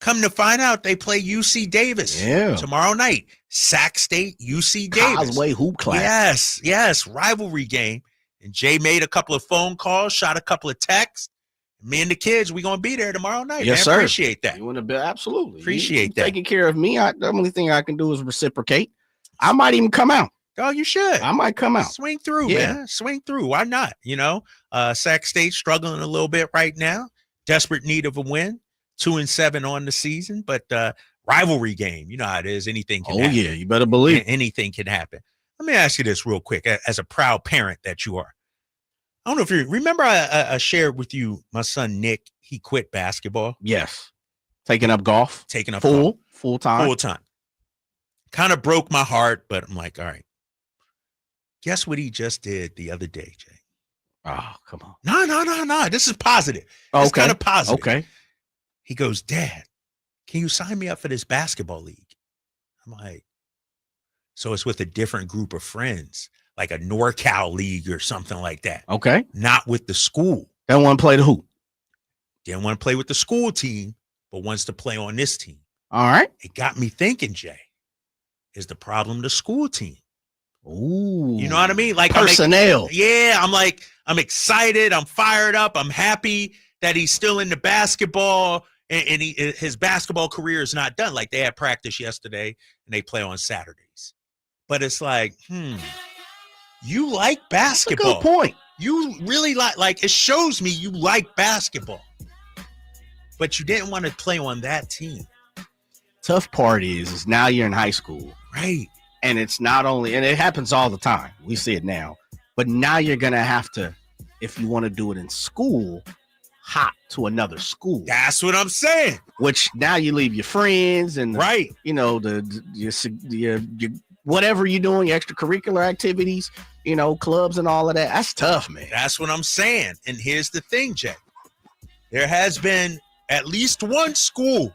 Come to find out, they play UC Davis tomorrow night. Sac State, UC Davis. Causeway hoop class. Yes, rivalry game. And Jay made a couple of phone calls, shot a couple of texts. Me and the kids, we're going to be there tomorrow night. Yes, man. sir. Appreciate that. You want to be absolutely. Appreciate that. Taking care of me. The only thing I can do is reciprocate. I might even come out. Oh, you should. I might come out. Swing through, man. Swing through. Why not? Sac State struggling a little bit right now. desperate need of a win. 2-7 on the season, but rivalry game. You know how it is. Anything can happen. Yeah, you better believe. Anything can happen. Let me ask you this real quick, as a proud parent that you are. I don't know if you remember I shared with you my son Nick. He quit basketball. Yes. Taking up golf. Taking up full time. Full time. Kind of broke my heart, but I'm like, all right. Guess what he just did the other day, Jay? Oh, come on. No. This is positive. It's kind of positive. Okay. He goes, Dad, can you sign me up for this basketball league? I'm like, so it's with a different group of friends, like a NorCal league or something like that. Okay. Not with the school. Don't want to play the hoop. Didn't want to play with the school team, but wants to play on this team. All right. It got me thinking, Jay, is the problem the school team? Ooh. You know what I mean? Like personnel. I'm excited. I'm fired up. I'm happy that he's still into basketball. And his basketball career is not done. Like they had practice yesterday and they play on Saturdays. But it's like, you like basketball. That's a good point. You really like it shows me you like basketball. But you didn't want to play on that team. Tough part is now you're in high school. Right. And it's not only, and it happens all the time. We see it now. But now you're going to have to, if you want to do it in school, hop to another school. That's what I'm saying. Which now you leave your friends and right, you know, your whatever you're doing, your extracurricular activities, you know, clubs and all of that. That's tough, man. That's what I'm saying. And here's the thing, Jay. There has been at least one school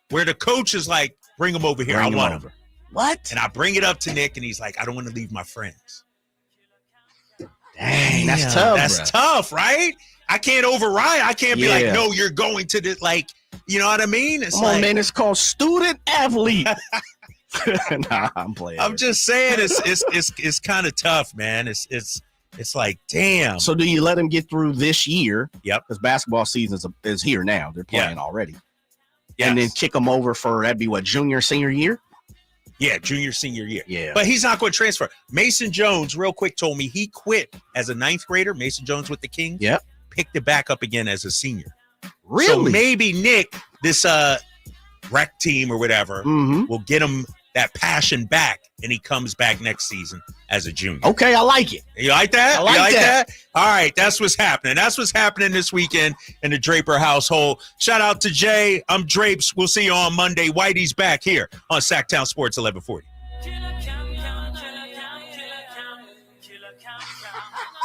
where the coach is like, bring him over here. I want him. What? And I bring it up to Nick, and he's like, I don't want to leave my friends. Dang, that's tough. That's tough, right? I can't override. I can't be like, no, you're going to this. Like, you know what I mean? It's Come on, man. It's called student athlete. Nah, I'm playing. I'm just saying, it's kind of tough, man. It's like, damn. So, do you let him get through this year? Yep. Because basketball season is here now. They're playing already. Yes. And then kick them over for that'd be what, junior, senior year? Yeah, junior, senior year. Yeah. But he's not going to transfer. Mason Jones, real quick, told me he quit as a 9th grader. Mason Jones with the Kings. Yep. Picked it back up again as a senior. Really? So maybe Nick, this rec team or whatever, will get him that passion back, and he comes back next season as a junior. Okay, I like it. You like that? I like that. All right, that's what's happening. That's what's happening this weekend in the Draper household. Shout out to Jay. I'm Drapes. We'll see you on Monday. Whitey's back here on Sacktown Sports 1140.